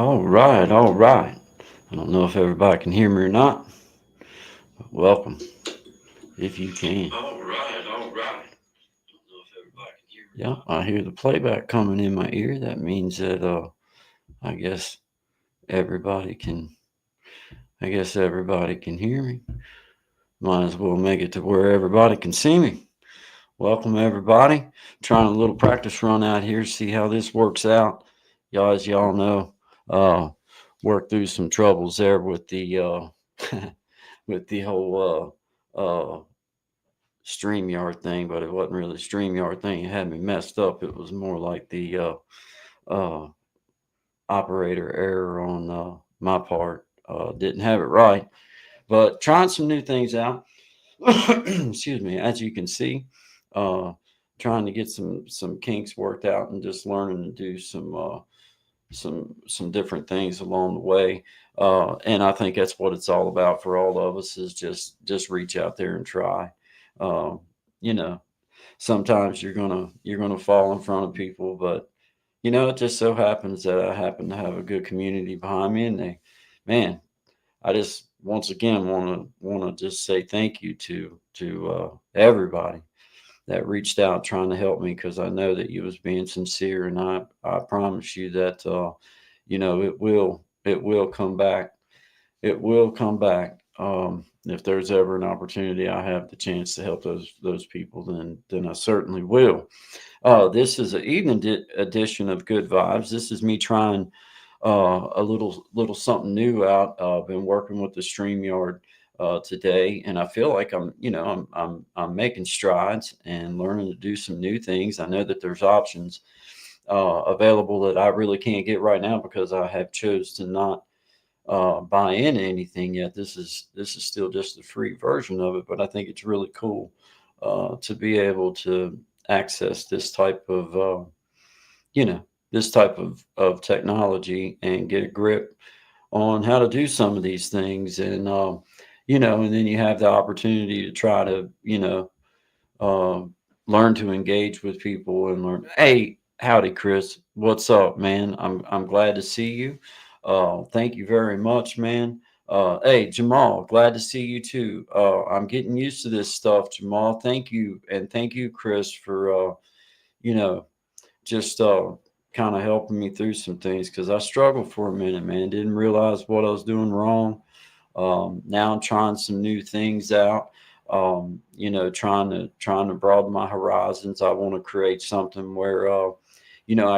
All right, all right. I don't know if everybody can hear me or not, but welcome if you can. All right, all right. I don't know if everybody can hear me. Yeah, I hear the playback coming in my ear. That means that I guess everybody can. I guess everybody can hear me. Might as well make it to where everybody can see me. Welcome everybody. Trying a little practice run out here, see how this works out. Y'all, as y'all know, uh, worked through some troubles there with the with the whole StreamYard thing, but it wasn't really StreamYard thing. It had me messed up. It was more like the uh, operator error on my part. Didn't have it right, but trying some new things out. Excuse me. As you can see, uh, trying to get some kinks worked out and just learning to do some different things along the way. And I think that's what it's all about for all of us is just reach out there and try. Um, you know, sometimes you're gonna fall in front of people, but it just so happens that I happen to have a good community behind me, and man, I just once again want to just say thank you to everybody that reached out trying to help me because I know that you was being sincere, and I promise you that it will come back. It will come back. If there's ever an opportunity, I have the chance to help those people, then I certainly will. This is an evening edition of Good Vibes. This is me trying a little something new out. I've been working with the StreamYard today, and I feel like I'm making strides and learning to do some new things. I know that there's options available that I really can't get right now because I have chose to not buy into anything yet. This is still just the free version of it, but I think it's really cool to be able to access you know, this type of technology and get a grip on how to do some of these things. And then you have the opportunity to try to, learn to engage with people and learn. Hey, howdy, Chris. What's up, man? I'm glad to see you. Thank you very much, man. Hey, Jamal, glad to see you too. I'm getting used to this stuff, Jamal. Thank you, and thank you, Chris, for you know, just kind of helping me through some things because I struggled for a minute, man. Didn't realize what I was doing wrong. Now I'm trying some new things out. Trying to broaden my horizons. I want to create something where I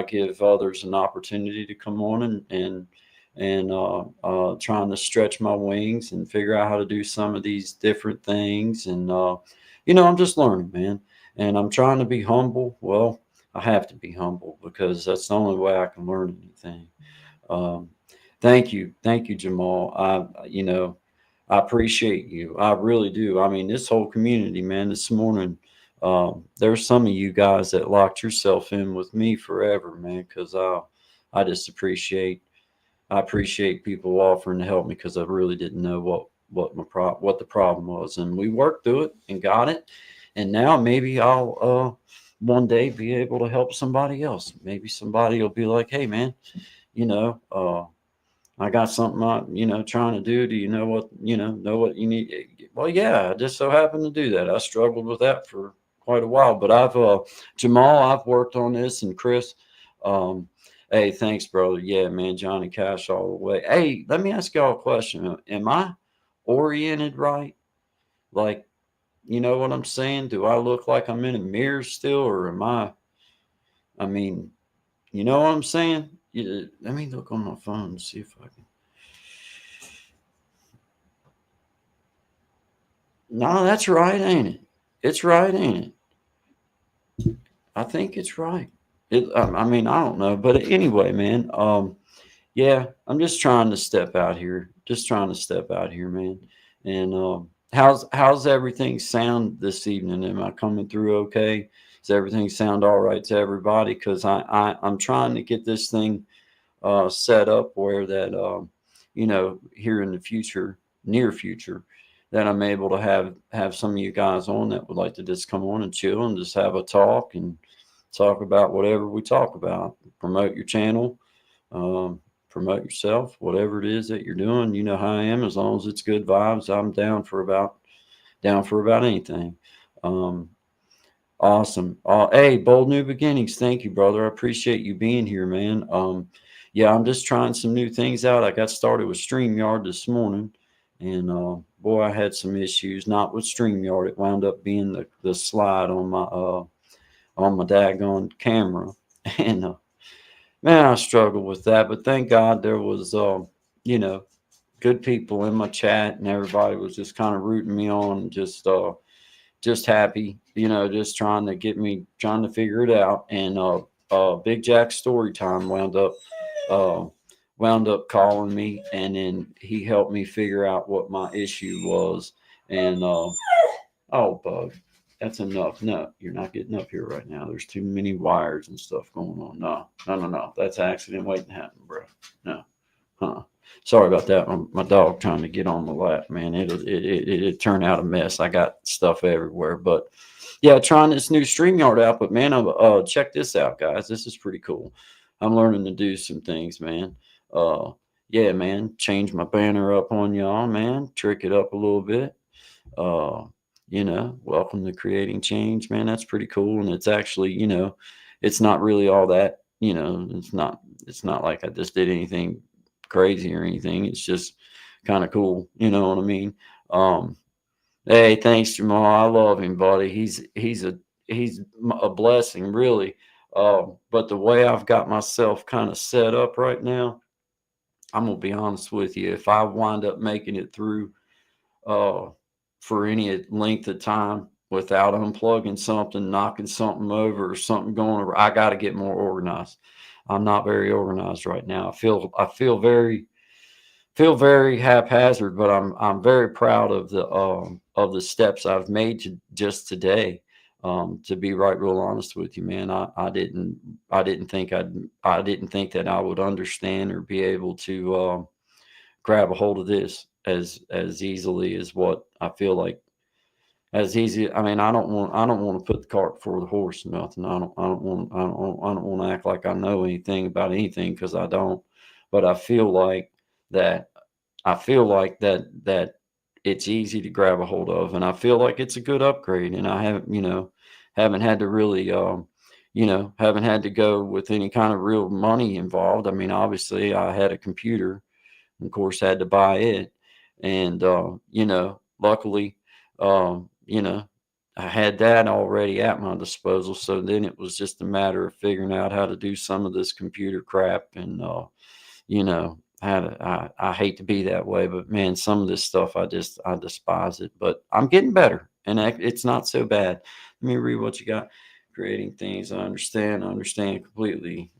give others an opportunity to come on and trying to stretch my wings and figure out how to do some of these different things. And I'm just learning, man. And I'm trying to be humble. Well, I have to be humble because that's the only way I can learn anything. Um, thank you, Jamal. I appreciate you. I really do. I mean, this whole community, man. This morning, there's some of you guys that locked yourself in with me forever, man. Because I just appreciate people offering to help me because I really didn't know what the problem was, and we worked through it and got it. And now maybe I'll one day be able to help somebody else. Maybe somebody will be like, "Hey, man, you know, uh, I got something trying to do. Do you know what you need?" Well, yeah, I just so happened to do that. I struggled with that for quite a while, but Jamal, I've worked on this, and Chris, um, hey, thanks, brother. Yeah, man, Johnny Cash all the way. Hey, let me ask y'all a question. Am I oriented right? Like, you know what I'm saying? Do I look like I'm in a mirror still, or am I? I mean, you know what I'm saying? Let me look on my phone and see if I can. No, that's right, ain't it? It's right, ain't it? I think it's right. I mean, I don't know, but anyway, man. Yeah, I'm just trying to step out here. Just trying to step out here, man. And how's everything sound this evening? Am I coming through okay? Does everything sound all right to everybody? Because I'm trying to get this thing set up where that here in the future, near future, that I'm able to have some of you guys on that would like to just come on and chill and just have a talk and talk about whatever we talk about. Promote your channel, um, promote yourself, whatever it is that you're doing. You know how I am. As long as it's good vibes, I'm down for about anything. Um, Awesome. Hey, Bold New Beginnings. Thank you, brother. I appreciate you being here, man. Yeah, I'm just trying some new things out. I got started with StreamYard this morning, and boy, I had some issues. Not with StreamYard. It wound up being the slide on my daggone camera, and man, I struggled with that. But thank God there was you know, good people in my chat, and everybody was just kind of rooting me on, just happy, just trying to get me trying to figure it out. And Big Jack's story time uh, wound up calling me, and then he helped me figure out what my issue was. And oh, Bug, that's enough. No, you're not getting up here right now. There's too many wires and stuff going on. No, no, no, no. That's an accident waiting to happen, bro. No. Huh. Sorry about that. My dog trying to get on my lap, man. It turned out a mess. I got stuff everywhere, but yeah, trying this new StreamYard out. But man, check this out, guys. This is pretty cool. I'm learning to do some things, man. Uh, yeah, man. Change my banner up on y'all, man. Trick it up a little bit. Uh, Welcome to creating change, man. That's pretty cool, and it's actually, it's not really all that, it's not like I just did anything crazy or anything. It's just kind of cool, you know what I mean? Um, hey, thanks, Jamal. I love him, buddy. He's a blessing, really. But the way I've got myself kind of set up right now, I'm gonna be honest with you. If I wind up making it through uh, for any length of time without unplugging something, knocking something over, or something going over. I got to get more organized. I'm not very organized right now. I feel very haphazard, but I'm very proud of the steps I've made to just today. To be right real honest with you, man, I didn't think that I would understand or be able to grab a hold of this as easily as what I feel like as easy. I mean, I don't want to put the cart before the horse or nothing. I don't want to act like I know anything about anything, because I don't. But that I feel like that it's easy to grab a hold of, and I feel like it's a good upgrade. And I haven't had to really haven't had to go with any kind of real money involved. I mean, obviously I had a computer, of course, had to buy it. And, luckily, I had that already at my disposal. So then it was just a matter of figuring out how to do some of this computer crap. And, I hate to be that way, but man, some of this stuff, I despise it, but I'm getting better, and it's not so bad. Let me read what you got. Creating things. I understand completely.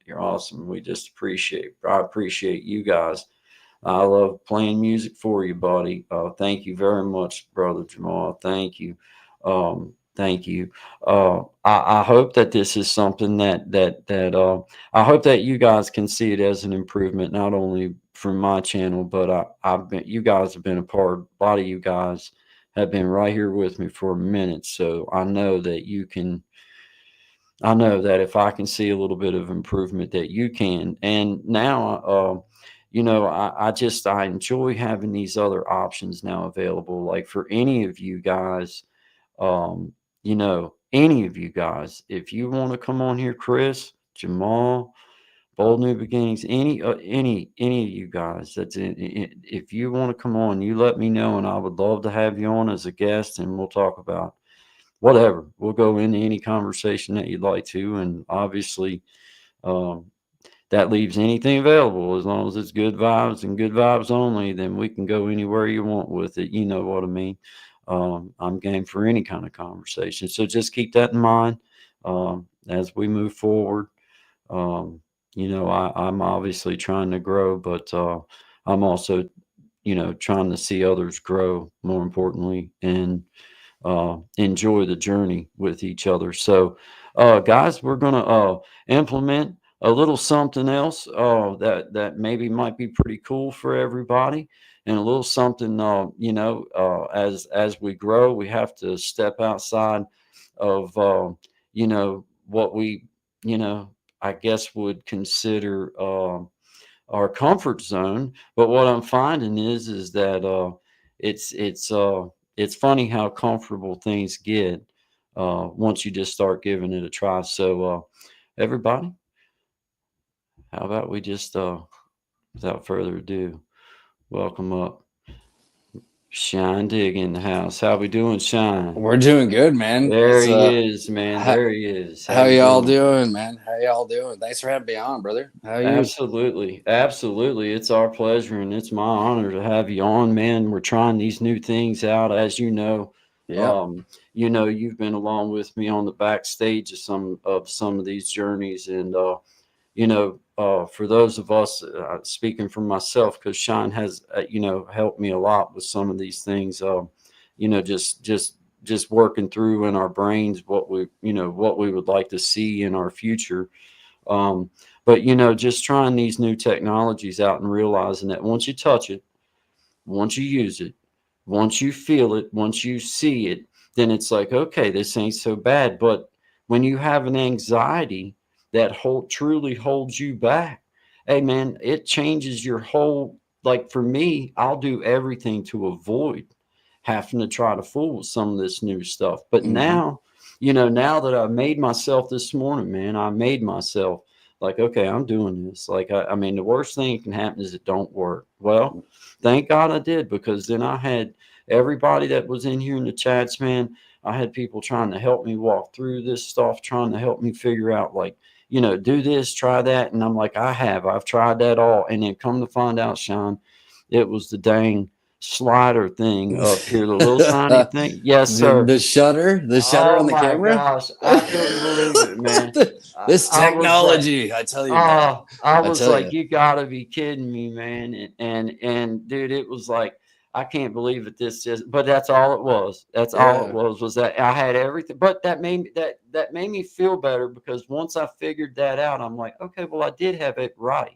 You're awesome. I appreciate you guys. I love playing music for you, buddy. Thank you very much, brother Jamal. Thank you. Thank you. I hope that this is something that I hope that you guys can see it as an improvement, not only from my channel, but you guys have been a part. A lot of you guys have been right here with me for a minute, so I know that if I can see a little bit of improvement, that you can. And now, I enjoy having these other options now available. Like for any of you guys, any of you guys, if you want to come on here, Chris, Jamal, Bold New Beginnings, any of you guys, if you want to come on, you let me know, and I would love to have you on as a guest, and we'll talk about whatever. We'll go into any conversation that you'd like to, and obviously, um, that leaves anything available. As long as it's good vibes and good vibes only, then we can go anywhere you want with it. You know what I mean? I'm game for any kind of conversation. So just keep that in mind as we move forward. Um, I'm obviously trying to grow, but I'm also, trying to see others grow, more importantly, and enjoy the journey with each other. So, guys, we're going to implement a little something else that maybe might be pretty cool for everybody, and a little something. As we grow, we have to step outside of what we, you know, I guess would consider. our comfort zone. But what I'm finding is that it's funny how comfortable things get once you just start giving it a try. So everybody, how about we just without further ado, welcome up Shine Dig in the house. How we doing, Shine? We're doing good, man. There It's he is, man. how, There he is. How how you y'all doing? doing, man? How y'all doing? Thanks for having me on, brother. How are you? Absolutely. Absolutely. It's our pleasure and it's my honor to have you on, man. We're trying these new things out, as you know. Yep. You've been along with me on the backstage of some of these journeys, and for those of us speaking for myself, because Sean has helped me a lot with some of these things. Just working through in our brains what we would like to see in our future. But just trying these new technologies out and realizing that once you touch it, once you use it, once you feel it, once you see it, then it's like, okay, this ain't so bad. But when you have an anxiety that truly holds you back, hey man, it changes your whole. Like for me, I'll do everything to avoid having to try to fool with some of this new stuff. But Hmm. now, now that I've made myself this morning, man, I made myself like, okay, I'm doing this. Like, I mean, the worst thing that can happen is it don't work. Well, thank God I did, because then I had everybody that was in here in the chats, man. I had people trying to help me walk through this stuff, trying to help me figure out, like, do this, try that. And I'm like, I've tried that all. And then come to find out, Sean, it was the dang slider thing up here, the little tiny the thing. Yes, sir. the shutter Oh on the my camera. gosh. I couldn't believe it, man. This I was like, technology, I tell you, man. I I was tell like, you. you gotta be kidding me, man. And dude, it was like, I can't believe it. This just, but that's all it was. That's all it Yeah. was that I had everything. But that made me feel better, because once I figured that out, I'm like, okay, well, I did have it right.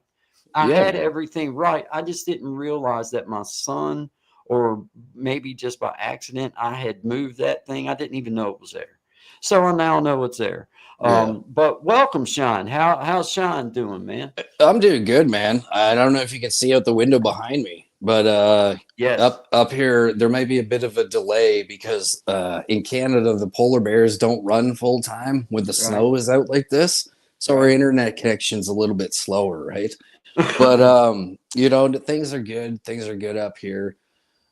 I Yeah, had man. everything right. I just didn't realize that my son, or maybe just by accident, I had moved that thing. I didn't even know it was there. So I now know it's there. Yeah. But welcome, Sean. How's Sean doing, man? I'm doing good, man. I don't know if you can see out the window behind me, but Yes. up here there might be a bit of a delay because in Canada the polar bears don't run full time when the Right. snow is out like this, so our Right. internet connection's a little bit slower, right? But things are good. Things are good up here.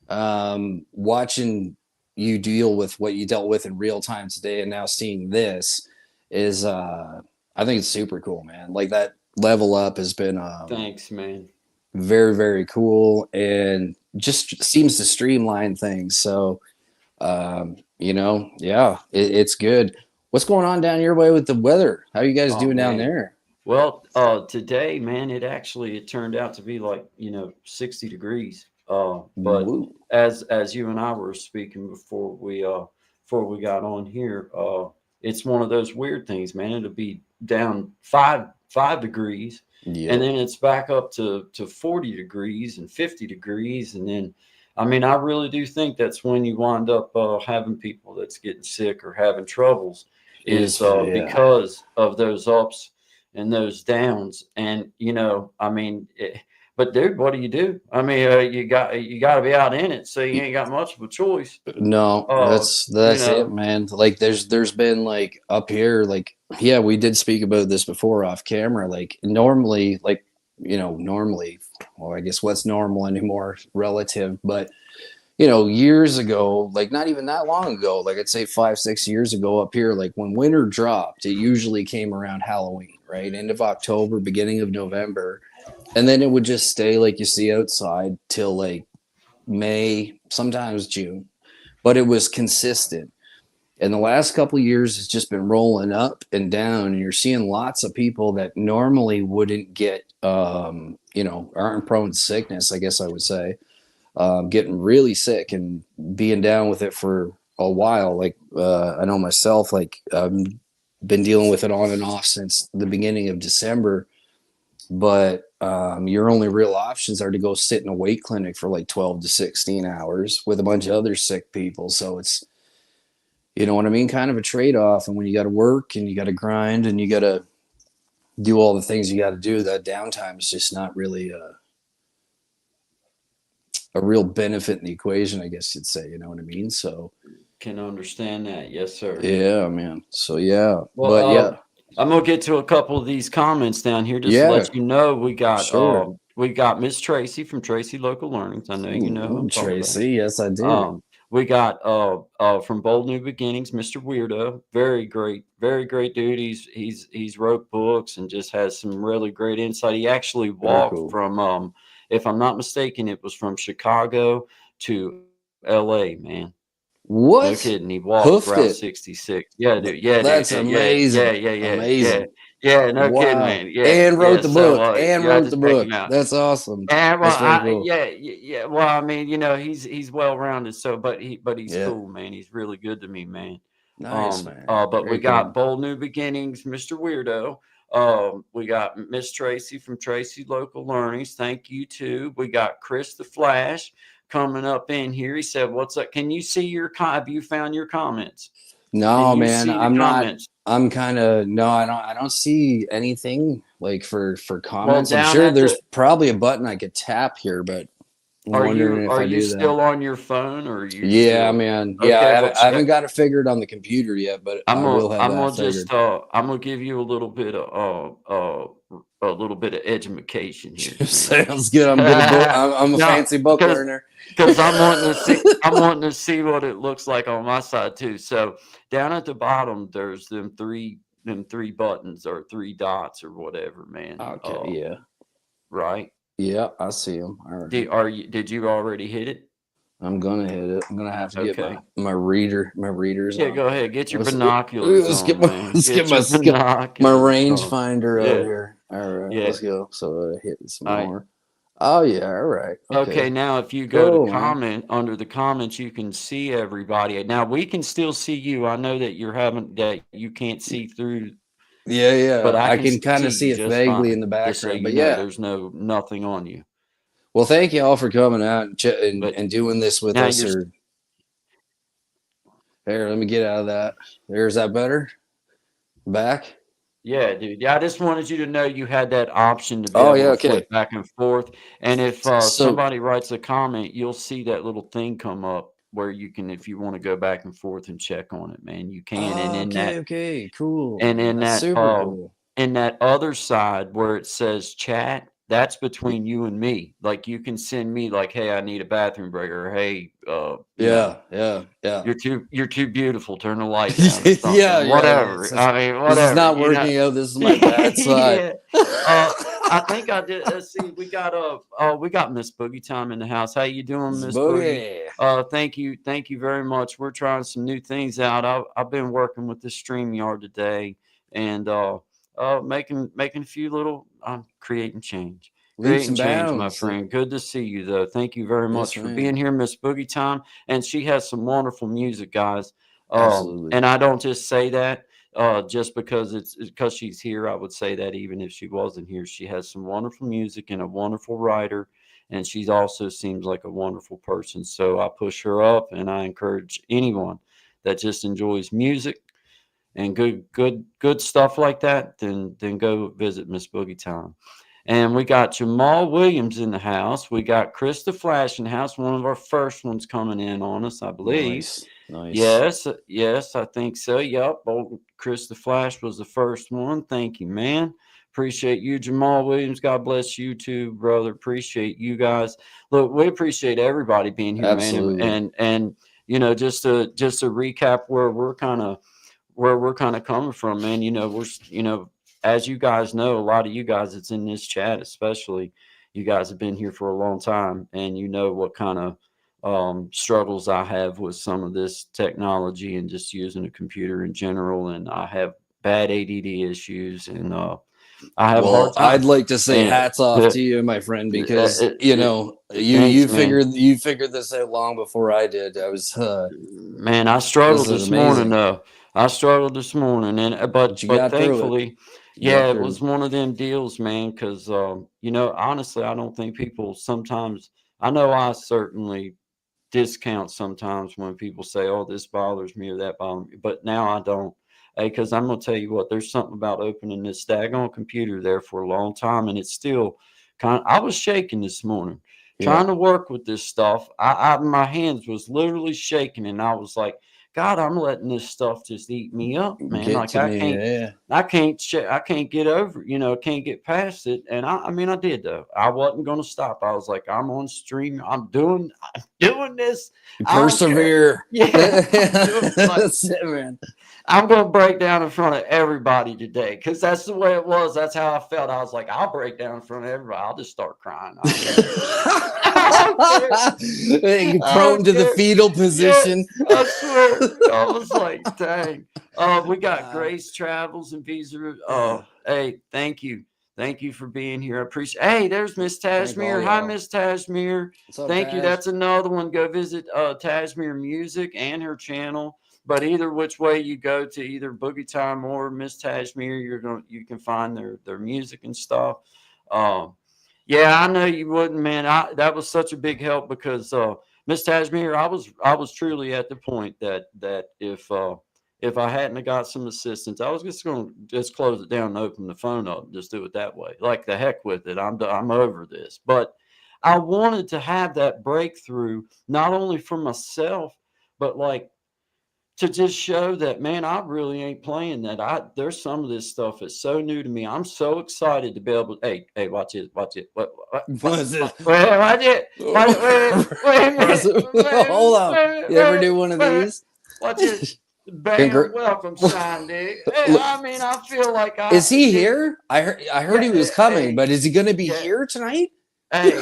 Watching you deal with what you dealt with in real time today, and now seeing this is I think it's super cool, man. Like that level up has been Thanks, man. very, very cool and just seems to streamline things. So, yeah, it's good. What's going on down your way with the weather? How are you guys Oh doing down man. there? Well, today, man, it turned out to be like 60 degrees. But Woo. as you and I were speaking before we got on here, it's one of those weird things, man. It'll be down five degrees, and Yep. then it's back up to 40 degrees and 50 degrees, and then I mean, I really do think that's when you wind up having people that's getting sick or having troubles, is Yeah. because of those ups and those downs. And I mean, but dude, what do you do? I mean, you got to be out in it, so you ain't got much of a choice. No, uh you that's it, know man. Like there's been like up here, like yeah, we did speak about this before off camera. Like normally, normally, well, I guess what's normal anymore relative, but years ago, like not even that long ago, like I'd say 5, 6 years ago up here, like when winter dropped, it usually came around Halloween, right? End of October, beginning of November. And then it would just stay like you see outside till like May, sometimes June, but it was consistent. And the last couple of years has just been rolling up and down, and you're seeing lots of people that normally wouldn't get, aren't prone to sickness, I guess I would say, getting really sick and being down with it for a while. Like I know myself, like I've been dealing with it on and off since the beginning of December. But your only real options are to go sit in a weight clinic for like 12 to 16 hours with a bunch of other sick people. So it's, you know what I mean? Kind of a trade off. And when you got to work and you got to grind and you got to, do all the things you got to do. That downtime is just not really a real benefit in the equation, I guess you'd say. You know what I mean? So Can understand that. Yes, sir. yeah, man. So yeah, Well, but yeah, I'm gonna get to a couple of these comments down here just to yeah, let you know sure. we got Miss Tracy from Tracy Local Learnings. I know you know who I'm talking about. Tracy, yes, I do. We got from Bold New Beginnings, Mr. Weirdo. Very great dude. He's wrote books and just has some really great insight. He actually Very walked cool. from if I'm not mistaken, it was from Chicago to LA, man. No kidding. What? He walked Hoofed Route it. 66. Yeah, dude. Yeah, dude. That's amazing. Yeah. Amazing. Yeah, no kidding, Wow. man. Yeah, And yeah. wrote the So book. And you have wrote to the check him book. out. That's awesome. And well, That's very cool. yeah. Well, I mean, he's well rounded. So, but he's Yeah. cool, man. He's really good to me, man. Nice, man. But we Very got cool. Bold New Beginnings, Mr. Weirdo. We got Miss Tracy from Tracy Local Learnings. Thank you too. We got Chris the Flash coming up in here. He said, "What's up? Can you see have you found your comments? Can No, you man, see the I'm not. comments?" I'm kind of no. I don't see anything like for Well, comments. I'm down sure at there's the probably a button I could tap here, but I'm wondering if are I you do that. still on your phone or are you Yeah, still man. Yeah, okay? Well, I haven't got it figured on the computer yet, but I will have I'm that gonna just figured. I'm gonna give you a little bit of education here, man. Sounds good. I'm good at book. I'm a No, fancy book because learner. I'm wanting to see what it looks like on my side too. So down at the bottom, there's them three buttons or three dots or whatever, man. Okay, yeah, Right? yeah, I see them. All right, Did you already hit it? I'm gonna hit it. I'm gonna have to get Okay. my readers Yeah, on go here. ahead. Get your binoculars on, man. Get your My binoculars on. rangefinder out Yeah, here. All right, yeah. let's go. So hit some All right. more. Oh yeah, all right, Okay, okay, now if you go to cool, man. comment under the comments, you can see everybody. Now we can still see you. I know that you can't see through, Yeah, but yeah, I I can can see kind of you see it just vaguely fine. in the Just so background, you but know, yeah. there's nothing on you. Well, thank you all for coming out But and doing this with now us. you're Or here, let me get out of that. There's that better. Back. yeah, dude. Yeah, I just wanted you to know you had that option to be Oh able yeah, to okay. flip back and forth. And if So somebody writes a comment, you'll see that little thing come up where you can, if you want to go back and forth and check on it, man, you can. okay, okay, cool, And man. That's super cool. in that other side where it says chat, that's between you and me. Like you can send me like, hey, I need a bathroom break, or hey, Yeah, yeah, yeah. you're too beautiful. Turn the light down or Yeah, something. yeah. Whatever. I mean, This is whatever. not working out. This is my bad side. Yeah. I think I did. Let's see. We got Miss Boogie Time in the house. How you doing, This Miss Boogie? boogie. Thank you very much. We're trying some new things out. I've been working with the StreamYard today, and making a few little. I'm Leaps creating and change, my bounds. friend. Good to see you, though. Thank you very Yes, much for being man. here, Miss Boogie Time. And she has some wonderful music, guys. Absolutely. And I don't just say that just because it's because she's here. I would say that even if she wasn't here. She has some wonderful music and a wonderful writer, and she also seems like a wonderful person. So I push her up, and I encourage anyone that just enjoys music and good stuff like that, then go visit Miss Boogie Time. And we got Jamal Williams in the house. We got Chris the Flash in the house, one of our first ones coming in on us, I believe. Nice. Nice. Yes, I think so. Yep. Old Chris the Flash was the first one. Thank you, man. Appreciate you, Jamal Williams. God bless you too, brother. Appreciate you guys. Look, we appreciate everybody being here, man. Absolutely. And just to recap where we're kind of coming from, man. As you guys know, a lot of you guys that's in this chat, especially, you guys have been here for a long time, and you know what kind of struggles I have with some of this technology and just using a computer in general. And I have bad ADD issues, and I have a hard Well, I'd time. like to say And hats off to you, my friend, because thanks, man. you figured this out long before I did. I was Man, I This struggled is this morning amazing. though. I struggled this morning, and But you but got through it. thankfully, You got yeah, it through it. was one of them deals, man. Because honestly, I don't think people sometimes. I know I certainly discount sometimes when people say, "Oh, this bothers me or that bothers me," but now I don't. Hey, because I'm gonna tell you what, there's something about opening this daggone computer there for a long time, and it's still I was shaking this morning Yeah. trying to work with this stuff. My hands was literally shaking, and I was like, God, I'm letting this stuff just eat me up, man. Get Like to me. Yeah. I can't get over, can't get past it. And I mean, I did though. I wasn't gonna stop. I was like, I'm on stream. I'm doing this. I don't care. Persevere. Yeah, I'm doing like That's it, man. I'm gonna break down in front of everybody today because that's the way it was. That's how I felt. I was like, I'll break down in front of everybody. I'll just start crying. I don't care. I don't care. I Prone don't to the care. fetal Yes, position. I swear. I was like, dang. We got Grace Travels and Visa. Hey, thank you. Thank you for being here. I appreciate. Hey, there's Miss Thank all Tashmere. Hi, y'all. Miss Tashmere. What's up, Thank you. Tash? That's another one. Go visit Tashmere Music and her channel. But either which way you go to either Boogie Time or Miss Tashmere, you can find their music and stuff. Um, yeah, I know you wouldn't, man. That was such a big help because Miss Tashmere, I was truly at the point that if I hadn't have got some assistance, I was just going to just close it down and open the phone up and just do it that way. Like the heck with it. I'm over this. But I wanted to have that breakthrough not only for myself, but like to just show that, man, I really ain't playing that. There's some of this stuff that's so new to me. I'm so excited to be able to, hey, watch it, watch it. What is it? Wait, watch it. Wait a minute. Hold on. You ever do one of these? Watch it. Bam, welcome, Shindig. Hey, I mean, I feel like Is he here? I heard he was coming, hey, but is he going to be yeah, here tonight? hey,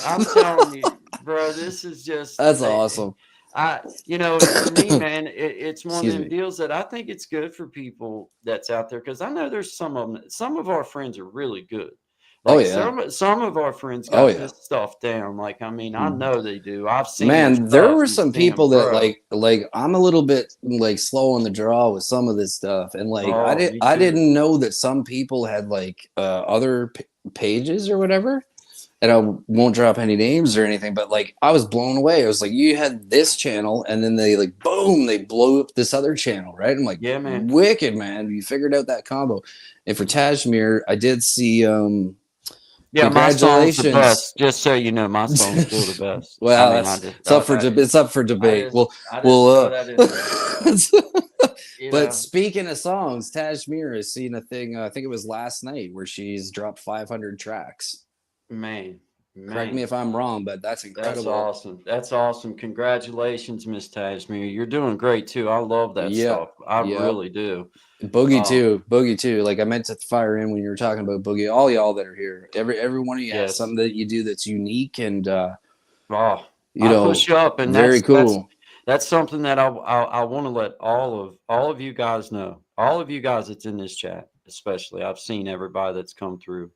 I'm telling you, bro, this is just, That's awesome. for me, man, it's one of Excuse them me. deals that I think it's good for people that's out there because I know there's some of them. Some of our friends are really good. Oh Like yeah. some of our friends Oh got yeah. this stuff down. Like, I mean, I know they do. I've seen their Man, there stuff were and some seen them people that grow. like I'm a little bit like slow on the draw with some of this stuff, and like Oh, me I too. didn't know that some people had like other pages or whatever. And I won't drop any names or anything, but like I was blown away. I was like, you had this channel, and then they like boom, they blow up this other channel, right? I'm like, Yeah, man. wicked, man. You figured out that combo. And for Tajmir, I did see Yeah, my song's the congratulations. best. Just so you know, my song's still the best. I Well, mean, that's it's up for it's up for debate. I just throw We'll that in there. You but know, speaking of songs, Tajmir has seen a thing. I think it was last night where she's dropped 500 tracks. man, Correct me man. if I'm wrong, but that's That's incredible. awesome. That's awesome. Congratulations, Miss Tashmere. You're doing great too. I love that Yep. stuff. I Yep. really do. Boogie Um, too. Boogie too. Like I meant to fire in when you were talking about Boogie. All y'all that are here, every one of you has yes. something that you do that's unique and Oh, I push you up, and very that's cool. that's something that I want to let all of you guys know. All of you guys that's in this chat, especially. I've seen everybody that's come through,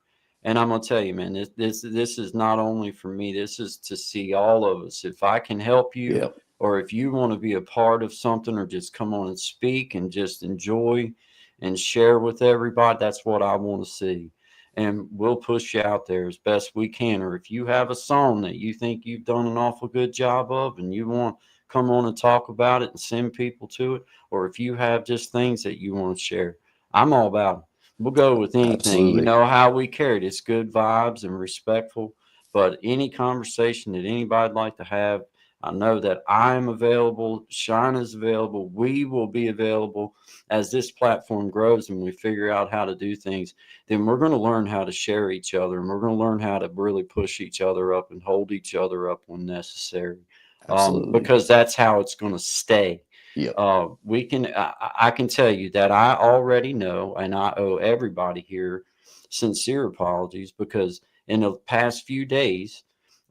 and I'm gonna tell you, man, this is not only for me. This is to see all of us. If I can help you, Yep. or if you want to be a part of something, or just come on and speak and just enjoy and share with everybody, that's what I want to see, and we'll push you out there as best we can. Or if you have a song that you think you've done an awful good job of and you want to come on and talk about it and send people to it, or if you have just things that you want to share, I'm all about it. We'll go with anything. You Absolutely. know how we carry it. It's good vibes and respectful. But any conversation that anybody'd like to have, I know that I am available. Shine is available. We will be available as this platform grows and we figure out how to do things. Then we're going to learn how to share each other, and we're going to learn how to really push each other up and hold each other up when necessary, Absolutely. because that's how it's going to stay. Yep. I can tell you that I already know, and I owe everybody here sincere apologies because in the past few days,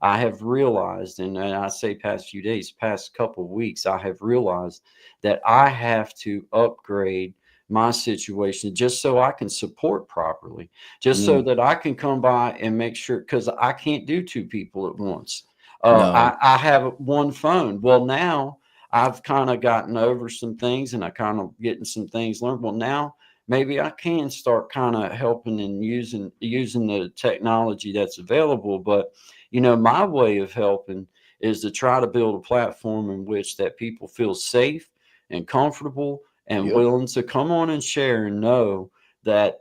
I have realized, and I say past few days, past couple of weeks, I have realized that I have to upgrade my situation just so I can support properly, just so Mm, that I can come by and make sure, because I can't do two people at once. no. I have one phone. Well, now I've kind of gotten over some things and I kind of getting some things learned. Well, now maybe I can start kind of helping and using the technology that's available. But my way of helping is to try to build a platform in which that people feel safe and comfortable and Yep. willing to come on and share and know that,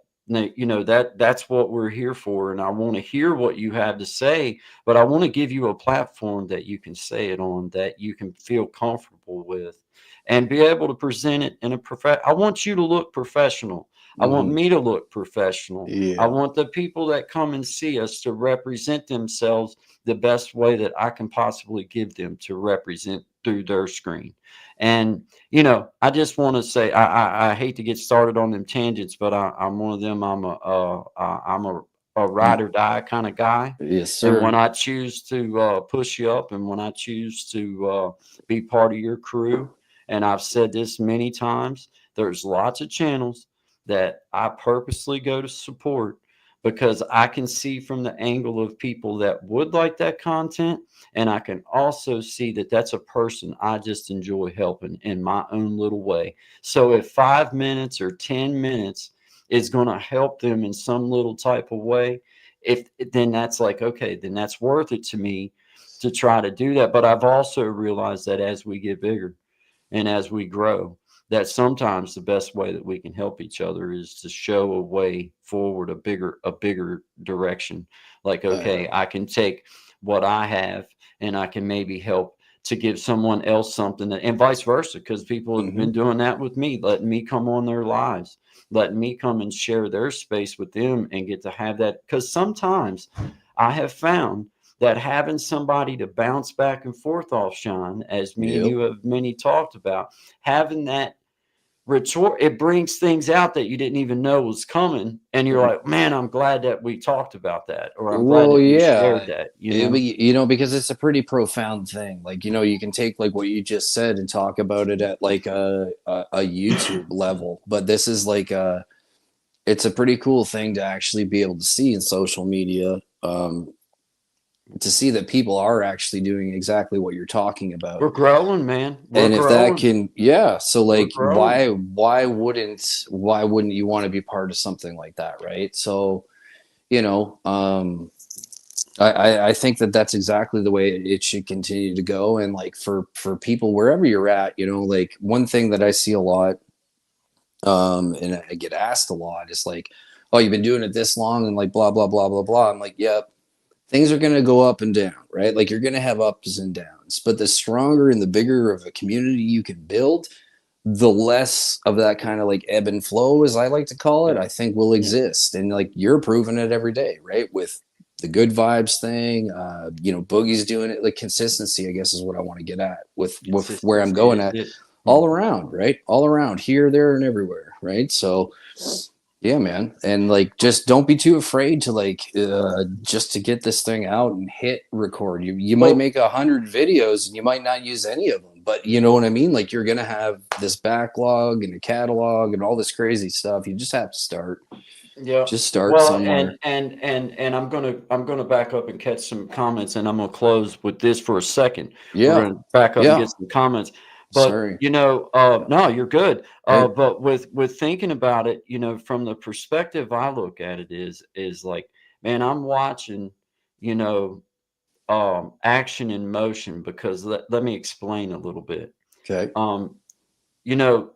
that's what we're here for. And I want to hear what you have to say, but I want to give you a platform that you can say it on, that you can feel comfortable with, and be able to present it in a I want you to look professional. I want Hmm. me to look professional. I Yeah. want the people that come and see us to represent themselves the best way that I can possibly give them to represent through their screen. And I just want to say, I hate to get started on them tangents, but I'm one of them. I'm a ride Y- or die kind of guy. Yes, And when sir. I choose to push you up, and when I choose to be part of your crew, and I've said this many times, there's lots of channels that I purposely go to support because I can see from the angle of people that would like that content. And I can also see that that's a person I just enjoy helping in my own little way. So if 5 minutes or 10 minutes is going to help them in some little type of way, if then that's like, okay, then that's worth it to me to try to do that. But I've also realized that as we get bigger and as we grow, that sometimes the best way that we can help each other is to show a way forward, a bigger direction. Like, Uh, okay, I can take what I have and I can maybe help to give someone else something that, and vice versa, because people have been hmm. doing that with me, letting me come on their lives, letting me come and share their space with them and get to have that. Because sometimes I have found that having somebody to bounce back and forth off, Sean, as me and Yep. you have many talked about, having that retort, it brings things out that you didn't even know was coming. And you're like, man, I'm glad that we talked about that, or I'm glad Well, that you yeah. shared that, Because it's a pretty profound thing. Like, you can take like what you just said and talk about it at like a YouTube level, but this is like it's a pretty cool thing to actually be able to see in social media. To see that people are actually doing exactly what you're talking about. We're growing, man. We're And if that growing. can, yeah, so We're like growing. why wouldn't you want to be part of something like that, right? So, you know, I think that that's exactly the way it should continue to go. And like for people wherever you're at, like one thing that I see a lot, and I get asked a lot is like, oh, you've been doing it this long and like blah blah blah blah blah. I'm like, yep, things are going to go up and down, right? Like you're going to have ups and downs, but the stronger and the bigger of a community you can build, the less of that kind of like ebb and flow, as I like to call it, Yeah. I think will Yeah. exist. And like you're proving it every day, right? With the good vibes thing, Boogie's doing it. Like consistency, I guess, is what I want to get at with where I'm Consistency going is at. it. All Mm. around, right? All around, here, there, and everywhere, right? So yeah, man. And like just don't be too afraid to like just to get this thing out and hit record. You might Well, make 100 videos and you might not use any of them, but you know what I mean? Like you're gonna have this backlog and a catalog and all this crazy stuff. You just have to start. yeah. Just start Well, somewhere. and I'm gonna back up and catch some comments, and I'm gonna close with this for a second. We're Yeah. gonna back up and Yeah. get some comments, but Sorry. no, you're good. Hey. But with thinking about it, from the perspective I look at it is like, man, I'm watching, you know, action in motion, because let me explain a little bit. Okay. Um, you know,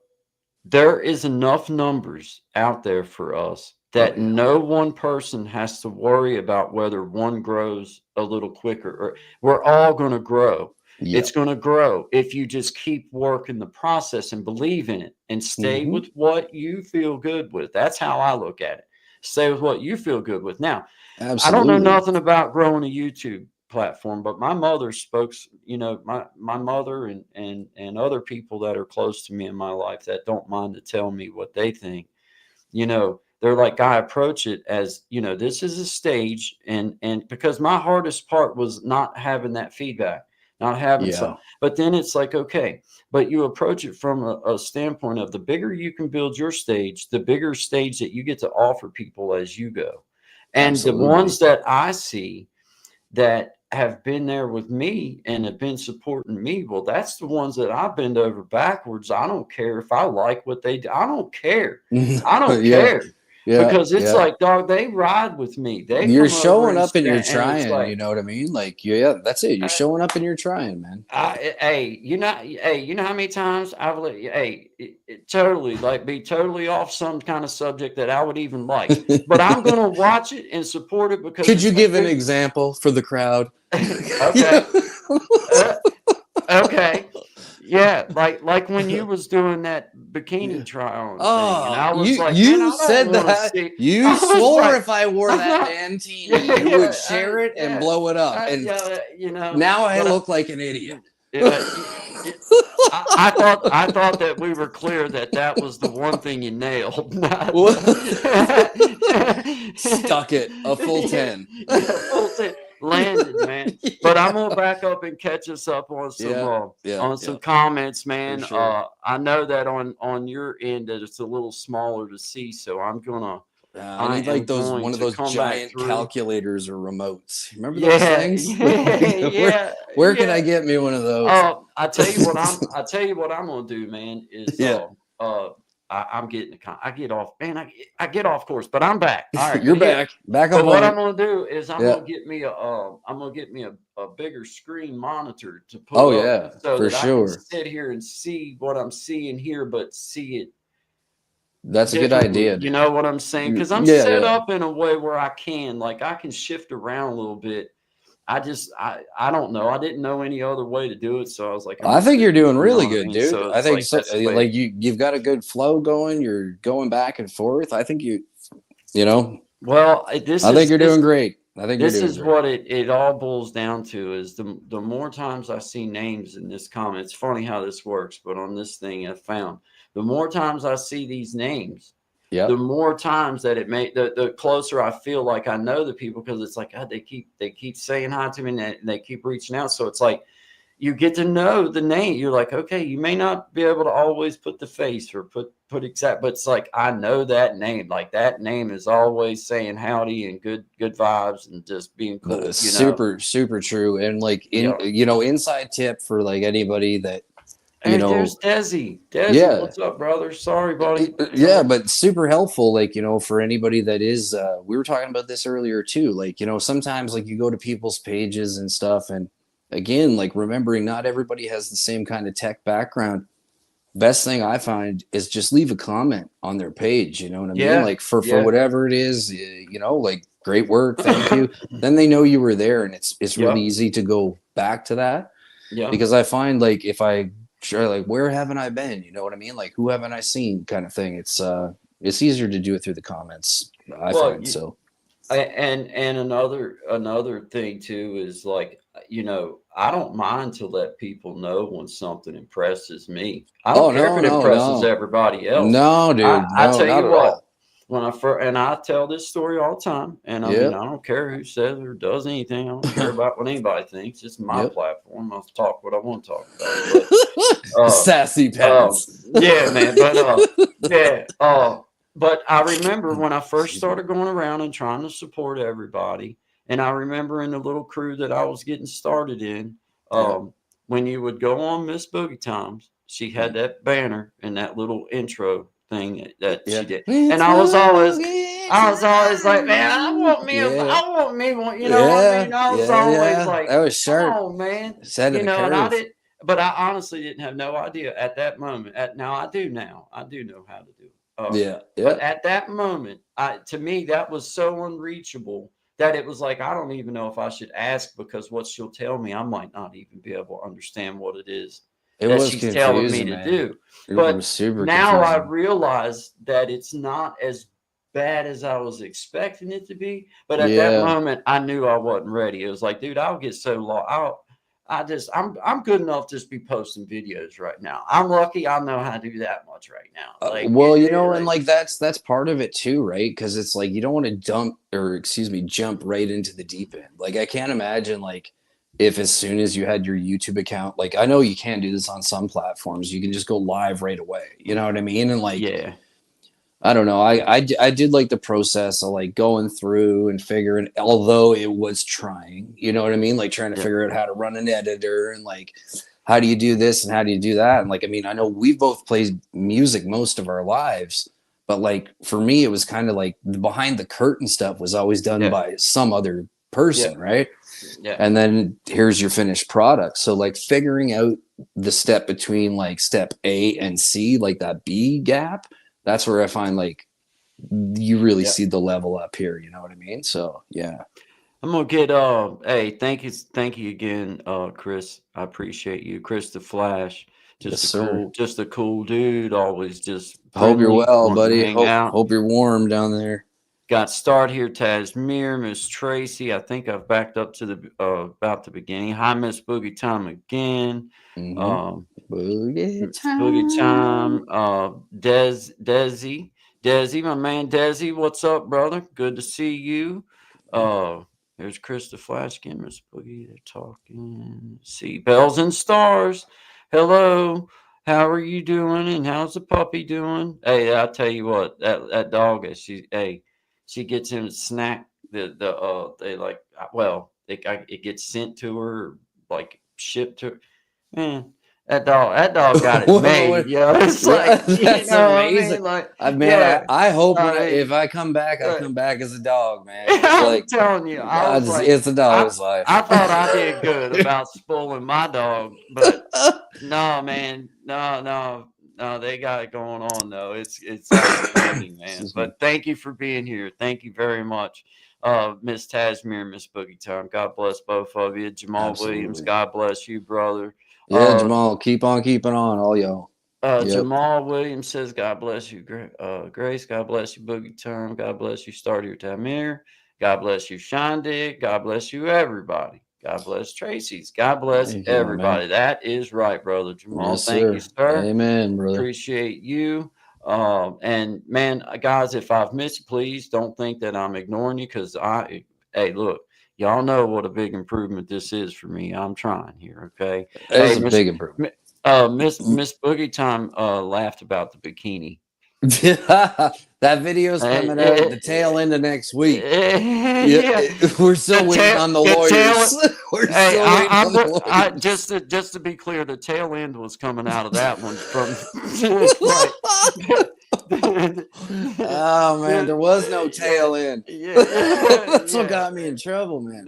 there is enough numbers out there for us Oh that yeah. no one person has to worry about whether one grows a little quicker, or we're all going to grow. Yeah. It's going to grow if you just keep working the process and believe in it and stay Mm-hmm. with what you feel good with. That's how I look at it. Stay with what you feel good with. Now, I don't know Absolutely. nothing about growing a YouTube platform, but my mother spoke, my mother and other people that are close to me in my life that don't mind to tell me what they think. They're like, I approach it as, this is a stage, and because my hardest part was not having that feedback, not having some, Yeah. but then it's like, okay, but you approach it from a standpoint of the bigger you can build your stage, the bigger stage that you get to offer people as you go. And the Absolutely. ones that I see that have been there with me and have been supporting me, well, that's the ones that I bend over backwards. I don't care if I like what they do. I don't care. I don't Yeah. care. because it's yeah. like, dog, they ride with me. They You're come over showing and up and you're stand, and it's trying, you like, know what I mean? Like, yeah, that's it. You're showing up and you're trying, man. you know how many times I've let you, totally like be totally off some kind of subject that I would even like, but I'm gonna watch it and support it because Could you it's like, give an example for the crowd? okay, uh, okay, yeah, like when you was doing that bikini Yeah. try on thing, and Oh, I was like, man, you I don't said want to that. see. You I was swore like, if I wore I'm that not, yeah, Mantini, you would yeah, share it and yeah, blow it up. And yeah, you know, now I but. look like an idiot. Uh, I thought that we were clear that that was the one thing you nailed. Not Stuck it a full 10. yeah, full set landed, man. But I'm gonna back up and catch us up Yeah, yeah, on yeah, some comments, for man. sure. I know that on your end that it's a little smaller to see, so I I need like am those going one of to those come back giant through. calculators or remotes. Remember those Yeah, things? where yeah, where can yeah. I get me one of those? I tell you what I'm gonna do, man, is Yeah, I'm getting I get off, man, I get off course, but I'm back. All right, you're back but up what on I'm it. gonna do is Yeah. I'm gonna get me a bigger screen monitor to put Oh up yeah, so for that I can sure. sit here and see what I'm seeing here, but see it That's a good differently. idea, You dude. know what I'm saying? Because I'm Yeah, set yeah. up in a way where I can shift around a little bit. I don't know. I didn't know any other way to do it, so I was like, I'm I just think you're sitting here, doing you know really what I good, mean? dude. So I it's think like so, that's the way. like you've got a good flow going. You're going back and forth. I think you know, Well, I think you're doing great. I think you're this doing is great. what it all boils down to is the more times I see names in this comment. It's funny how this works, but on this thing I found the more times I see these names, the Yep. more times that it may the closer I feel like I know the people because it's like God, they keep saying hi to me and they keep reaching out. So it's like you get to know the name. You're like, okay, you may not be able to always put the face or put exact, but it's like I know that name. Like that name is always saying howdy and good vibes and just being cool, you know. Super, super true. And like Yeah. inside tip for like anybody that, you Hey, know, there's Desi. Desi, yeah. what's up, brother? Sorry, buddy. You Yeah, know. but super helpful, like, for anybody that is, we were talking about this earlier too. Like, sometimes like you go to people's pages and stuff, and again, like remembering not everybody has the same kind of tech background. Best thing I find is just leave a comment on their page. You know what I mean? Yeah. Like for Yeah. whatever it is, like great work, thank you. Then they know you were there, and it's really Yep. easy to go back to that Yep. because I find like if I try like where haven't I been? You know what I mean? Like who haven't I seen? Kind of thing. It's easier to do it through the comments. I Well, find so. and another thing too is like I don't mind to let people know when something impresses me. I don't Oh care if no it no impresses no everybody else. no, dude, I no, tell not you at what, all. when I first and I tell this story all the time, and I mean Yep I don't care who says or does anything. I don't care about what anybody thinks. It's my yep. platform. I'll talk what I want to talk about. But uh, Sassy pants. yeah, man. Yeah. But I remember when I first Excuse me. started going around and trying to support everybody, and I remember in the little crew that I was getting started in, Yeah. when you would go on Miss Boogie Times, she had that banner and that little intro thing that Yeah. she did, and It's boogie I was always like, man, time. Yeah. I want me one. You know what I Yeah. mean? I was Yeah. always Yeah. like, That was come sharp. on, man. Set of You the know, and I curve. did, but I honestly didn't have no idea at that moment. Now I do now. I do know how to do it. Yeah. But Yeah. at that moment, to me that was so unreachable that it was like I don't even know if I should ask because what she'll tell me, I might not even be able to understand what it is It that was she's telling me confusing, to man. do. It was But super now I confusing. realize that it's not as bad as I was expecting it to be. But at that Yeah. moment, I knew I wasn't ready. It was like, dude, I'll get so lost. I'm good enough to just be posting videos right now. I'm lucky I know how to do that much right now. Like, Well, and like that's part of it too, right? Because it's like you don't want to jump right into the deep end. Like I can't imagine like if as soon as you had your YouTube account, like I know you can do this on some platforms, you can just go live right away. You know what I mean? And like yeah, I don't know, I did like the process of like going through and figuring, although it was trying, you know what I mean? Like trying to yeah, figure out how to run an editor and like how do you do this and how do you do that? And like, I mean, I know we've both played music most of our lives, But like for me, it was kind of like the behind the curtain stuff was always done Yeah. by some other Yeah. person, right? Yeah. And then here's your finished product. So like figuring out the step between like step A and C, like that B gap, that's where I find like you really Yeah. see the level up here. You know what I mean? So yeah. I'm gonna get hey, thank you again, Chris. I appreciate you. Chris the Flash. Yes, sir. Just a cool dude, always just Hope you're friendly, well, wanting to buddy. hang out. Hope you're warm down there. Got start here, Tasmir, Miss Tracy. I think I've backed up to the about the beginning. Hi, Miss Boogie Time again. Mm-hmm. Um, Boogie Boogie time. Time. Desi, my man Desi. What's up, brother? Good to see you. Uh, there's Chris the Flash again, Miss Boogie. They're talking. See bells and stars. Hello. How are you doing? And how's the puppy doing? Hey, I'll tell you what. That dog is. She gets him a snack. They like. Well, it gets sent to her, like shipped to her. Man, that dog got it made. Yeah, it's like That's what I amazing. mean. Like, Man, yeah, I hope I if mean, I come back, I right. come back as a dog, man. It's I'm like telling you, I was like, it's a dog's life. I thought I did good about spoiling my dog, but no, man, no, they got it going on though. It's outstanding, man. Excuse me. But thank you for being here. Thank you very much, Miss Tasmir, Miss Boogie Time. God bless both of you. Jamal Williams, Absolutely. God bless you, brother. Yeah, Jamal, keep on keeping on, all y'all. Yep. Jamal Williams says, God bless you, Grace. God bless you, Boogie Term. God bless you, Starter Tamir. God bless you, Shandig. God bless you, everybody. God bless Tracy's. God bless Thank you, my man. everybody. That is right, brother Jamal. Yes, Thank you, sir. sir. Amen, brother. Appreciate you. And man, guys, if I've missed you, please don't think that I'm ignoring you because hey, look, y'all know what a big improvement this is for me. I'm trying here. Okay. It's Hey, a big improvement. Miss Boogie Time laughed about the bikini. That video's coming out the tail end of next week. Yeah, Yeah, we're still waiting on the the tail. lawyers. We're Hey, still waiting on the I lawyers. just to be clear, the tail end was coming out of that one from right. Oh man, there was no Yeah, tail end. yeah, That's what yeah. got me in trouble, man.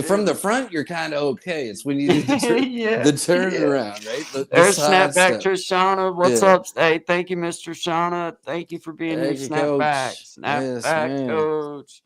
From the It front, you're kind of okay. It's when you do yeah, the yeah. turnaround, right? The There's side Snapback step. Trishana. What's Yeah. up? Hey, thank you, Mr. Shauna. Thank you for being here. Thank you, Coach. Yes, Snapback man. coach.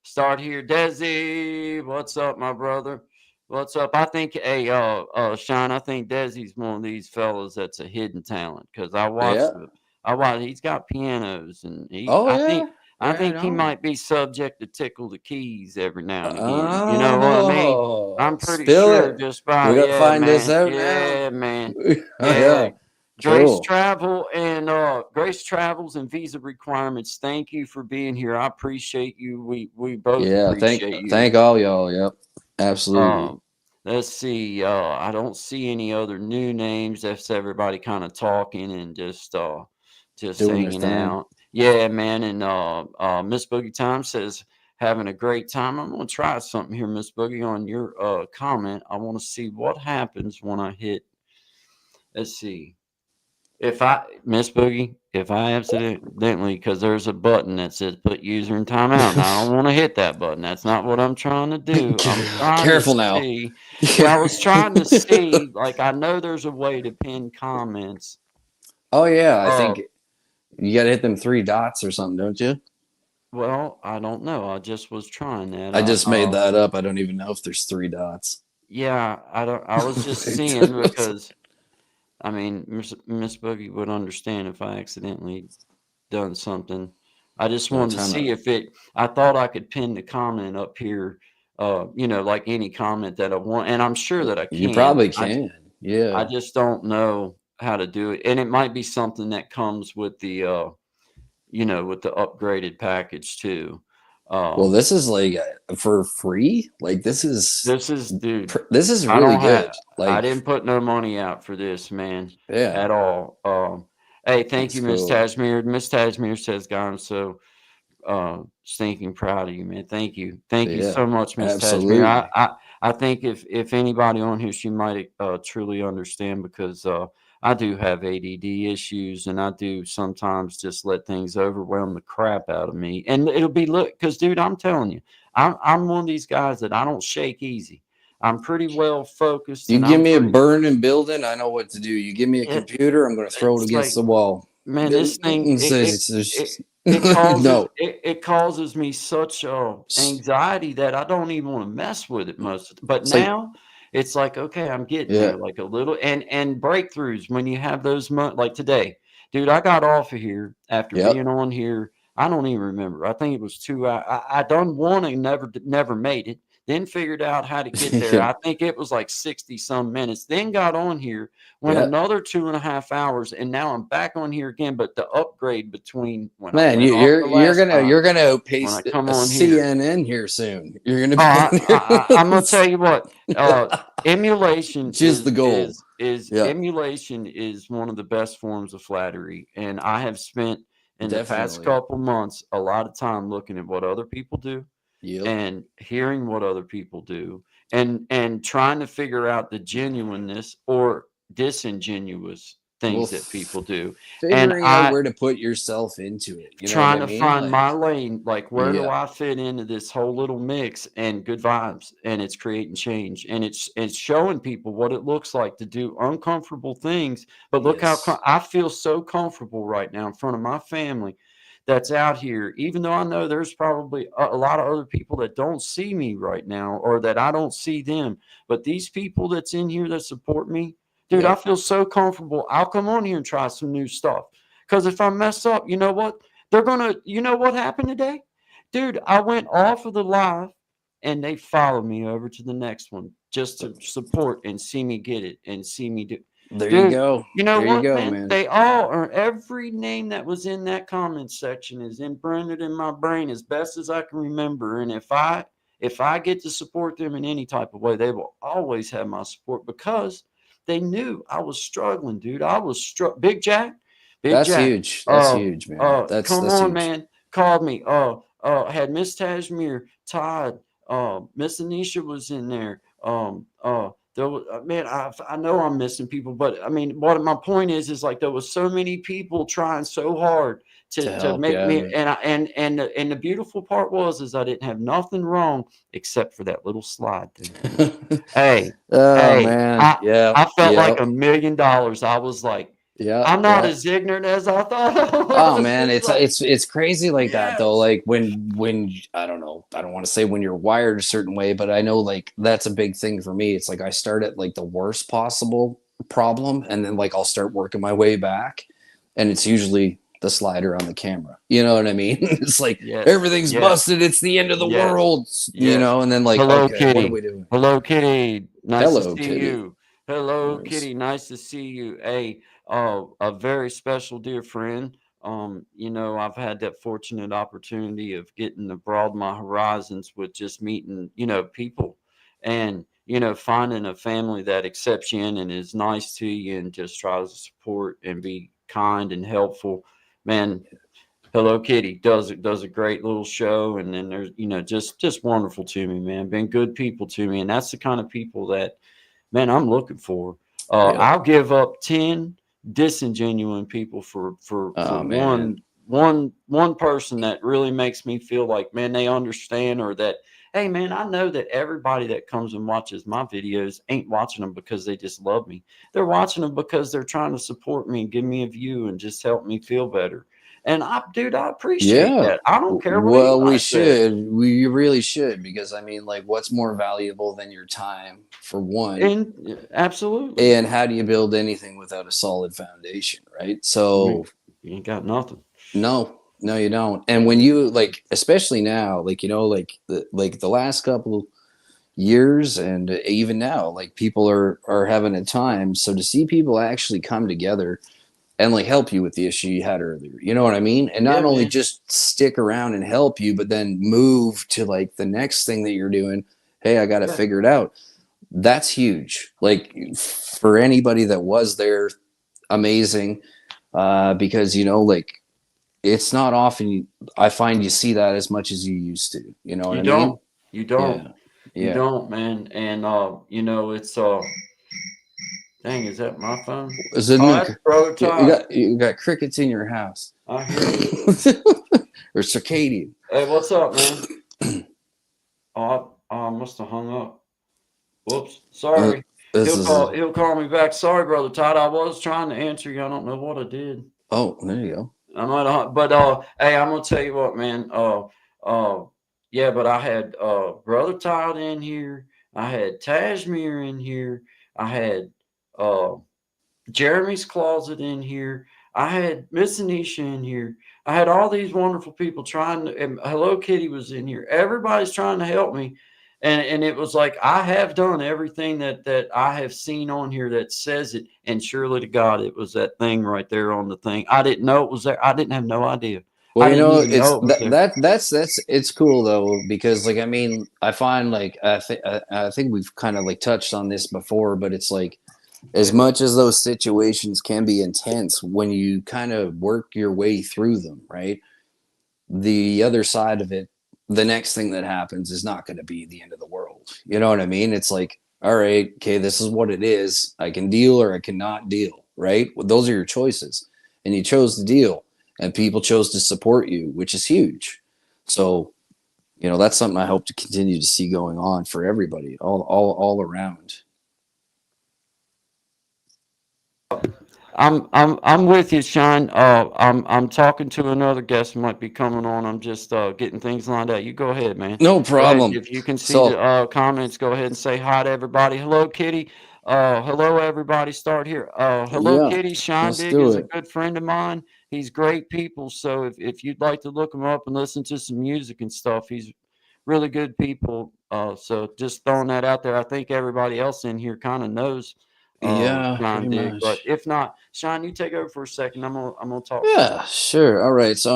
Start here, Desi. What's up, my brother? What's up? I think, hey, Sean, I think Desi's one of these fellas that's a hidden talent because Yeah. he's got pianos and Oh yeah. I Right think he on. might be subject to tickle the keys every now and again. You know what I mean? Oh, I'm pretty spill sure it. just We by, got to find this out now. yeah, man, Oh yeah. yeah. Cool. Grace Travels and visa requirements. Thank you for being here. I appreciate you. We both Yeah. appreciate you. Thank all y'all. Yep. Absolutely. Um, let's see. I don't see any other new names. That's everybody kind of talking and just Doing their hanging thing. out. Yeah, man. And Miss Boogie Time says having a great time. I'm gonna try something here, Miss Boogie, on your comment. I want to see what happens when I hit. Let's see. If I Miss Boogie, if I accidentally, because there's a button that says put user in timeout, and I don't want to hit that button. That's not what I'm trying to do. I'm trying to Careful now. see. Well, I was trying to see, like I know there's a way to pin comments. Oh yeah. I Uh, think you got to hit them three dots or something, don't you? well, I don't know. I just was trying that. I just made that up. I don't even know if there's three dots. Yeah, I don't. I was just seeing because I mean, Miss Boogie would understand if I accidentally done something. I just Oh, wanted to time see out. if I thought I could pin the comment up here, like any comment that I want, and I'm sure that I You can. probably can. I Yeah. just don't know how to do it, and it might be something that comes with the with the upgraded package too. Well, Um, this is like for free. Like this is, dude. this is I really don't have. good. I Like didn't put no money out for this, man, yeah, at all. Hey, thank that's you, Miss cool. Tasmir. Miss Tasmir says, "God, I'm so stinking proud of you, man. Thank you Yeah, so much, Miss Tasmir. absolutely. I think if anybody on here, she might truly understand because I do have ADD issues, and I do sometimes just let things overwhelm the crap out of me. And it'll be look, because dude, I'm telling you, I'm one of these guys that I don't shake easy. I'm pretty well focused, You and give I'm me a pretty. burning building, I know what to do. You give me a It, computer, I'm going to throw it it's against like, the wall. man, this thing It's it causes no. it causes me such anxiety that I don't even want to mess with it most of the, but It's like, now it's like, okay, I'm getting yeah, there, like a little, and breakthroughs when you have those like today, dude. I got off of here after yep. being on here. I don't even remember. I think it was 2 hours. I done one and never made it. Then figured out how to get there. I think it was like 60 some minutes. Then got on here, went Yeah. another 2.5 hours, and now I'm back on here again. But the upgrade between when I Man, went off the you're last gonna time, when I paste come a on here, CNN here soon. You're gonna oh, be I'm gonna tell you what. Emulation which is the goal. is Yeah, emulation is one of the best forms of flattery, and I have spent in the past definitely. couple months a lot of time looking at what other people do Yep. and hearing what other people do, and trying to figure out the genuineness or disingenuous Well, things that people do. And figuring out I where to put yourself into it. You know what trying I to mean? find Like, my lane, like where do yeah, I fit into this whole little mix, and good vibes, and it's creating change, and it's showing people what it looks like to do uncomfortable things. But look how yes, I feel so comfortable right now in front of my family that's out here, even though I know there's probably a lot of other people that don't see me right now, or that I don't see them. But these people that's in here that support me, dude, I yep, feel so comfortable. I'll come on here and try some new stuff. Because if I mess up, you know what? They're gonna, you know what happened today? Dude, I went off of the live and they followed me over to the next one just to support and see me get it and see me do. there you Dude, go. you know There you what, go, man? man. They all are, every name that was in that comment section is imprinted in my brain as best as I can remember. And if I get to support them in any type of way, they will always have my support because they knew I was struggling, dude. I was Big Jack, Big That's Jack. huge. That's huge, man. Come That's on, huge. man. Called me. Had Miss Tashmir, Todd, Miss Anisha was in there. There was, man, I know I'm missing people, but I mean, what my point is like there was so many people trying so hard To to help, make yeah, me, man. and the beautiful part was is I didn't have nothing wrong except for that little slide, dude. Hey, Oh hey, man, I yeah, I felt like yeah, $1 million. I was like, yeah, I'm not yeah. as ignorant as I thought I Oh was. man, It's like, it's crazy like that though. yes, Like when I don't know, I don't want to say when you're wired a certain way, but I know like that's a big thing for me. It's like I start at like the worst possible problem, and then like I'll start working my way back, and it's usually the slider on the camera. You know what I mean? It's like yes, everything's yes, busted. It's the end of the yes, world. You yes. know, and then like Hello, okay, what are Kitty. we doing? Hello, Kitty. Nice to Hello, see kitty. you. Hello, Nice. Kitty. Nice to see you. Hey, a very special dear friend. I've had that fortunate opportunity of getting to broaden my horizons with just meeting, people, and finding a family that accepts you in and is nice to you and just tries to support and be kind and helpful. Man, Hello Kitty does a great little show, and then there's just wonderful to me, man. Been good people to me, and that's the kind of people that, man, I'm looking for. Yep. I'll give up 10 disingenuine people for Oh man. one person that really makes me feel like, man, they understand, or that, hey man, I know that everybody that comes and watches my videos ain't watching them because they just love me. They're watching them because they're trying to support me and give me a view and just help me feel better. And dude, I appreciate Yeah. that. I don't care what Well, we anybody says. should. We really should because I mean, like, what's more valuable than your time for one? And absolutely, And how do you build anything without a solid foundation, right? you So, ain't got nothing. no, no, you don't. And when you like, especially now, like like the last couple years and even now, like people are having a time. So to see people actually come together and like help you with the issue you had earlier. You know what I mean? And Yeah, not only man. just stick around and help you, but then move to like the next thing that you're doing. Hey, I got to Yeah. figure it out. That's huge. Like for anybody that was there, amazing. Because like it's not often I find you see that as much as you used to. You know what You I mean? don't. You don't. Yeah. You Yeah. don't, man. And it's Dang, is that my phone? Is it Oh, that's Brother Todd. you got crickets in your house? I hear you. Or circadian? Hey, what's up, man? I must have hung up. Whoops. Uh, Sorry. this He'll is call. He'll call me back. Sorry, Brother Todd. I was trying to answer you. I don't know what I did. oh, there you go. I might have, but hey, I'm gonna tell you what, man. Yeah, but I had Brother Todd in here. I had Tashmere in here. I had uh Jeremy's Closet in here. I had Miss Anisha in here. I had all these wonderful people trying to, and Hello Kitty was in here. Everybody's trying to help me. And it was like I have done everything that I have seen on here that says it, and surely to God, it was that thing right there on the thing. I didn't know it was there. I didn't have no idea. Well, I you didn't know, even it's know it was there. that's it's cool though, because like I mean, I find like I think we've kind of like touched on this before, but it's like as much as those situations can be intense, when you kind of work your way through them, right? The other side of it, the next thing that happens is not going to be the end of the world. You know what I mean? It's like, all right, okay, this is what it is. I can deal or I cannot deal, right? Well, those are your choices. And you chose to deal, and people chose to support you, which is huge. So, you know, that's something I hope to continue to see going on for everybody, all around. I'm with you, Sean. I'm talking to another guest who might be coming on. I'm just getting things lined out. You go ahead, man. No Go ahead. problem. If you can see the So, comments, go ahead and say hi to everybody. Hello, Kitty. Hello, everybody. Start here. Hello, yeah, Kitty. Sean let's Digg do is a it. good friend of mine. He's great people. So if you'd like to look him up and listen to some music and stuff, he's really good people. So just throwing that out there. I think everybody else in here kind of knows Yeah, Sean pretty Digg, but much. if not, Sean, you take over for a second. I'm gonna talk for a Yeah, sure. All right. So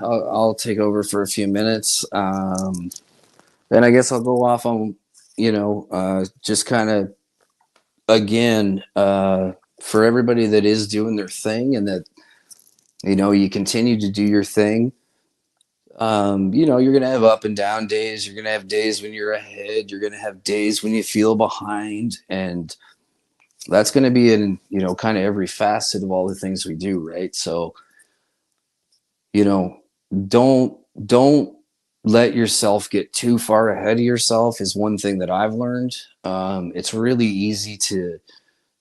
I'll take over for a few minutes. Then I guess I'll go off on, just kind of again, for everybody that is doing their thing and that, you continue to do your thing. You're going to have up and down days. You're going to have days when you're ahead. You're going to have days when you feel behind. And that's going to be in, kind of every facet of all the things we do. Right. So, you know, don't let yourself get too far ahead of yourself is one thing that I've learned. It's really easy to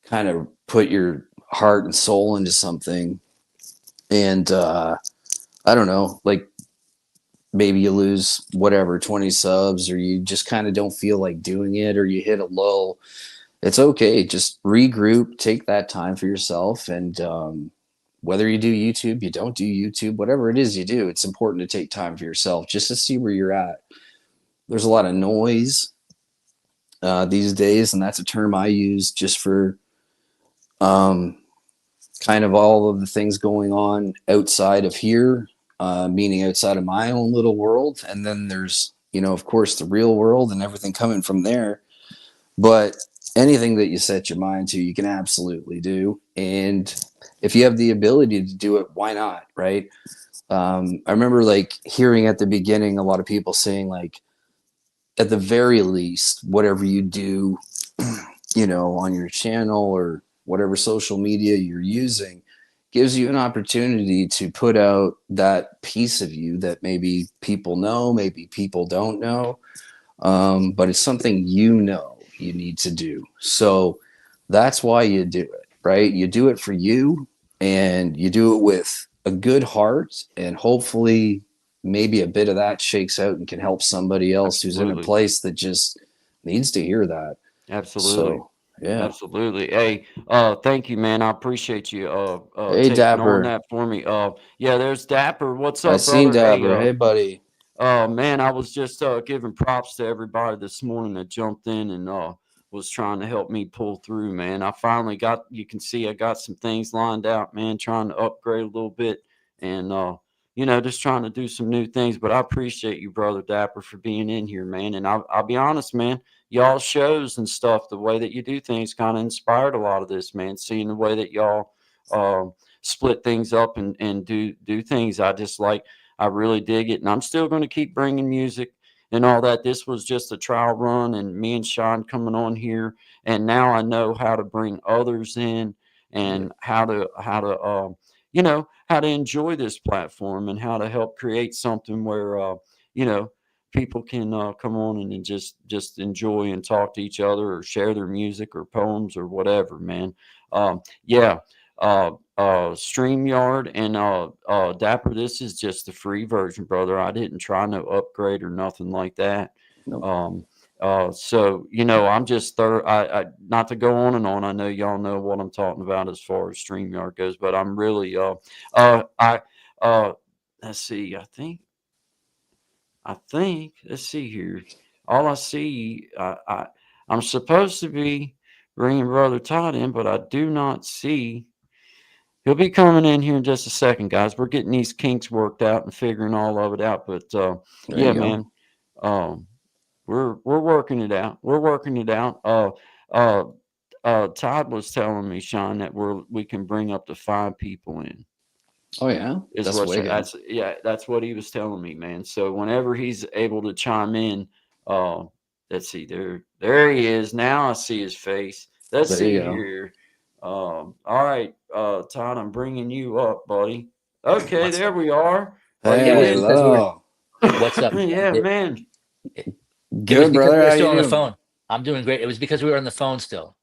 kind of put your heart and soul into something, and I don't know, like maybe you lose whatever 20 subs, or you just kind of don't feel like doing it, or you hit a lull. It's okay. Just regroup, take that time for yourself, and whether you do YouTube, you don't do YouTube, whatever it is you do, it's important to take time for yourself just to see where you're at. There's a lot of noise these days, and that's a term I use just for um, kind of all of the things going on outside of here, meaning outside of my own little world. And then there's, of course, the real world and everything coming from there. But anything that you set your mind to, you can absolutely do. And if you have the ability to do it, why not? Right. I remember like hearing at the beginning a lot of people saying, like, at the very least, whatever you do, on your channel or whatever social media you're using, gives you an opportunity to put out that piece of you that maybe people know, maybe people don't know, but it's something you need to do. So that's why you do it, right? You do it for you, and you do it with a good heart, and hopefully maybe a bit of that shakes out and can help somebody else who's in a absolutely, place that just needs to hear that. absolutely, So yeah. absolutely. Hey, thank you, man. I appreciate you Hey taking on Dapper. that for me. Yeah, there's Dapper. What's I up, seen brother? Hey, Dapper. Hey buddy. man, I was just giving props to everybody this morning that jumped in and was trying to help me pull through, man. I finally got, you can see I got some things lined out, man, trying to upgrade a little bit and, just trying to do some new things. But I appreciate you, Brother Dapper, for being in here, man. And I'll be honest, man, y'all shows and stuff, the way that you do things kind of inspired a lot of this, man. Seeing the way that y'all split things up and do things. I really dig it, and I'm still going to keep bringing music. and all that. This was just a trial run, and me and Sean coming on here, and now I know how to bring others in, Yep. and how to enjoy this platform, and how to help create something where you know people can come on and just enjoy and talk to each other, or share their music or poems or whatever, man. Yeah. StreamYard and Dapper, this is just the free version, brother. I didn't try no upgrade or nothing like that. Nope. Um, so I'm just not to go on and on. I know y'all know what I'm talking about as far as StreamYard goes, but I'm really I uh let's see. I think let's see here. All I see, I'm supposed to be bringing Brother Todd in, but I do not see. He'll be coming in here in just a second, guys. We're getting these kinks worked out and figuring all of it out. But There yeah, you go. man, um, we're working it out. We're working it out. Uh, Todd was telling me, Sean, that we can bring up to 5 people in. Oh yeah, Is that's what wicked. that's what he was telling me, man. So whenever he's able to chime in, uh, let's see, there he is. Now I see his face. Let's There you see go. here. All right, Todd, I'm bringing you up, buddy. Okay, What's there up? we are. Are It you was in? because we were. Hello. What's up, man? Yeah, man. It, it was Good because brother. we were How still you on the doing? phone. I'm doing great. It was because we were on the phone still.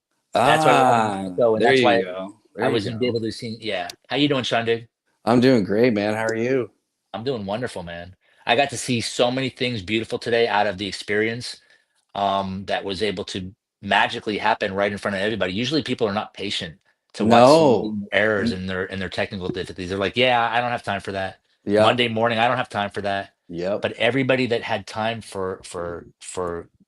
That's why we're having an Ah, echo, and there that's you why go. I There you wasn't go. able to see. Yeah. How you doing, Sean, dude? I'm doing great, man. How are you? I'm doing wonderful, man. I got to see so many things beautiful today out of the experience. That was able to magically happen right in front of everybody. Usually people are not patient to watch someone No. doing errors N- in their technical difficulties. They're like, yeah, I don't have time for that. Yep. Monday morning, I don't have time for that. Yep. But everybody that had time for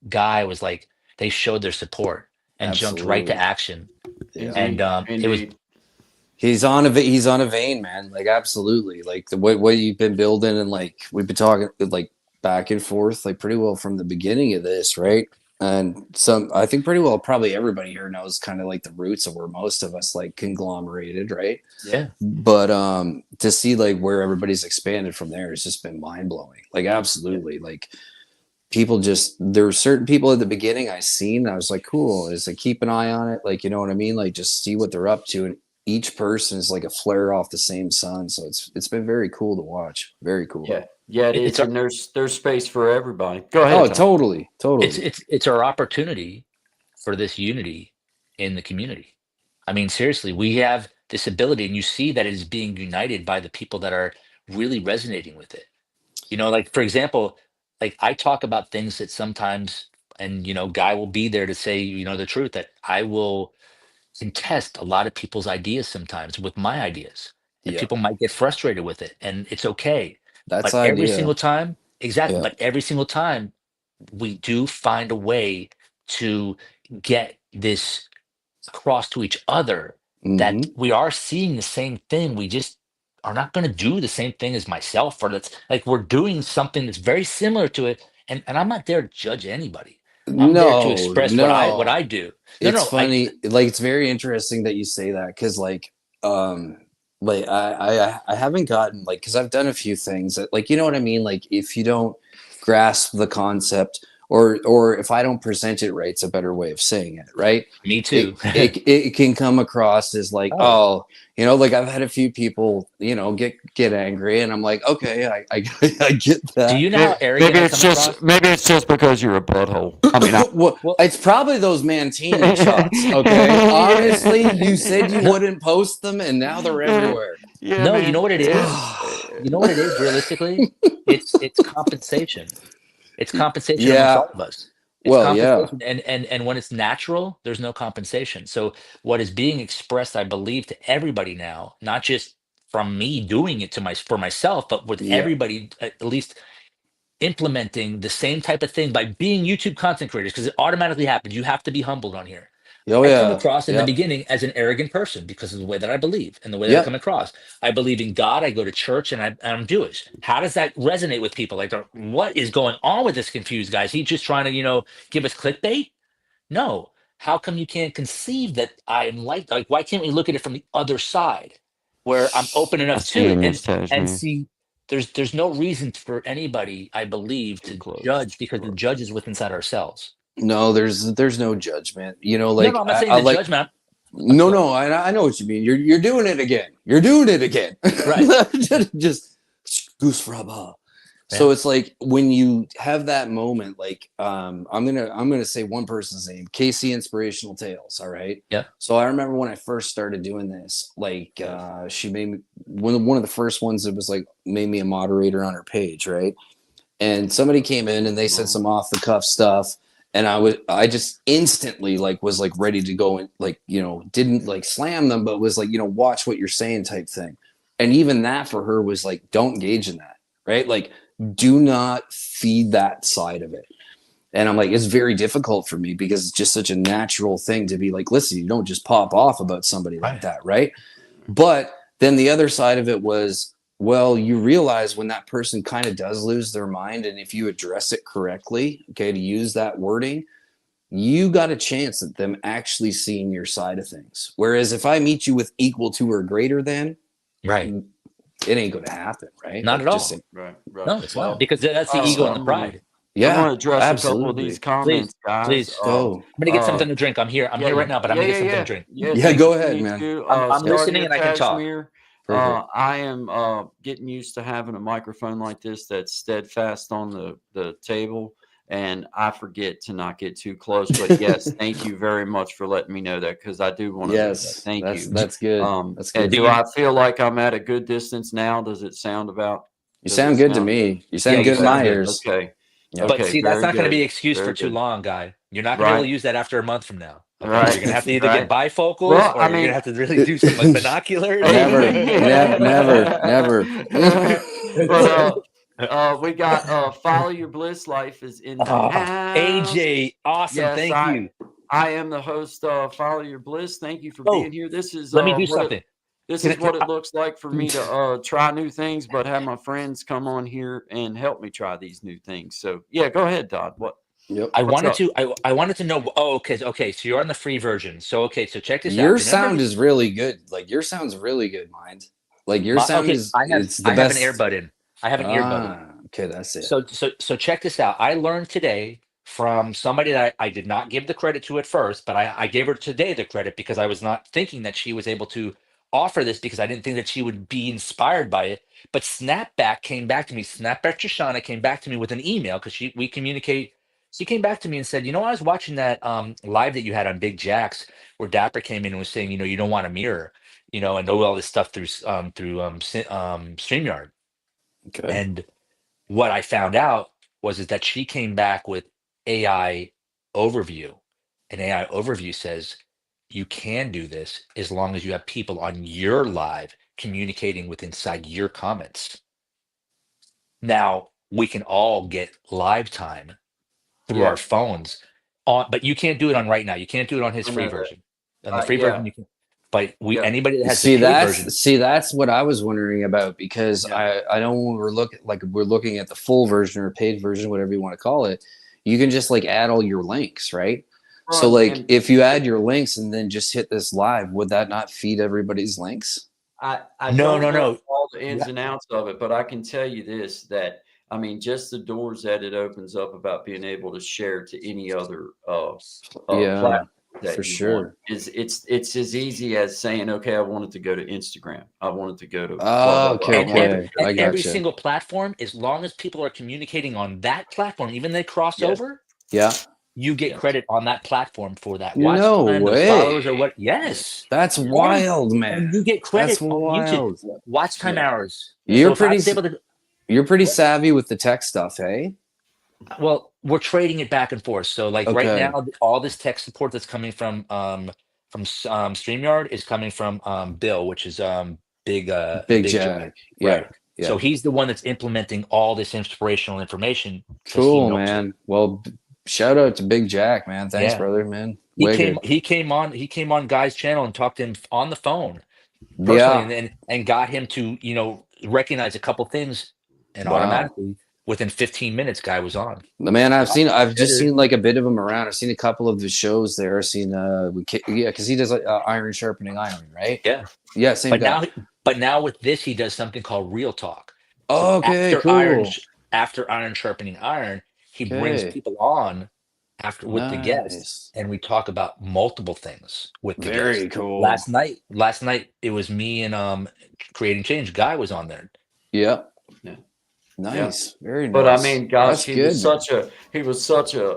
Guy was like, they showed their support and jumped right to Absolutely. action. Yeah. And Indeed, it was indeed. He's on a vein, man. Like absolutely. Like the what you've been building, and like we've been talking like back and forth like pretty well from the beginning of this, right? And some I think pretty well probably everybody here knows kind of like the roots of where most of us like conglomerated, right? yeah. But to see like where everybody's expanded from there has just been mind blowing. Like Yeah. absolutely. Like people just there were certain people at the beginning I seen. I was like, cool. Is like keep an eye on it. Like, you know what I mean? Like just see what they're up to. And each person is like a flare off the same sun. So it's been very cool to watch. Very cool. Yeah, yeah, it It's is, our and there's space for everybody. Go ahead, Oh, Todd. totally. Totally. it's our opportunity for this unity in the community. I mean, seriously, we have this ability, and you see that it is being united by the people that are really resonating with it. Like for example, like I talk about things that sometimes, and Guy will be there to say, the truth that I will contest a lot of people's ideas sometimes with my ideas, and Yeah. people might get frustrated with it, and it's okay. That's But every idea. single time, exactly, Yeah. but every single time we do find a way to get this across to each other that Mm-hmm. we are seeing the same thing. We just are not going to do the same thing as myself, or that's like we're doing something that's very similar to it. And I'm not there to judge anybody. I'm there to No, express what no. I do. No, It's no, I funny. Like it's very interesting that you say that because um like I haven't gotten like because I've done a few things that like you know what I mean. Like if you don't grasp the concept or if I don't present it right, it's a better way of saying it, right? me It too. it can come across as like, Oh yeah. oh, like I've had a few people, get angry, and I'm like, okay, I I get Do that. you know how arrogant Maybe I it's come just across? maybe it's just because you're a butthole. I mean, Well, Well, it's probably those Mantini shots. Okay, honestly, yeah, you said you no, wouldn't post them, and now they're everywhere. yeah, no, you know man. what it is? You know what it is realistically? It's compensation. It's compensation amongst Yeah. all of us. It's Well, yeah. compensation, and when it's natural, there's no compensation. So what is being expressed, I believe, to everybody now, not just from me doing it for myself, but with Yeah. everybody at least implementing the same type of thing by being YouTube content creators, because it automatically happens. You have to be humbled on here. Oh, I come yeah. across in the Yep. beginning as an arrogant person because of the way that I believe and the way that I come Yep. across. I believe in God. I go to church, and I'm Jewish. How does that resonate with people? Like, what is going on with this confused guy? Is he just trying to, give us clickbait? No. How come you can't conceive that I am like, why can't we look at it from the other side where I'm open I enough see to a it and mustache, and man. see? there's no reason for anybody, I believe, Too to close. judge, because the judge is within inside ourselves. No, there's no judgment. You know, No, like no, I'm not saying I the like. judgment. No, Go. no, I know what you mean. You're doing it again. You're doing it again. Right. just goose rubber. So Yeah. it's like when you have that moment, like I'm gonna say one person's name, Casey Inspirational Tales. All right. Yeah. So I remember when I first started doing this, like she made me one of the first ones that was like made me a moderator on her page, right? And somebody came in and they said some off the cuff stuff, and I just instantly like was like ready to go and like, you know, didn't like slam them, but was like, you know, watch what you're saying type thing. And even that for her was like, don't engage in that, right? Like, do not feed that side of it. And I'm like, it's very difficult for me because it's just such a natural thing to be like, listen, you don't just pop off about somebody like Right. that, right? But then the other side of it was, well, you realize when that person kind of does lose their mind, and if you address it correctly, okay, to use that wording, you got a chance at them actually seeing your side of things. Whereas if I meet you with equal to or greater than, Right. it ain't going to happen, right? Not Like at just all. say, Right. Right. No, it's Well, not, because that's the ego and the I'm gonna pride. yeah, address a couple of these absolutely. comments, guys. Please. Go. I'm gonna get Uh, something to drink. I'm here. I'm yeah, here right now, but I'm gonna get something to drink. yeah. Yeah, Take go what you ahead, need man. to. I'm listening Starting and I can talk. Kashmir. Perfect. I am getting used to having a microphone like this that's steadfast on the table, and I forget to not get too close. But yes, thank you very much for letting me know that, because I do want to know that. Yes, Thank you. that's good. That's good. Do I feel like I'm at a good distance now? Does it sound about? You Does it sound good to sound me. You Yeah, sound you good in sound my good. ears. okay? Yep. But Okay, see, that's very not going to be good. an excuse for Very too good. long, guy. You're not going to be able to Right. use that after a month from now. Okay, Right. you're going to have to either get Right. bifocals, or I you're going mean, to have to really do some like binoculars. Never, never. but we got follow your bliss life is in the Oh, house. AJ, awesome. Yes, Thank you. I am the host of Follow Your Bliss. Thank you for Oh, being here. This is let me do something. what it looks like for me to try new things, but have my friends come on here and help me try these new things. So yeah, go ahead, Todd. Yep. What's up? I wanted to know. Oh, okay. So you're on the free version. So okay. So check this out. Your Remember, sound is really good. Like your sound's really good, mind. Like your sound okay. is it's the I have an best. earbud in. I have an earbud in. Okay, that's it. So check this out. I learned today from somebody that I did not give the credit to at first, but I gave her today the credit because I was not thinking that she was able to offer this, because I didn't think that she would be inspired by it. But Snapback came back to me. Snapback Shoshana came back to me with an email, because we communicate. She came back to me and said, you know, I was watching that live that you had on Big Jacks, where Dapper came in and was saying, you know, you don't want a mirror, you know, and know all this stuff through StreamYard. Okay. And what I found out is that she came back with AI overview. And AI overview says you can do this as long as you have people on your live communicating with inside your comments. Now we can all get live time through our phones but you can't do it on right now. You can't do it on his I free know that. version. On the free version, you can. But anybody that has See, the paid version. that's what I was wondering about, because I know when we're looking at the full version or paid version, whatever you want to call it, you can just like add all your links, right? Well, So like if you add your links and then just hit this live, would that not feed everybody's links? I No. don't know all the ins and outs of it, but I can tell you this, that I mean, just the doors that it opens up about being able to share to any other platform that for you sure. want is it's as easy as saying, okay, I want it to go to Instagram, I want it to go to Oh, okay, And I got every you. single platform, as long as people are communicating on that platform, even they cross over, Yeah. you get credit on that platform for that watch No time, those way. followers, or what? Yes, That's wild, man. and you get credit That's on YouTube. wild. Watch time hours. You're So if I was able to, You're pretty savvy with the tech stuff, hey? well, we're trading it back and forth. So like right Okay. now, all this tech support that's coming from StreamYard is coming from Bill, which is Big Jack. Right. Yeah. So he's the one that's implementing all this inspirational information. Cool, man. Well, shout out to Big Jack, man. Thanks, Yeah. brother, man. He came on Guy's channel and talked to him on the phone personally, and got him to, you know, recognize a couple things, and automatically within 15 minutes Guy was on. Man, I've just seen like a bit of him around. I've seen a couple of the shows there. I've seen because he does iron sharpening iron, right? Yeah. Yeah, same guy. But now with this, he does something called Real Talk. So Okay, cool. after iron sharpening iron, he brings Okay, people on after with the guests, nice. and we talk about multiple things with the guests. Very cool. Last night it was me and creating change. Guy was on there. Yep. Yeah. Yeah. Nice. Very But I nice. mean, gosh, That's good, man. he was such a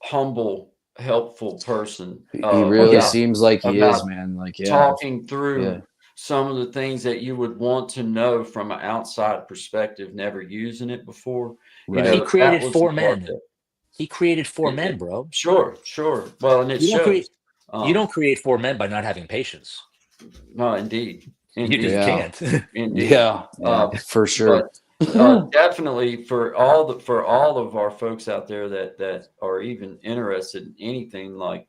humble, helpful person He Oh really yeah, seems like he is, about man. Like, yeah, talking yeah, through some of the things that you would want to know from an outside perspective, never using it before. he right. That created was the four part men. that He created four it, men, bro. sure, sure. Well, and it You don't shows. create you Um, don't create four men by not having patience. no, indeed, You just indeed, Yeah, can't. indeed. yeah, yeah, Uh, for sure. but definitely for all of our folks out there that are even interested in anything like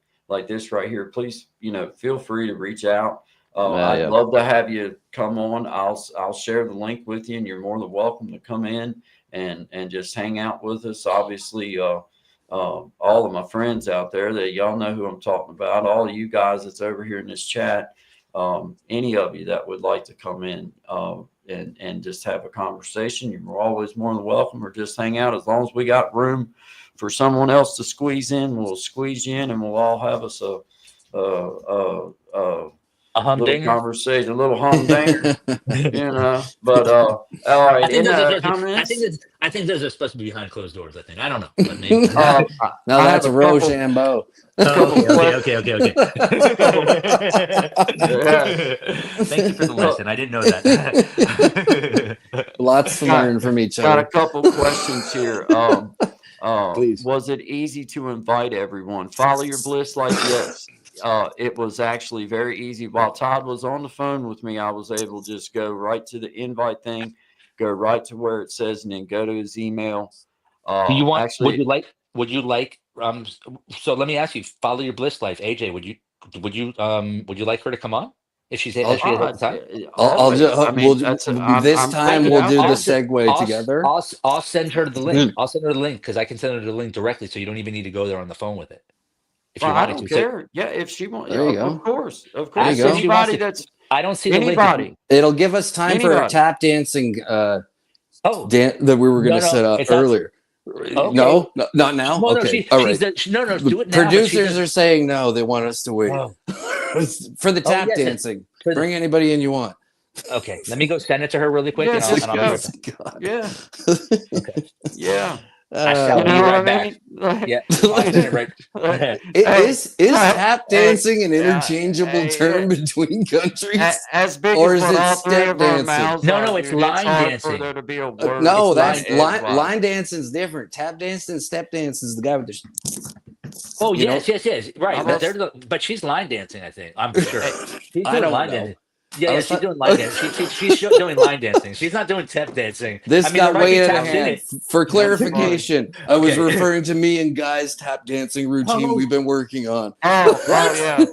this right here, please, feel free to reach out. I'd Yeah, love to have you come on. I'll share the link with you, and you're more than welcome to come in and just hang out with us. Obviously, all of my friends out there, that y'all know who I'm talking about, all of you guys that's over here in this chat, any of you that would like to come in and just have a conversation, you're always more than welcome, or just hang out. As long as we got room for someone else to squeeze in, we'll squeeze you in, and we'll all have us a A little humdinger. conversation, a little humdinger, But all I right, think in those are the supposed to be, comments, I think those are supposed to be behind closed doors. I think I don't know, but maybe. uh, now I have that's a couple Rochambeau. Oh, couple okay. couple yeah, Thank you for the uh, lesson. I didn't know that. Lots to got learn from each got a other. couple questions here. Please. Was it easy to invite everyone? Follow your bliss life? Yes. It was actually very easy. While Todd was on the phone with me, I was able to just go right to the invite thing, go right to where it says, and then go to his email. Do you want? Actually, Would you like? So let me ask you. Follow your bliss life, AJ. Would you like her to come on if I'll, if she has the time? I'll always. I just mean, that's this I'm time thinking we'll out do the there. segue together. I'll send her the link. Mm. I'll send her the link because I can send her the link directly, so you don't even need to go there on the phone with it if you Well, I want me don't to. So care. Yeah, if she wants, There you of go. course, There you ask her if go. she wants Anybody to. that's I don't see the link. anybody, It'll give us time for a anybody. tap dancing Oh that we were going to set no, up it's not. earlier. Okay. No, not now. Well, no, Okay, all right. no, The do it now. But she producers does. are saying no. They want us to wait Oh, for the oh tap yes. dancing. For the, Bring anybody in you want. okay, let me go send it to her really quick, Yeah, and just I'll be go. right back. God. Yeah, Okay, yeah. I shall You Uh, be know what I right back. mean? Like, Yeah, I'll send it right. hey, is tap hey, dancing an interchangeable term between countries, as big or as is what it all three step of our dancing? mouths No, are, no, it's dude, it's line hard for dancing. there to be a word No, It's that's line. edgewise. line dancing's different. Tap dancing and step dancing is the guy with the, Oh you know. yes. Right, I'm but also, but she's line dancing. I think I'm sure hey, she's I doing don't line know. dancing. Yeah, I yeah, was she's th- doing line dancing. Doing line dancing. She's not doing tap dancing. I this mean, there got might be way out of taps in hand. it. For that's funny. clarification, I was Okay. referring to me and Guy's tap dancing routine Oh, we've been working on. Oh, what? yeah.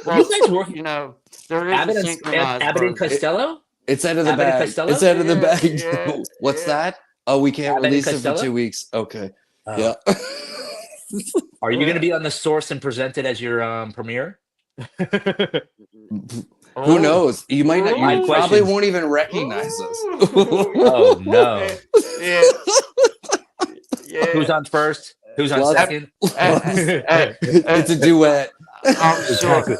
Well, You guys work there is a Abbott and synchronized Abbott and version. Costello? It's out of the Abbott and bag. It's Costello? out of the Yeah, bag. yeah, What's yeah. that? Oh, we can't Abbott and release it for Costello? 2 weeks. Okay. Oh. Yeah. Are you going to Yeah. be on the source and presented as your premiere? Who Oh, knows? You might not. I You have ooh, probably questions. won't even recognize us. Oh ooh. no. Yeah, Who's yeah. on first? Who's on Lots. I, second? It's a duet. I'm sure. Exactly.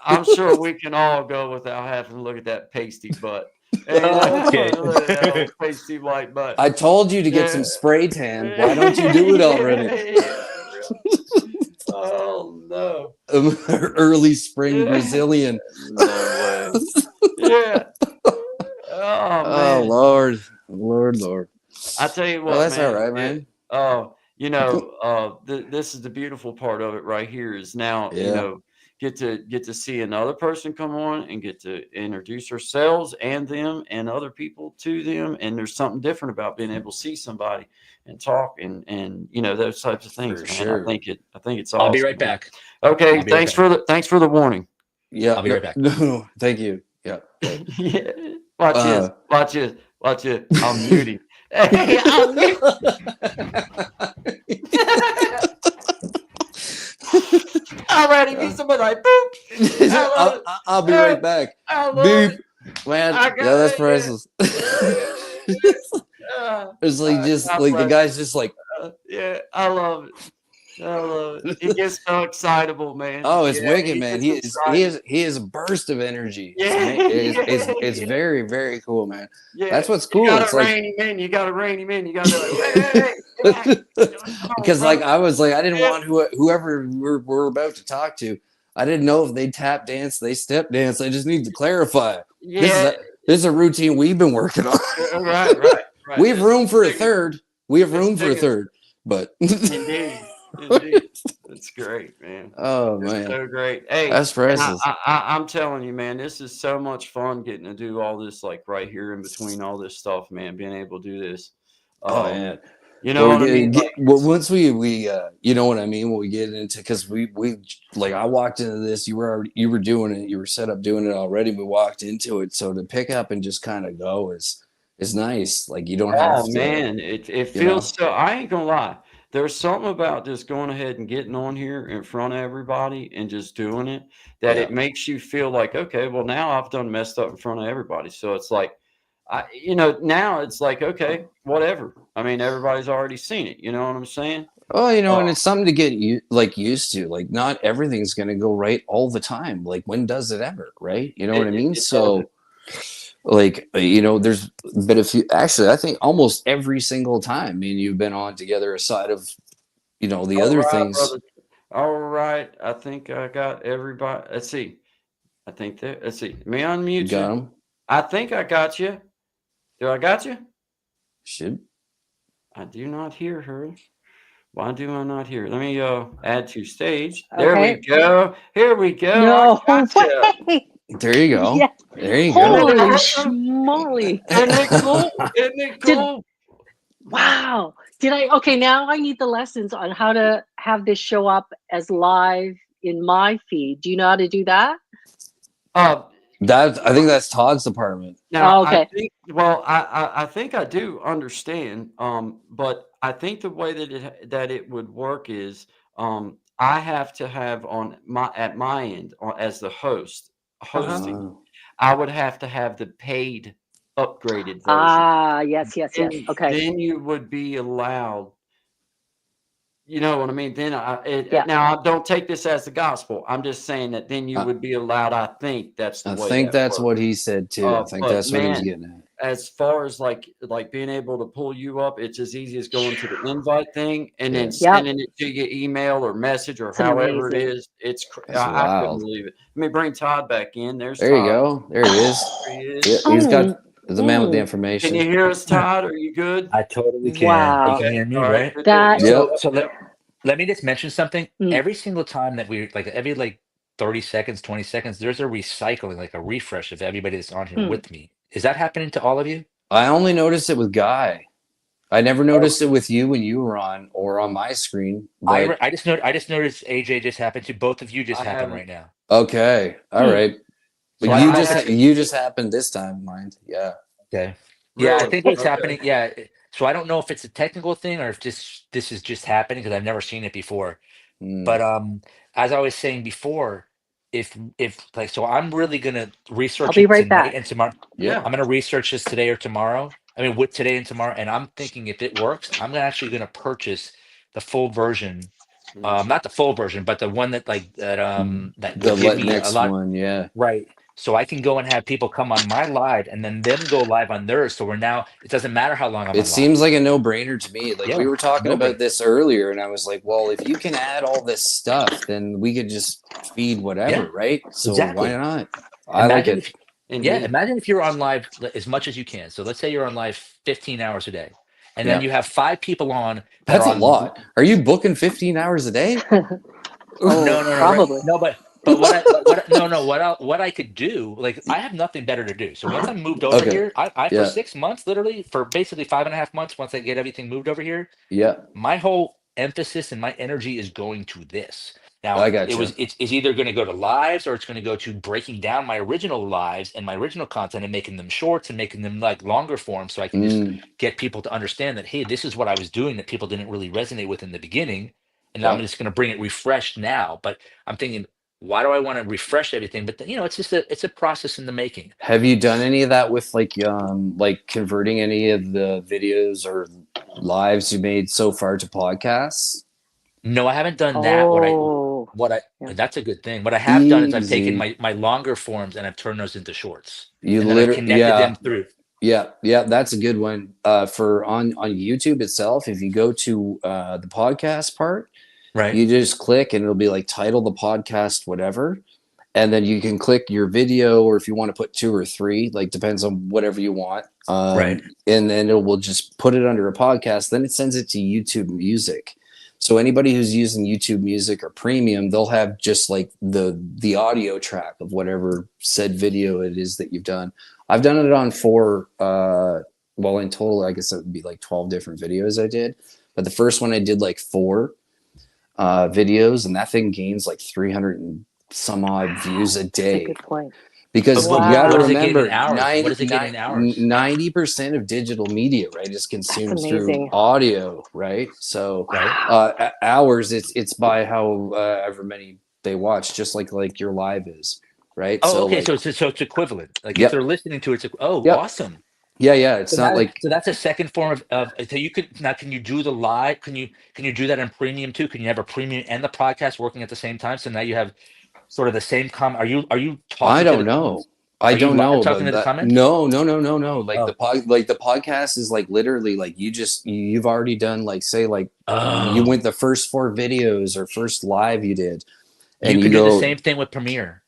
I'm sure we can all go without having to look at that pasty butt. Hey, Okay. look at that old pasty white butt. I told you to get some Yeah. spray tan. Why don't you do it already? Yeah, for real. Oh no. Early spring Yeah. Brazilian. No way. Yeah. Oh Oh man. Lord, Lord. I tell you Well, what, that's all man. right, man. This is the beautiful part of it right here is now, Yeah, get to see another person come on and get to introduce ourselves and them and other people to them. And there's something different about being able to see somebody and talk and those types of things, for man. sure. I think it's I'll be awesome, right man. back. Okay, I'll be right back. thanks for the warning. Yeah, I'll be right back. no, thank you. Yeah. Yeah. Watch this. Uh, Watch this. Watch it. I'm muting. Hey, I'm muting. Already be somebody like boop. I love it. I'll be right back. I love Beep. it. Man, I yeah, got that's it. priceless. Yeah. It's like just God like the bless. guy's just like, Yeah, I love it. I love it. He gets so excitable, man. oh, it's Yeah, wicked, he man. gets He excited. is he is a burst of energy. Yeah, yeah, It's yeah, very, very cool, man. yeah. That's what's You cool. got It's a like rainy man. You got a rainy man. You got to be like, hey, hey, hey, get back. Come on, because brother. like I was like I didn't Yeah, want whoever we're about to talk to. I didn't know if they tap dance, they step dance. I just need to clarify. This is yeah. a routine we've been working on. Right, right, right. We have This is room for a bigger. third. We have It's room for a bigger. third, but Indeed, indeed. It's great, man. oh It's man, so great. Hey, that's and priceless. I'm telling you, man, this is so much fun getting to do all this, like right here in between all this stuff, man. Being able to do this, Oh um, yeah. you know Well, we what I mean? Like, well, once we you know what I mean when we get into because we like I walked into this, you were doing it, you were set up doing it already. We walked into it, so to pick up and just kind of go is nice. Like you don't have oh to, man, it you know. feels so. I ain't gonna lie. There's something about just going ahead and getting on here in front of everybody and just doing it that Yeah. it makes you feel like, okay, well now I've done messed up in front of everybody. So it's like, you know, now it's like, okay, whatever. I mean, everybody's already seen it. You know what I'm saying? Oh, you know, Uh, and it's something to get used to. Like not everything's gonna go right all the time. Like when does it ever, right? You know what I mean? it doesn't. So like you know there's been a few actually I think almost every single time me and you've been on together aside of you know the All other right, things brother. All right. I think I got everybody. Let's see. I think that. Let's see. Let me unmute got you. them I think I got you. Do I got you? should I do not hear her. Why do I not hear? Let me add to stage. There we Okay. go. Here we go. I No got you. way. there you go Yeah. there you Isn't go it Holy awesome? schmoly. Isn't it cool? Isn't it Did cool? wow. Did I okay, now I need the lessons on how to have this show up as live in my feed. Do you know how to do that? Uh, that I think that's Todd's department Now Oh, I okay. think well, I think I do understand, but I think the way that it would work is, I have to have on my at my end, as the host Uh-huh. hosting, I would have to have the paid upgraded version. Ah, yes, yes, yes. And Okay. then you would be allowed, you know what I mean? Then Yeah. now I don't take this as the gospel. I'm just saying that then you uh, would be allowed. I think that's the I way think that that's works. what he said too. I think But that's what he was man, getting at. as far as like being able to pull you up, it's as easy as going to the invite thing and then Yeah, Yep. sending it to your email or message or It's however it amazing. is. that's I couldn't wild. believe it. Let me bring Todd back in. There's There you Todd. go, there he is. There he Yeah, is. he's got Oh, the man with the Can you information. hear us, Todd? Are you good? I totally can. You wow. can Okay. hear me, All right. right? Good deal. That Yep. Yep. So Yep. let me just mention something. mm, Every single time that we like every like 30 seconds, 20 seconds, there's a recycling, like a refresh of everybody that's on here mm. with me. Is that happening to all of you? I only noticed it with Guy. I never Oh, noticed it with you when you were on or on my screen, but I just noticed AJ just happened to both of you just I happened haven't. right now. okay, all Hmm. right. But So Yeah, I haven't. you just happened this time, mind. Yeah. okay. Yeah, I Really? think Hey, what's Okay. happening, yeah. So I don't know if it's a technical thing or if this is just happening because I've never seen it before. Mm. But as I was saying before, if like so I'm really gonna I'll research be it right tonight back. and tomorrow. Yep. Yeah. I'm gonna research this today or tomorrow. I mean, with today and tomorrow, and I'm thinking if it works, actually gonna purchase the full version. Mhm. Not the full version, but the one that that will The give me a next lot. one, yeah. Right. So I can go and have people come on my live and then them go live on theirs. So we're now, it doesn't matter how long I'm It on live. seems like a no-brainer to me. Like we Yeah. were talking No about brainer. this earlier, and I was like, well, if you can add all this stuff, then we could just feed whatever, Yeah, right? So why exactly. not? I like Imagine it. if, yeah, Indeed. imagine if you're on live as much as you can. So let's say you're on live 15 hours a day, and then Yeah. you have five people on that That's are a on. lot. Are you booking 15 hours a day? Oh, No, no, no, right. probably. No, no, what I could do, like I have nothing better to do. So once I'm moved over Okay. here, I for Yeah. 6 months, literally for basically 5.5 months, once I get everything moved over here, Yeah. my whole emphasis and my energy is going to this. Now, I gotcha. it's either going to go to lives or it's going to go to breaking down my original lives and my original content and making them shorts and making them like longer form so I can just Mm. get people to understand that, hey, this is what I was doing that people didn't really resonate with in the beginning. And I'm Yep. just going to bring it refreshed now. But I'm thinking Why do I want to refresh everything? But you know, it's a process in the making. Have you done any of that with like converting any of the videos or lives you made so far to podcasts? No, I haven't done that. Oh, yeah. That's a good thing. What I have done is I've taken Easy. my longer forms and I've turned those into shorts, You and then I've literally, connected them yeah, through. yeah, that's a good one. For on YouTube itself, if you go to the podcast part, Right, you just click and it'll be like title the podcast, whatever. And then you can click your video, or if you want to put 2 or 3, like depends on whatever you want. right. And then it will just put it under a podcast. Then it sends it to YouTube Music. So anybody who's using YouTube Music or Premium, they'll have just like the audio track of whatever said video it is that you've done. I've done it on 4. Well, in total, I guess it would be like 12 different videos I did. But the first one I did like 4 videos, and that thing gains like 300 and some odd views a That's a day. good point. Because But you got to what does it gain in remember, hours? What does it gain in hours? 90% of digital media, right, is That's consumed through amazing. audio, right? So Right. hours, it's by how ever many they watch, just like your live is, right? Oh, So okay. like, So it's equivalent. Like if yep, they're listening to it, oh, yep, awesome. yeah. It's not like So that's a second form of so you could now can you do the live? Can you do that in premium too? Can you have a premium and the podcast working at the same time? So now you have sort of the same are you I talking to the don't know. comments? I Are you don't live know talking about to the that. comments? No. Like Oh. like the podcast is like literally like you've already done like say like you Oh. went the first 4 videos or first live you did, You and you could do the go, same thing with Premiere.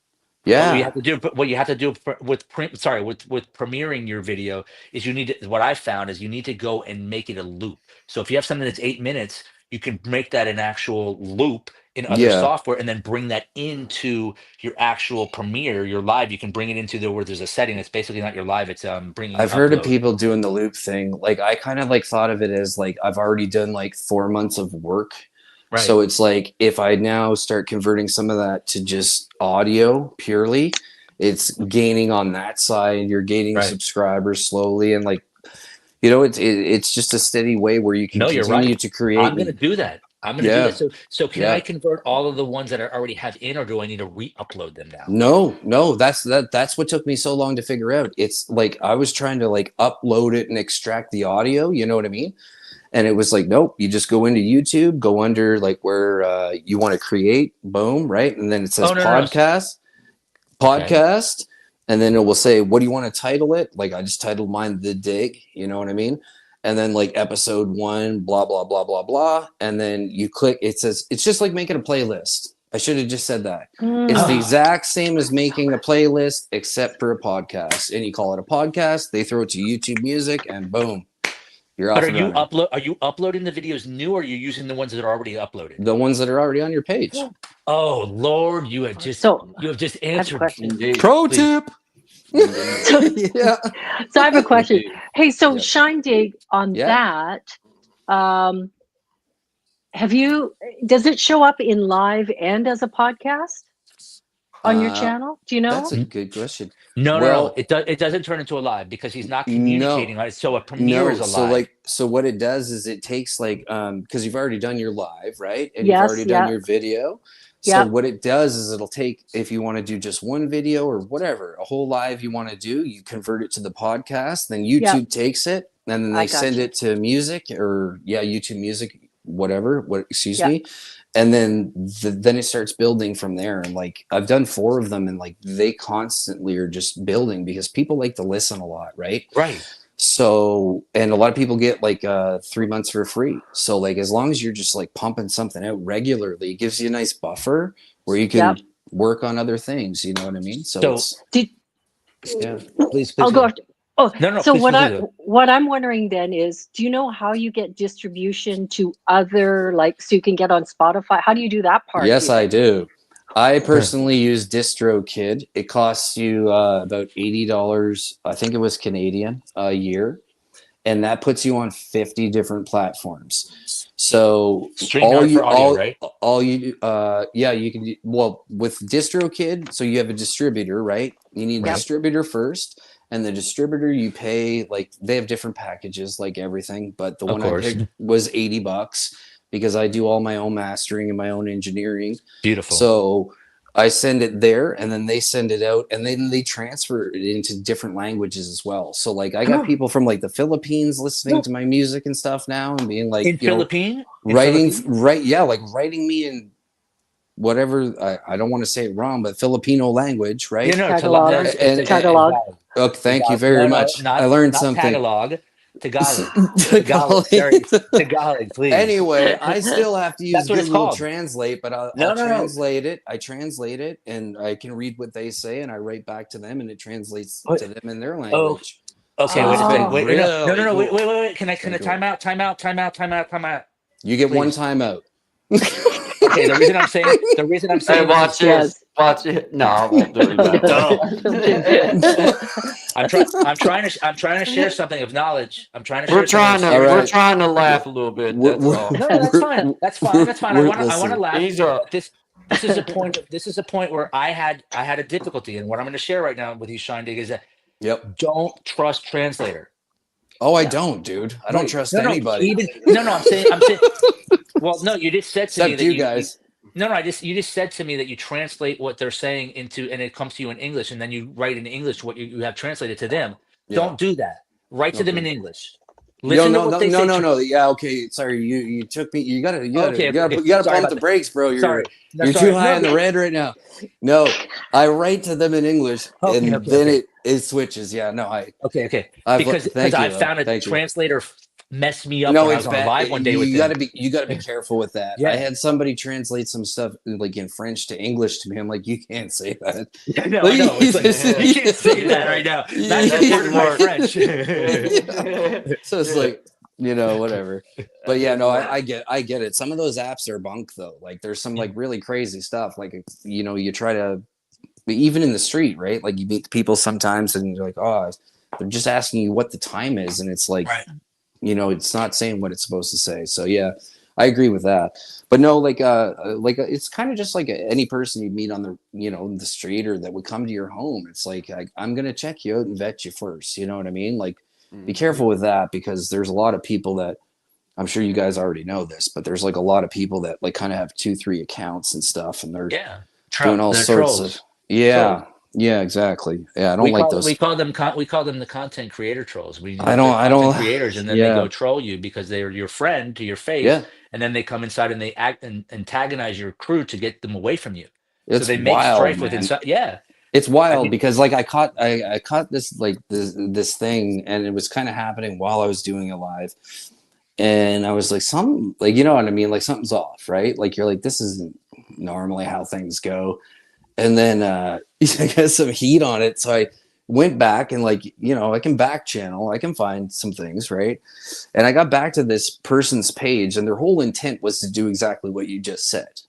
But yeah, what you have to do with premiering your video is what I found is you need to go and make it a loop. So if you have something that's 8 minutes, you can make that an actual loop in other yeah. software and then bring that into your actual Premiere, your live. You can bring it into where there's a setting that's basically not your live. It's bringing I've heard of upload. people doing the loop thing. Like I kind of like thought of it as like I've already done like 4 months of work. Right. So it's like if I now start converting some of that to just audio purely, it's gaining on that side. You're gaining Right. subscribers slowly, and like it's just a steady way where you can No, you're continue right. to create. I'm gonna do that. I'm gonna do that. Yeah, So can I yeah. convert all of the ones that I already have in, or do I need to re-upload them now? No, that's what took me so long to figure out. It's like I was trying to like upload it and extract the audio, you know what I mean? And it was like, nope, you just go into YouTube, go under like where you want to create, boom, right? And then it says Oh, no. Okay. podcast, and then it will say, what do you want to title it? Like I just titled mine The Dig, you know what I mean? And then like episode 1, blah, blah, blah, blah, blah. And then you click, it says, it's just like making a playlist. I should have just said that. It's the Ah. exact same as making a playlist, except for a podcast. And you call it a podcast, they throw it to YouTube Music, and boom, you're But off and running. are you uploading the videos new, or are you using the ones that are already uploaded? The ones that are already on your page. Oh Lord, you have just I have a answered. question. Indeed. Pro Please. tip. Indeed. Yeah. So I have a question. Indeed. Hey, so Yep. Shine Dig on Yeah. that, does it show up in live and as a podcast on your channel? Do you know? That's a good question. No. Well, It doesn't turn into a live because he's not communicating on it. So a premiere is a So live. like, so what it does is it takes like, because you've already done your live, right? And Yes, you've already done yeah. your video. So Yeah. what it does is it'll take, if you want to do just one video or whatever, a whole live you want to do, you convert it to the podcast, then YouTube takes it, and then I they send gotcha. it to music or YouTube Music, whatever, excuse Yeah. me. And then then it starts building from there. And like I've done 4 of them, and like they constantly are just building because people like to listen a lot, right? Right. So, and a lot of people get like 3 months for free. So like as long as you're just like pumping something out regularly, it gives you a nice buffer where you can work on other things. You know what I mean? So it's, yeah. Please. I'll go after. Oh, No, so please continue. what I'm wondering then is, do you know how you get distribution to other, like, so you can get on Spotify? How do you do that part? Yes, I do. I personally use DistroKid. It costs you about $80, I think it was Canadian, a year, and that puts you on 50 different platforms. So StreamYard for audio, right? all you yeah, you can do, well with DistroKid. So you have a distributor, right? You need a distributor first, and the distributor you pay, like they have different packages, like everything, but the one I picked was $80 because I do all my own mastering and my own engineering. Beautiful. So I send it there, and then they send it out, and then they transfer it into different languages as well. So like I got people from like the Philippines listening to my music and stuff now, and being like, In Philippine, writing writing me in whatever, I don't want to say it wrong, but Filipino language, right? no, Tagalog. Tagalog. Oh, thank you very much. I learned something. Tagalog. Tagalog. Tagalog. Sorry, Tagalog, please. Anyway, I still have to use That's what it's Google called. Translate, but I'll translate it. I translate it, and I can read what they say, and I write back to them, and it translates to them in their language. Okay, So wait a it's second. been Wait, really no, cool. wait. Can I time out? Time out. You get one Please. time out. Okay, the reason I'm saying Hey, watch this. Watch it. No, I won't do it. I'm trying to share something of knowledge. I'm trying to. We're trying to. All right. We're trying to laugh a little bit. That's all. No, that's fine. That's fine. I want to laugh. These This is a point. This is a point where I had a difficulty, and what I'm going to share right now with you, Shindig, is that don't trust translator. Oh, I don't, dude. I don't trust anybody. I'm saying. Well, no, you just said to me that you guys. You just said to me that you translate what they're saying into, and it comes to you in English, and then you write in English what you have translated to them. Yeah. Don't do that. Write to them in English. Listen to what they say. No. Yeah, okay. Sorry, you took me. You gotta pump the brakes, bro. You're too high on the red right now. No, I write to them in English, and then it switches. Yeah, no, okay. Because I found a translator messed me up when I was on live one day with them. You gotta be careful with that. Yeah. I had somebody translate some stuff like in French to English to me. I'm like, you can't say that. I know. It's like, you can't say that right now. That's my French. So it's like, whatever. But yeah, no, I get it. Some of those apps are bunk though. Like there's some like really crazy stuff. Like you try to, even in the street, right? Like you meet people sometimes, and you're like, oh, they're just asking you what the time is, and it's like. Right. It's not saying what it's supposed to say. So yeah, I agree with that. But no, it's kind of just like any person you meet on the, in the street or that would come to your home. It's like, I'm going to check you out and vet you first. You know what I mean? Like, be careful with that, because there's a lot of people that, I'm sure you guys already know this, but there's like a lot of people that like kind of have 2-3 accounts and stuff, and they're doing all sorts of, yeah, exactly. Yeah, I don't like those. We call them the content creator trolls. I don't creators, and then they go troll you because they're your friend to your face, and then they come inside and they act and antagonize your crew to get them away from you. So they make strife with inside. Yeah, it's wild because like I caught this like this thing, and it was kind of happening while I was doing it live, and I was like, something like, you know what I mean, like something's off, right? Like you're like, this isn't normally how things go. And then I got some heat on it. So I went back and like, I can back channel. I can find some things, right? And I got back to this person's page, and their whole intent was to do exactly what you just said.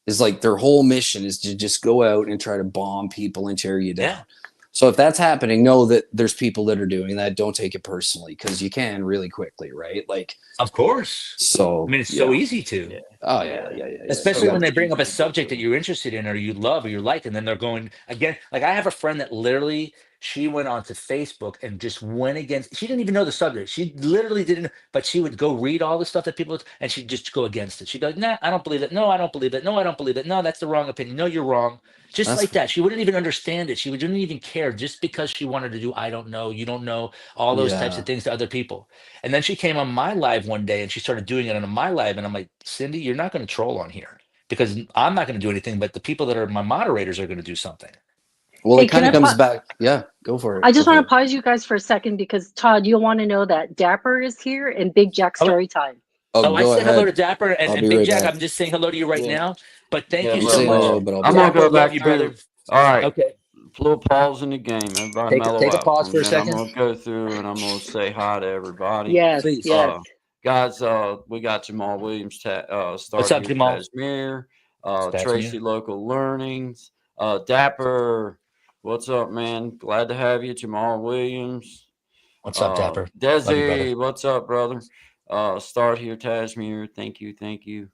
Is like their whole mission is to just go out and try to bomb people and tear you down. Yeah. So if that's happening, know that there's people that are doing that. Don't take it personally, because you can really quickly, right? Like, of course. So I mean, it's so easy to. Yeah. Oh yeah. Especially when they bring up a subject that you're interested in, or you love, or you like, and then they're going again. Like I have a friend that literally, she went onto Facebook and just went against. She didn't even know the subject. She literally didn't, but she would go read all the stuff that people, and she'd just go against it. She'd go, nah, I don't believe it. No, I don't believe it. No, I don't believe it. No, that's the wrong opinion. No, you're wrong. Just like that. She wouldn't even understand it. She wouldn't even care, just because she wanted to do, I don't know, you don't know, all those types of things to other people. And then she came on my live one day and she started doing it on my live. And I'm like, Cindy, you're not going to troll on here, because I'm not going to do anything, but the people that are my moderators are going to do something. Well, it kind of comes back. Yeah, go for it. I just want to pause you guys for a second, because Todd, you'll want to know that Dapper is here and Big Jack story time. I said hello to Dapper and Big Jack. I'm just saying hello to you right now. But thank you so much. I'm gonna go back you, brother. All right. Okay. Little pause in the game. Everybody take a pause for a second. I'm gonna go through and I'm gonna say hi to everybody. Yes, please. Guys, we got Jamal Williams starting. What's up, Jamal? Kashmir, Tracy Local Learnings, Dapper. What's up, man? Glad to have you, Jamal Williams. What's up, Dapper? Desi, what's up, brother? Start here, Kashmir. Thank you.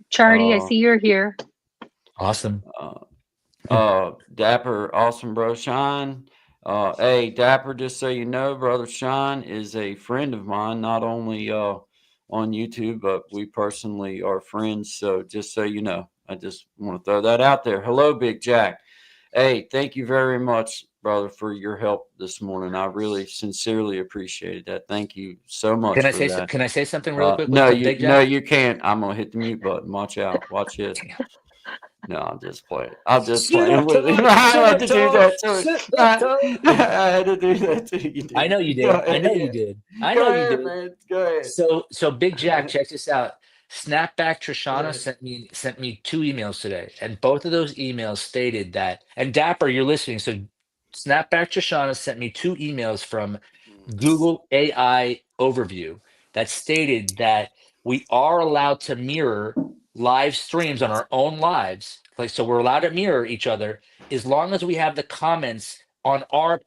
Charlie, I see you're here. Awesome. Dapper, awesome, bro. Shine. Hey, Dapper, just so you know, brother Shine is a friend of mine, not only on YouTube, but we personally are friends. So just so you know, I just want to throw that out there. Hello, Big Jack. Hey, thank you very much, brother, for your help this morning. I really sincerely appreciated that. Thank you so much for that. Can I say something really quick No, with Big Jack? no, you can't. I'm gonna hit the mute button. Watch out. Watch it. No, I'm just playing. I'm just playing with him. I had to do that too. I had to do that to you. Dude. I know you did. I know you did. I know you did. Man. Go ahead. So Big Jack, check this out. Snapback Trishana sent me 2 emails today, and both of those emails stated that. And Dapper, you're listening. So Snapback Trishana sent me 2 emails from Google AI Overview that stated that we are allowed to mirror live streams on our own lives. Like, so we're allowed to mirror each other as long as we have the comments on our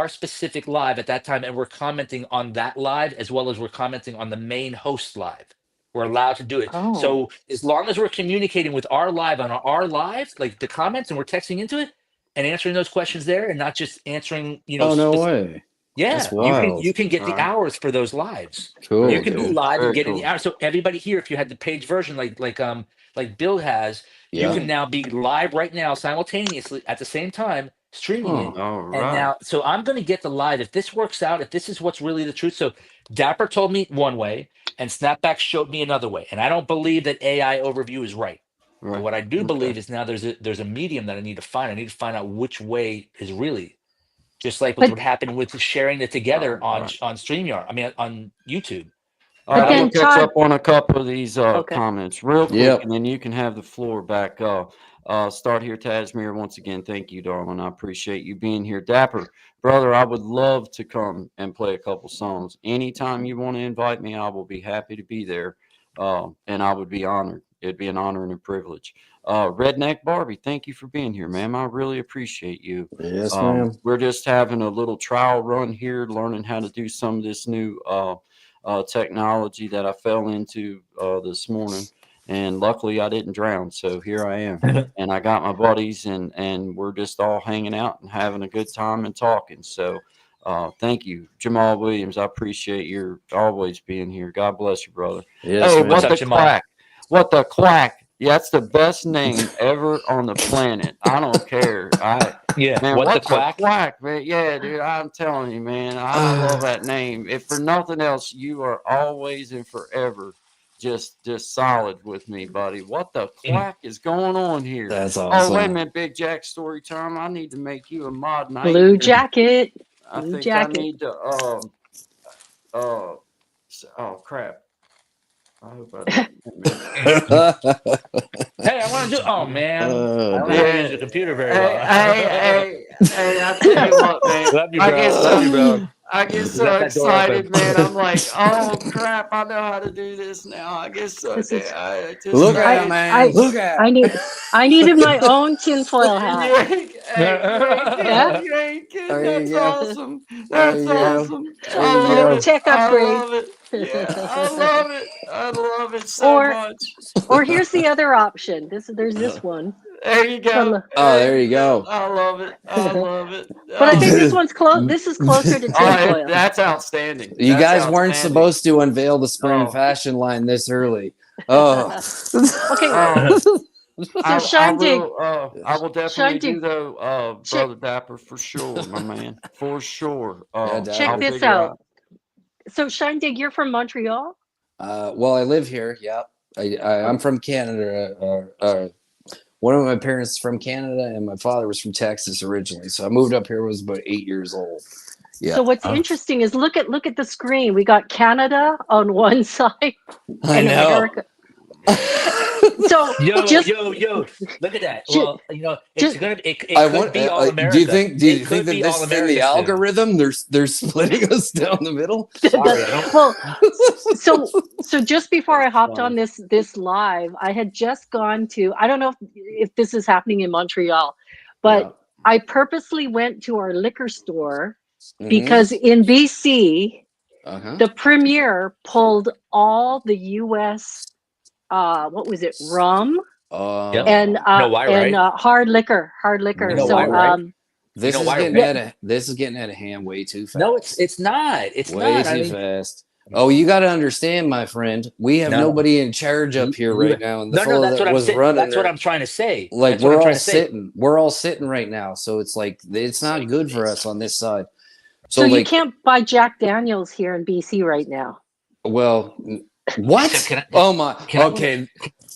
specific live at that time, and we're commenting on that live as well as we're commenting on the main host live. We're allowed to do it. Oh. So as long as we're communicating with our live on our live, like the comments, and we're texting into it and answering those questions there, and not just answering, Oh, no way. Yeah, That's wild. you can get the Right. hours for those lives. Cool. You can be dude. live Very and get in cool. the hours. So everybody here, if you had the page version like Bill has, you Yeah. can now be live right now simultaneously at the same time streaming it. All And right. now, so I'm going to get the live. If this works out, if this is what's really the truth. So Dapper told me one way and Snapback showed me another way. And I don't believe that AI overview is right. Right. But what I do Okay. believe is now there's a medium that I need to find. I need to find out which way is really, just like But- what happened with sharing it together Oh, on right. on StreamYard. I mean, on YouTube. All right, I'm Again, gonna catch Todd- up on a couple of these Okay. comments real quick, Yep. and then you can have the floor back. Start here, Tasmir. Once again, thank you, darling. I appreciate you being here, Dapper brother. I would love to come and play a couple songs anytime you want to invite me. I will be happy to be there, and I would be honored. It'd be an honor and a privilege. Redneck Barbie, thank you for being here, ma'am. I really appreciate you. Yes, ma'am. We're just having a little trial run here, learning how to do some of this new technology that I fell into this morning. And luckily I didn't drown. So here I am. And I got my buddies and we're just all hanging out and having a good time and talking. So thank you, Jamal Williams. I appreciate your always being here. God bless you, brother. Yes, Hey, ma'am. What's what up, the Jamal? quack? What the quack? Yeah, that's the best name ever on the planet. I don't care. Yeah. Man, What what the quack? man? Yeah, dude, I'm telling you, man, I love that name. If for nothing else, you are always and forever just solid with me, buddy. What the quack is going on here? That's Oh, wait a awesome. minute, Big Jack story time. I need to make you a mod knight. Blue jacket. I Blue think jacket. I need to oh crap. I hope I didn't. Hey, I want to do. Oh man, I don't know how to use the computer very well. Hey, I tell you what, man. Love you, bro. Love you, bro. I get You so left that door excited, open. man. I'm like, oh crap, I know how to do this now. I get so This is- I just Look I- at man. Look at. I needed my own tinfoil hat. You ain't kidding. There you That's go. awesome. There That's you go. awesome. There I you love go. it. Tech I upgrade. love it. Yeah, I love it. I love it so Or- much. Or here's the other option. There's this one. There you go. Oh, there you go. I love it. I love it. But I think this one's close. This is closer to tinfoil. That's outstanding. You That's guys weren't outstanding. supposed to unveil the spring Oh. fashion line this early. Oh. Okay. I Shine Dig. I will definitely Shine do Dig. though, Check- Brother Dapper, for sure, my man, for sure. Yeah, Dapper. Check I'll this figure out. So Shine Dig, you're from Montreal? Well, I live here. Yeah, I'm from Canada. One of my parents is from Canada, and my father was from Texas originally. So I moved up here when I was about 8 years old. Yeah. So what's interesting is look at the screen. We got Canada on one side I and know. America. So Yo, just yo, look at that. Ju- Well, just- it I could want. be all America. Do you think? Do It you could think that be this all is in the America soon. algorithm? They're splitting us down the middle. Sorry, I don't- well, so just before I hopped funny. on this live, I had just gone to, I don't know if this is happening in Montreal, but I purposely went to our liquor store Mhm. because in BC, Uh-huh. the premier pulled all the US what was it, rum Yep. and know why, right? hard liquor. You know So why, right? This You know is why, getting right? this is getting out of hand way too fast. No, it's not. It's way not. too I mean, fast. Oh, you got to understand, my friend. We have No. nobody in charge up here right now, and the No, fellow that's that what I'm was saying. running That's what it, I'm trying to say. like That's what we're I'm all trying to say. sitting, we're all sitting right now. So it's like it's not good for us on this side. So So you like, can't buy Jack Daniels here in BC right now. well, So what? Oh my. Okay,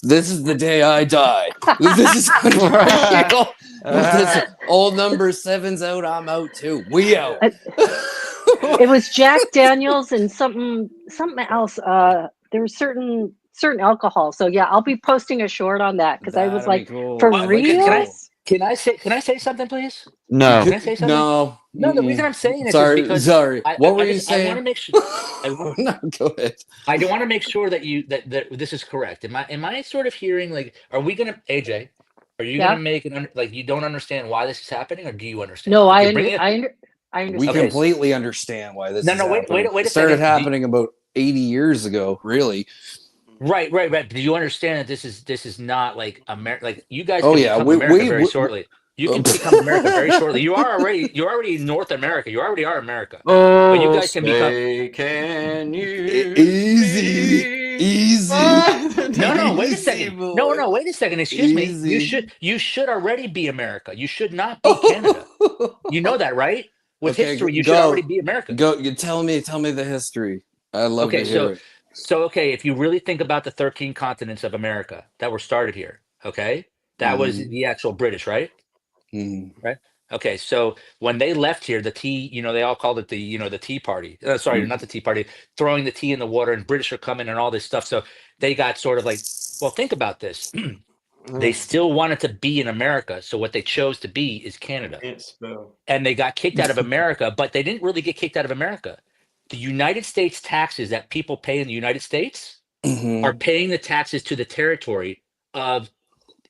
this is the day I die. This is controversial. This old number 7's out. I'm out too. We out. It was Jack Daniels and something else. There was certain alcohol. So yeah, I'll be posting a short on that because I was That'd be like, cool. for I'd like to real? know. Can I say something, please? No. Can I say something? No. No, the reason I'm saying this Sorry, is because sorry. What were you I want saying? to make sure. No, go ahead. I do want to make sure that that this is correct. Am I sort of hearing like, are we gonna, AJ? Are you Yeah. gonna make like you don't understand why this is happening, or do you understand? No, If I you're bringing it, understand. We Okay. completely understand why this No, is no, wait happening. a It started second. happening about 80 years ago, really. Right. Do you understand that this is not like America? Like you guys Oh can yeah, become America very shortly. You can become America very shortly. You're already in North America. You already are America. But you Oh, guys can become. say, can you easy, see easy. No, wait a Easy, second. boy. No, wait a second. Excuse me. Easy. You should already be America. You should not be Canada. You know that, right? With Okay, history, you should already go, be America. go. You tell me the history. I'd love Okay, to hear it. okay, if you really think about the 13 continents of America that were started here, okay? That was Mhm. the actual British, right? Mhm. Right. Okay, so when they left here, the tea, they all called it the Tea Party. Sorry, not the Tea Party, throwing the tea in the water, and British are coming and all this stuff. So they got sort of like, well, think about this. They still wanted to be in America. So what they chose to be is Canada. Can't spell. And they got kicked out of America, but they didn't really get kicked out of America. The United States taxes that people pay in the United States are Mhm. paying the taxes to the territory of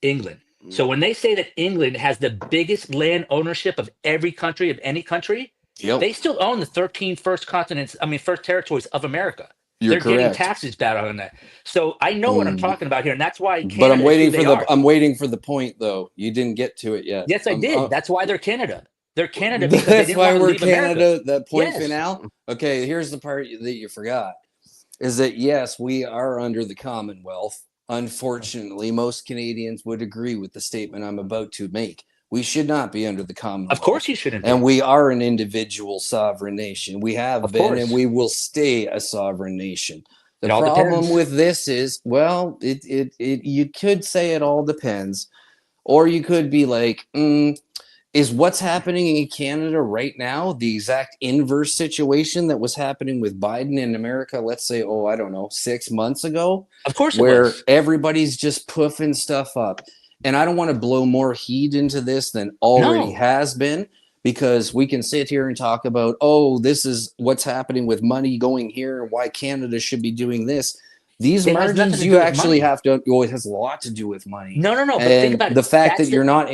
England. So when they say that England has the biggest land ownership of every country, of any country, Yep, they still own the 13 first territories of America. you're They're getting correct. taxes back on that. So I know what I'm Mm. talking about here, and that's why But Canada is who they are. I'm waiting for the point though. You didn't get to it yet. Yes, I did. That's why they're Canada. They're Canada because they That's didn't why want to we're leave America. Canada. That point Yes. finale. Okay, here's the part that you forgot. Is that yes, we are under the Commonwealth. Unfortunately, most Canadians would agree with the statement I'm about to make. We should not be under the Commonwealth. Of course you shouldn't be. And we are an individual sovereign nation. We have Of been course. and we will stay a sovereign nation. The It all problem depends. with this is, well, it you could say it all depends. Or you could be like, is what's happening in Canada right now the exact inverse situation that was happening with Biden in America, let's say, oh, I don't know, 6 months ago? Of course it Where was. everybody's just puffing stuff up. And I don't want to blow more heat into this than already No. has been, because we can sit here and talk about, oh, this is what's happening with money going here and why Canada should be doing this. These It has nothing margins to you do with actually money. have to, oh, it has a lot to do with money. No, but think And about the it. fact That's that you're not,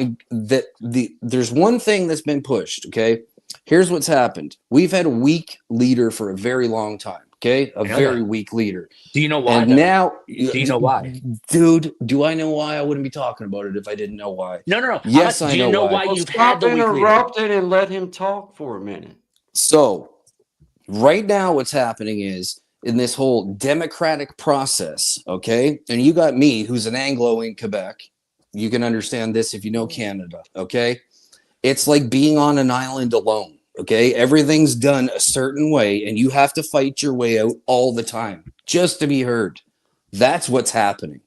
there's one thing that's been pushed, okay? Here's what's happened. We've had a weak leader for a very long time, okay? A I know very that. weak leader. Do you know why, And though? now, Do you know why? dude, do I know why? I wouldn't be talking about it if I didn't know why. No. Yes, I Do you know know why. why Well, you've had stop the weak leader? interrupting and let him talk for a minute. So, right now, what's happening is in this whole democratic process, okay? And you got me, who's an Anglo in Quebec. You can understand this if you know Canada, okay? It's like being on an island alone, okay? Everything's done a certain way, and you have to fight your way out all the time just to be heard. That's what's happening.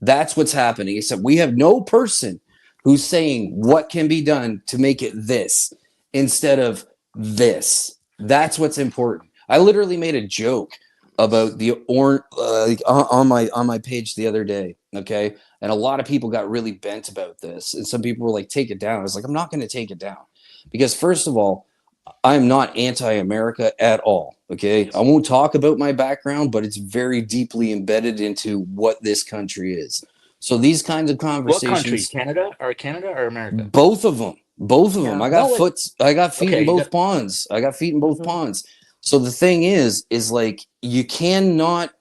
That's what's happening. Except we have no person who's saying what can be done to make it this instead of this. That's what's important. I literally made a joke about the on my page the other day, okay? And a lot of people got really bent about this, and some people were like, "Take it down." I was like, "I'm not going to take it down," because first of all, I'm not anti-America at all. Okay, I won't talk about my background, but it's very deeply embedded into what this country is. So these kinds of What country? conversations, Canada or America? both of them, both of them. Yeah. I got No, I got feet okay. in both ponds. I got feet in both ponds. So the thing is like you cannot.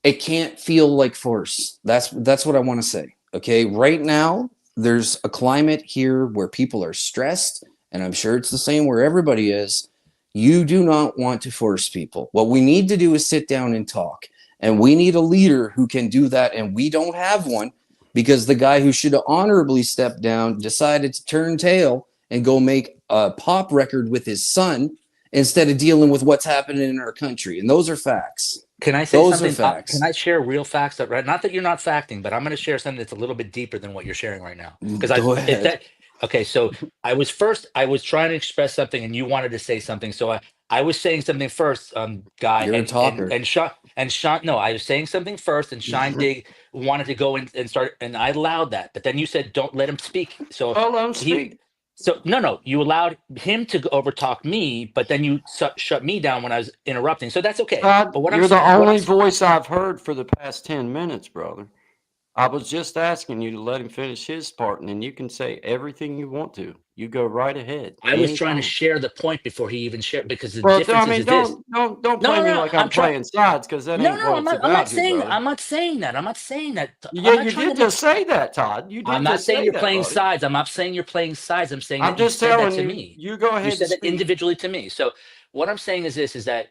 It can't feel like force. That's what I want to say. Okay, right now there's a climate here where people are stressed, and I'm sure it's the same where everybody is. You do not want to force people. What we need to do is sit down and talk. And we need a leader who can do that. And we don't have one because the guy who should have honorably stepped down decided to turn tail and go make a pop record with his son instead of dealing with what's happening in our country. And those are facts. Can I say Those something? are facts. Can I share real facts that right? Not that you're not facting, but I'm going to share something that's a little bit deeper than what you're sharing right now. Because Go if ahead. that okay, so I was trying to express something, and you wanted to say something. So I was saying something first, Guy, You're a talker. and Sean. No, I was saying something first, and Shine Dig wanted to go and start, and I allowed that. But then you said, "Don't let him speak." So Oh, let him he. speak. So no, you allowed him to overtalk me, but then you shut me down when I was interrupting. So that's okay. Todd, But you're the only voice I've heard for the past 10 minutes, brother. I was just asking you to let him finish his part, and then you can say everything you want to. You go right ahead. I was trying to Anytime. share the point before he even shared, because the Well, difference is this. don't No, play me like I'm I'm trying. playing sides, because that No, ain't what I'm it's not. I'm not about here, saying. brother. I'm not saying that. I'm not saying that. Yeah, I'm not you trying did to make. just say that, Todd. You I'm did not just saying say you're that, playing buddy. sides. I'm not saying you're playing sides. I'm saying I'm that you just said that telling to you, me. you go You ahead and said that speak. individually to me. So what I'm saying is this: is that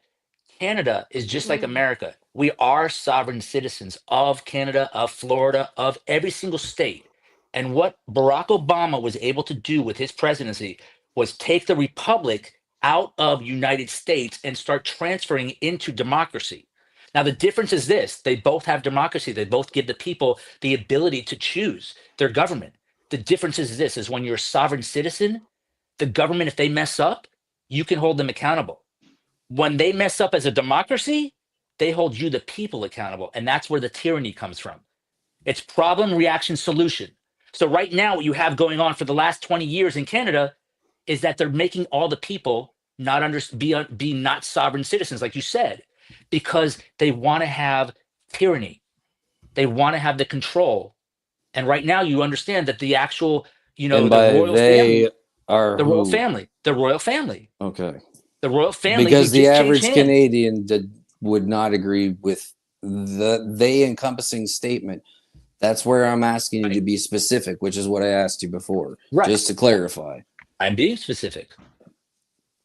Canada is just like America. We are sovereign citizens of Canada, of Florida, of every single state. And what Barack Obama was able to do with his presidency was take the republic out of United States and start transferring into democracy. Now the difference is this: they both have democracy. They both give the people the ability to choose their government. The difference is this: is when you're a sovereign citizen, the government, if they mess up, you can hold them accountable. When they mess up as a democracy, they hold you, the people, accountable. And that's where the tyranny comes from. It's problem, reaction, solution. So, right now, what you have going on for the last 20 years in Canada is that they're making all the people not be not sovereign citizens, like you said, because they want to have tyranny. They want to have the control. And right now, you understand that the actual, And the by royal family, they are the royal who? family, the royal family, Okay. the royal family who Because the just changed average hands. Canadian would not agree with the they encompassing statement. That's where I'm asking you to be specific, which is what I asked you before, Right. just to clarify. I'm being specific,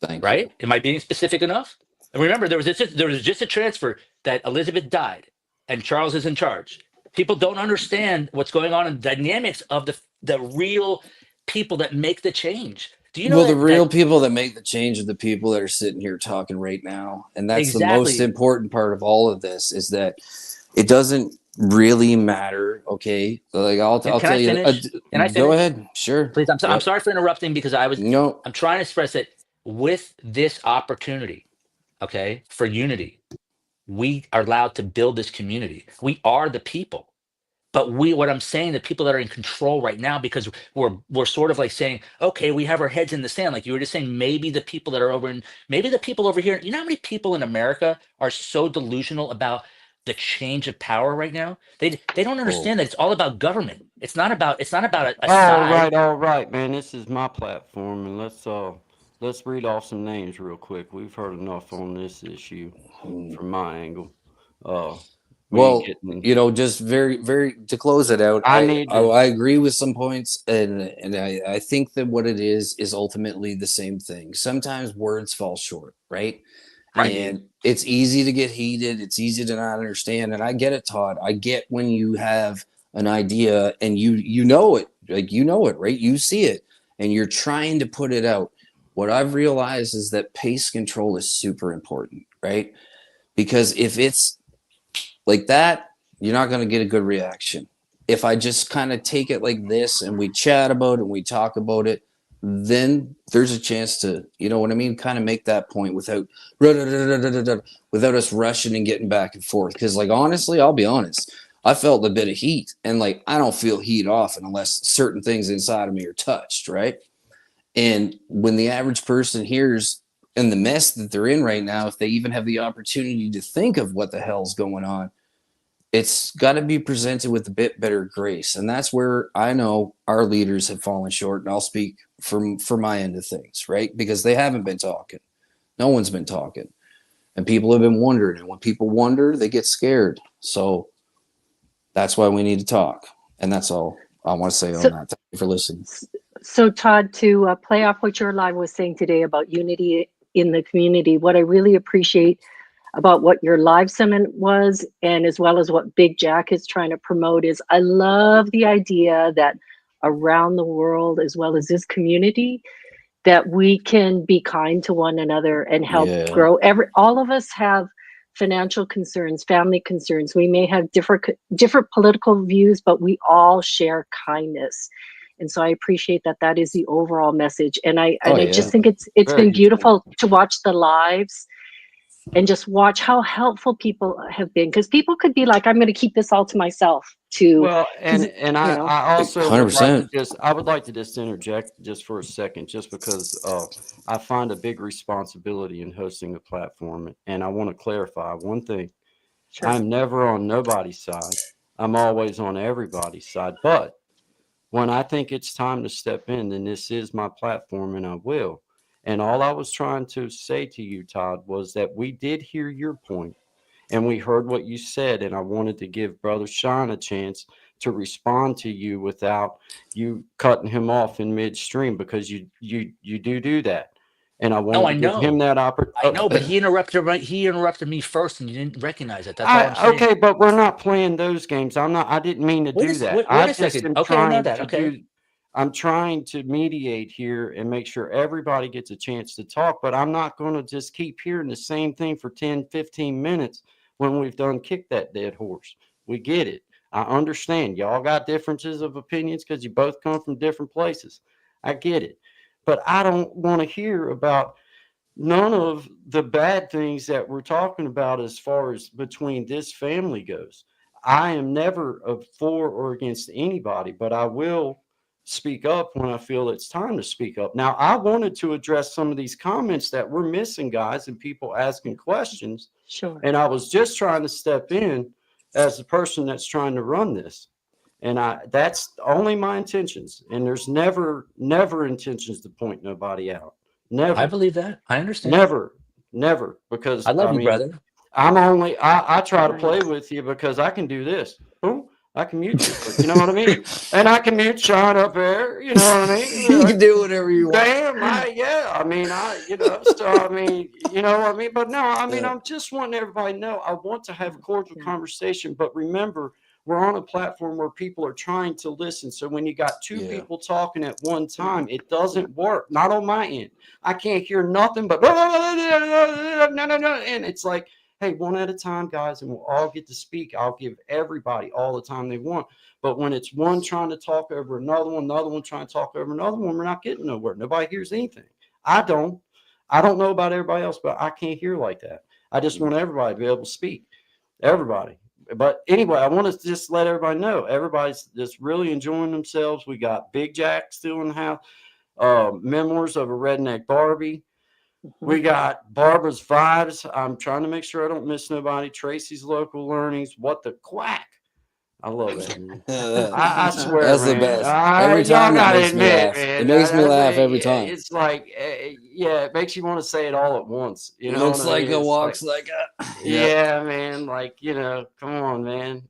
Thank right? you. Am I being specific enough? And remember, there was just a transfer that Elizabeth died and Charles is in charge. People don't understand what's going on in the dynamics of the real people that make the change. Do you know Well, the that real people that make the change are the people that are sitting here talking right now. And that's the most exactly? important part of all of this is that it doesn't really matter. Okay. Like I'll Can tell I you, finish? Can I go finish? ahead. Sure. Please, I'm Yep. sorry for interrupting because No. I'm trying to express it with this opportunity, okay, for unity. We are allowed to build this community. We are the people. But what I'm saying, the people that are in control right now, because we're sort of like saying, okay, we have our heads in the sand. Like you were just saying, maybe the people that are maybe the people over here, you know how many people in America are so delusional about the change of power right now? They don't understand that it's all about government. It's not about a side. All right, man. This is my platform, and let's read off some names real quick. We've heard enough on this issue from my angle. We ain't Well, getting. just very, very to close it out. I I need I, to. I agree with some points, and I think that what it is ultimately the same thing. Sometimes words fall short, right? Right. And it's easy to get heated. It's easy to not understand. And I get it, Todd. I get when you have an idea and you know it, like you know it, right? You see it, and you're trying to put it out. What I've realized is that pace control is super important, right? Because if it's like that, you're not going to get a good reaction. If I just kind of take it like this and we chat about it and we talk about it, then there's a chance to, you know what I mean, kind of make that point without us rushing and getting back and forth. Because, like, honestly, I'll be honest, I felt a bit of heat, and like I don't feel heat often unless certain things inside of me are touched, right? And when the average person hears in the mess that they're in right now, if they even have the opportunity to think of what the hell's going on, it's got to be presented with a bit better grace. And that's where I know our leaders have fallen short. And I'll speak for my end of things, right? Because they haven't been talking. No one's been talking. And people have been wondering. And when people wonder, they get scared. So that's why we need to talk. And that's all I want to say on that. Thank you for listening. So Todd, to play off what your live was saying today about unity in the community. What I really appreciate about what your live summit was, and as well as what Big Jack is trying to promote, is I love the idea that around the world, as well as this community, that we can be kind to one another and help Yeah. grow. All of us have financial concerns, family concerns. We may have different political views, but we all share kindness. And so I appreciate that that is the overall message. And I just think it's Very been good beautiful to watch the lives and just watch how helpful people have been, because people could be like, I'm going to keep this all to myself too. Well, and You know, I also would like to 100%. just interject just for a second, just because I find a big responsibility in hosting a platform, and I want to clarify one thing. sure. I'm never on nobody's side. I'm always on everybody's side. But when I think it's time to step in, then this is my platform and I will. And all I was trying to say to you, Todd, was that we did hear your point and we heard what you said. And I wanted to give Brother Sean a chance to respond to you without you cutting him off in midstream, because you do that. And I No, wanted I to give him know. that I know, but opportunity. he interrupted me first and you didn't recognize it. That's all I'm saying. Okay, but we're not playing those games. I didn't mean to do that. Wait I a just second. am Okay, I know trying that. to Okay. I'm trying to mediate here and make sure everybody gets a chance to talk, but I'm not going to just keep hearing the same thing for 10, 15 minutes when we've done kicked that dead horse. We get it. I understand. Y'all got differences of opinions because you both come from different places. I get it. But I don't want to hear about none of the bad things that we're talking about as far as between this family goes. I am never for or against anybody, but I will speak up when I feel it's time to speak up. Now, I wanted to address some of these comments that we're missing, guys, and people asking questions. Sure. And I was just trying to step in as the person that's trying to run this. And that's only my intentions. And there's never intentions to point nobody out. I Never. believe that. I understand. Never, I because love you, brother. I try to play Nice. with you because I can do this. Boom, I can mute you, you know what I mean? And I can mute Sean up there, you know what I mean? You Like, can do whatever you want. damn, I mean, so I mean, you know what I mean? But no, I mean, I'm just wanting everybody to know I want to have cordial Yeah. conversation, but remember, we're on a platform where people are trying to listen. So when you got two Yeah. people talking at one time, it doesn't work. Not on my end. I can't hear nothing but and it's like, hey, one at a time, guys, and we'll all get to speak. I'll give everybody all the time they want. But when it's one trying to talk over another one trying to talk over another one, we're not getting nowhere. Nobody hears anything. I don't. I don't know about everybody else, but I can't hear like that. I just want everybody to be able to speak. Everybody. But anyway, I want to just let everybody know everybody's just really enjoying themselves. We got Big Jack still in the house. Memoirs of a Redneck Barbie. We got Barbara's Vibes. I'm trying to make sure I don't miss nobody. Tracy's Local Learnings. What the Quack? I love that. Man. I swear, That's the man. best. Every Y'all time it gotta makes me admit, laugh. man. It makes me laugh every time. It's like, yeah, it makes you want to say it all at once. You know Looks what I like mean? a It's like, walks like a. Yeah, yeah, man. Like, come on, man.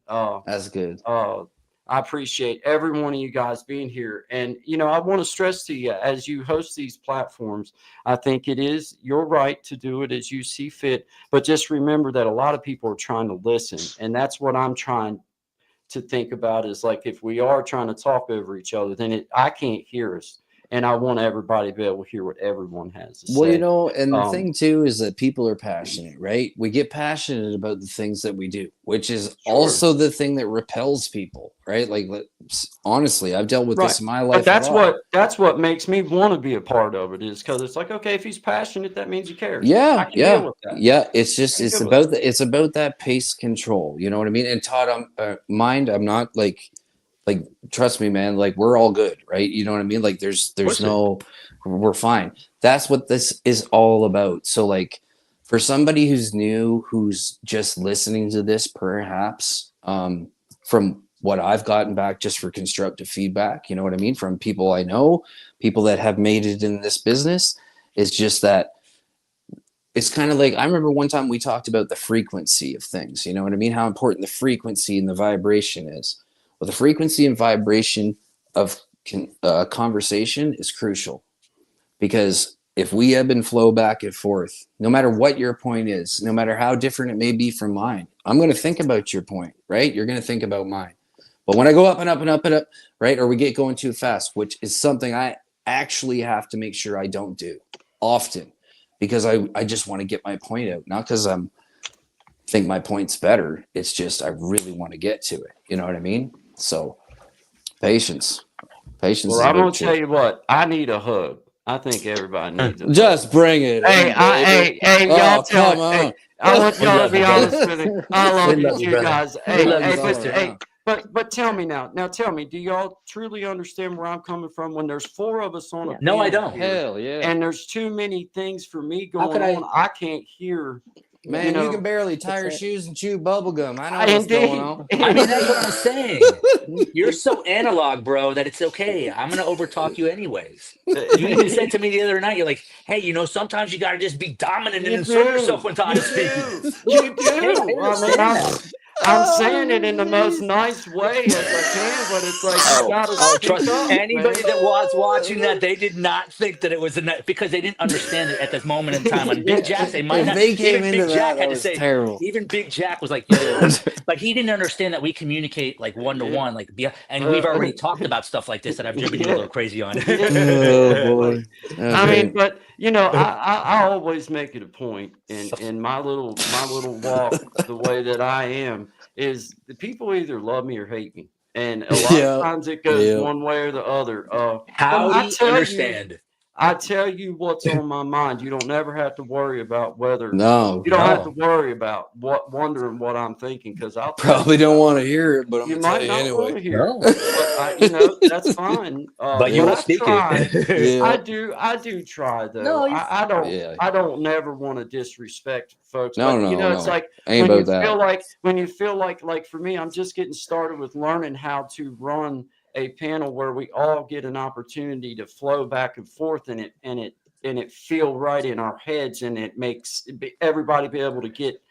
that's good. I appreciate every one of you guys being here. And, I want to stress to you as you host these platforms, I think it is your right to do it as you see fit. But just remember that a lot of people are trying to listen. And that's what I'm trying to think about is like, if we are trying to talk over each other, then I can't hear us. And I want everybody to be able to hear what everyone has to Well, say. and the thing too is that people are passionate, right? We get passionate about the things that we do, which is also the thing that repels people, right? Like, honestly, I've dealt with this in my life. But that's what makes me want to be a part of it, is because it's like, okay, if he's passionate, that means he cares. I can deal with that. Yeah. It's just it's about that pace control. You know what I mean? And Todd, I'm not like trust me, man, like we're all good, right? You know what I mean? Like there's we're fine. That's what this is all about. So like for somebody who's new, who's just listening to this, perhaps from what I've gotten back just for constructive feedback, you know what I mean, from people I know, people that have made it in this business, is just that it's kind of like, I remember one time we talked about the frequency of things, you know what I mean, how important the frequency and the vibration is. Well, the frequency and vibration of conversation is crucial, because if we ebb and flow back and forth, no matter what your point is, no matter how different it may be from mine, I'm going to think about your point, right? You're going to think about mine. But when I go up and up and up and up, right, or we get going too fast, which is something I actually have to make sure I don't do often, because I just want to get my point out, not because think my point's better. It's just I really want to get to it. You know what I mean? So patience. Patience Well, is a I'm big gonna tell trick. you what. I need a hug. I think everybody needs a hug. Just bring it in, baby. Y'all Oh, tell come it. on. I want We y'all to love be you, brother. honest with me. I We love you love you, too, brother. guys. We love you, All sister. around. But tell me now. Now tell me, do y'all truly understand where I'm coming from? When there's 4 of us on a Yeah. No, I panel don't. here, Hell yeah. and there's too many things for me How could going on, I? I can't hear. Yeah. Man, you can know, barely tie That's your it. shoes and chew bubble gum. I know I what's going indeed, on. I mean, that's what I'm indeed. saying. You're so analog, bro, that it's okay. I'm gonna overtalk you anyways. You even said to me the other night, you're like, "Hey, sometimes you gotta just be dominant and You insert yourself do. when I'm You speaking." do. You Hey, I do. I mean, understand that. I'm saying it in the most Oh, nice way as I can, but it's like you Oh, gotta oh, speak trust up, anybody man. that was watching that, they did not think that it was because they didn't understand it at this moment in time. On Big Yeah. Jack, they might if not. they came Even into Big that, Jack that had to was say. terrible. Even Big Jack was like, "Yo, like he didn't understand that we communicate like one to Yeah. one, like and we've Uh, already talked about stuff like this that I've driven you a yeah. little crazy on." Oh Yeah. boy. Like, I Okay. mean, but I always make it a point in my little walk, the way that I am, is the people either love me or hate me. And a lot of Yeah. times it goes Yeah. one way or the other. But Howdy, understand. I tell you what's on my mind. You don't never have to worry about whether No, you don't have to No, worry about wondering what I'm thinking, because I'll tell you. probably don't want to hear it, but I'm You gonna tell might you not want anyway. to hear it, no, but that's fine. but you But Yeah. will I speak try. it. Yeah. I do try though. No, you're I don't Yeah. I don't never want to disrespect folks, No, but no, it's no. like Ain't about that. when you feel like for me, I'm just getting started with learning how to run a panel where we all get an opportunity to flow back and forth, and it feel right in our heads, and it makes everybody be able to get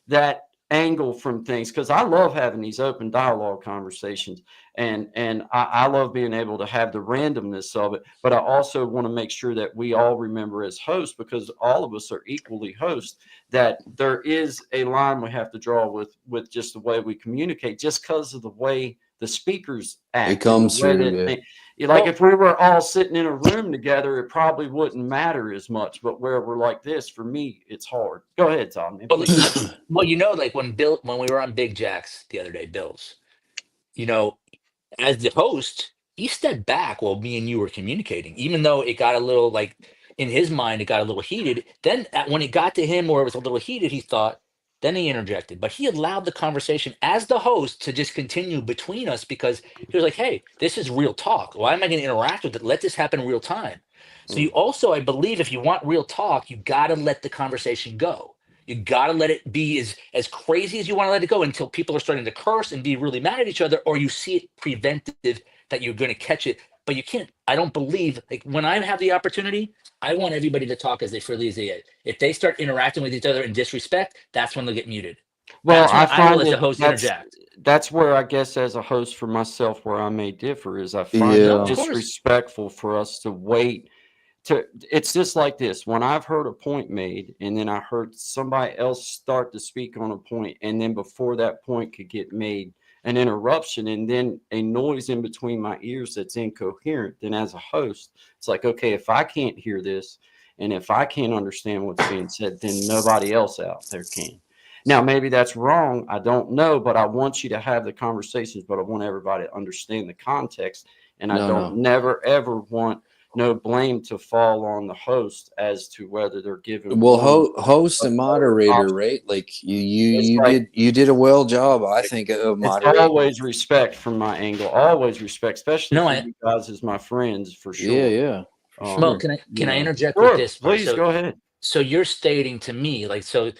that angle from things, because I love having these open dialogue conversations, and I love being able to have the randomness of it, but I also want to make sure that we all remember as hosts, because all of us are equally hosts, that there is a line we have to draw with just the way we communicate, just because of the way the speakers It act and the comes way through, that yeah. they, like well, if we were all sitting in a room together, it probably wouldn't matter as much, but where we're like this, for me, it's hard. Go ahead, Tom, man, well, please. like when we were on Big Jacks the other day, Bills, you know, as the host, he stepped back while me and you were communicating, even though it got a little like in his mind, it got a little heated. Then when it got to him where it was a little heated, he thought, then he interjected, but he allowed the conversation as the host to just continue between us because he was like, hey, this is real talk. Why am I going to interact with it? Let this happen in real time. So you also, I believe, if you want real talk, you got to let the conversation go. You got to let it be as crazy as you want to let it go until people are starting to curse and be really mad at each other, or you see it preventive that you're going to catch it. But you can't. I don't believe like when I have the opportunity, I want everybody to talk as they freely as they. If they start interacting with each other in disrespect, that's when they'll get muted. Well, That's when I I will, find as a it host, interject. that's where I guess as a host for myself, where I may differ, is I find it No, of Yeah. course. disrespectful for us to wait to. It's just like this: when I've heard a point made, and then I heard somebody else start to speak on a point, and then before that point could get made, an interruption, and then a noise in between my ears that's incoherent. Then as a host, it's like, okay, if I can't hear this, and if I can't understand what's being said, then nobody else out there can. Now, maybe that's wrong. I don't know, but I want you to have the conversations, but I want everybody to understand the context. And I No, don't no. never ever want no blame to fall on the host as to whether they're giving Well, one host a and better moderator, option. right? Like you It's you like did you did a well job, I think, of it's moderating. always respect from my angle, always respect, especially No, for I. you guys as my friends, for Yeah, sure. yeah, for Well, sure. can I interject with Sure, this part? please So, go ahead. so you're stating to me like so.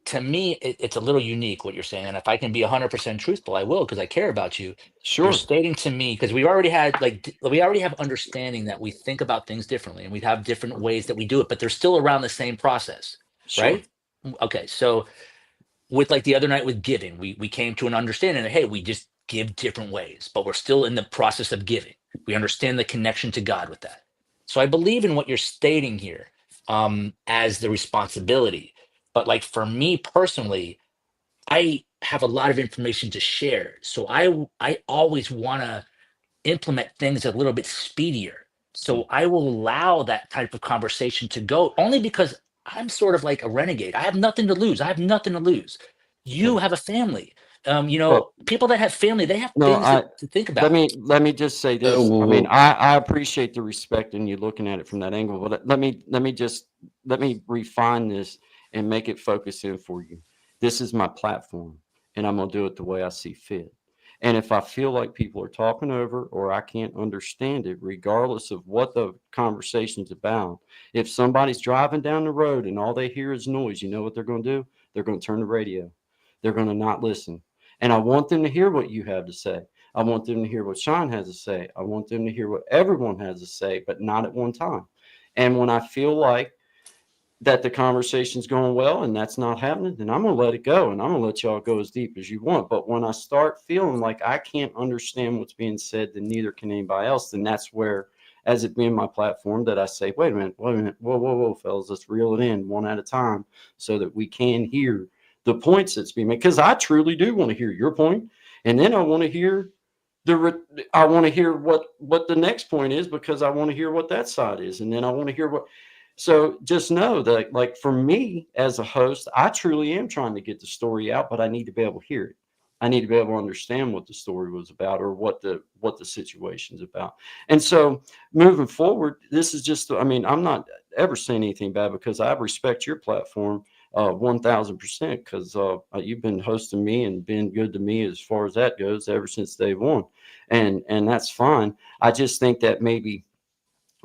To me, it's a little unique what you're saying, and if I can be 100% truthful, I will because I care about you. You're Sure, stating to me because we already had we already have understanding that we think about things differently and we have different ways that we do it, but they're still around the same process, sure. right? Okay, so with like the other night with giving, we came to an understanding that hey, we just give different ways, but we're still in the process of giving. We understand the connection to God with that. So I believe in what you're stating here, as the responsibility. But like for me personally, I have a lot of information to share. So I always want to implement things a little bit speedier. So I will allow that type of conversation to go only because I'm sort of like a renegade. I have nothing to lose. I have nothing to lose. You Okay. have a family. But People that have family, they have no, things to think let about. me just say this. I mean, I appreciate the respect and you looking at it from that angle, but let me refine this and make it focus in for you. This is my platform, and I'm gonna do it the way I see fit. And if I feel like people are talking over or I can't understand it, regardless of what the conversation's about, if somebody's driving down the road and all they hear is noise, you know what they're going to do? They're going to turn the radio. They're going to not listen. And I want them to hear what you have to say. I want them to hear what Sean has to say. I want them to hear what everyone has to say, but not at one time. And when I feel like that the conversation's going well and that's not happening, then I'm going to let it go and I'm going to let y'all go as deep as you want. But when I start feeling like I can't understand what's being said, then neither can anybody else. Then that's where, as it being my platform, that I say, wait a minute, whoa, fellas, let's reel it in one at a time so that we can hear the points that's being made. Because I truly do want to hear your point, and then I want to hear I want to hear what the next point is, because I want to hear what that side is, and then I want to hear what. So just know that, like, for me as a host, I truly am trying to get the story out, but I need to be able to hear it. I need to be able to understand what the story was about or what the situation's about. And so moving forward, this is just, I mean, I'm not ever saying anything bad, because I respect your platform 1000%, because you've been hosting me and been good to me as far as that goes ever since day one. And that's fine. I just think that maybe,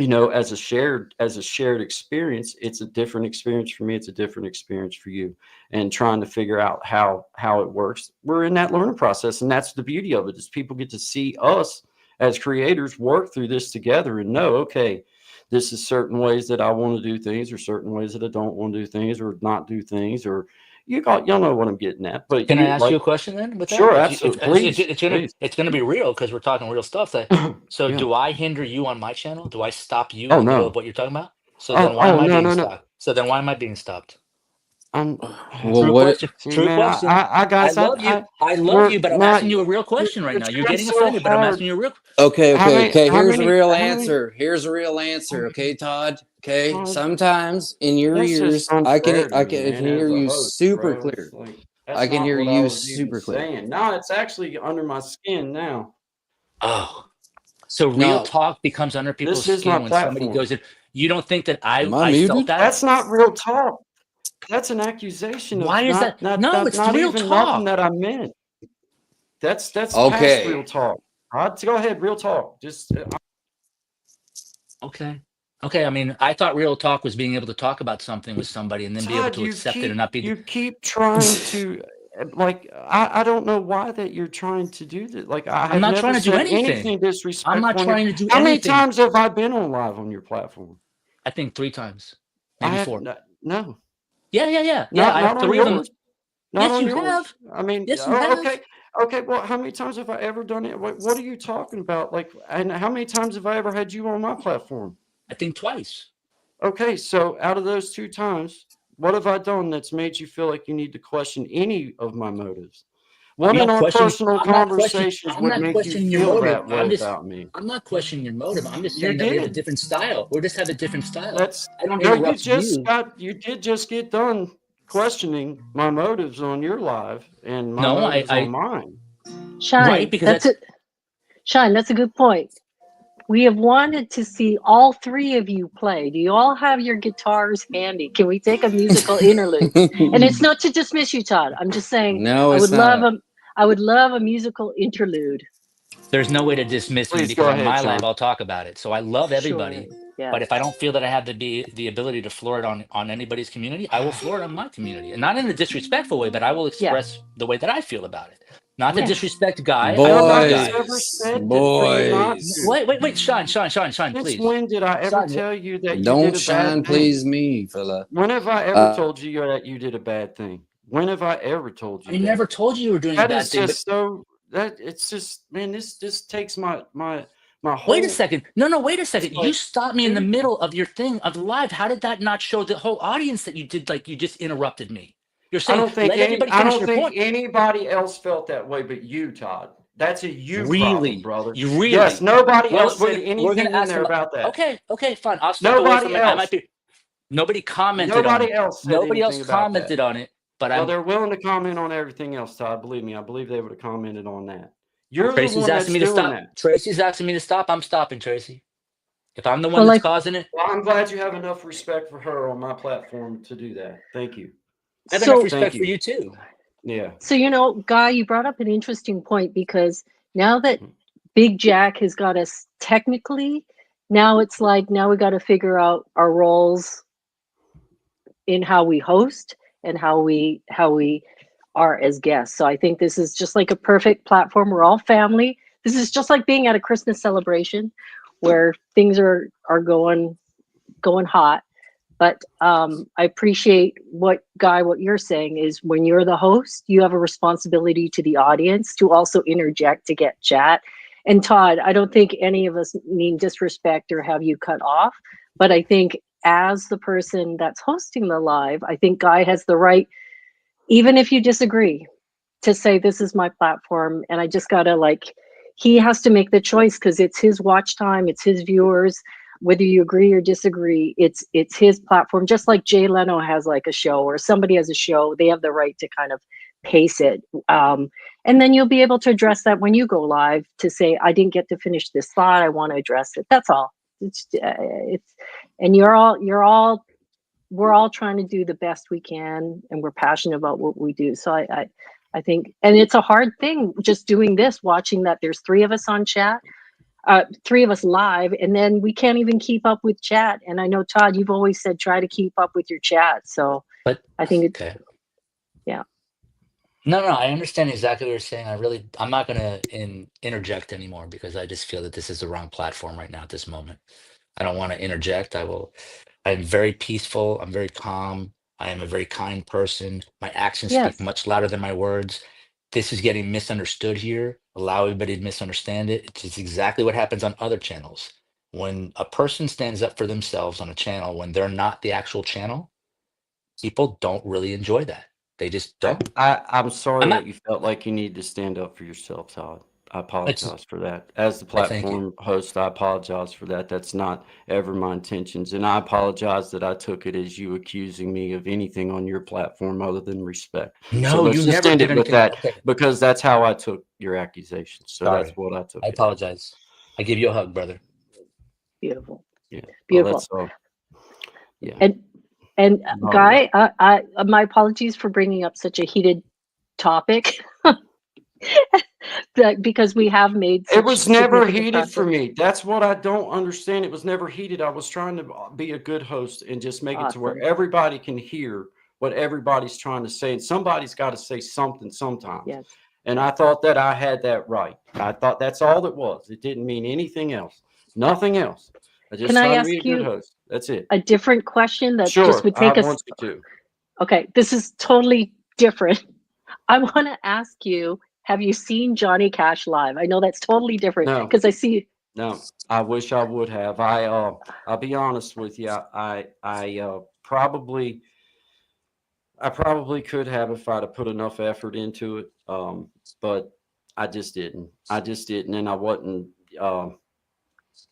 as a shared experience, it's a different experience for me. It's a different experience for you, and trying to figure out how it works. We're in that learning process, and that's the beauty of it, is people get to see us as creators work through this together and know, okay, this is certain ways that I want to do things, or certain ways that I don't want to do things, or not do things, or y'all know what I'm getting at. But Can I you, ask you like, a question then with that? sure, If you, if absolutely, please, please. it's gonna be real because we're talking real stuff. So Yeah. do I hinder you on my channel? Do I stop you in Oh the middle of no. what you're talking about? So then why am Oh I no, being no, no. stopped? So then why am I being stopped? I'm Well, True what? question. See, True man, question. I I guys, love you. I love we're you, but I'm not. asking you a real question right You're now. You're trying getting so offended, but I'm hard. asking you a real. Okay, How okay, many? okay. How Here's the many? real How many? answer. Here's the real answer. Okay, Todd. Okay. Todd, Sometimes in your that's just ears, unfair to I me, can man. hear As a you host, super bro, it's clear. like I that's can not hear what I you was even super clear. saying. No, it's actually under my skin now. Oh, so real No, talk becomes under people's This is my skin when somebody platform. goes in. You don't think that I am I I felt muted? that? That's not real talk. That's an accusation Why of is that? No, it's not real even nothing talk. that I meant. That's past real Okay. talk. Go ahead, real talk. Just Okay. Okay. I mean, I thought real talk was being able to talk about something with somebody and then be able Todd, to accept it and not be. you keep trying to, like, I don't know why that you're trying to do that. Like, I I'm have not never trying to do said anything. anything I'm not disrespectful on your. trying to do How many anything. times have I been on live on your platform? I think 3 times, I maybe have four. no, Yeah. I have not on three of them. yours, not Yes, on you yours. have. I mean, Yes, you have. okay, okay. Well, how many times have I ever done it? What are you talking about? Like, and how many times have I ever had you on my platform? I think twice. Okay, so out of those 2 times, what have I done that's made you feel like you need to question any of my motives? I'm What in not our questioning. personal I'm not questioning. conversations I'm would not make you questioning your feel motive. that way about me? I'm not questioning your motive. I'm just You saying that we have a did. different style. We just have a different style. That's I don't no, interrupt you. you did just get done questioning my motives on your live and my No, motives on I, mine. right, Shine, because that's that's, it. Shine, that's a good point. We have wanted to see all three of you play. Do you all have your guitars handy? Can we take a musical interlude? And it's not to dismiss you, Todd. I'm just saying No, I it's would love not. a I would love a musical interlude. there's no way to dismiss me Please go because on ahead, my live Sean. I'll talk about it. So I love Sure. everybody, Yeah. but if I don't feel that I have the ability to floor it on anybody's community, I will floor it on my community, and not in a disrespectful way, but I will Yeah. express the way that I feel about it. Not to Yeah. disrespect Guy. I love Nobody's Guy. ever Boys, said that for you not to. boys. Wait, Shine, Since please. when did I ever Shine, tell you that you did Don't a bad shine, thing? please me, fella. When have I ever Uh, told you that you did a bad thing? When have I ever told I you that? never told you you were doing a That bad is thing, but just so that it's just, man, this takes my My whole Wait a second. No, wait a second. like, You stopped me in the dude, middle of your thing of live. How did that not show the whole audience that you did? Like you just interrupted me. You're saying let everybody I finish don't their think point. anybody else felt that way but you, Todd. That's a you problem, Really? brother. You really? Yes, nobody Well, else said we're gonna anything in ask there them. about that. Okay, fine. I'll step away from Nobody it. I might else. be. Nobody commented on Nobody it. else said Nobody else anything about that. commented on it. But Well, I'm. they're willing to comment on everything else, Todd. Believe me, I believe they would have commented on that. You're the Tracy's one asking that's me to doing stop. that. Tracy's asking me to stop. I'm stopping, Tracy. If I'm the one Well, that's like, causing it, Well, I'm glad you have enough respect for her on my platform to do that. Thank you. I have enough so Thank respect for you. you too. Yeah. So, Guy, you brought up an interesting point because now that Mhm. Big Jack has got us technically, now it's like now we got to figure out our roles in how we host and how we are as guests. So I think this is just like a perfect platform. We're all family. This is just like being at a Christmas celebration where things are going hot. But I appreciate what you're saying is when you're the host, you have a responsibility to the audience to also interject to get chat. And Todd, I don't think any of us mean disrespect or have you cut off, but I think as the person that's hosting the live, I think Guy has the right, even if you disagree, to say this is my platform and I just gotta he has to make the choice because it's his watch time, it's his viewers, whether you agree or disagree, it's his platform. Just like Jay Leno has like a show or somebody has a show, they have the right to kind of pace it. And then you'll be able to address that when you go live to say, I didn't get to finish this thought, I want to address it. That's all. It's and we're all trying to do the best we can and we're passionate about what we do. So I think, and it's a hard thing just doing this, watching that there's three of us on chat, three of us live, and then we can't even keep up with chat. And I know, Todd, you've always said try to keep up with your chat. So But I think it's, okay. yeah. No, I understand exactly what you're saying. I'm not gonna interject anymore because I just feel that this is the wrong platform right now at this moment. I don't want to interject. I'm very peaceful. I'm very calm. I am a very kind person. My actions speak Yes. much louder than my words. This is getting misunderstood here. Allow everybody to misunderstand it. It's just exactly what happens on other channels. When a person stands up for themselves on a channel, when they're not the actual channel, people don't really enjoy that. They just don't. I'm I'm sorry not. that you felt like you need to stand up for yourself, Todd. I It's. apologize for that. As the I thank you. platform host, I apologize for that. That's not ever my intentions. And I apologize that I took it as you accusing me of anything on your platform other than respect. So No, let's you just never end did it with anything. that Okay, because that's how I took your accusations. So that's sorry. what I I took it as. apologize. I give you a hug, brother. Beautiful. Yeah. Well, Beautiful. that's yeah. And All right. Guy, my apologies for bringing up such a heated topic. Because we have made It such was never significant heated for progress. me. That's what I don't understand. It was never heated. I was trying to be a good host and just make it to where Awesome. everybody can hear what everybody's trying to say. And somebody's got to say something sometimes. Yes. And I thought that I had that right. I thought that's all it was. It didn't mean anything else. Nothing else. I Can just I try to be a ask good you host. That's it. a different question that just Sure. would I take us? want you to. Okay, this is totally different. I want to ask you, have you seen Johnny Cash live? I know that's totally different No, because I see. no. I wish I would have. I'll be honest with you. I probably could have if I'd have put enough effort into it. But I just didn't. I just didn't, and I wasn't.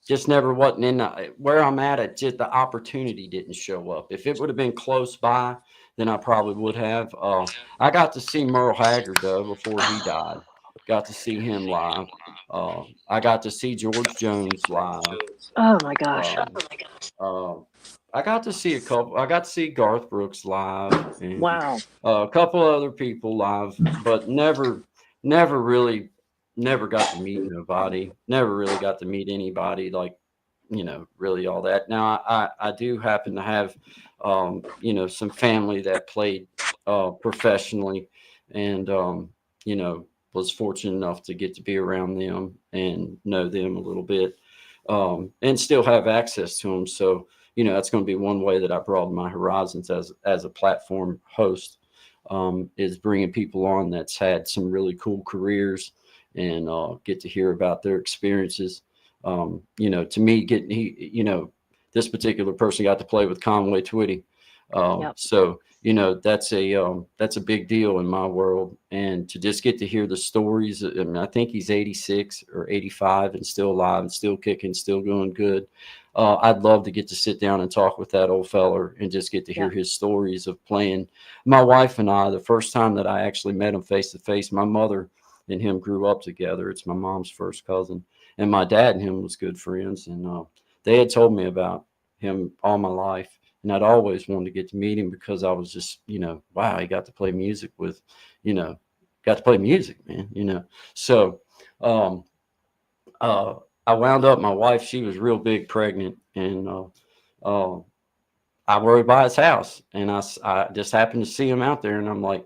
Just never wasn't in where I'm at. It just the opportunity didn't show up. If it would have been close by, then I probably would have. I got to see Merle Haggard though before he died. Got to see him live. I got to see George Jones live. Oh my gosh! Um, uh, I got to see a couple. I got to see Garth Brooks live and Wow. a couple other people live, but never really, never got to meet nobody. Never really got to meet anybody like, really all that. Now I do happen to have, some family that played professionally, and was fortunate enough to get to be around them and know them a little bit, and still have access to them. So that's going to be one way that I broaden my horizons as a platform host, is bringing people on that's had some really cool careers and get to hear about their experiences. You know, to me, you know, this particular person got to play with Conway Twitty. Yep. So, you know, that's a big deal in my world. And to just get to hear the stories, I mean, I think he's 86 or 85 and still alive and still kicking, still doing good. I'd love to get to sit down and talk with that old feller and just get to hear Yeah. his stories of playing. My wife and I, the first time that I actually met him face to face, my mother and him grew up together. It's my mom's first cousin, and my dad and him was good friends. And they had told me about him all my life, and I'd always wanted to get to meet him because I was just, you know, wow, he got to play music with, you know, got to play music, man, you know. So, um, uh, I wound up, my wife, she was real big pregnant, and uh, I rode by his house, and I just happened to see him out there, and I'm like,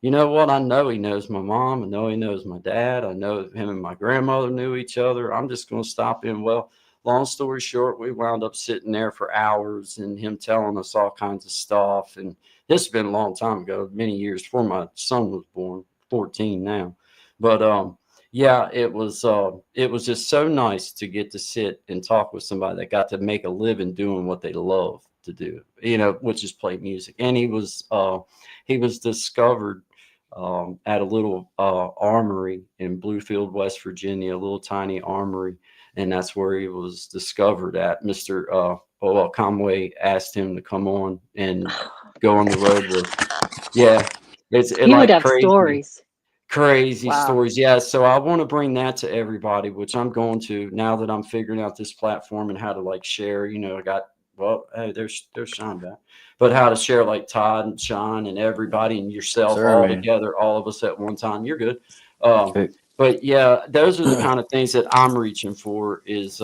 you know what? I know he knows my mom. I know he knows my dad. I know him and my grandmother knew each other. I'm just going to stop in. Well, long story short, we wound up sitting there for hours and him telling us all kinds of stuff. And this has been a long time ago, many years before my son was born, 14 now. But yeah, it was just so nice to get to sit and talk with somebody that got to make a living doing what they love to do, you know, which is play music. And he was discovered at a little armory in Bluefield, West Virginia, a little tiny armory, and that's where he was discovered at. Mr. Conway asked him to come on and go on the road with. Yeah, it He would like have crazy. stories. Crazy Wow. stories. Yeah. So I want to bring that to everybody, which I'm going to now that I'm figuring out this platform and how to like share. You know, I got, well, hey, there's Sean back. But how to share like Todd and Sean and everybody and yourself Sir, all man. together, all of us at one time. You're good. Um, Okay. but yeah, those are the kind of things that I'm reaching for is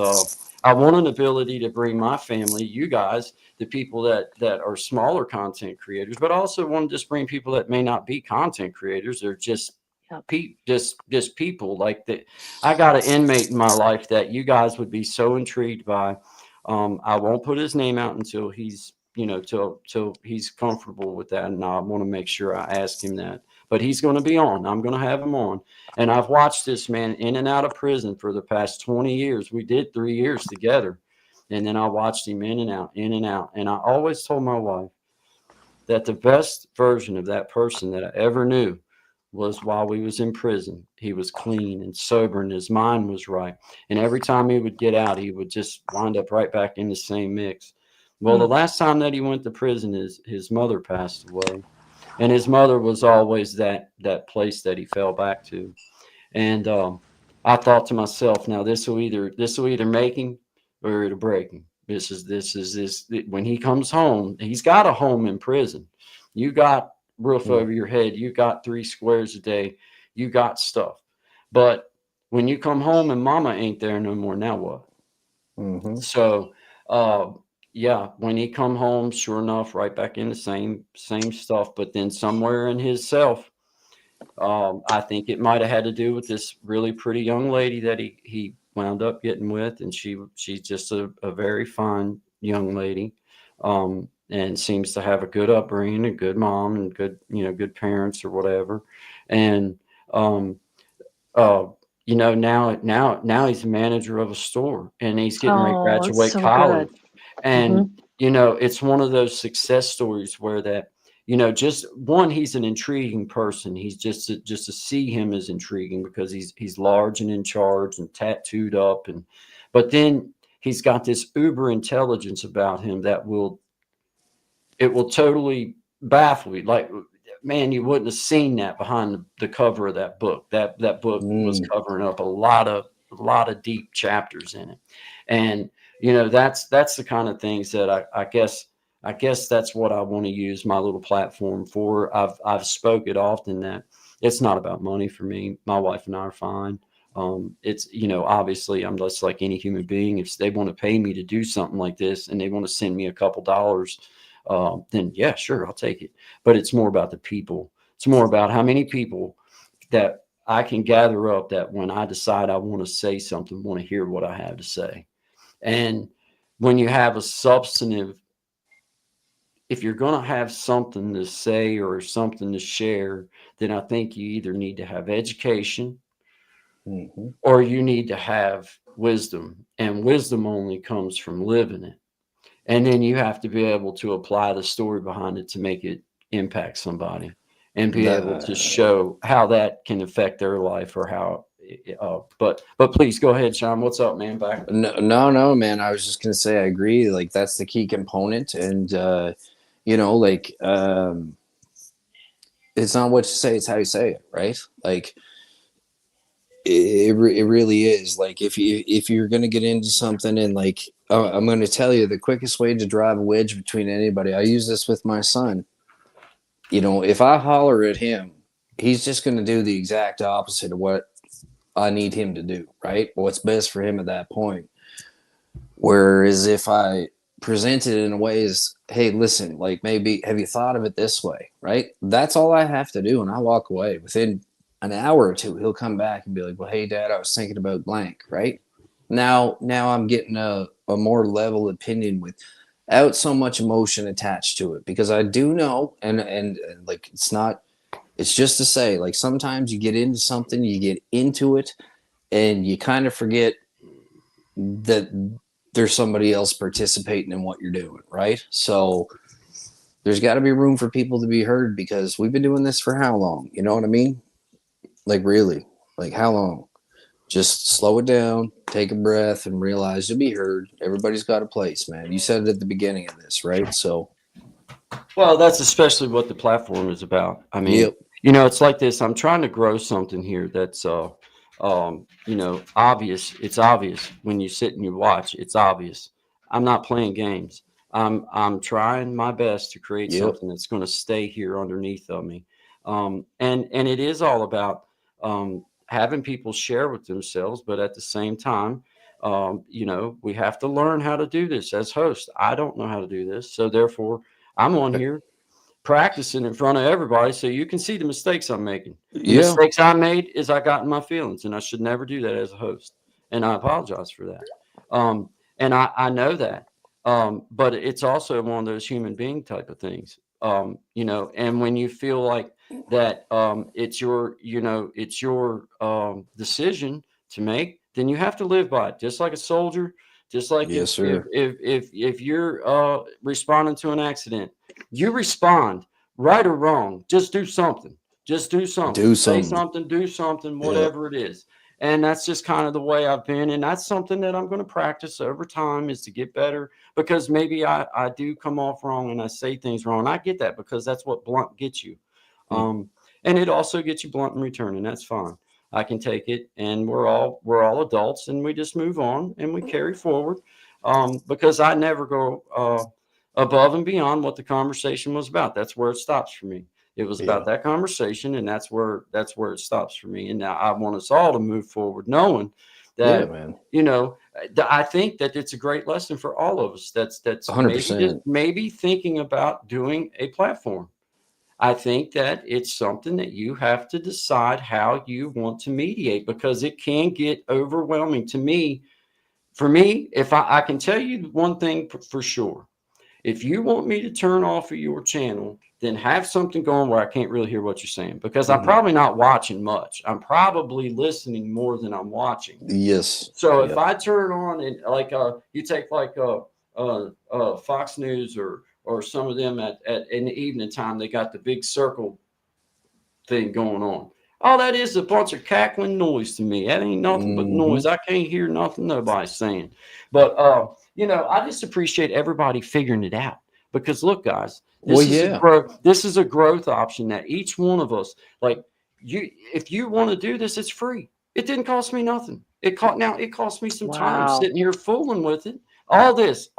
I want an ability to bring my family, you guys, the people that are smaller content creators, but also want to just bring people that may not be content creators. They're just Yep. just people like that. I got an inmate in my life that you guys would be so intrigued by. I won't put his name out until he's, you know, till he's comfortable with that, and I want to make sure I ask him that. But he's going to be on. I'm going to have him on, and I've watched this man in and out of prison for the past 20 years. We did 3 years together, and then I watched him in and out, in and out. And I always told my wife that the best version of that person that I ever knew was while we was in prison. He was clean and sober and his mind was right. And every time he would get out, he would just wind up right back in the same mix. Well, the Mm. last time that he went to prison, his mother passed away. And his mother was always that place that he fell back to. And I thought to myself, now this will either make him or it'll break him. This when he comes home, he's got a home in prison. You got roof Mm. over your head, you got 3 squares a day, you got stuff. But when you come home and mama ain't there no more, now what? Mm-hmm. So yeah, when he come home, sure enough, right back in the same stuff. But then somewhere in his self, I think it might have had to do with this really pretty young lady that he wound up getting with, and she's just a very fine young lady, and seems to have a good upbringing, a good mom, and good, you know, good parents or whatever, and um, uh, you know, now he's a manager of a store, and he's getting ready to Oh, it's graduate so good. college, and Hmm. you know, it's one of those success stories where that, you know, just one, he's an intriguing person. He's just to see him is intriguing because he's large and in charge and tattooed up, and but then he's got this uber intelligence about him that will, it will totally baffle you. Like, man, you wouldn't have seen that behind the cover of that book. That book was Mm. covering up a lot of deep chapters in it. And you know, that's the kind of things that I guess that's what I want to use my little platform for. I've spoke it often that it's not about money for me. My wife and I are fine. It's, you know, obviously I'm just like any human being. If they want to pay me to do something like this and they want to send me a couple dollars, then yeah, sure, I'll take it. But it's more about the people. It's more about how many people that I can gather up that when I decide I want to say something, want to hear what I have to say. And when you have a substantive, if you're going to have something to say or something to share, then I think you either need to have education Mm-hmm. or you need to have wisdom, and wisdom only comes from living it. And then you have to be able to apply the story behind it to make it impact somebody and be able to The show how that can affect their life or how. But please go ahead, Sean. What's up, man? Back. no, man. I was just gonna say I agree. Like that's the key component, and you know, like it's not what you say; it's how you say it, right? Like it really is. Like if you're gonna get into something, and like I'm gonna tell you the quickest way to drive a wedge between anybody. I use this with my son. You know, if I holler at him, he's just gonna do the exact opposite of what I need him to do, right? What's best for him at that point. Whereas if I present it in a way as, hey, listen, like maybe have you thought of it this way, right? That's all I have to do, and I walk away. Within an hour or two, he'll come back and be like, well, hey, Dad, I was thinking about blank, right? Now I'm getting a more level opinion without so much emotion attached to it because I do know, and like it's just to say, like sometimes you get into something, you get into it, and you kind of forget that there's somebody else participating in what you're doing, right? So there's got to be room for people to be heard because we've been doing this for how long? You know what I mean? Like really, like how long? Just slow it down, take a breath, and realize you'll be heard. Everybody's got a place, man. You said it at the beginning of this, right? So, Well, that's especially what the platform is about. I mean, yep, it's like this. I'm trying to grow something here that's, obvious. It's obvious when you sit and you watch. It's obvious. I'm not playing games. I'm trying my best to create yep, something that's going to stay here underneath of me. And it is all about having people share with themselves, but at the same time, we have to learn how to do this as hosts. I don't know how to do this, so therefore I'm on here practicing in front of everybody so you can see the mistakes I'm making. The yeah, mistakes I made is I got in my feelings, and I should never do that as a host. And I apologize for that. And I know that. But it's also one of those human being type of things. And when you feel like that it's your decision to make, then you have to live by it. Just like a soldier, just like yes, if sir. if you're responding to an accident, you respond, right or wrong. Just do something. Just do something. Do Say something. something, do something, Yeah, whatever it is. And that's just kind of the way I've been. And that's something that I'm going to practice over time is to get better because maybe I do come off wrong and I say things wrong. I get that because that's what blunt gets you. hmm. Um, and it also gets you blunt in return, and that's fine. I can take it, and we're all adults, and we just move on and we carry forward. Because I never go above and beyond what the conversation was about. That's where it stops for me. It was about Yeah, that conversation, and that's where it stops for me. And now I want us all to move forward, knowing yeah, that man, I think that it's a great lesson for all of us. That's maybe just 100%. maybe thinking about doing a platform. I think that it's something that you have to decide how you want to mediate because it can get overwhelming to me. For me, if I can tell you one thing for sure, if you want me to turn off of your channel, then have something going where I can't really hear what you're saying because I'm Hmm. probably not watching much. I'm probably listening more than I'm watching. Yes, So if yep. I turn on and like you take like Fox News or some of them at in the evening time, they got the big circle thing going on. All that is a bunch of cackling noise to me. That ain't nothing but Hmm. noise. I can't hear nothing nobody's saying. But I just appreciate everybody figuring it out. Because look, guys, Well, this is a yeah. growth. This is a growth option that each one of us, like you, if you want to do this, it's free. It didn't cost me nothing. It cost me some time Wow. sitting here fooling with it. All this,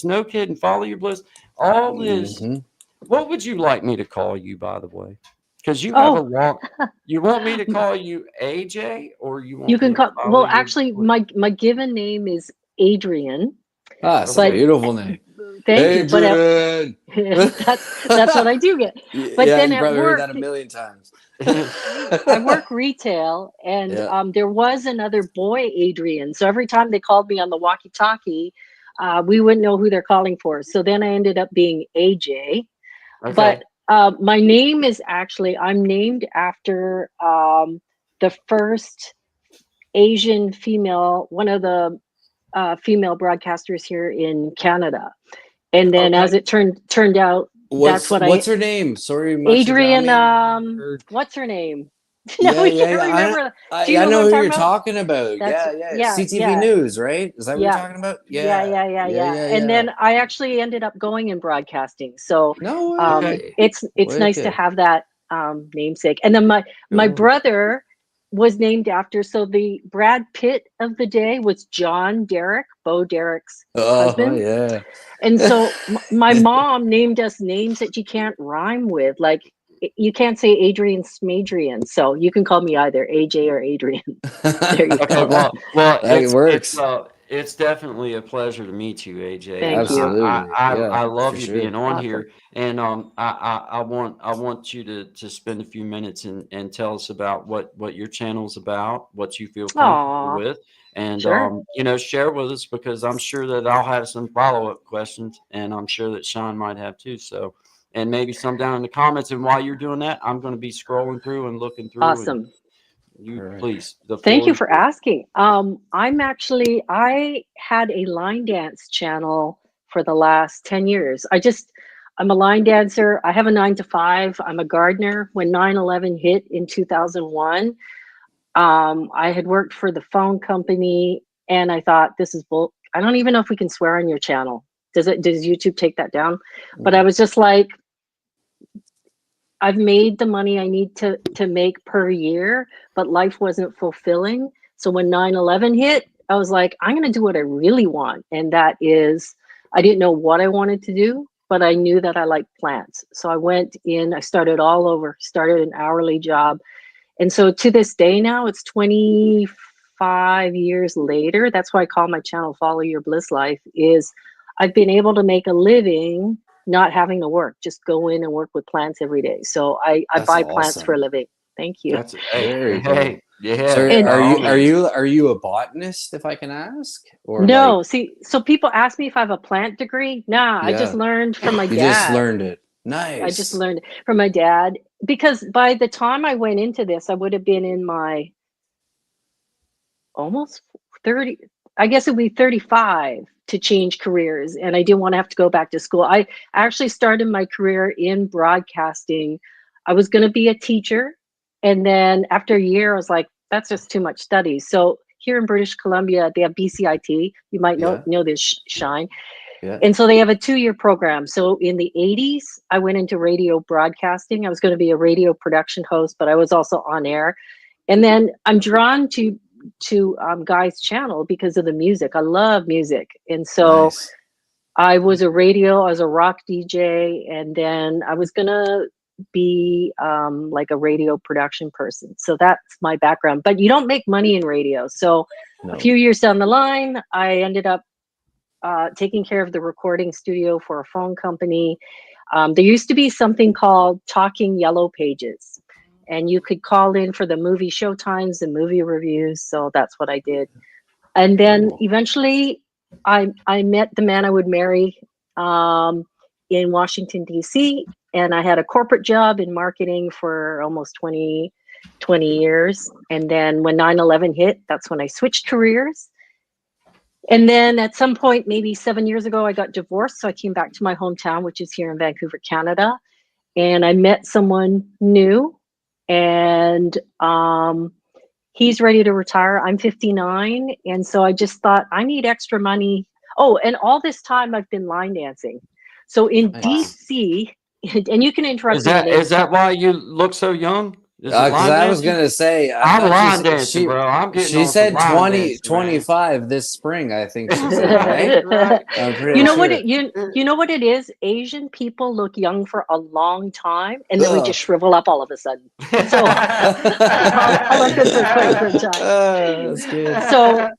no kidding. Follow your bliss. All this. Hmm. What would you like me to call you, by the way? Because you have a Oh, long. You want me to call you AJ, or you you want me can to call, follow well, your? actually, my given name is Adrian, Ah, it's a but Okay. beautiful name. thank you. But Adrian. that's what I do get. But Yeah, then you at probably heard work, that a million times. I work retail, and Yeah. there was another boy, Adrian. So every time they called me on the walkie-talkie, we wouldn't know who they're calling for. So then I ended up being AJ. But Okay. my name is actually I'm named after the first Asian female, one of the female broadcasters here in Canada. And then as Okay. it turned out, that's what What's her name? Sorry, Adrian, Matsujami. what's her name? No, Yeah, we yeah, can't yeah. remember. Do you I know who know I'm who talking you're about? talking about. That's Yeah, yeah. yeah, CTV yeah, News, right? Is that what you're yeah, talking about? yeah, Yeah, yeah, yeah, yeah, yeah. yeah, And yeah. then I actually ended up going in broadcasting. So No Okay. way. it's nice to Wicked. have that namesake. And then my Cool. brother was named after. So the Brad Pitt of the day was John Derek, Bo Derek's Oh husband. yeah. And so my mom named us names that you can't rhyme with. Like you can't say Adrian Smadrian. So you can call me either AJ or Adrian. There you Okay, go. well, That works. it's definitely a pleasure to meet you, AJ, and Thank you. Absolutely. Yeah, I for love you sure. being on Awesome. here, and I want you to spend a few minutes and tell us about what your channel's about, what you feel comfortable Aw, with, and sure. share with us because I'm sure that I'll have some follow-up questions, and I'm sure that Sean might have too. So, and maybe some down in the comments. And while you're doing that, I'm going to be scrolling through and looking through and. Awesome. You Correct. please, the Thank floor you is for yours. asking. I had a line dance channel for the last 10 years. I'm a line dancer. I have a 9 to 5. I'm a gardener. When 9/11 hit in 2001, I had worked for the phone company and I thought, this is bull. I don't even know if we can swear on your channel. Does YouTube take that down? But I was just like, I've made the money I need to make per year, but life wasn't fulfilling. So when 9/11 hit, I was like, I'm going to do what I really want. And that is, I didn't know what I wanted to do, but I knew that I liked plants. So I went in, I started all over, started an hourly job. And so to this day now, it's 25 years later. That's why I call my channel Follow Your Bliss Life, is I've been able to make a living not having to work, just go in and work with plants every day. So I That's buy plants for a awesome. living. Thank you. That's Very cool. yeah, So And by all means. are you a botanist, if I can ask? Or like, no, see, so people ask me if I have a plant degree. Nah, I just yeah, learned from my you just dad. learned it. I just Nice. learned from my dad because by the time I went into this, I would have been in my almost 30, I guess it would be 35 to change careers. And I didn't want to have to go back to school. I actually started my career in broadcasting. I was going to be a teacher. And then after a year, I was like, that's just too much study. So here in British Columbia, they have BCIT. You might Yeah, know this, Shine. yeah. And so they have a 2-year program. So in the 80s, I went into radio broadcasting. I was going to be a radio production host, but I was also on air. And then I'm drawn to Guy's channel because of the music. I love music. And so Nice. I was a rock DJ, and then I was gonna be like a radio production person. So that's my background. But you don't make money in radio. So a No. few years down the line, I ended up taking care of the recording studio for a phone company. There used to be something called Talking Yellow Pages, and you could call in for the movie showtimes and movie reviews. So that's what I did. And then Cool. eventually I met the man I would marry um, in Washington, D.C. And I had a corporate job in marketing for almost 20 years. And then when 9/11 hit, that's when I switched careers. And then at some point, maybe 7 years ago, I got divorced. So I came back to my hometown, which is here in Vancouver, Canada. And I met someone new. And he's ready to retire. I'm 59. And so I just thought, I need extra money. Oh, and all this time I've been line dancing. So in Nice. DC, and you can interrupt Is me at any that time. why you look so young? Is it Because line I was dancing? gonna say, I I'm thought line dancing, bro. I'm getting she on some said line 20 dancing, man. 25 this spring, I think she said, Right, right? right. I'm You pretty know what sure. you know what it is? Asian people look young for a long time, and then we Ugh. just shrivel up all of a sudden. So all I'm good for quite some time. That's good. So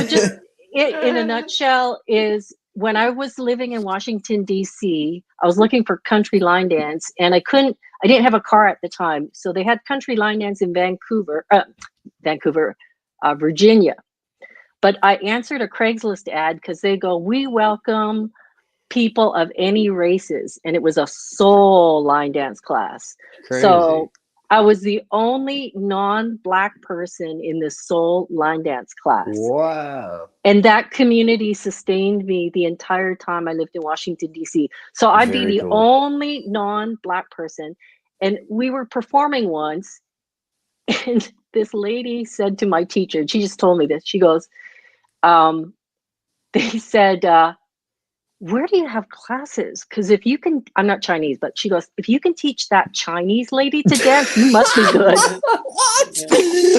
just in a nutshell is when I was living in Washington, D.C., I was looking for country line dance, and I didn't have a car at the time. So they had country line dance in Vancouver, Virginia. But I answered a Craigslist ad because they go, we welcome people of any races. And it was a soul line dance class. Crazy. So I was the only non-Black person in this soul line dance class. Wow. And that community sustained me the entire time I lived in Washington, D.C. So I'd be Very the cool. only non-Black person. And we were performing once, and this lady said to my teacher, and she just told me this, she goes, they said, where do you have classes? Because if you can, I'm not Chinese, but she goes, if you can teach that Chinese lady to dance, you must be good. What?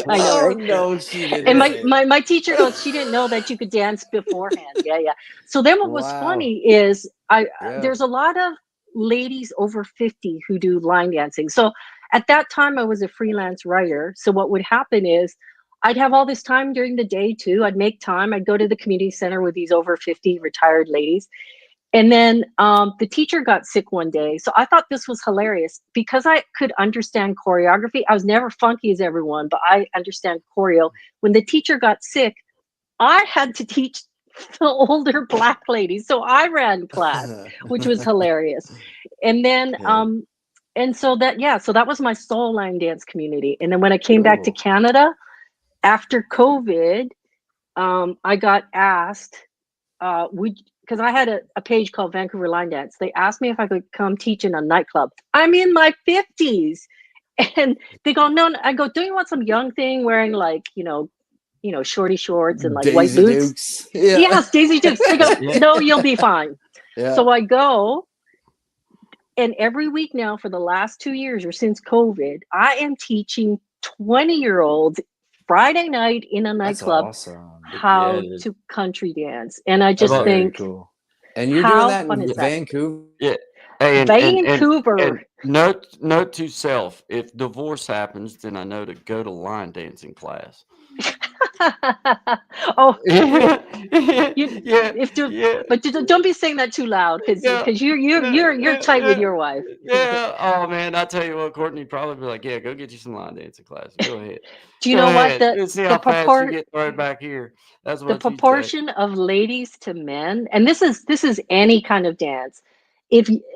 I know, Oh right? no, she didn't. And say it. my teacher goes, she didn't know that you could dance beforehand. Yeah. So then what was Wow. funny is Yeah. there's a lot of ladies over 50 who do line dancing. So at that time I was a freelance writer. So what would happen is I'd have all this time during the day too. I'd make time. I'd go to the community center with these over 50 retired ladies. And then the teacher got sick one day. So I thought this was hilarious because I could understand choreography. I was never funky as everyone, but I understand choreo. When the teacher got sick, I had to teach the older Black ladies. So I ran class, which was hilarious. And then, Yeah. and so that was my soul line dance community. And then when I came back to Cool. Canada after COVID, I got asked, because I had a page called Vancouver Line Dance. They asked me if I could come teach in a nightclub. I'm in my 50s. And they go, no. I go, do you want some young thing wearing like, shorty shorts and like white Daisy boots? Dukes. Yeah. Yes, Daisy Dukes. They go, Yeah. no, you'll be fine. Yeah. So I go, and every week now for the last 2 years or since COVID, I am teaching 20-year-olds Friday night in a That's nightclub awesome. how Yeah, to country dance. And I How just about Very think, cool. And you're doing how that fun in is that? Vancouver? yeah. Hey, Vancouver. and note to self: if divorce happens, then I know to go to line dancing class. Oh, Yeah, you yeah, if you yeah, but don't be saying that too loud because yeah, you're tight with your wife. yeah. Oh man, I tell you what, Courtney probably be like, yeah, go get you some line dancing classes. Go ahead, Do you go know what ahead. Let's see the how fast you get right back here. That's the what you'd say. proportion of ladies to men, and this is any kind of dance.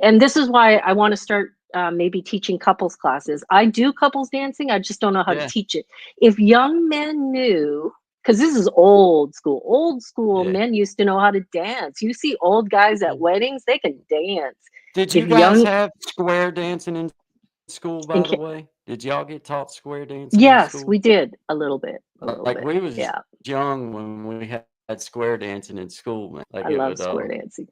And this is why I want to start maybe teaching couples classes. I do couples dancing. I just don't know how to Yeah, teach it. If young men knew, because this is old school. Old school yeah. men used to know how to dance. You see old guys Yeah. at weddings, they can dance. Did you If guys young have square dancing in school, in by the way? Did y'all get taught square dancing in Yes, school? we did a little bit, a little Like bit. we was Yeah, young when we had square dancing in school, man. Like I it love would, square dancing.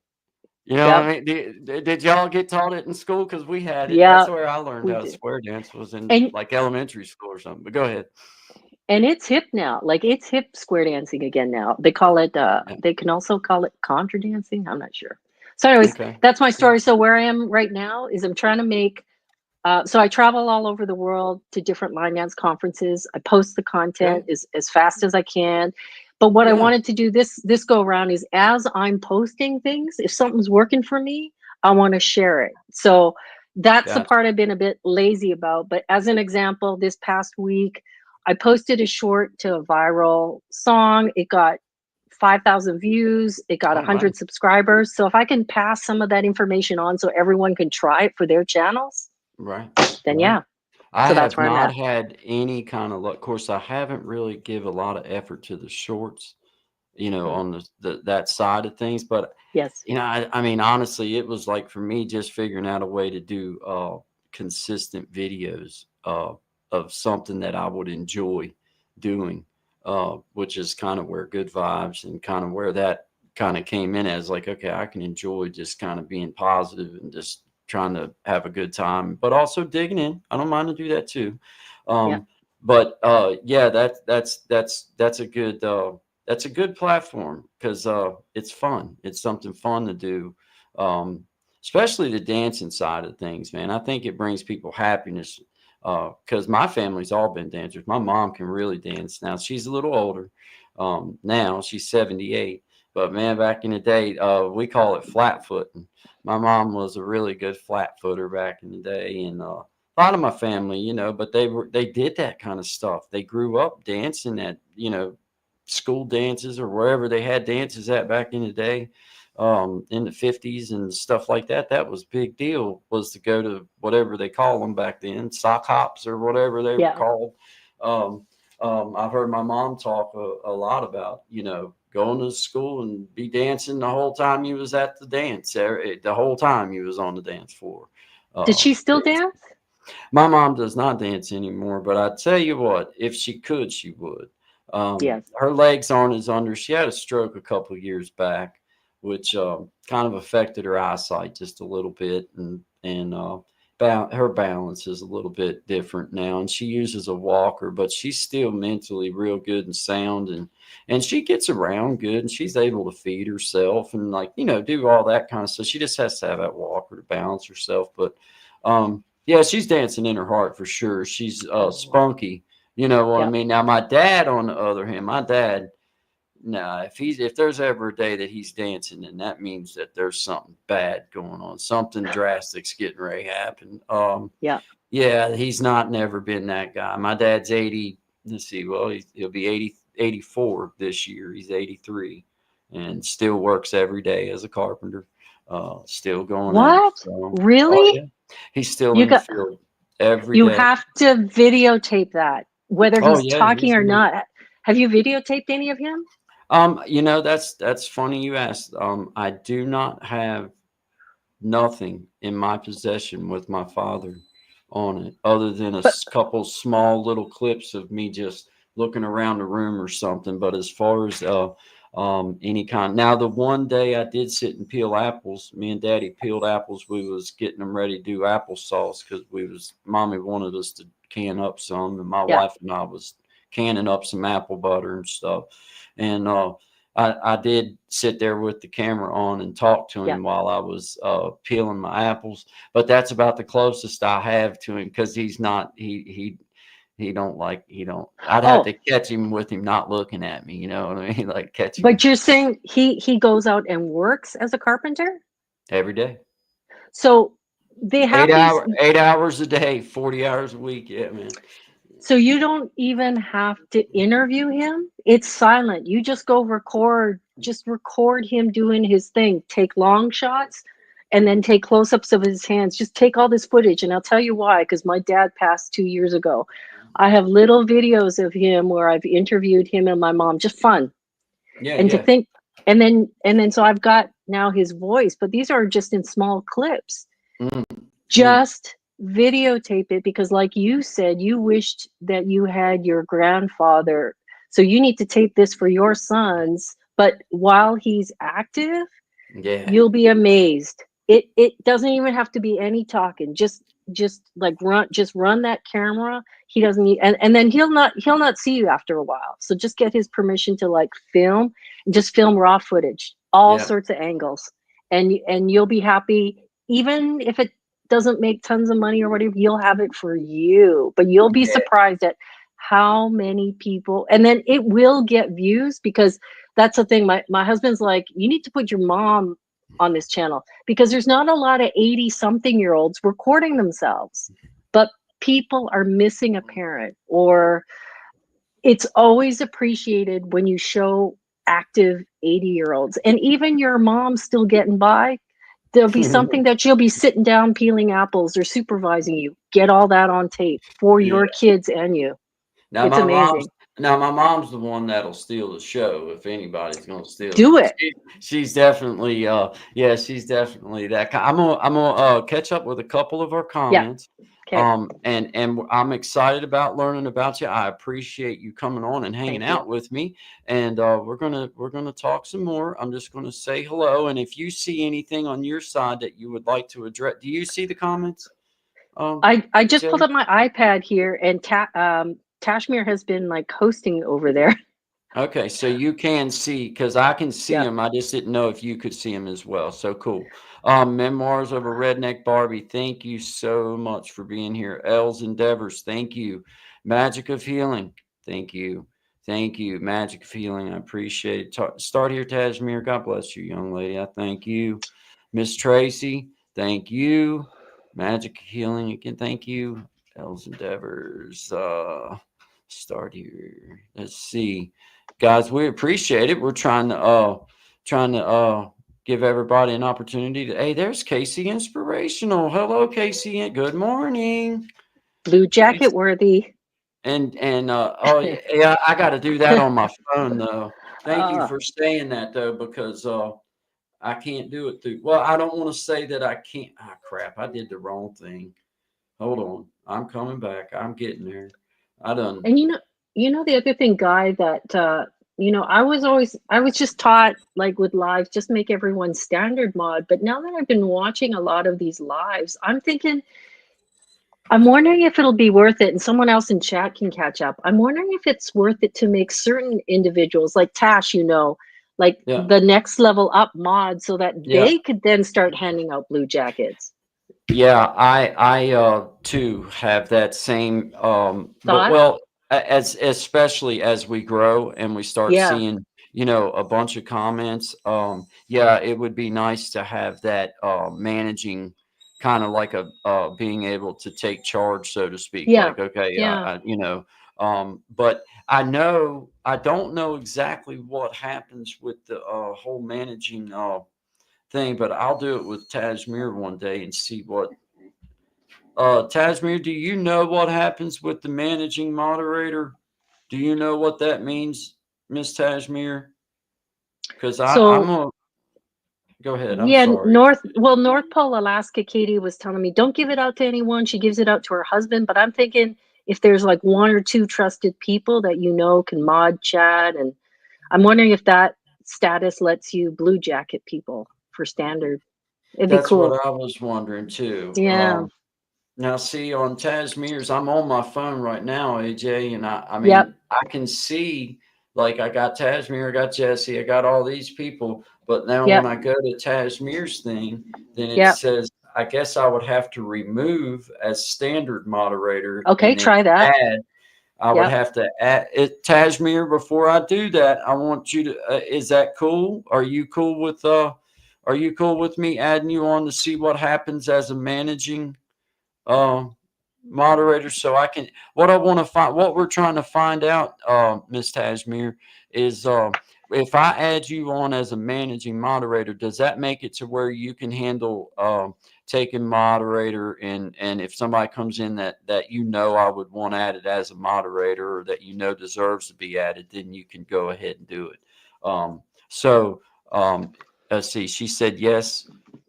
you know what Yep, I mean? Did y'all get taught it in school? Because we had it. yeah, That's where I learned we how to did. square dance was in And like elementary school or something. But go ahead. and it's hip now. Like it's hip square dancing again now. They call it Yeah. they can also call it contra dancing. I'm not sure. So anyways, Okay. that's my Yeah. story. So where I am right now is I'm trying to make so I travel all over the world to different line dance conferences. I post the content Okay. as fast as I can. But what I Yeah. wanted to do this go around is as I'm posting things, if something's working for me, I want to share it. So that's the Gotcha. part I've been a bit lazy about. But as an example, this past week, I posted a short to a viral song. It got 5,000 views. It got Oh wow. 100 subscribers. So if I can pass some of that information on so everyone can try it for their channels, Right. then Right. yeah. I So that's have where I'm not at. had any kind of luck. Of course, I haven't really give a lot of effort to the shorts, Mhm. on that side of things. But Yes. I mean, honestly, it was like for me just figuring out a way to do consistent videos of something that I would enjoy doing, which is kind of where good vibes and kind of where that kind of came in as like, okay, I can enjoy just kind of being positive and just trying to have a good time, but also digging in. I don't mind to do that too. Yeah. But yeah, that's a good that's a good platform because it's fun. It's something fun to do, especially the dancing side of things, man. I think it brings people happiness because my family's all been dancers. My mom can really dance now. She's a little older now. She's 78. But man, back in the day, we call it flat footing. My mom was a really good flat footer back in the day, and a lot of my family, but they did that kind of stuff. They grew up dancing at school dances or wherever they had dances at back in the day. in the 50s and stuff like that, that was big deal, was to go to whatever they call them back then, sock hops or whatever they were Yeah. called. Um, I've heard my mom talk a lot about, going to school and be dancing the whole time you was at the dance, the whole time you was on the dance floor. Did Uh, she still dance? my mom does not dance anymore, but I tell you what, if she could, she would. Yes. Her legs aren't as under. She had a stroke a couple of years back, which kind of affected her eyesight just a little bit, and her balance is a little bit different now. And she uses a walker, but she's still mentally real good and sound, and she gets around good, and she's able to feed herself and do all that kind of stuff. She just has to have that walker to balance herself, but. Yeah, she's dancing in her heart for sure. She's spunky. You know what I Yeah. mean? Now, my dad, on the other hand, my dad, nah, if there's ever a day that he's dancing, then that means that there's something bad going on. Something drastic's getting ready to happen. Yeah. Yeah, he's never been that guy. My dad's 80. Let's see. Well, he'll be 84 this year. He's 83 and still works every day as a carpenter. Still going at it. What? So, oh, Really? yeah. He's still You in the got field every you day. have to videotape that, whether Oh, he's yeah. talking or not. Have you videotaped any of him? That's funny you asked. I do not have nothing in my possession with my father on it, other than a But couple small little clips of me just looking around the room or something. But as far as any kind, now the one day I did sit and peel apples, me and Daddy peeled apples. We was getting them ready to do applesauce because Mommy wanted us to can up some, and my yeah, wife and I was canning up some apple butter and stuff, and I did sit there with the camera on and talk to yeah. him while I was peeling my apples, but that's about the closest I have to him because he's not he don't I'd have Oh, to catch him with him not looking at me, you know what I mean? Like catch him but you're saying he goes out and works as a carpenter? every day. So they have these 8 hours a day, 40 hours a week. Yeah, man. so you don't even have to interview him. It's silent. You just go just record him doing his thing. Take long shots and then take close-ups of his hands. Just take all this footage, and I'll tell you why, because my dad passed 2 years ago. I have little videos of him where I've interviewed him and my mom, just fun. Yeah, And to yeah. think, and then so I've got now his voice, but these are just in small clips. Mm, mm. Just videotape it, because like you said, you wished that you had your grandfather, so you need to tape this for your sons, but while he's active, Yeah. you'll be amazed. It doesn't even have to be any talking. Just like run that camera. He doesn't need, and then he'll not see you after a while, so just get his permission to like film, and just film raw footage, all Yeah. sorts of angles, and you'll be happy. Even if it doesn't make tons of money or whatever, you'll have it for you, but you'll be Yeah. surprised at how many people, and then it will get views, because that's the thing. My husband's like, you need to put your mom on this channel, because there's not a lot of 80 something year olds recording themselves, but people are missing a parent, or it's always appreciated when you show active 80-year-olds, and even your mom's still getting by. There'll be something that she'll be sitting down peeling apples or supervising you. Get all that on tape for Yeah. your kids and you. Now It's my mom's amazing. now my mom's the one that'll steal the show if anybody's gonna steal Do it. it. She's definitely yeah, she's definitely that kind. I'm gonna catch up with a couple of our Yeah. comments. Okay. And I'm excited about learning about you. I appreciate you coming on and hanging Thank you. out with me. And we're gonna talk some more. I'm just gonna say hello. And if you see anything on your side that you would like to address, do you see the comments? I just pulled Jay? up my iPad here, and Tashmir has been like hosting over there. Okay, so you can see, because I can see Yeah. him. I just didn't know if you could see him as well. So cool. Memoirs of a Redneck Barbie. Thank you so much for being here. L's Endeavors. Thank you. Magic of Healing. Thank you. Thank you. Magic of Healing. I appreciate it. Start here, Tajmir. God bless you, young lady. I thank you. Miss Tracy. Thank you. Magic of Healing again. Thank you. L's Endeavors. Start here. Let's see. Guys, we appreciate it. We're trying to give everybody an opportunity to. Hey, there's Casey Inspirational. Hello, Casey. Good morning. Blue jacket She's worthy. and oh yeah, I got to do that on my phone though. Thank you uh, for saying that though, because I can't do it through. Well, I don't want to say that I can't. Ah, crap! I did the wrong thing. Hold on, I'm coming back. I'm getting there. I done. and the other thing, Guy, that I was just taught, like with lives, just make everyone standard mod. But now that I've been watching a lot of these lives, I'm wondering if it'll be worth it, and someone else in chat can catch up. I'm wondering if it's worth it to make certain individuals like Tash, like Yeah, the next level up mod, so that yeah. they could then start handing out blue jackets. Yeah, I too have that same but Thought? well, as especially as we grow and we start Yeah, seeing, a bunch of comments, yeah, it would be nice to have that managing, kind of like a being able to take charge, so to speak. yeah, Like, okay, yeah. but I don't know exactly what happens with the whole managing thing, but I'll do it with Tajmir one day and see what. Tajmir, do you know what happens with the managing moderator? Do you know what that means, Miss Tajmir? Because I'm So gonna go ahead. I'm yeah, sorry. North Pole, Alaska, Katie was telling me, don't give it out to anyone. She gives it out to her husband. But I'm thinking if there's like one or two trusted people that can mod chat, and I'm wondering if that status lets you blue jacket people for standard. It'd be That's cool. what I was wondering too. Yeah. Now, see on Tasmir's, I'm on my phone right now, AJ, and I Yep. mean, I can see like I got Tasmir, I got Jesse, I got all these people, but now when Yep. I go to Tasmir's thing, then it Yep. says I guess I would have to remove as standard moderator Okay. and then Try that. add. I would Yep. have to add it, Tasmir. Before I do that, I want you to. Is that cool? Are you cool with? Are you cool with me adding you on to see what happens as a managing? um moderator, so I can, what I want to find, what we're trying to find out, Miss Tajmir, is if I add you on as a managing moderator, does that make it to where you can handle taking moderator, and if somebody comes in that I would want added as a moderator, or that deserves to be added, then you can go ahead and do it. So let's see, she said yes.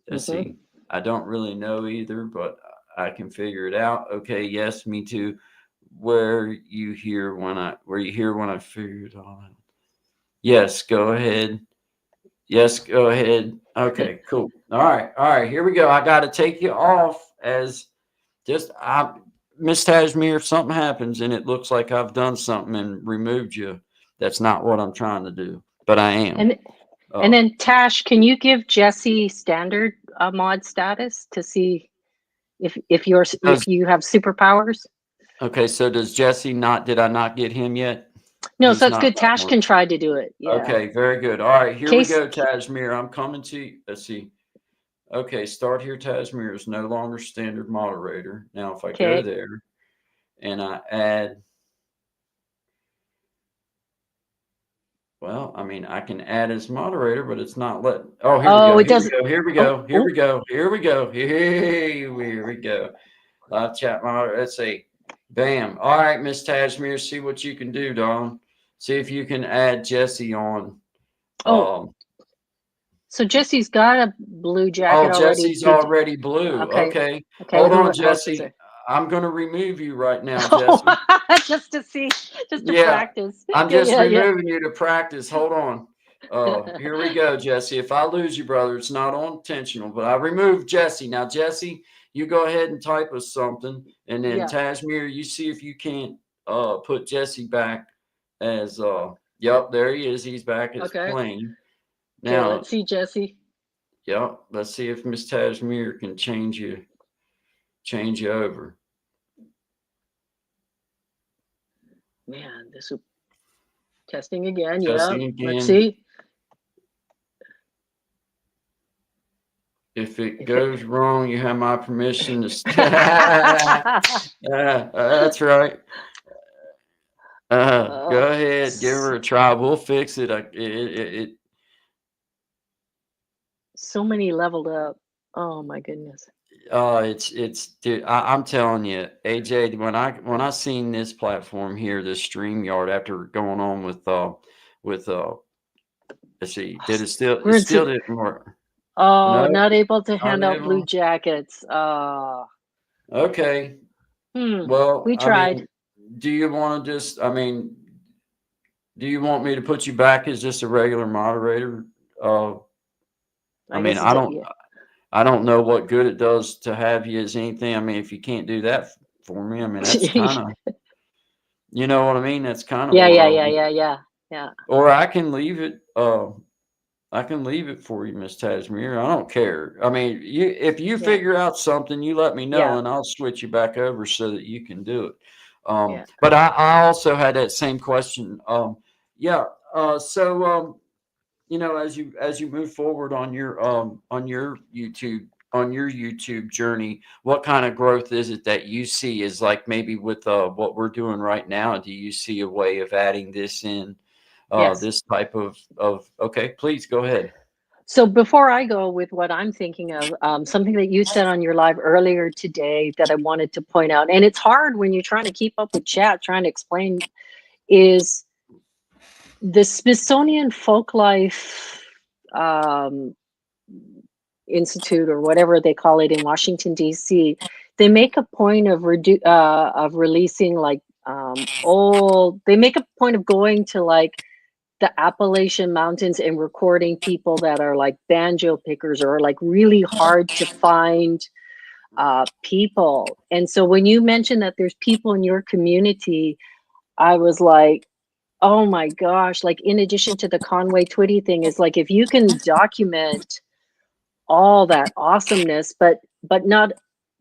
Let's Hmm. see, I don't really know either, but I can figure it out. Okay, yes, me too. Where you hear when I figure it all out. Yes, go ahead. Yes, go ahead. Okay, cool. All right, here we go. I gotta take you off as just I Miss Tajmir, if something happens and it looks like I've done something and removed you, that's not what I'm trying to do. But I am. And Uh, then Tash, can you give Jesse standard mod status to see does if you have superpowers? okay, so does Jesse not, did I not get him yet? No, so He's that's not good. that Tash one. can try to do it. Yeah. Okay, very good. All right, here we Case. go, Tajmir. I'm coming to you. Let's see. Okay, start here. Tajmir is no longer standard moderator. Now, if I go Okay. there and I add, well, I mean, I can add as moderator, but it's not letting. Oh, here we Oh, go. it Here we doesn't. go. Here we Oh, go. Here oh. we go. Here we go. Here we go. Live chat moderator. Let's see. Bam. All right, Miss Tajmir, see what you can do, Don. See if you can add Jesse on. Oh, Um, so Jesse's got a blue jacket Oh, already. Jesse's already blue. Okay. Okay. Okay. Hold Who on, else is Jesse. there? I'm going to remove you right now, Oh, Jesse. just to see, just to Yeah. practice. I'm Yeah, just yeah, yeah. removing you to practice. Hold on. Here we go, Jesse. If I lose you, brother, it's not intentional, but I removed Jesse. Now, Jesse, you go ahead and type us something. And then Yeah. Tajmir, you see if you can't put Jesse back as yep, there he is. He's back as Okay. plain. Okay. Now, Let's see, Jesse. yep, let's see if Miss Tajmir can change you over. Man, this is testing again. Yeah. Testing Let's again. see. If it If it. goes wrong, you have my permission to that's right. Go ahead, give her a try. We'll fix it. so many leveled up. Oh my goodness. It's dude, I'm telling you, AJ, when I seen this platform here, this StreamYard, after going on with let's see, did We're it in still such, didn't work? oh, No, not able to not hand out blue able. jackets. Okay. Hmm. Well, We I tried. mean, do you want to just? I mean, do you want me to put you back as just a regular moderator? Uh, I I mean, guess it's yeah. I don't know what good it does to have you as anything. I mean, if you can't do that for me, I mean, that's kind of, you know what I mean? That's kind of Yeah, what yeah, I'll yeah, do. yeah, yeah, yeah, Or I can leave it. I can leave it for you, Miss Tasmir. I don't care. I mean, if you yeah, figure out something, you let me know, yeah, and I'll switch you back over so that you can do it. yeah. But I also had that same question. Yeah. So you know, as you move forward on your YouTube journey, what kind of growth is it that you see? Is like maybe with what we're doing right now, do you see a way of adding this in, Yes. this type of okay, please go ahead. So before I go with what I'm thinking of, something that you said on your live earlier today that I wanted to point out, and it's hard when you're trying to keep up with chat, trying to explain, is the Smithsonian Folklife um, Institute or whatever they call it in Washington D.C. They make a point of of releasing like old. They make a point of going to like the Appalachian Mountains and recording people that are like banjo pickers or like really hard to find people. And so when you mentioned that there's people in your community, I was like, oh my gosh, like in addition to the Conway Twitty thing, is like if you can document all that awesomeness, but not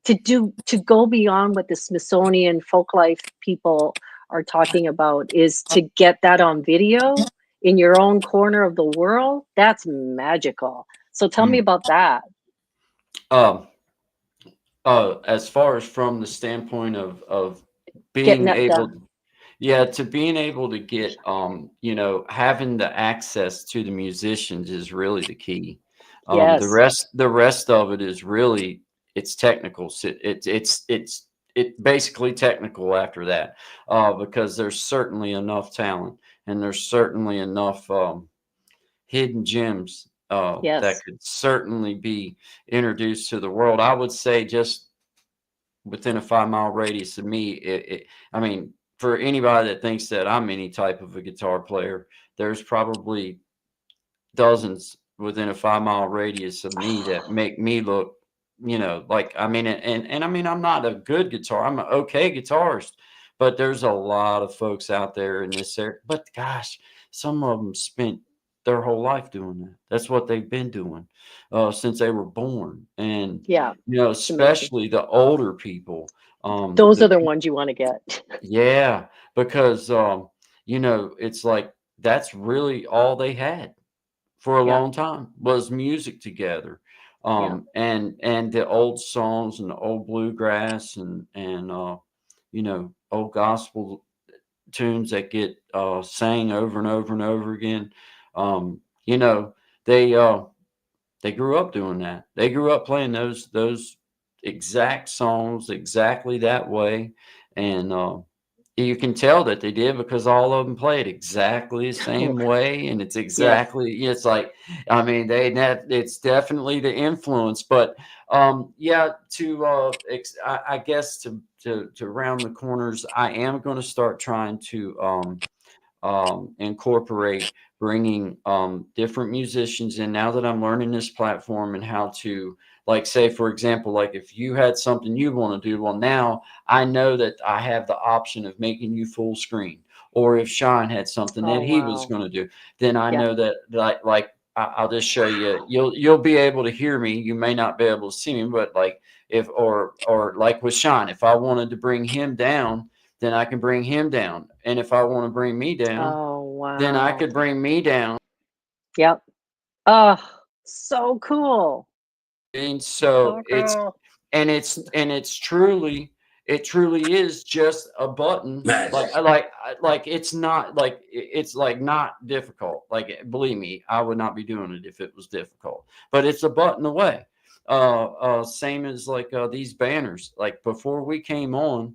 to go beyond what the Smithsonian folklife people are talking about, is to get that on video in your own corner of the world. That's magical. So tell me Mm. about that. Um, as far as from the standpoint of Getting being that able, done. yeah, to being able to get, you know, having the access to the musicians is really the key. Yes. The rest of it is really, it's technical. It's basically technical after that, because there's certainly enough talent, and there's certainly enough hidden gems that Yes. could certainly be introduced to the world. I would say just within a 5 mile radius of me, I mean, for anybody that thinks that I'm any type of a guitar player, there's probably dozens within a 5 mile radius of me that make me look, you know, like, I mean, and I mean, I'm not a good guitar, I'm an okay guitarist, but there's a lot of folks out there in this area. But gosh, some of them spent their whole life doing that. That's what they've been doing since they were born. And, Yeah. you know, It's amazing. especially the older people, Those the are the ones you want to get. yeah, because you know, it's like that's really all they had for a Yeah. long time was music together. Yeah. And the old songs and the old bluegrass and you know, old gospel tunes that get sang over and over and over again. You know, they uh they grew up doing that. They grew up playing those exact songs exactly that way, and you can tell that they did because all of them played exactly the same way, and it's Yes. exactly, it's like, I mean, it's definitely the influence. But yeah, to I guess to round the corners, I am going to start trying to incorporate bringing different musicians in now that I'm learning this platform and how to, like, say, for example, like if you had something you want to do, well, now I know that I have the option of making you full screen. Or if Sean had something Oh that he was wow. going to do, then I Yeah. know that, like I'll just show you. You'll be able to hear me. You may not be able to see me, but like if or like with Sean, if I wanted to bring him down, then I can bring him down. And if I want to bring me down, Oh then I wow. could bring me down. Yep. Oh, so cool. And so So cool. it's truly, It truly is just a button. Magic. Like it's not like it's like not difficult. Like believe me, I would not be doing it if it was difficult. But it's a button away. Same as like these banners. Like before we came on,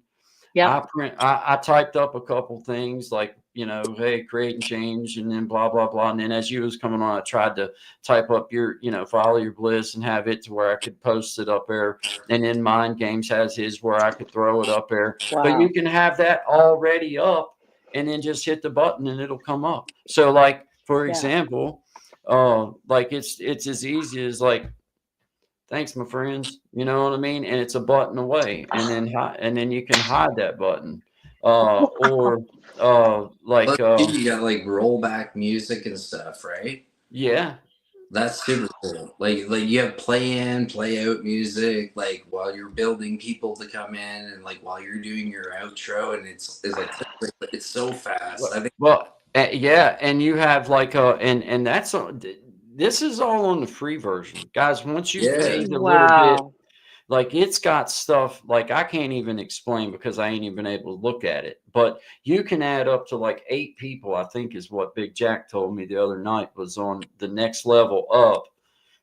Yep. I typed up a couple things like, hey, create and change, and then blah, blah, blah. And then as you was coming on, I tried to type up your, follow your bliss and have it to where I could post it up there. And then Mind Games has his where I could throw it up there. But Wow. you can have that already up and then just hit the button and it'll come up. So like, for Yeah. example, like it's as easy as like, thanks, my friends. You know what I mean? And it's a button away, and then you can hide that button, or like Plus, you got like rollback music and stuff, right? yeah, That's super cool. Like you have play in, play out music, like while you're building people to come in, and like while you're doing your outro, and it's like it's so fast. I think. well, yeah, and you have like and that's this is all on the free version, guys. Once you Yeah. paid a little bit. Wow. Like it's got stuff like I can't even explain because I ain't even been able to look at it. But you can add up to like 8 people, I think is what Big Jack told me the other night was on the next level up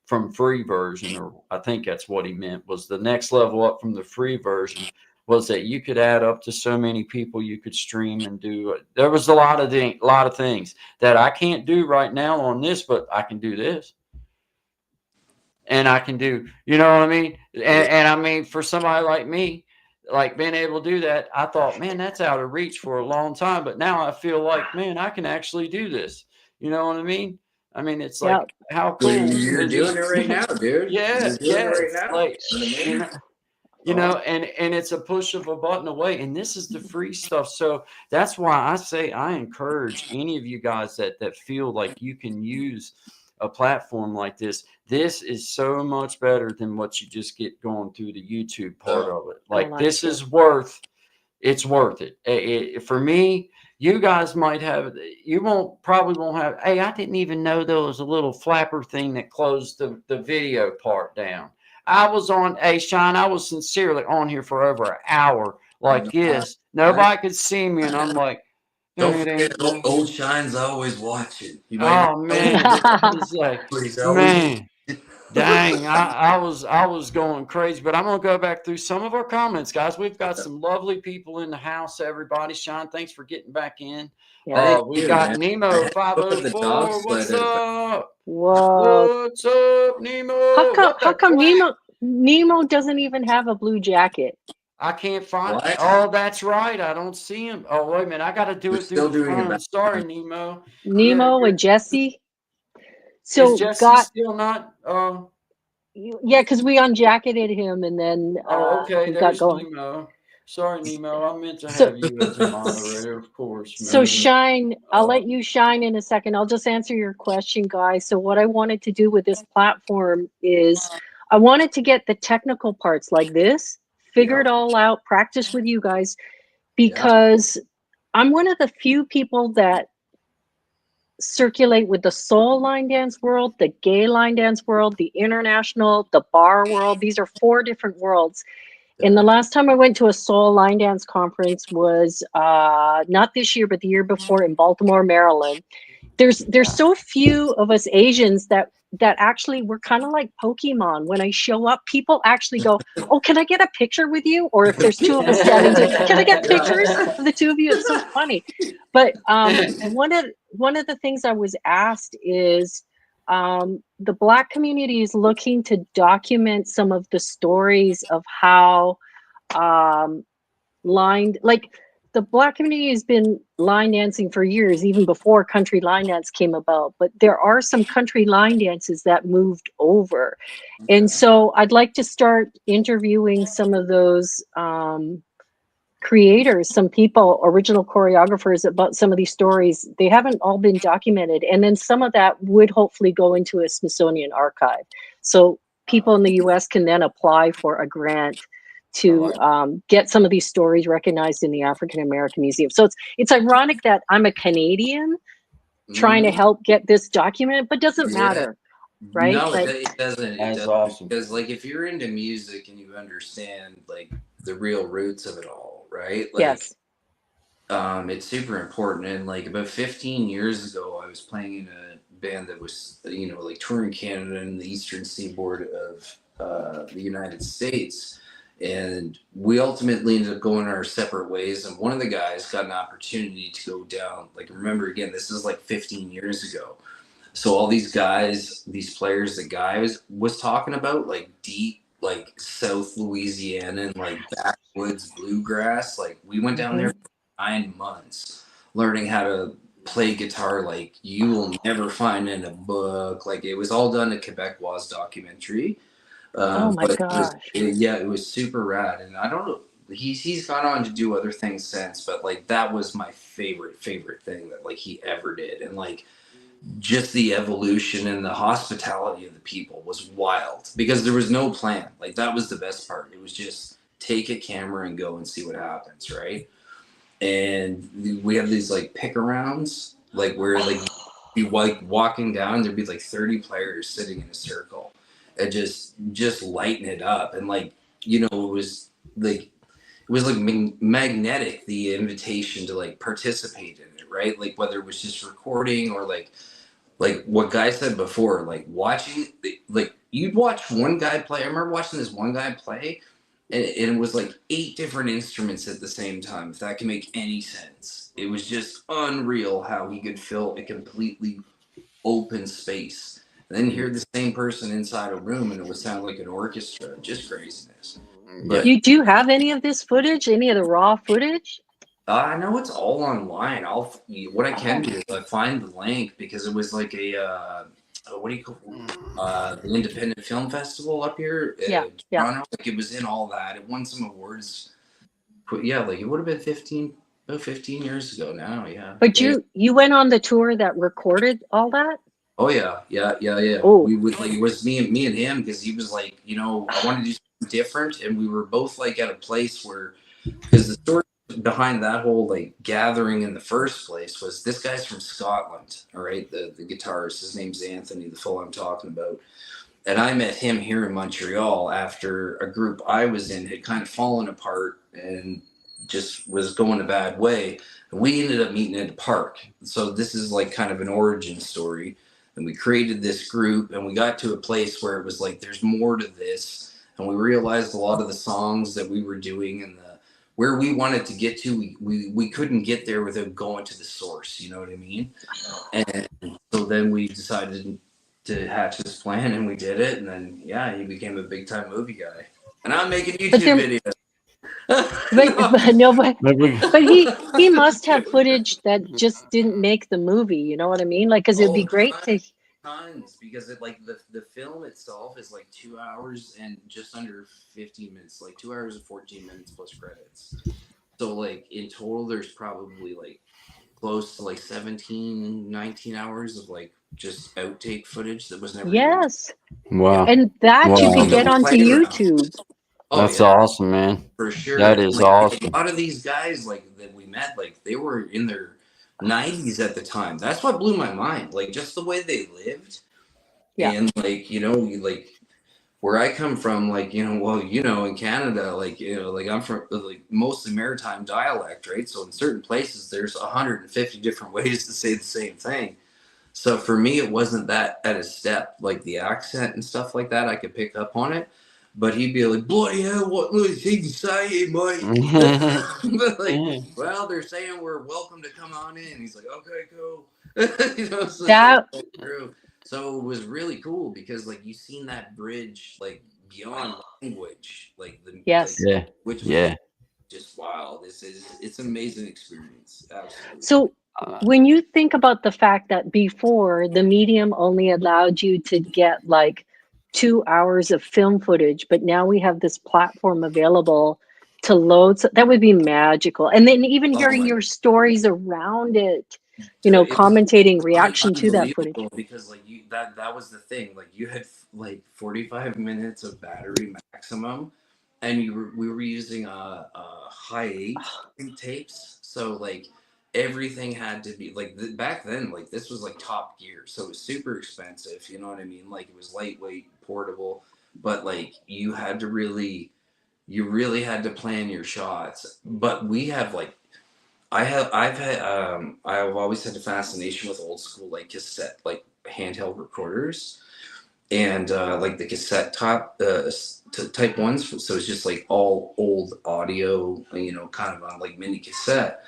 from free version, or I think that's what he meant was the next level up from the free version was that you could add up to so many people you could stream and do it. There was a lot of things that I can't do right now on this, but I can do this. And I can do, you know what I mean? And I mean, for somebody like me, like being able to do that, I thought, man, that's out of reach for a long time. But now I feel like, man, I can actually do this. You know what I mean? I mean, it's Yep. like, how cool You're is doing it right now, dude. Yeah, You're doing yeah. it right It's now. like, You know what I mean? and it's a push of a button away. And this is the free stuff. So that's why I say I encourage any of you guys that feel like you can use a platform like this. This is so much better than what you just get going through the YouTube part of it. Like that's this true. is it's worth it. For me, you guys might have, probably won't have, hey, I didn't even know there was a little flapper thing that closed the video part down. I was on, hey, Sean, I was sincerely on here for over an hour like this. Nobody could see me, and I'm like, Don't it forget, ain't no. old Shine's always watching. You might not Oh know it, man, it's like, but he's always man, dang, I was going crazy. But I'm gonna go back through some of our comments, guys. We've got some lovely people in the house. Everybody, Sean, thanks for getting back in. Yeah. We you, got man. Nemo Look at the dog 504. What's sled. up? Whoa. What's up, Nemo? How What the come crap? Nemo doesn't even have a blue jacket? I can't find. What? Oh, that's right. I don't see him. Oh, wait a minute. I got to do We're it through still the doing it phone. back. Sorry, Nemo. Yeah, Nemo and Jesse. is So Jesse still not? yeah, because we unjacketed him and then Oh, okay. we got There's going. Nemo. Sorry, Nemo. I meant to So have you as a moderator, of course, so man. Shine, I'll let you shine in a second. I'll just answer your question, guys. So what I wanted to do with this platform is I wanted to get the technical parts like this, figure it all out, practice with you guys, because I'm one of the few people that circulate with the soul line dance world, the gay line dance world, the international, the bar world. These are 4 different worlds. And the last time I went to a soul line dance conference was not this year, but the year before in Baltimore, Maryland. There's so few of us Asians that actually we're kind of like Pokemon. When I show up, people actually go, "Oh, can I get a picture with you?" Or if there's 2 of us standing, can I get pictures of the 2 of you? It's so funny. But one of the things I was asked is the Black community is looking to document some of the stories of how the Black community has been line dancing for years, even before country line dance came about. But there are some country line dances that moved over. And so I'd like to start interviewing some of those creators, some people, original choreographers about some of these stories. They haven't all been documented. And then some of that would hopefully go into a Smithsonian archive. So people in the US can then apply for a grant to get some of these stories recognized in the African American Museum. So it's ironic that I'm a Canadian trying to help get this document, but doesn't matter, right? No, Like, it doesn't. It That's doesn't. awesome. Because like if you're into music and you understand like the real roots of it all, right? Like, Yes. it's super important. And like about 15 years ago, I was playing in a band that was, you know, like touring Canada and the eastern seaboard of the United States. And we ultimately ended up going our separate ways. And one of the guys got an opportunity to go down. Like, remember, again, this is like 15 years ago. So all these guys, these players that was talking about, like deep, like South Louisiana and like backwoods bluegrass, like we went down there Hmm. for 9 months learning how to play guitar like you will never find in a book. Like it was all done in Quebecois documentary. Oh my But gosh. yeah, it was super rad. And I don't know, he's gone on to do other things since, but like that was my favorite thing that like he ever did. And like just the evolution and the hospitality of the people was wild because there was no plan. Like that was the best part. It was just take a camera and go and see what happens, right? And we have these like pick arounds, like where like you be like walking down, there'd be like 30 players sitting in a circle and just lighten it up. And like, you know, it was like magnetic, the invitation to like participate in it, right? Like whether it was just recording or like what Guy said before, like watching, like you'd watch one guy play. I remember watching this one guy play, and it was like 8 different instruments at the same time. If that can make any sense, it was just unreal how he could fill a completely open space. And then hear the same person inside a room, and it would sound like an orchestra. Just craziness. Yeah. But You do have any of this footage? Any of the raw footage? I know it's all online. What I can Oh, do is I find the link because it was like what do you call the Independent Film Festival up here yeah, in yeah. Toronto. Like it was in all that. It won some awards. But yeah, like it would have been about 15 years ago now. Yeah. But Yeah. you went on the tour that recorded all that? Oh yeah, yeah. Oh, We would like it was me and him because he was like, you know, I want to do something different, and we were both like at a place where because the story behind that whole like gathering in the first place was this guy's from Scotland, all right, the guitarist, his name's Anthony, the fellow I'm talking about, and I met him here in Montreal after a group I was in had kind of fallen apart and just was going a bad way. And we ended up meeting at a park. So this is like kind of an origin story. And we created this group and we got to a place where it was like there's more to this. And we realized a lot of the songs that we were doing and the where we wanted to get to, we couldn't get there without going to the source, you know what I mean? And so then we decided to hatch this plan and we did it. And then, yeah, he became a big time movie guy. And I'm making but YouTube there, videos. but, No. but no, but Maybe. but he must have footage that just didn't make the movie. You know what I mean? Like, because it'd be Oh, great to. tons. Because it like the film itself is like 2 hours and just under 15 minutes, like 2 hours and 14 minutes plus credits. So like in total, there's probably like close to like 17, 19 hours of like just outtake footage that was never even. Yes, Yeah. Wow. and that you Wow. could The get onto playground. YouTube. Oh That's yeah, awesome, man. for sure. That And is like a awesome. lot of these guys like that we met, like they were in their 90s at the time. That's what blew my mind. Like just the way they lived. Yeah. And like, you know, like where I come from, like, you know, well, you know, in Canada, like, you know, like I'm from like mostly maritime dialect, right? So in certain places there's 150 different ways to say the same thing. So for me, it wasn't that at a step, like the accent and stuff like that. I could pick up on it, but he'd be like, "Bloody hell, what was he saying, mate?" But like, well, they're saying we're welcome to come on in. He's like, "Okay, cool." You know, so it's like That true. So it was really cool because like you seen that bridge like beyond language, like the like yes. Yeah. which was Yeah. just wild. It's an amazing experience. Absolutely. So Uh, when you think about the fact that before the medium only allowed you to get like 2 hours of film footage, but now we have this platform available to load, so that would be magical. And then even Oh hearing my your stories around it, It was commentating reaction to that footage. unbelievable because like you that was the thing. Like you had like 45 minutes of battery maximum, and we were using a high eight I think, tapes. So like everything had to be like back then. Like this was like top gear, so it was super expensive. You know what I mean? Like it was lightweight, portable, but like you had to really you really had to plan your shots. But we have like, I've always had a fascination with old school like cassette, like handheld recorders, and like the cassette type ones. So it's just like all old audio, kind of on like mini cassette.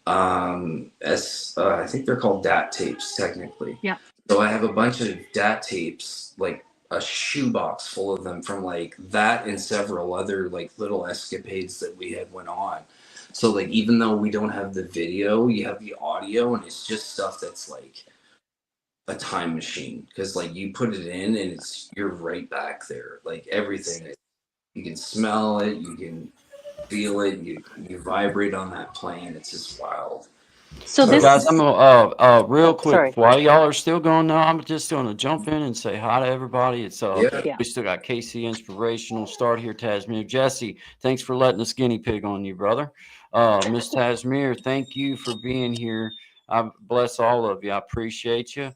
As I think they're called DAT tapes technically. Yeah. So I have a bunch of DAT tapes, like a shoebox full of them from like that and several other like little escapades that we had went on. So like even though we don't have the video, you have the audio, and it's just stuff that's like a time machine, because like you put it in and you're right back there. Like everything, you can smell it, you can feel it, you vibrate on that plane. It's just wild. So So this guys, I'm gonna real oh, quick sorry. while y'all are still going now, I'm just gonna jump in and say hi to everybody. It's Yeah. Yeah. we still got Casey Inspirational Start here, Tasmir. Jesse, thanks for letting us guinea pig on you, brother. Miss Tasmir, thank you for being here. I bless all of you. I appreciate you.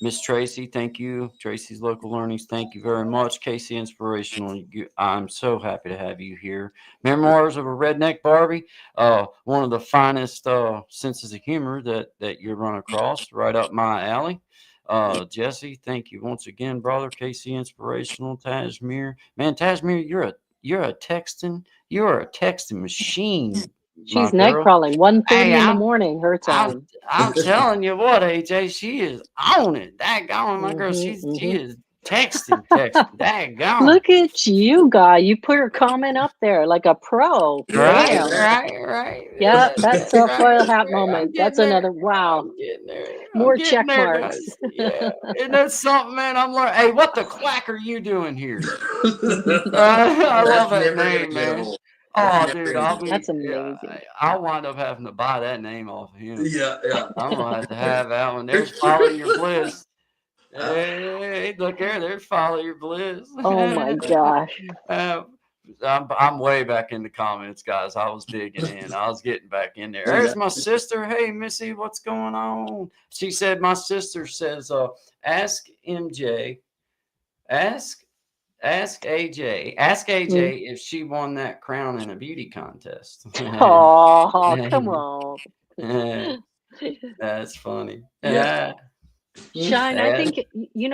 Miss Tracy, thank you. Tracy's Local Learnings, thank you very much. Casey Inspirational, I'm so happy to have you here. Memoirs of a Redneck Barbie, one of the finest senses of humor that you run across, right up my alley. Jesse, thank you once again, brother. Casey Inspirational, Tasmir, man, Tasmir, you're a texting machine, my She's night girl. crawling, 1:30 Hey, in the morning, her time. I'm telling you what, AJ, she is on it. That gone, my girl, Hmm she hmm is texting. That gone. Look at you, guy. You put her comment up there like a pro. Yeah, Right, Bam. yeah. right. Yeah, That's that's a right. foil hat I'm moment. That's getting there. another wow. I'm getting there. I'm More getting check there, marks. guys. Yeah. Isn't that something, man? I'm learning. Hey, what the quack are you doing here? I love That's that never gonna name, get man. old. Oh, That's never dude, gonna get That's yeah, amazing. I'll wind up having to buy that name off of him. Yeah. I'm gonna have to have that one. There's Follow Your Bliss. Uh, Hey, look there. There's Follow Your Bliss. Oh my gosh. uh, I'm way back in the comments, guys. I was digging in. I was getting back in there. There's my sister. Hey, Missy, what's going on? She said, my sister says, ask MJ, ask ask Mm. AJ if she won that crown in a beauty contest. Oh, come on. That's funny. yeah. Shine, I That- think,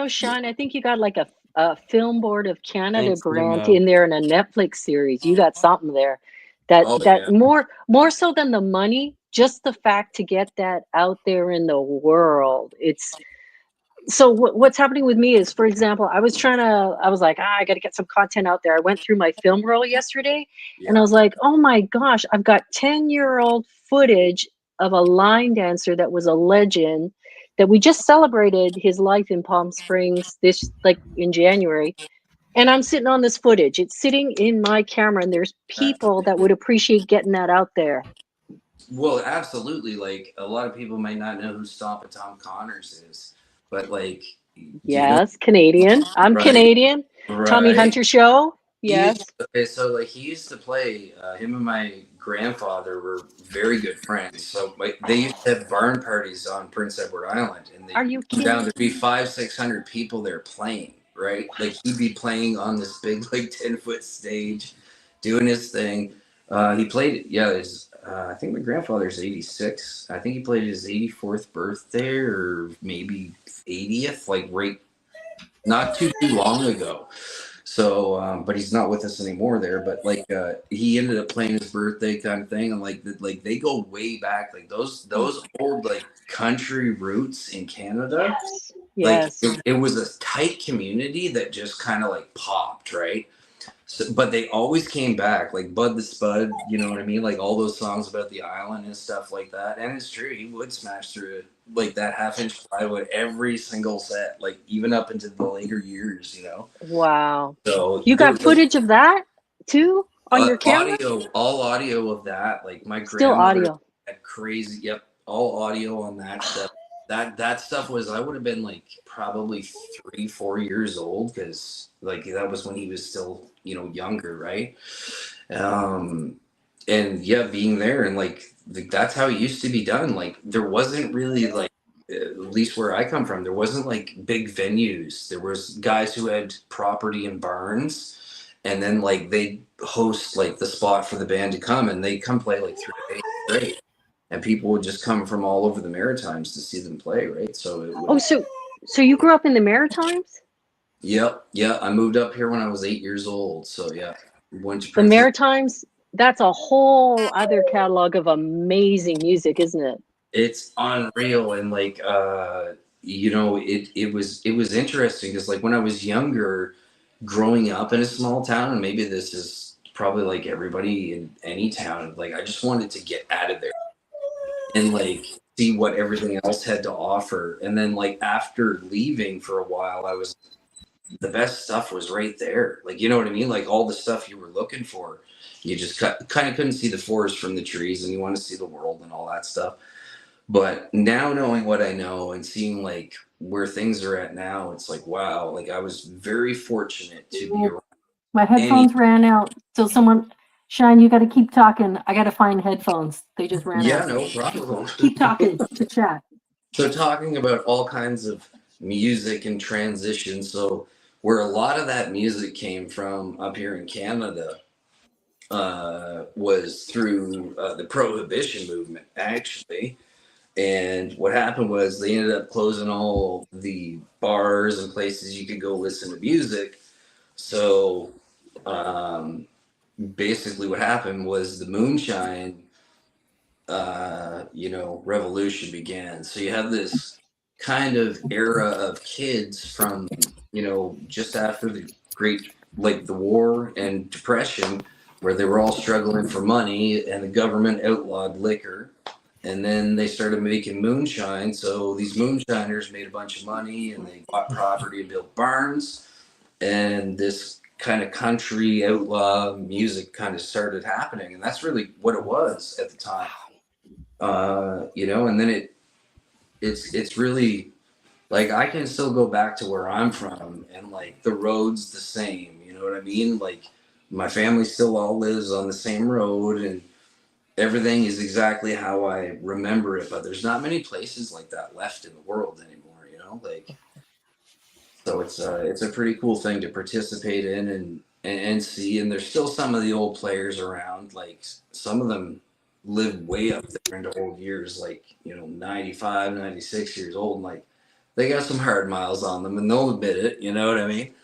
Shine, I think you got like a Film Board of Canada thanks, grant Nemo. in there in a Netflix series. You got something there that Oh that yeah. more so than the money, just the fact to get that out there in the world. It's so what's happening with me is, for example, I was like, I got to get some content out there. I went through my film roll yesterday and I Yeah. was like, oh my gosh, I've got 10-year-old footage of a line dancer that was a legend that we just celebrated his life in Palm Springs this like in January. And I'm sitting on this footage. It's sitting in my camera and there's That's people that amazing. would appreciate getting that out there. Well, absolutely. Like a lot of people might not know who Stomp Tom Connors is, but like, do you know? Yes, Canadian. I'm Right, Canadian. Tommy right. Hunter show. He used Yes. okay, so like he used to play. Him and my grandfather were very good friends. So like they used to have barn parties on Prince Edward Island, and Are they you come down to kidding? be 500-600 people there playing. Right, like he'd be playing on this big like 10-foot stage, doing his thing. He played. Yeah, I think my grandfather's 86. I think he played his 84th birthday or maybe 80th, like right not too long ago. So, but he's not with us anymore there. But like, he ended up playing his birthday kind of thing, and like they go way back. Like those old like country roots in Canada. Yes. Like Yes. it was a tight community that just kind of like popped, right? So, but they always came back, like Bud the Spud, you know what I mean? Like all those songs about the island and stuff like that. And it's true, he would smash through it, like that half-inch plywood every single set, like even up into the later years, you know? Wow. So You there got was a footage of that too on your camera? all audio of that. Like my Still grandmother audio. had crazy, yep, all audio on that stuff. That stuff was, I would have been like probably 3-4 years old, because like that was when he was still, younger, right? um and yeah, being there and like that's how it used to be done. Like there wasn't really like, at least where I come from, there wasn't like big venues. There was guys who had property in barns, and then like they host like the spot for the band to come, and they come play like 3 days straight, and people would just come from all over the Maritimes to see them play, right? So it Oh, would. so you grew up in the Maritimes? Yep, yeah. I moved up here when I was 8 years old, so yeah, went to The Princess. Maritimes, that's a whole other catalog of amazing music, isn't it? It's unreal, and like you know, it was interesting because like when I was younger, growing up in a small town, and maybe this is probably like everybody in any town, like I just wanted to get out of there and like see what everything else had to offer. And then like after leaving for a while, I was the best stuff was right there. Like, you know what I mean? Like all the stuff you were looking for, you just kind of couldn't see the forest from the trees, and you want to see the world and all that stuff. But now knowing what I know and seeing like where things are at now, it's like, wow, like I was very fortunate to be around My any. headphones ran out. So someone, Shine, you got to keep talking. I got to find headphones. They just ran Yeah, out. no problem. Keep talking to chat. So talking about all kinds of music and transition. So where a lot of that music came from up here in Canada was through the Prohibition movement, actually. And what happened was they ended up closing all the bars and places you could go listen to music. So um, basically, what happened was the moonshine, revolution began. So you have this kind of era of kids from, just after the great, like the war and depression, where they were all struggling for money and the government outlawed liquor. And then they started making moonshine. So these moonshiners made a bunch of money and they bought property and built barns. And this kind of country outlaw music kind of started happening. And that's really what it was at the time. And then it's really like I can still go back to where I'm from and like the road's the same, you know what I mean? Like my family still all lives on the same road and everything is exactly how I remember it, but there's not many places like that left in the world anymore, like so it's a pretty cool thing to participate in and see. And there's still some of the old players around, like some of them live way up there into old years, like 95, 96 years old, and like they got some hard miles on them and they'll admit it, you know what I mean? Can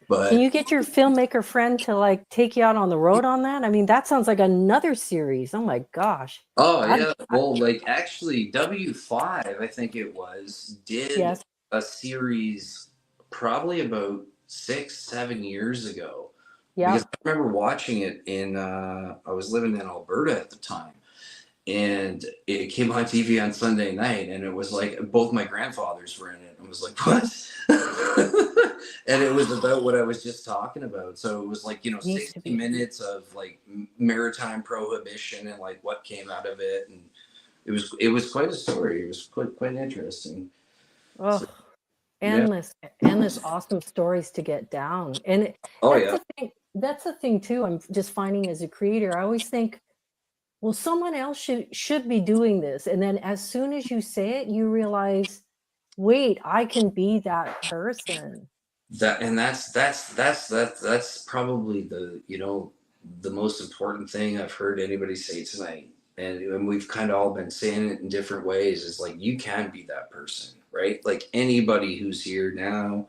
But you get your filmmaker friend to like take you out on the road on that? I mean, that sounds like another series. Oh my gosh. oh yeah, well, like actually W5, I think it was, did Yes. a series probably about 6-7 years ago. Yeah. Because I remember watching it I was living in Alberta at the time, and it came on TV on Sunday night, and it was like both my grandfathers were in it. I was like, what? And it was about what I was just talking about. So it was like, 60 minutes of like maritime prohibition and like what came out of it. And it was quite a story. It was quite interesting. Oh, So, endless awesome stories to get down. And that's the thing too. I'm just finding as a creator, I always think, well, someone else should be doing this. And then as soon as you say it, you realize, wait, I can be that person. That's probably the most important thing I've heard anybody say tonight. And we've kind of all been saying it in different ways, is like you can be that person, right? Like anybody who's here now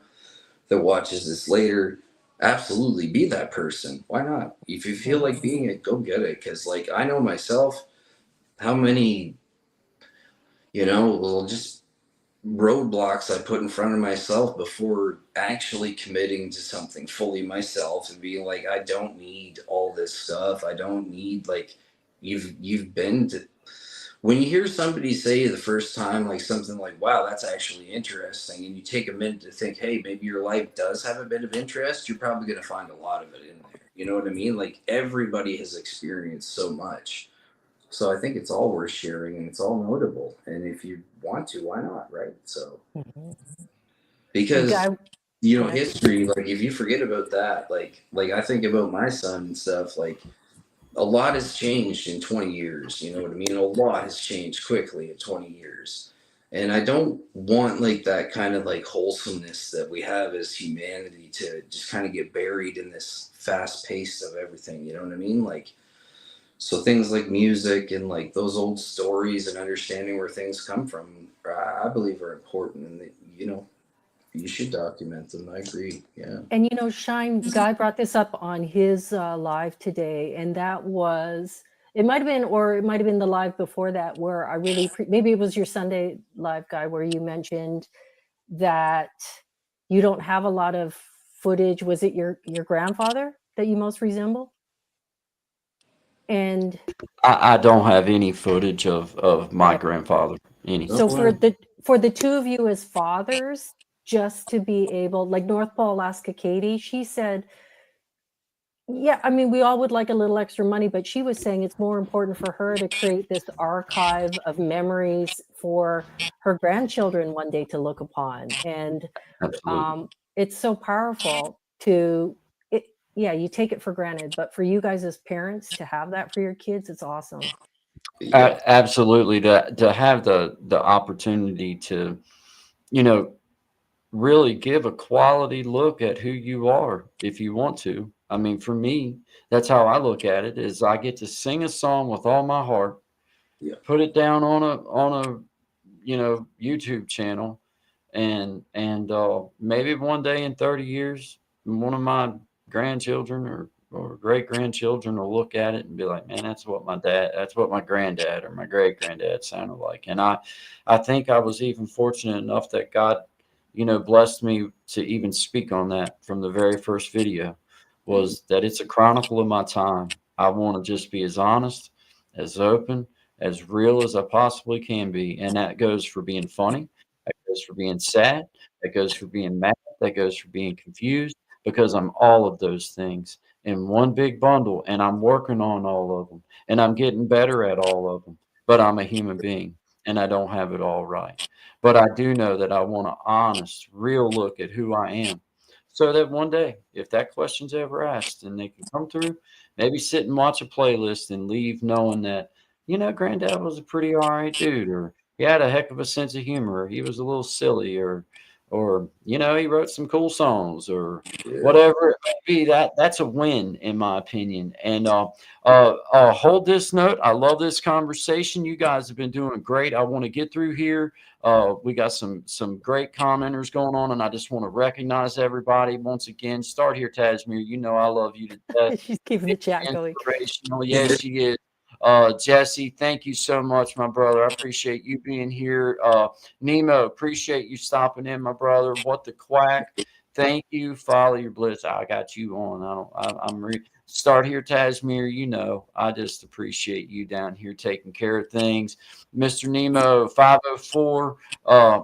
that watches this later, absolutely be that person. Why not? If you feel like being it, go get it. Because like I know myself, how many just roadblocks I put in front of myself before actually committing to something fully myself and being like, I don't need all this stuff. I don't need like you've been to. When you hear somebody say the first time like something like, wow, that's actually interesting, and you take a minute to think, hey, maybe your life does have a bit of interest, you're probably going to find a lot of it in there. You know what I mean? Like everybody has experienced so much. So I think it's all worth sharing and it's all notable. And if you want to, why not? Right. So because history, like if you forget about that, like I think about my son and stuff, like a lot has changed in 20 years. You know what I mean? A lot has changed quickly in 20 years. And I don't want like that kind of like wholesomeness that we have as humanity to just kind of get buried in this fast pace of everything. You know what I mean? Like, so things like music and like those old stories and understanding where things come from, I believe are important, and that, you know, you should document them. I agree. Yeah. And you know, Shine Guy brought this up on his live today, and that was, it might have been, or it might have been the live before that, where I really maybe it was your Sunday live, Guy, where you mentioned that you don't have a lot of footage. Was it your grandfather that you most resemble? And I don't have any footage of my okay, grandfather. Any. so Oh, wow. for the two of you as fathers, just to be able, like North Pole Alaska Katie, she said, yeah, I mean, we all would like a little extra money, but she was saying it's more important for her to create this archive of memories for her grandchildren one day to look upon. And Absolutely. it's so powerful to it. Yeah, you take it for granted, but for you guys as parents to have that for your kids, it's awesome. Yeah. Absolutely. To have the opportunity to, you know, really give a quality look at who you are if you want to. I mean, for me, that's how I look at it, is I get to sing a song with all my heart, Yeah. put it down on a you know, YouTube channel, and maybe one day in 30 years, one of my grandchildren or great grandchildren will look at it and be like, man, that's what my granddad or my great granddad sounded like. And I think I was even fortunate enough that God, you know, blessed me to even speak on that from the very first video, was that it's a chronicle of my time. I want to just be as honest, as open, as real as I possibly can be. And that goes for being funny, that goes for being sad, that goes for being mad, that goes for being confused, because I'm all of those things in one big bundle, and I'm working on all of them, and I'm getting better at all of them. But I'm a human being, and I don't have it all right. But I do know that I want an honest, real look at who I am, so that one day, if that question's ever asked and they can come through, maybe sit and watch a playlist and leave knowing that, you know, Granddad was a pretty all right dude, or he had a heck of a sense of humor, or he was a little silly, or you know, he wrote some cool songs, or Yeah. whatever it may be. That's a win, in my opinion. And hold this note. I love this conversation. You guys have been doing great. I want to get through here. We got some great commenters going on, and I just want to recognize everybody once again. Start here, Tasmir. You know I love you to death. She's keeping the chat going. Inspirational. Yes, she is. Jesse, thank you so much, my brother. I appreciate you being here. Nemo, appreciate you stopping in, my brother. What the quack? Thank you. Follow your bliss. I got you on. I'm start here, Tasmir. You know, I just appreciate you down here taking care of things. Mr. Nemo 504.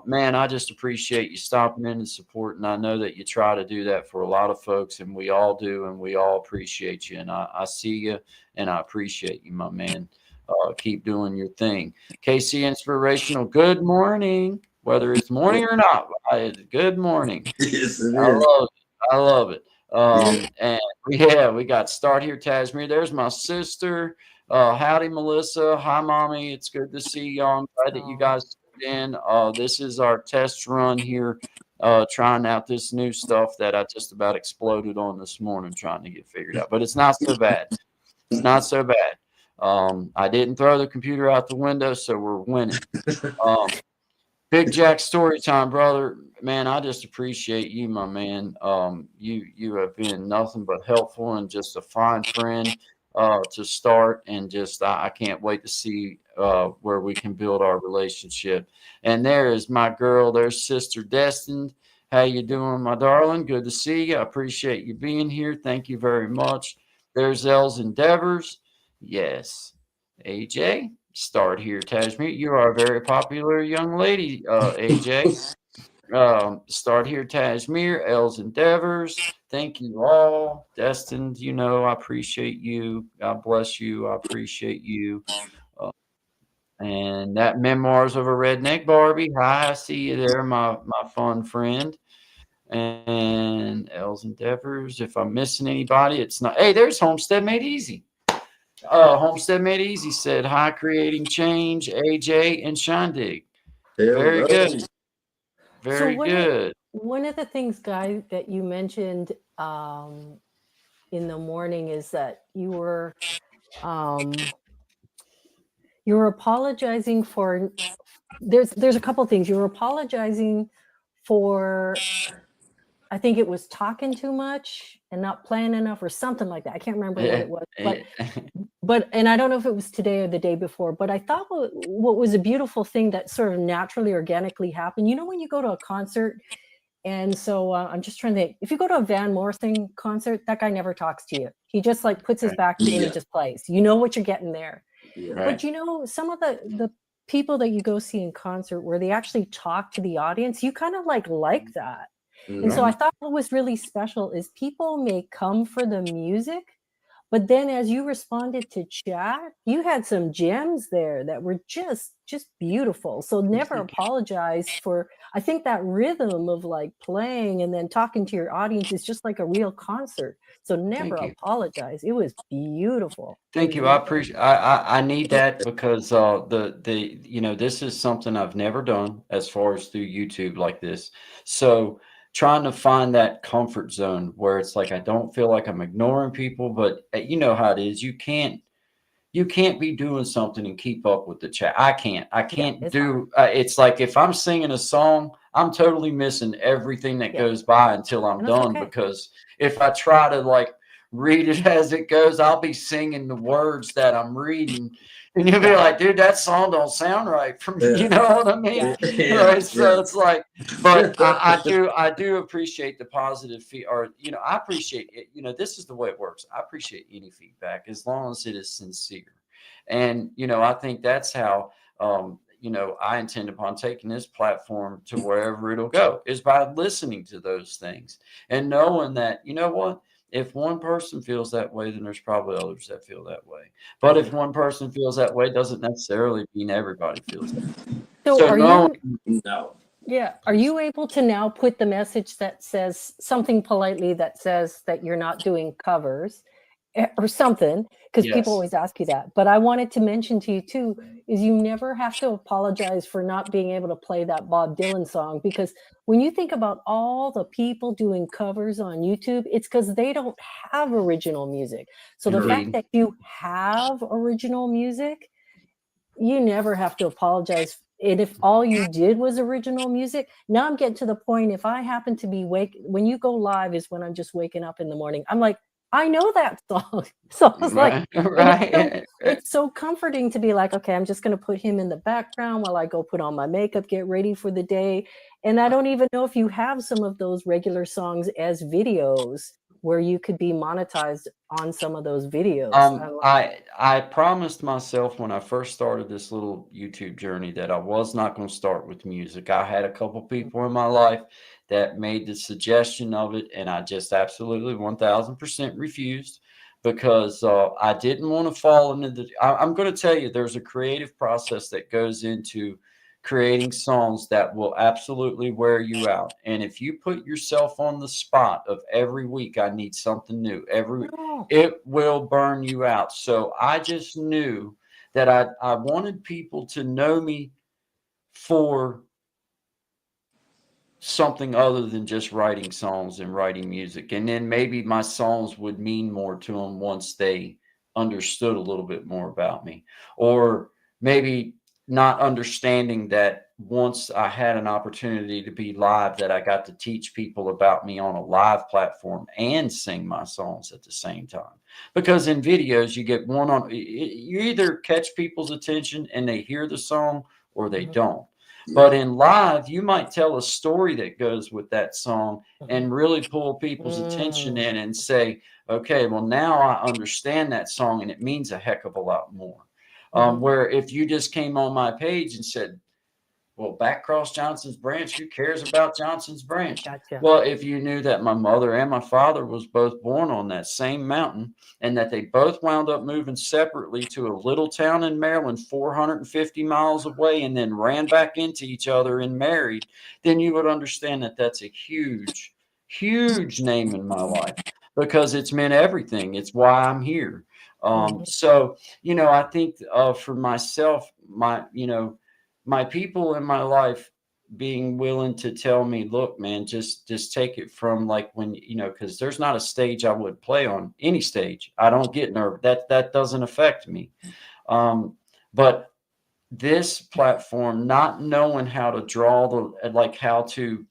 Man, I just appreciate you stopping in and supporting. I know that you try to do that for a lot of folks, and we all do, and we all appreciate you. And I see you, and I appreciate you, my man. Keep doing your thing. KC Inspirational, good morning. Whether it's morning or not, good morning. Yes, it I is. love it. I love it. Yeah. And yeah, we got Start Here, Tasmir. There's my sister. Howdy, Melissa. Hi, mommy. It's good to see y'all. I'm glad that you guys tuned in. This is our test run here, trying out this new stuff that I just about exploded on this morning, trying to get figured out. But it's not so bad. It's not so bad. I didn't throw the computer out the window, so we're winning. Big Jack, story time, brother. Man, I just appreciate you, my man. You have been nothing but helpful and just a fine friend to start, and just I can't wait to see where we can build our relationship. And there is my girl, there's Sister Destined. How you doing, my darling? Good to see you. I appreciate you being here. Thank you very much. There's L's Endeavors. Yes. AJ. Start here, Tajmir. You are a very popular young lady, AJ. Start here, Tajmir. L's Endeavors. Thank you all. Destined, you know, I appreciate you. God bless you. I appreciate you. And that Memoirs of a Redneck Barbie. Hi, I see you there, my fun friend. And L's Endeavors. If I'm missing anybody, it's not. Hey, there's Homestead Made Easy. Homestead Made Easy said, hi, creating change, AJ and Shindig. Very good. So Very good. one of the things, Guy, that you mentioned in the morning is that you were apologizing for, there's a couple things. You were apologizing for, I think it was talking too much and not playing enough or something like that. I can't remember what it was, but and I don't know if it was today or the day before, but I thought what was a beautiful thing that sort of naturally, organically happened. You know, when you go to a concert, and so I'm just trying to think, if you go to a Van Morrison concert, that guy never talks to you. He just like puts his back to you and just plays. You know what you're getting there. Right. But you know, some of the people that you go see in concert where they actually talk to the audience, you kind of like that. And so I thought what was really special is people may come for the music, but then as you responded to chat, you had some gems there that were just beautiful. So never apologize for, I think that rhythm of like playing and then talking to your audience is just like a real concert. So never apologize. It was beautiful. Thank you. I appreciate. I need that because the you know, this is something I've never done as far as through YouTube like this. So trying to find that comfort zone where it's like I don't feel like I'm ignoring people, but you know how it is. You can't be doing something and keep up with the chat. I can't do it's like if I'm singing a song, I'm totally missing everything that goes by until I'm done, because if I try to like read it as it goes, I'll be singing the words that I'm reading, and you'll be like, dude, that song don't sound right for me. You know what I mean? Right? So it's like, but I do appreciate the positive or you know, I appreciate it. You know, this is the way it works. I appreciate any feedback as long as it is sincere. And you know, I think that's how you know, I intend upon taking this platform to wherever it'll go, is by listening to those things and knowing that, you know what, if one person feels that way, then there's probably others that feel that way. But if one person feels that way, doesn't necessarily mean everybody feels that way. So are you? No. Yeah. Are you able to now put the message that says something politely that says that you're not doing covers or something? Because people always ask you that. But I wanted to mention to you too, is you never have to apologize for not being able to play that Bob Dylan song, because when you think about all the people doing covers on YouTube, it's because they don't have original music. So the fact that you have original music, you never have to apologize. And if all you did was original music, now I'm getting to the point, if I happen to be when you go live is when I'm just waking up in the morning, I'm like, I know that song. So I was like, it's so comforting to be like, okay, I'm just going to put him in the background while I go put on my makeup, get ready for the day. And I don't even know if you have some of those regular songs as videos where you could be monetized on some of those videos. I promised myself when I first started this little YouTube journey that I was not going to start with music. I had a couple people in my life that made the suggestion of it, and I just absolutely 1000% refused, because I didn't want to fall into the. I'm going to tell you, there's a creative process that goes into creating songs that will absolutely wear you out. And if you put yourself on the spot of every week, I need something new, it will burn you out. So I just knew that I wanted people to know me for something other than just writing songs and writing music. And then maybe my songs would mean more to them once they understood a little bit more about me, or maybe not understanding that once I had an opportunity to be live, that I got to teach people about me on a live platform and sing my songs at the same time. Because in videos, you get you either catch people's attention and they hear the song or they don't. But in live, you might tell a story that goes with that song and really pull people's attention in and say, okay, well, now I understand that song and it means a heck of a lot more. Where if you just came on my page and said, well, back cross Johnson's Branch, who cares about Johnson's Branch? Gotcha. Well, if you knew that my mother and my father was both born on that same mountain, and that they both wound up moving separately to a little town in Maryland 450 miles away, and then ran back into each other and married, then you would understand that that's a huge, huge name in my life, because it's meant everything. It's why I'm here. So, you know, I think for myself, my people in my life being willing to tell me, look, man, just take it from like when, you know, because there's not a stage I would play on, any stage. I don't get nervous. That doesn't affect me. But this platform, not knowing how to draw the, like how to,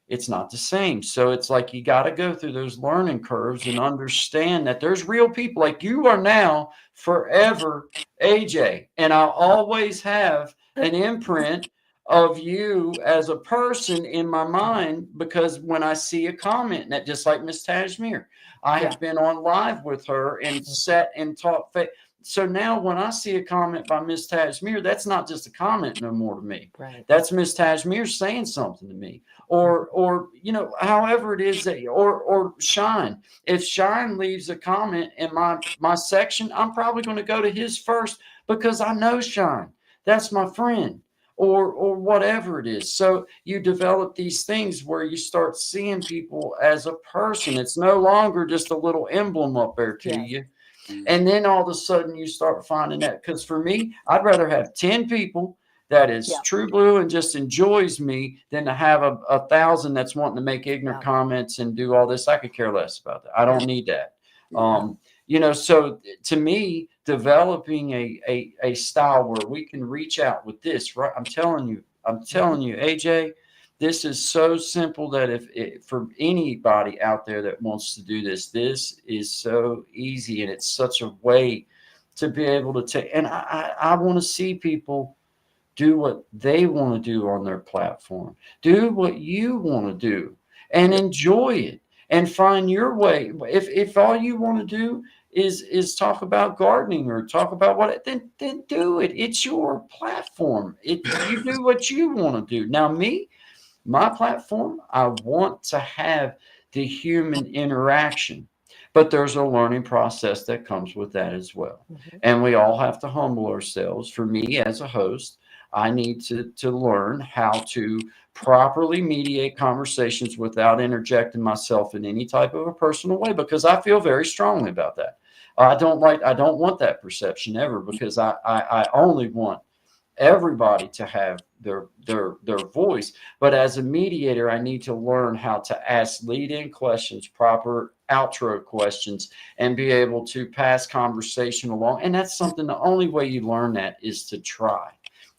it's not the same. So it's like you got to go through those learning curves and understand that there's real people. Like you are now forever AJ, and I'll always have an imprint of you as a person in my mind, because when I see a comment, that just like Miss Tashmir, I have been on live with her and sat and talked. So now when I see a comment by Miss Tashmir, that's not just a comment no more to me. Right. That's Miss Tashmir saying something to me. Or you know, however it is that, or Shine. If Shine leaves a comment in my section, I'm probably going to go to his first because I know Shine. That's my friend. Or whatever it is. So you develop these things where you start seeing people as a person. It's no longer just a little emblem up there to you. And then all of a sudden you start finding that, because for me, I'd rather have 10 people that is true blue and just enjoys me than to have a 1,000 that's wanting to make ignorant comments and do all this. I could care less about that. I don't need that. You know, so to me, developing a style where we can reach out with this, right? I'm telling you, AJ, this is so simple that if for anybody out there that wants to do this, this is so easy, and it's such a way to be able to take. And I want to see people do what they want to do on their platform. Do what you want to do and enjoy it and find your way. If all you want to do is talk about gardening or talk about what, then do it. It's your platform. You do what you want to do. Now, my platform, I want to have the human interaction, but there's a learning process that comes with that as well. And we all have to humble ourselves. For me as a host, I need to learn how to properly mediate conversations without interjecting myself in any type of a personal way, because I feel very strongly about that. I don't want that perception ever, because I only want everybody to have their voice. But as a mediator, I need to learn how to ask lead-in questions, proper outro questions, and be able to pass conversation along. And that's something, the only way you learn that is to try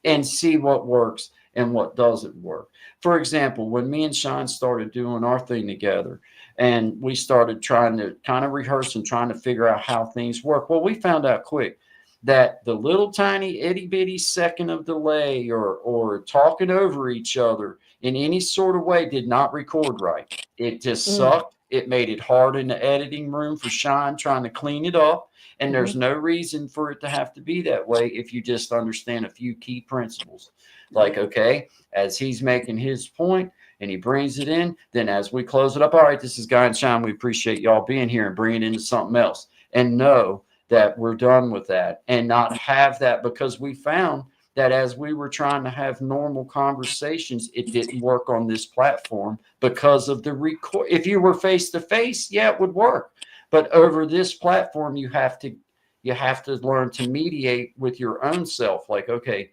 and see what works and what doesn't work. For example, when me and Sean started doing our thing together, and we started trying to kind of rehearse and trying to figure out how things work, well, we found out quick that the little tiny itty bitty second of delay or talking over each other in any sort of way did not record right. It just sucked. It made it hard in the editing room for Sean trying to clean it up. And there's no reason for it to have to be that way if you just understand a few key principles. Like, okay, as he's making his point and he brings it in, then as we close it up, all right, this is Guy and Sean. We appreciate y'all being here, and bring it into something else. And know that we're done with that, and not have that, because we found that as we were trying to have normal conversations, it didn't work on this platform because of the record. If you were face to face, yeah, it would work. But over this platform, you have to learn to mediate with your own self. Like, okay,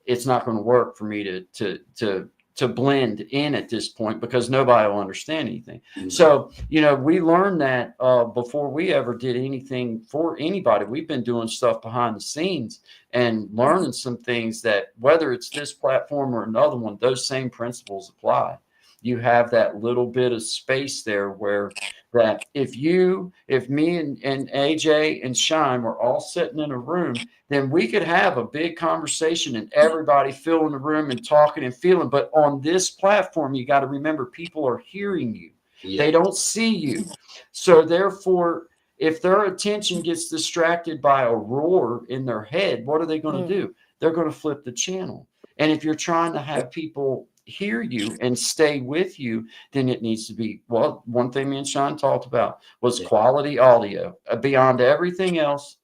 it's not going to work for me to blend in at this point, because nobody will understand anything. So, you know, we learned that before we ever did anything for anybody. We've been doing stuff behind the scenes and learning some things that, whether it's this platform or another one, those same principles apply. You have that little bit of space there where that if me and AJ and Shine were all sitting in a room, then we could have a big conversation and everybody filling the room and talking and feeling. But on this platform, you got to remember, people are hearing you. They don't see you. So therefore, if their attention gets distracted by a roar in their head, what are they going to do? They're going to flip the channel. And if you're trying to have people hear you and stay with you, then it needs to be, well, one thing me and Sean talked about was quality audio. Beyond everything else,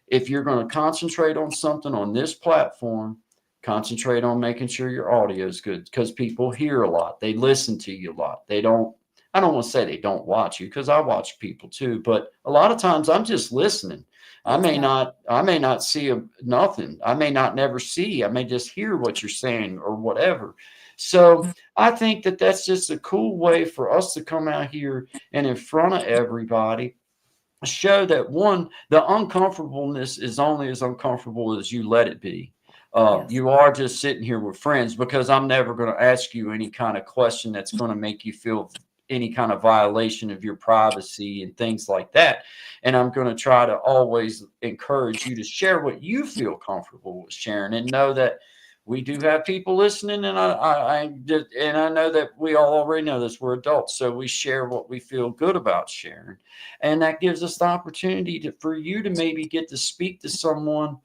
if you're going to concentrate on something on this platform, concentrate on making sure your audio is good, because people hear a lot. They listen to you a lot. They don't I don't want to say they don't watch you, because I watch people too, but a lot of times I'm just listening. I may not see nothing. I may not never see. I may just hear what you're saying or whatever. So I think that that's just a cool way for us to come out here and in front of everybody show that, one, the uncomfortableness is only as uncomfortable as you let it be. Yes. You are just sitting here with friends, because I'm never going to ask you any kind of question that's going to make you feel any kind of violation of your privacy and things like that. And I'm going to try to always encourage you to share what you feel comfortable with sharing, and know that we do have people listening, and I know that we all already know this. We're adults, so we share what we feel good about sharing, and that gives us the opportunity for you to maybe get to speak to someone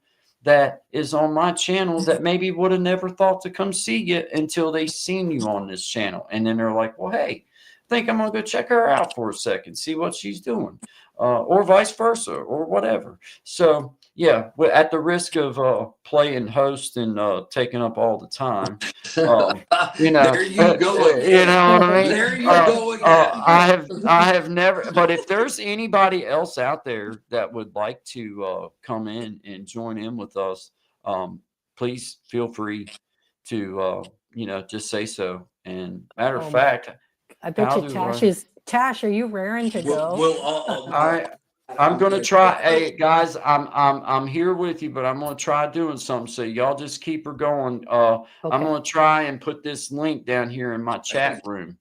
that is on my channel that maybe would have never thought to come see you until they seen you on this channel, and then they're like, well, hey, I think I'm gonna go check her out for a second, see what she's doing, or vice versa, or whatever. So yeah, at the risk of playing host and taking up all the time, There you go you again. know what I mean. There you go again. I have never. But if there's anybody else out there that would like to come in and join in with us, please feel free to just say so. And matter of fact, I bet you Tash, are you raring to go? I'm gonna try. Hey guys, I'm here with you, but I'm gonna try doing something. So y'all just keep her going. I'm gonna try and put this link down here in my chat room,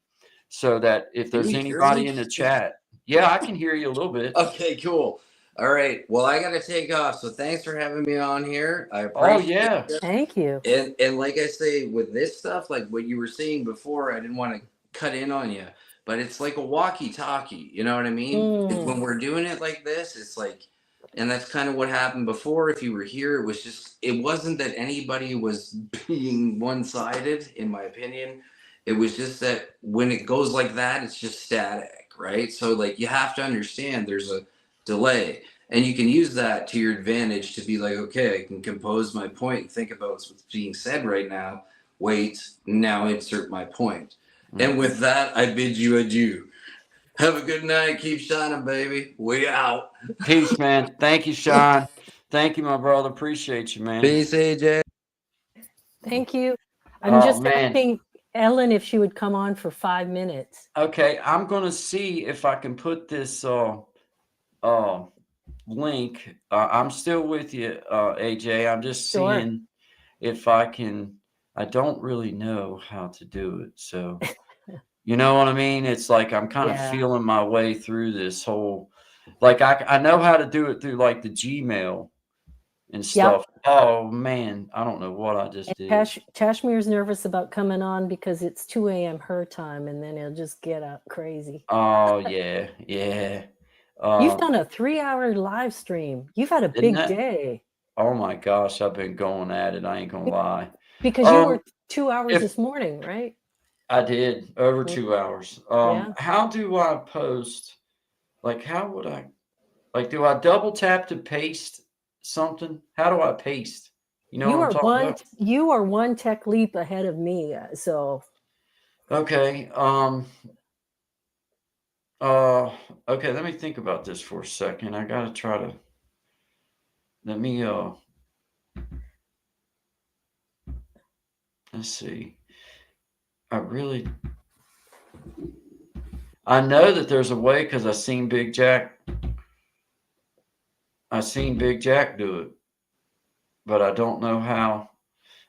so that if there's anybody in the chat, yeah, I can hear you a little bit. Okay, cool. All right. Well, I gotta take off. So thanks for having me on here. I appreciate it. Thank you. And like I say, with this stuff, like what you were saying before, I didn't want to cut in on you, but it's like a walkie-talkie. You know what I mean? When we're doing it like this, it's like, and that's kind of what happened before. If you were here, it wasn't that anybody was being one-sided, in my opinion. It was just that when it goes like that, it's just static, right? So like you have to understand there's a delay. And you can use that to your advantage to be like, okay, I can compose my point and think about what's being said right now. Wait, now insert my point. And with that, I bid you adieu. Have a good night. Keep shining, baby. We out. Peace, man. Thank you, Sean. Thank you, my brother. Appreciate you, man. Peace, AJ. Thank you. I'm just asking Ellen if she would come on for 5 minutes. Okay, I'm gonna see if I can put this link. I'm still with you, AJ. I'm just seeing if I can. I don't really know how to do it, so you know what I mean. It's like I'm kind of feeling my way through this whole. Like I know how to do it through like the Gmail and stuff. Yep. Oh man, I don't know what I just did. Tashmir's nervous about coming on because it's 2 a.m. her time, and then he'll just get up crazy. Oh yeah, yeah. You've done a 3-hour live stream. You've had a big day. Oh my gosh, I've been going at it. I ain't gonna lie. Because you were 2 hours this morning, right? I did over 2 hours. How do I post? Like, how would I? Like, do I double tap to paste something? How do I paste? You know what I'm talking about? You are one tech leap ahead of me. So. Okay. Okay, let me think about this for a second. I gotta try to let's see. I know that there's a way because I seen Big Jack do it, but I don't know how.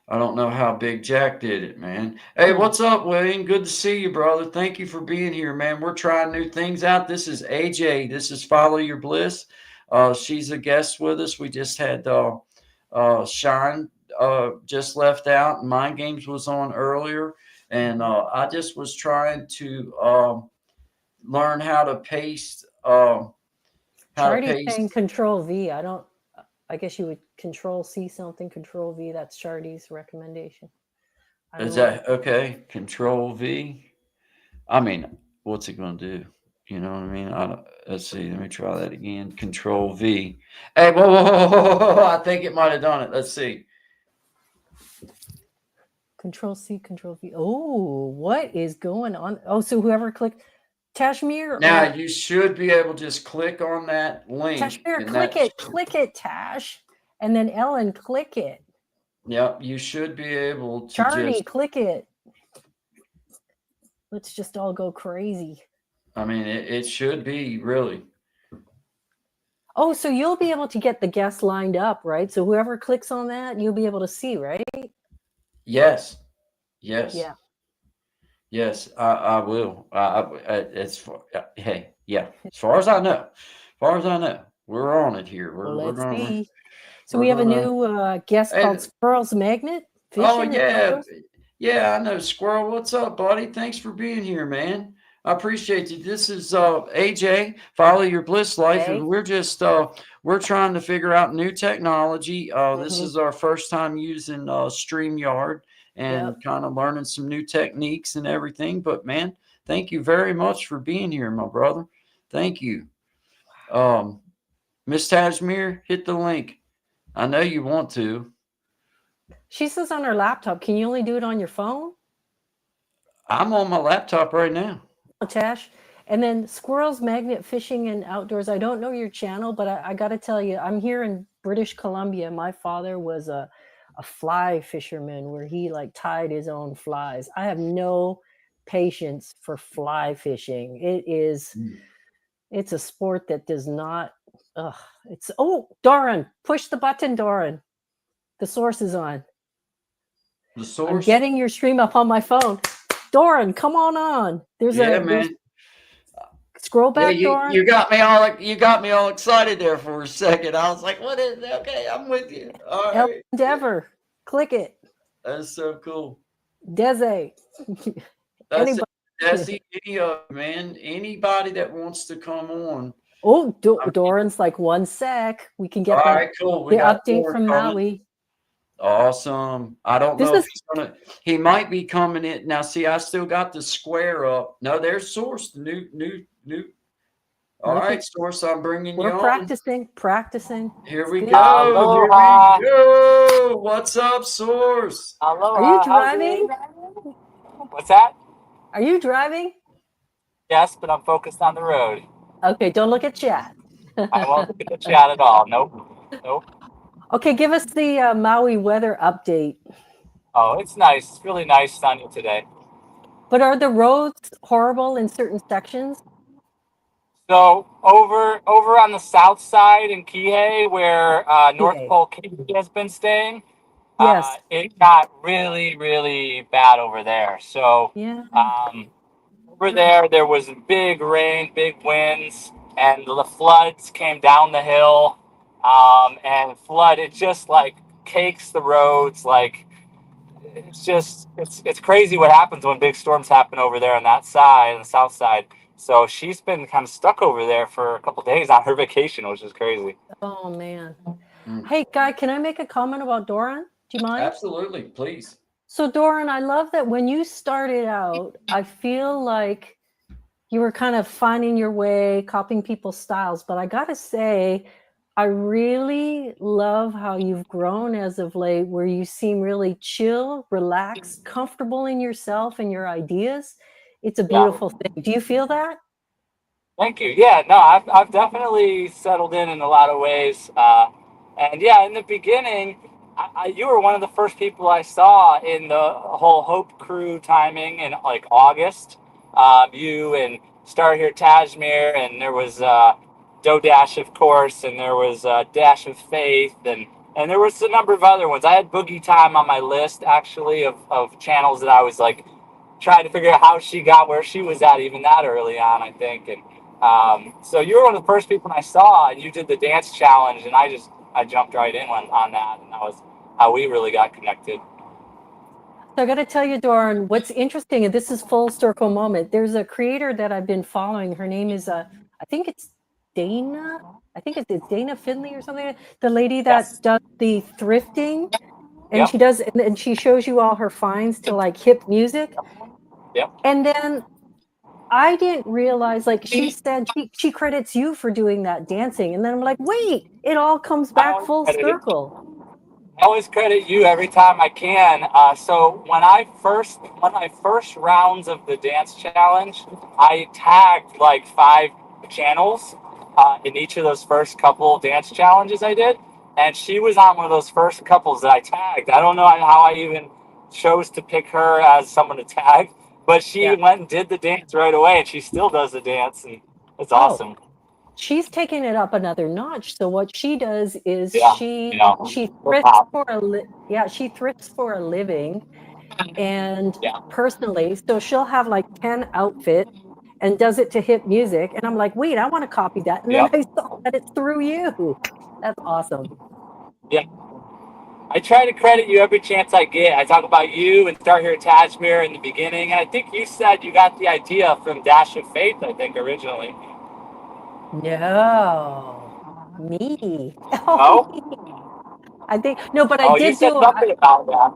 I don't know how Big Jack did it, man. Hey, what's up, William? Good to see you, brother. Thank you for being here, man. We're trying new things out. This is AJ. This is Follow Your Bliss. She's a guest with us. We just had Sean just left out. Mind Games was on earlier. And I just was trying to learn how to paste. Chardy's saying Control V. I guess you would Control C something, Control V. That's Chardy's recommendation. Is that okay? Control V. I mean, what's it going to do? You know what I mean? Let's see. Let me try that again. Control V. Hey, whoa. I think it might have done it. Let's see. Control C, Control V. Oh, what is going on? Oh, so whoever clicked. Tashmir? Now you should be able to just click on that link. Tashmir, click it, Tash. And then Ellen, click it. Yep, you should be able to Charlie, click it. Let's just all go crazy. I mean, it should be really. Oh, so you'll be able to get the guests lined up, right? So whoever clicks on that, you'll be able to see, right? Yes. Yeah. Yes, I will. Hey, yeah. As far as I know, we're on it here. Let's see. So we have a new guest called Squirrel's Magnet. Oh yeah, yeah. I know, Squirrel. What's up, buddy? Thanks for being here, man. I appreciate you. This is AJ. Follow Your Bliss Life, and we're just we're trying to figure out new technology. This is our first time using StreamYard. And kind of learning some new techniques and everything. But man, thank you very much for being here, my brother. Thank you. Miss Tashmir, hit the link. I know you want to. She says on her laptop. Can you only do it on your phone? I'm on my laptop right now. Tash. And then Squirrel's Magnet Fishing and Outdoors. I don't know your channel, but I got to tell you, I'm here in British Columbia. My father was a fly fisherman where he like tied his own flies. I have no patience for fly fishing. It's a sport that does not Doran, push the button, Doran. The source is on. The source? I'm getting your stream up on my phone. Doran, come on. Man. Scroll back, Doran. You got me all excited there for a second. I was like, what is it? Okay, I'm with you. All right. Endeavor. Click it. That's so cool. Desi. Desi, man. Anybody that wants to come on. Oh, Doran's like 1 sec. We can get cool. The update from Maui. Awesome. I don't know if he might be coming in. Now, see, I still got the square up. No, there's Source. The new. All right, Source, I'm bringing you on. We're practicing. Here we go. What's up, Source? Aloha. Are you driving? What's that? Are you driving? Yes, but I'm focused on the road. Okay, don't look at chat. I won't look at the chat at all. Nope. Okay, give us the Maui weather update. Oh, it's nice. It's really nice, sunny today. But are the roads horrible in certain sections? So over on the south side in Kihei, where North Pole Katie has been staying, yes, it got really, really bad over there. So over there was big rain, big winds, and the floods came down the hill. And it just like cakes the roads. Like it's crazy what happens when big storms happen over there on that side, on the south side. So she's been kind of stuck over there for a couple of days on her vacation, which is crazy. Oh man. Hey Guy, can I make a comment about Doran? Do you mind? Absolutely, please. So Doran, I love that when you started out, I feel like you were kind of finding your way, copying people's styles, but I gotta say, I really love how you've grown as of late, where you seem really chill, relaxed, comfortable in yourself and your ideas. It's a beautiful thing. Do you feel that? Thank you. Yeah, no, I've definitely settled in a lot of ways. And yeah, in the beginning, you were one of the first people I saw in the whole Hope Crew timing in like August. You and Star Here Tashmir, and there was Dash, of course, and there was Dash of Faith, and there was a number of other ones. I had Boogie Time on my list, actually, of channels that I was like trying to figure out how she got where she was at, even that early on, I think. And so you were one of the first people I saw, and you did the dance challenge, and I jumped right in on that, and that was how we really got connected. So I got to tell you, Doran, what's interesting, and this is full circle moment. There's a creator that I've been following. Her name is, I think it's Dana. I think it's Dana Finley or something. The lady that does the thrifting, and she does, and she shows you all her finds to like hip music. Yep. And then I didn't realize, like she said, she credits you for doing that dancing, and then I'm like, wait, it all comes back full circle. I always credit you every time I can. So when my first rounds of the dance challenge, I tagged like 5 channels in each of those first couple dance challenges I did, and she was on one of those first couples that I tagged. I don't know how I even chose to pick her as someone to tag, but she went and did the dance right away, and she still does the dance, and it's awesome. She's taking it up another notch. So what she does is she thrifts for she thrifts for a living, and personally, so she'll have like 10 outfits and does it to hip music, and I'm like, wait, I want to copy that, and then I saw that it's through you. That's awesome. Yeah, I try to credit you every chance I get. I talk about you and Start Here at Tashmere in the beginning, and I think you said you got the idea from Dash of Faith, I think, originally. No, me. I think no, but I you did said do nothing about that.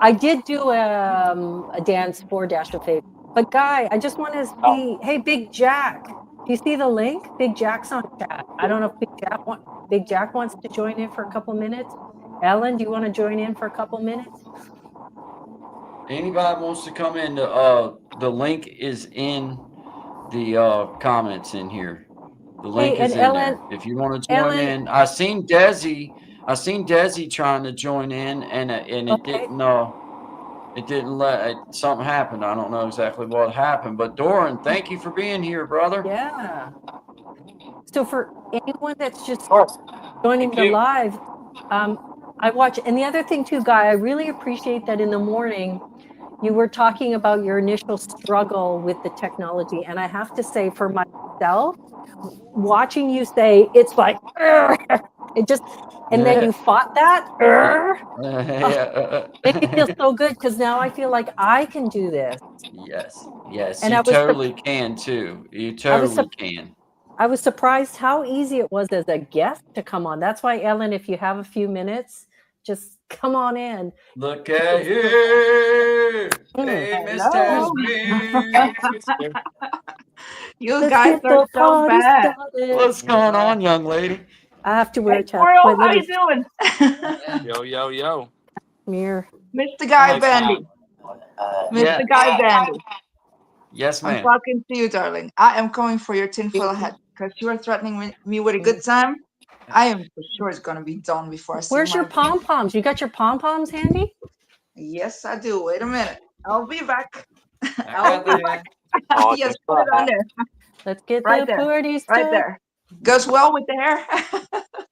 I did do a dance for Dash of Faith. But Guy, I just want to see. Hey, Big Jack, do you see the link? Big Jack's on chat. I don't know if Big Jack wants to join in for a couple minutes. Ellen, do you want to join in for a couple minutes? Anybody wants to come in? The link is in the comments in here. The link is in there. If you want to join in, I seen Desi trying to join in, and it didn't. It didn't let something happen. I don't know exactly what happened, but Doran, thank you for being here, brother. Yeah. So for anyone that's just joining the live, I watch. And the other thing too, Guy, I really appreciate that in the morning you were talking about your initial struggle with the technology. And I have to say, for myself, watching you say, it's like, it just, and then you fought that, made me feel so good, because now I feel like I can do this. Yes, and you totally can too. You totally can. I was surprised how easy it was as a guest to come on. That's why, Ellen, if you have a few minutes, just come on in. Look at you. Hey, Miss Tashmere. You guys are so bad. What's going on, young lady? I have to wear a top. How you doing? Yo. Mirror. Mr. Guy Bandy. Mr. Guy Bandy. Yes, ma'am. I'm talking to you, darling. I am coming for your tinfoil hat because you are threatening me with a good time. I am for sure it's going to be done before I see Where's your pom-poms? You got your pom-poms handy? Yes, I do. Wait a minute. I'll be back. I'll be back. Yes, put it on there. Let's get right the there. parties right there. Goes well with the hair.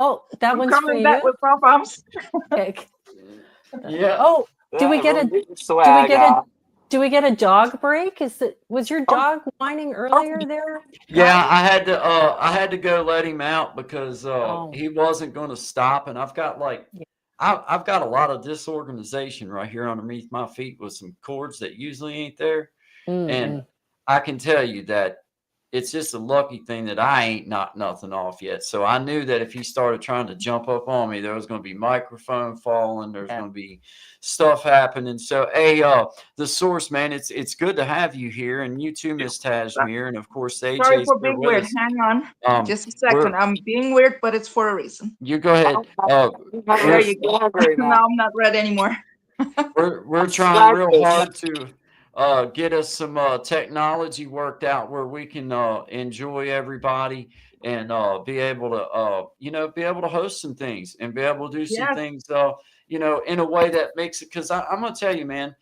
Oh, that one's for you. Back with pom-poms. Okay. Yeah. Oh, do we get a dog break? Was your dog whining earlier there? Yeah, I had to go let him out because he wasn't going to stop, and I've got I've got a lot of disorganization right here underneath my feet with some cords that usually ain't there, and I can tell you that it's just a lucky thing that I ain't knocked nothing off yet. So I knew that if he started trying to jump up on me, there was going to be microphone falling. There's going to be stuff happening. So, hey, the source, man, it's good to have you here, and you too, Miss Tashmere, and of course, AJ. Sorry for being weird. Hang on, just a second. I'm being weird, but it's for a reason. You go ahead. There you go. No, I'm not red anymore. we're trying real hard to get us some technology worked out where we can enjoy everybody and be able to be able to host some things and be able to do some things in a way that makes it, because I'm gonna tell you, man,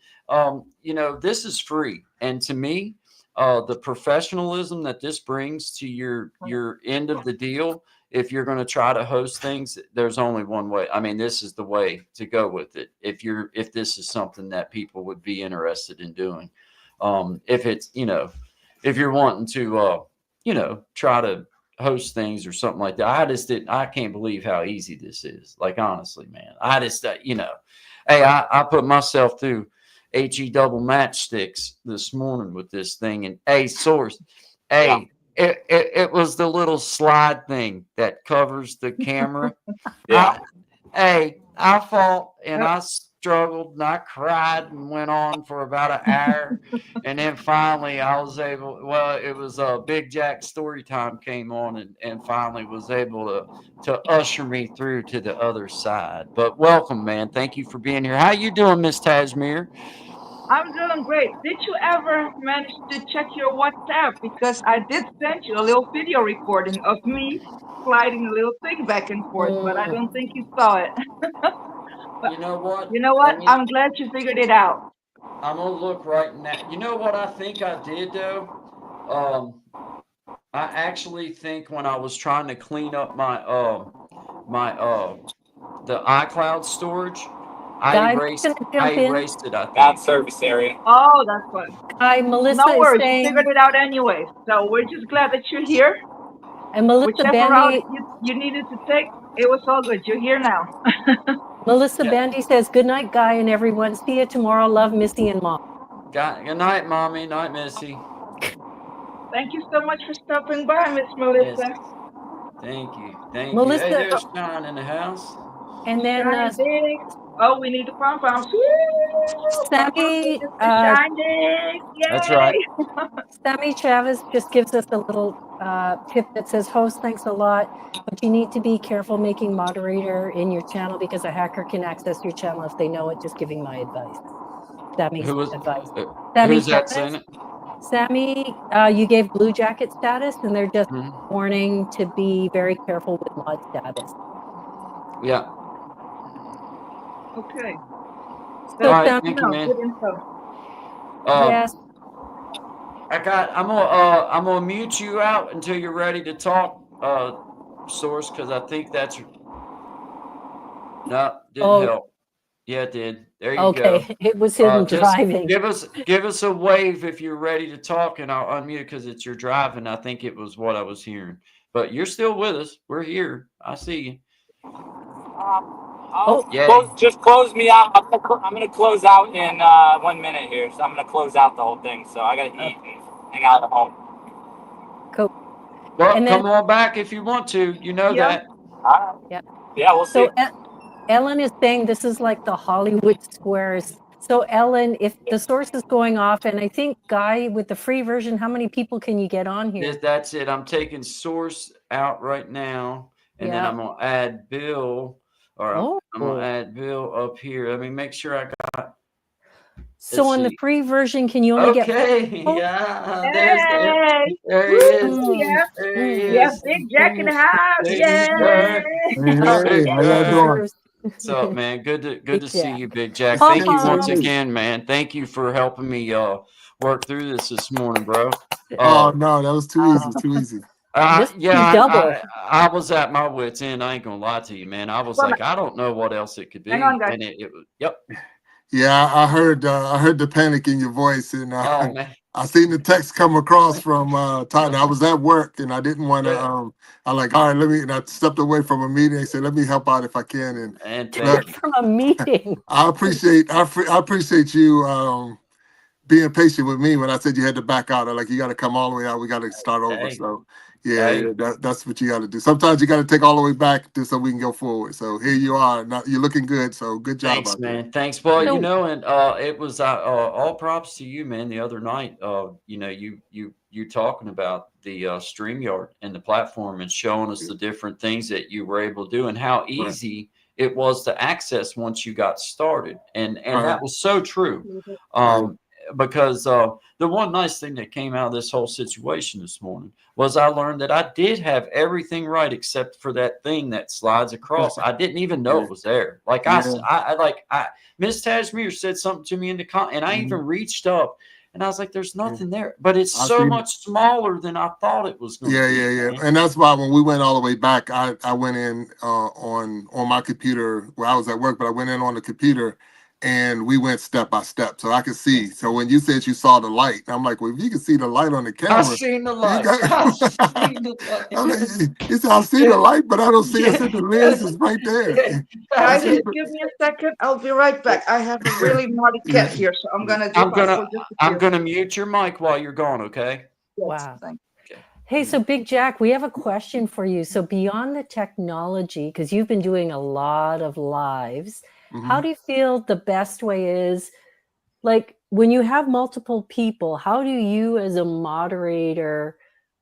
this is free, and to me the professionalism that this brings to your end of the deal, if you're going to try to host things, there's only one way. I mean, this is the way to go with it. If this is something that people would be interested in doing, if it's, if you're wanting to, try to host things or something like that. I can't believe how easy this is. Like, honestly, man, hey, I put myself through HE double matchsticks this morning with this thing, and source, it was the little slide thing that covers the camera. I fought and I struggled and I cried and went on for about an hour. And then finally I was able, well, it was Big Jack story time came on and finally was able to usher me through to the other side. But welcome, man. Thank you for being here. How you doing, Miss Tajmir? I'm doing great. Did you ever manage to check your WhatsApp? Because I did send you a little video recording of me sliding a little thing back and forth, but I don't think you saw it. But You know what? you know what? I'm glad you figured it out. I'm gonna look right now. You know what I think I did though? I actually think when I was trying to clean up my the iCloud storage, I erased it, I Bad think. service area. Oh, that's what. Hi, Melissa No is worries. You saying, figured it out anyway. So we're just glad that you're here. and Melissa Whichever route Bandy, you needed to take, it was all good. You're here now. Melissa Bandy says, good night, Guy and everyone. See you tomorrow. Love, Missy and Mom. Good night, Mommy. Night, Missy. Thank you so much for stopping by, Miss Melissa. Yes. Thank you. Thank Melissa, you. Hey, there's John in the house. and then Shining. Oh, we need the pom poms. Sammy, Shining. Yay. That's right. Sammy Chavez just gives us a little tip that says, host, thanks a lot, but you need to be careful making moderator in your channel because a hacker can access your channel if they know it. Just giving my advice. Sammy's advice. Sammy Who's that Chavez, saying it? Sammy, you gave blue jacket status, and they're just warning to be very careful with mod status. Yeah. Okay. So, all right, thank you, man. Good info. Yes. I'm gonna mute you out until you're ready to talk, Source, because I think that's no, didn't help. Yeah, it did. There you go. Okay, it was him driving. Give us a wave if you're ready to talk, and I'll unmute because it's your driving. I think it was what I was hearing, but you're still with us. We're here. I see you. Just close me out. I'm gonna close out in 1 minute here, so I'm gonna close out the whole thing. So I gotta eat and hang out at home. Cool. Well, come on back if you want to. You know that. Yeah, we'll see. Ellen is saying this is like the Hollywood Squares. So Ellen, if the source is going off, and I think Guy with the free version, how many people can you get on here? That's it. I'm taking source out right now, and then I'm gonna add Bill. Or I'm gonna add Bill up here. Let me make sure I got. So on the free version, can you only get? Yeah. There he is. There he is. Yes, Big Jack in the house. Yay! Hey, how y'all doing? What's up, man? Good to see you, Big Jack. Thank you once again, man. Thank you for helping me work through this morning, bro. Oh no, that was too easy. Too easy. I was at my wit's end. I ain't gonna lie to you, man. I was like, I don't know what else it could be. Hang on, guys. And it was, yep. Yeah, I heard the panic in your voice, and I seen the text come across from Todd. I was at work, and I didn't want to. I'm like, all right, and I stepped away from a meeting and said, let me help out if I can. And thank you. From a meeting. I appreciate you being patient with me when I said you had to back out. I'm like, you got to come all the way out. We got to start over. So that's what you got to do. Sometimes you got to take all the way back so we can go forward. So here you are. Now, you're looking good. So good job. Thanks, man. Thanks. Well, and it was all props to you, man. The other night, you talking about the StreamYard and the platform and showing us the different things that you were able to do and how easy it was to access once you got started. And that was so true. Because the one nice thing that came out of this whole situation this morning was I learned that I did have everything right except for that thing that slides across. I didn't even know it was there. Like Miss Tajmir said something to me in the and I even reached up and I was like, "There's nothing there," but it's so much smaller than I thought it was going to be. Yeah. And that's why when we went all the way back, I went in on my computer where I was at work, but I went in on the computer. And we went step by step, so I could see. So when you said you saw the light, I'm like, well, if you can see the light on the camera, I seen the light. He said, I see the light, but I don't see it. The lens is right there. Guys, just give me a second. I'll be right back. I have a really naughty cat here, so I'm gonna mute your mic while you're gone. Okay. Wow. Hey, so Big Jack, we have a question for you. So beyond the technology, because you've been doing a lot of lives, How do you feel the best way is, like, when you have multiple people, how do you as a moderator,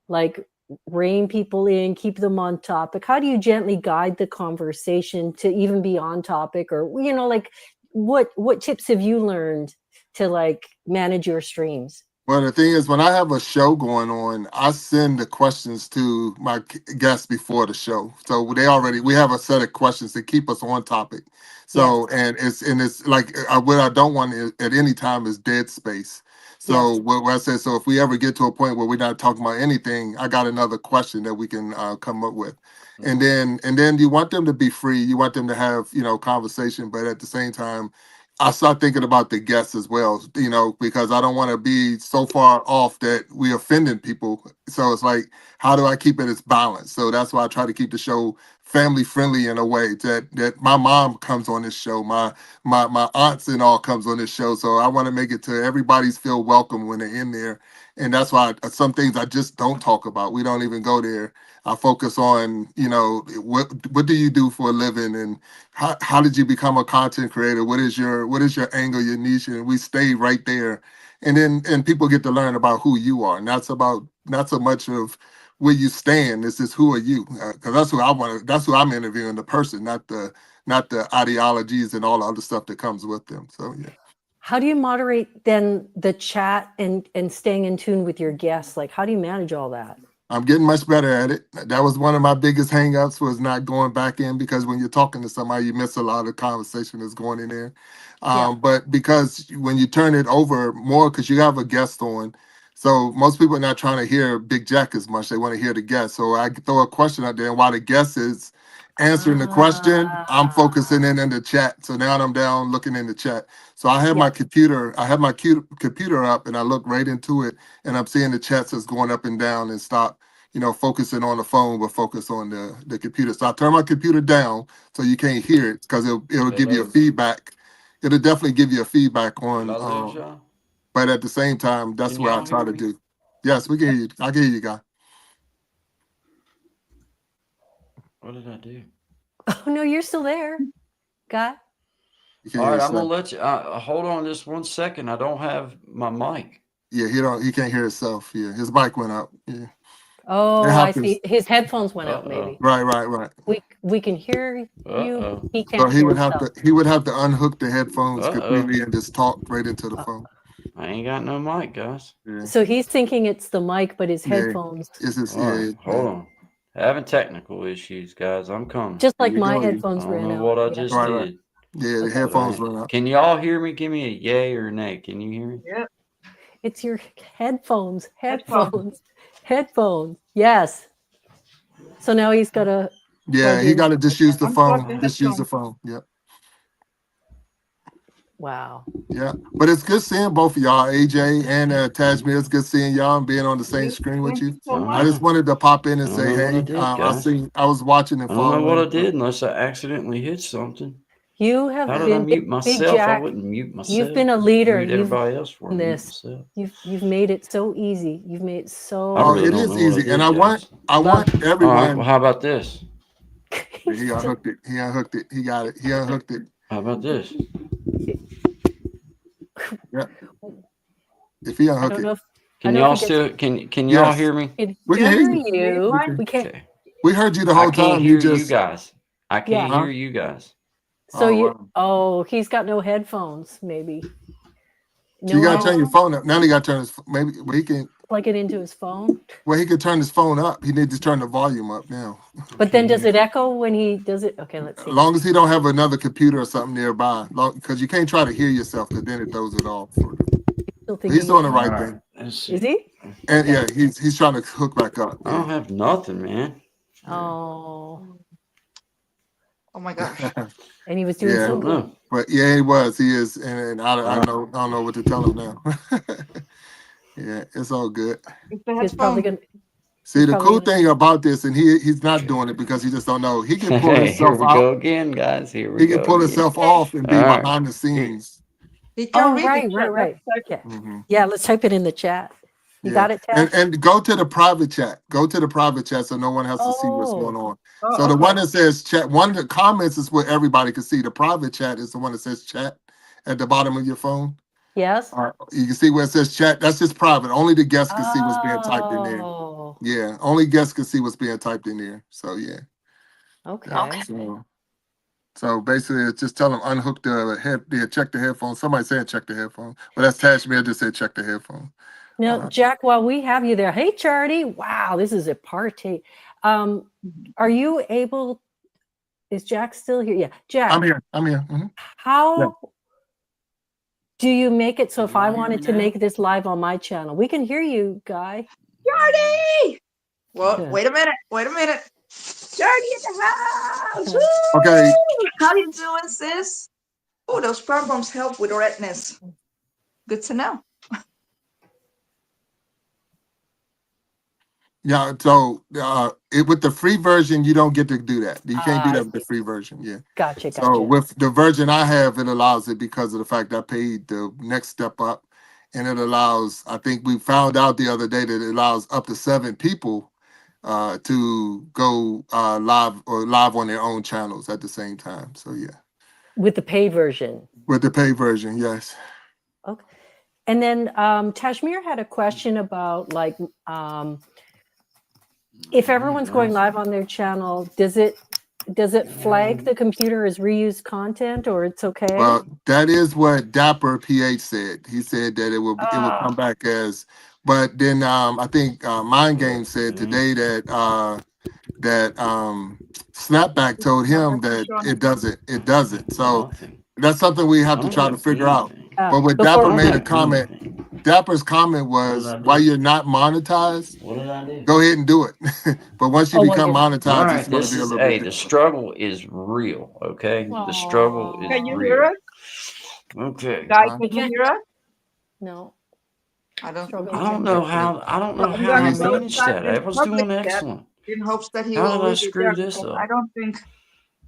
like, rein people in, keep them on topic? How do you gently guide the conversation to even be on topic? Or, you know, like, what tips have you learned to, like, manage your streams? Well, the thing is, when I have a show going on, I send the questions to my guests before the show. So we have a set of questions to keep us on topic. So, and it's like, what I don't want at any time is dead space. So what I said, so if we ever get to a point where we're not talking about anything, I got another question that we can come up with. And then you want them to be free. You want them to have, conversation, but at the same time, I start thinking about the guests as well, because I don't want to be so far off that we offending people. So it's like, how do I keep it as balanced? So that's why I try to keep the show family friendly in a way that my mom comes on this show, my aunts and all comes on this show. So I want to make it to everybody's feel welcome when they're in there. And that's why some things I just don't talk about. We don't even go there. I focus on, what do you do for a living, and how did you become a content creator? What is your angle, your niche? And we stay right there. And people get to learn about who you are. And that's about not so much of where you stand. This is who are you? Because that's who I'm interviewing, the person, not the ideologies and all the other stuff that comes with them. So yeah. How do you moderate then the chat and staying in tune with your guests? Like, how do you manage all that? I'm getting much better at it. That was one of my biggest hangups, was not going back in, because when you're talking to somebody, you miss a lot of the conversation that's going in there. But because when you turn it over more, because you have a guest on, so most people are not trying to hear Big Jack as much. They want to hear the guest. So I throw a question out there, and while the guest is answering the question, I'm focusing in the chat. So now I'm down looking in the chat. So I have my computer up, and I look right into it, and I'm seeing the chats that's going up and down, and stop, focusing on the phone, but focus on the computer. So I turn my computer down so you can't hear it, because it'll give you a feedback. It'll definitely give you a feedback on. But at the same time, that's what I try to do. Yes, we can hear you. I can hear you, guy. What did I do? Oh no, you're still there, guy. All right, I'm gonna let you. Hold on just 1 second. I don't have my mic. Yeah, he can't hear himself. Yeah, his mic went out. Yeah. Oh, I see. His headphones went out. Maybe. Right. We can hear you. He can't. So he would himself. have to unhook the headphones completely and just talk right into the phone. I ain't got no mic, guys. Yeah. So he's thinking it's the mic, but his headphones. Hold on. Having technical issues, guys. I'm coming. Just like my headphones ran out. I don't know what I just did. Right. Yeah, the headphones ran out. Can y'all hear me? Give me a yay or nay. Can you hear me? Yep. It's your headphones. Yes. So now he's got to. Yeah, he got to just use the phone. Just use the phone. Yep. Wow. Yeah, but it's good seeing both of y'all, AJ and Tajmir. It's good seeing y'all and being on the same screen with you. I just wanted to pop in and say, hey, I was watching and following. I don't know what I did unless I accidentally hit something. You have How did been I mute myself? Jack, I wouldn't mute myself. You've been a leader. Everybody else for this. You've made it so easy. You've made it so. Oh, it is easy, and I want everyone. All right, well, how about this? He unhooked it. He unhooked it. He got it. He unhooked it. How about this? Yeah. If he unhooked it. Can y'all still can y'all hear me? We can hear you. We can't. Okay. We heard you the whole time. You guys. I can't hear you guys. So he's got no headphones, maybe. No, you gotta turn your phone up. Now he gotta turn his he can plug it into his phone. Well, he could turn his phone up. He needs to turn the volume up now. But then does it echo when he does it? Okay, let's see. As long as he don't have another computer or something nearby, because you can't try to hear yourself, because then it throws it off. He's doing the right thing. Is he? And yeah, he's trying to hook back up. I don't have nothing, man. Oh my gosh. And he was doing so good. But yeah, he was. He is, and I don't know what to tell him now. Yeah, it's all good. He's probably gonna. See, the cool thing about this, and he's not doing it because he just don't know. He can pull himself out. Here we go again, guys. Here we go. He can pull himself off and be behind the scenes. Right. Yeah. Yeah, let's type it in the chat. You got it, Tash? And go to the private chat. Go to the private chat so no one has to see what's going on. So the one that says chat, one of the comments is what everybody can see. The private chat is the one that says chat at the bottom of your phone. Yes. You can see where it says chat. That's just private. Only the guests can see what's being typed in there. Yeah, only guests can see what's being typed in there. So yeah. Okay. So basically, it's just tell them unhook the head. Yeah, check the headphone. Somebody said check the headphone, but that's Tashmir just said check the headphone. Now, Jack, while we have you there, hey, Charity. Wow, this is a party. Are you able? Is Jack still here? Yeah, Jack. I'm here. Mm-hmm. How do you make it so if I wanted to make this live on my channel? We can hear you, Guy. Charity! Well, wait a minute. Charity in the house! Okay. How you doing, sis? Oh, those problems help with redness. Good to know. Yeah, so with the free version, you don't get to do that. You can't do that with the free version. Yeah. Gotcha. So with the version I have, it allows it because of the fact I paid the next step up. And it allows, I think we found out the other day that it allows up to 7 people to go live on their own channels at the same time. So yeah. With the paid version. With the paid version, yes. Okay. And then Tashmir had a question about like if everyone's going live on their channel, does it flag the computer as reused content or it's okay? Well, that is what Dapper PH said. He said that it would come back as, but then I think Mind Game said today that Snapback told him that it doesn't. So that's something we have to try to figure out. But what Dapper made a comment. Dapper's comment was, while you're not monetized, what did I do? Go ahead and do it. But once you become monetized, it's going to be a little bit different. The struggle is real, okay? Aww. The struggle is real. Can you hear us? Okay. Guy, can you hear us? No. I don't know how I managed that. I was doing excellent. In hopes that he how will did I screw this up? I don't think.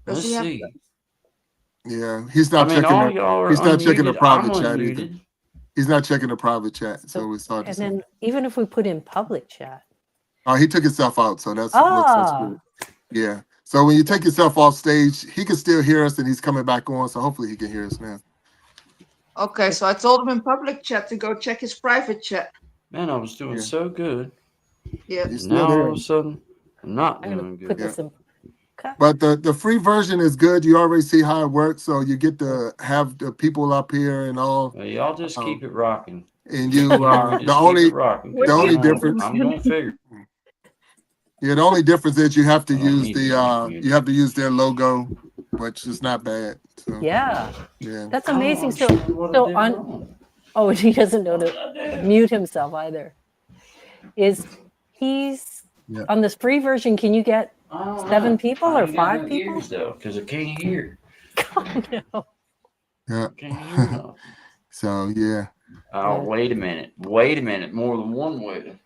Let's see. Yeah, he's not checking. He's not checking the private chat either. He's not checking the private chat, so it's hard to see. And then even if we put in public chat. Oh, he took himself out, so that's good. Yeah. So when you take yourself off stage, he can still hear us, and he's coming back on. So hopefully he can hear us now. Okay, so I told him in public chat to go check his private chat. Man, I was doing so good. Yeah. Now all of a sudden, I'm not doing good. Put this in. But the free version is good. You already see how it works, so you get to have the people up here and all. Well, y'all just keep it rocking. And you the only difference. I'm gonna figure. Yeah, the only difference is you have to use their logo, which is not bad. So, yeah, that's amazing. Oh, he doesn't know to mute himself either. He's on this free version? Can you get 7 people or 5 people? Because I can't hear. Oh, no. Yeah. Can't hear So yeah. Oh, wait a minute. More than one way.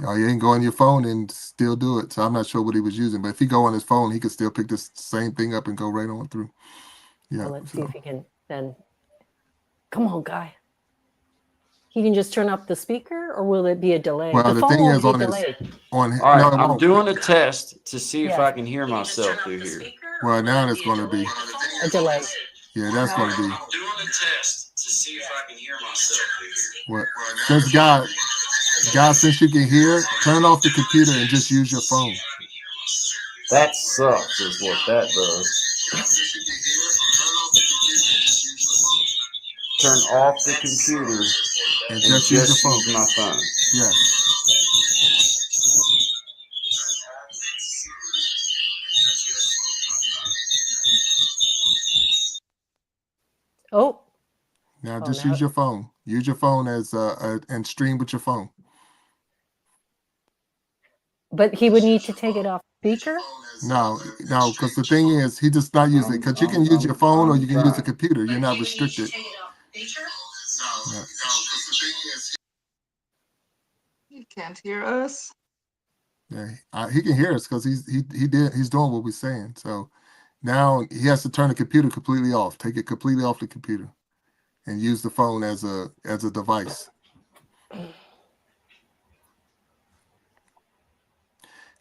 Oh, you can go on your phone and still do it. So I'm not sure what he was using, but if he go on his phone, he could still pick the same thing up and go right on through. Yeah. Well, let's see if he can then. Come on, Guy. He can just turn up the speaker, or will it be a delay? Well, the thing is on all right, I'm doing a test to see if I can hear myself through here. Well, now it's going to be a delay. Yeah, that's going to be. I'm doing a test to see if I can hear myself through here. Well, since God, since you can hear, turn off the computer and just use your phone. That sucks, is what that does. Turn off the computer and just use your phone. My phone. Yes. Oh. Now just use your phone. Use your phone as and stream with your phone. But he would need to take it off speaker? No, because the thing is, he just not using it. Because you can use your phone or you can use a computer. You're not restricted. He can't hear us. Yeah, he can hear us because he's doing what we're saying. So now he has to turn the computer completely off. Take it completely off the computer, and use the phone as a device.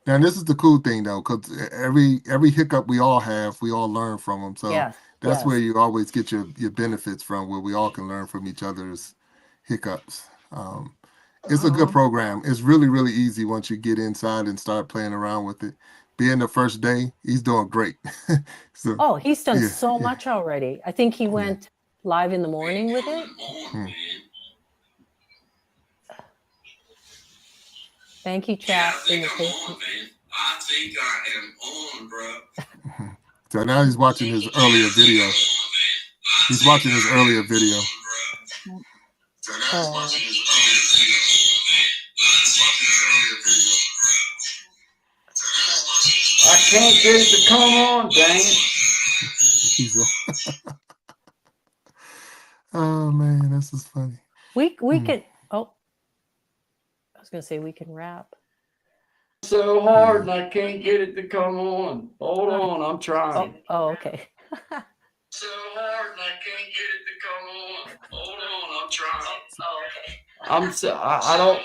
Now, this is the cool thing though, because every hiccup we all have, we all learn from them. So Yes. that's where Yes. you always get your benefits from, where we all can learn from each other's hiccups. It's a good program. It's really, really easy once you get inside and start playing around with it. Being the first day, he's doing great. So Oh, he's done yeah, so yeah, much already. I think he yeah. went live in the morning with it. Hmm. Thank you, chat, for your patience. I think I am on, bro. So now he's watching his earlier video. He's watching his earlier video. So now he's watching his earlier video. He's watching his earlier video. I can't get it to come on, dang it. He's oh man, this is funny. We can. Oh, I was gonna say we can rap. So hard, and I can't get it to come on. Hold on, I'm trying. Oh, okay. So hard, and I can't get it to come on. Hold on, I'm trying. Oh, okay. I don't.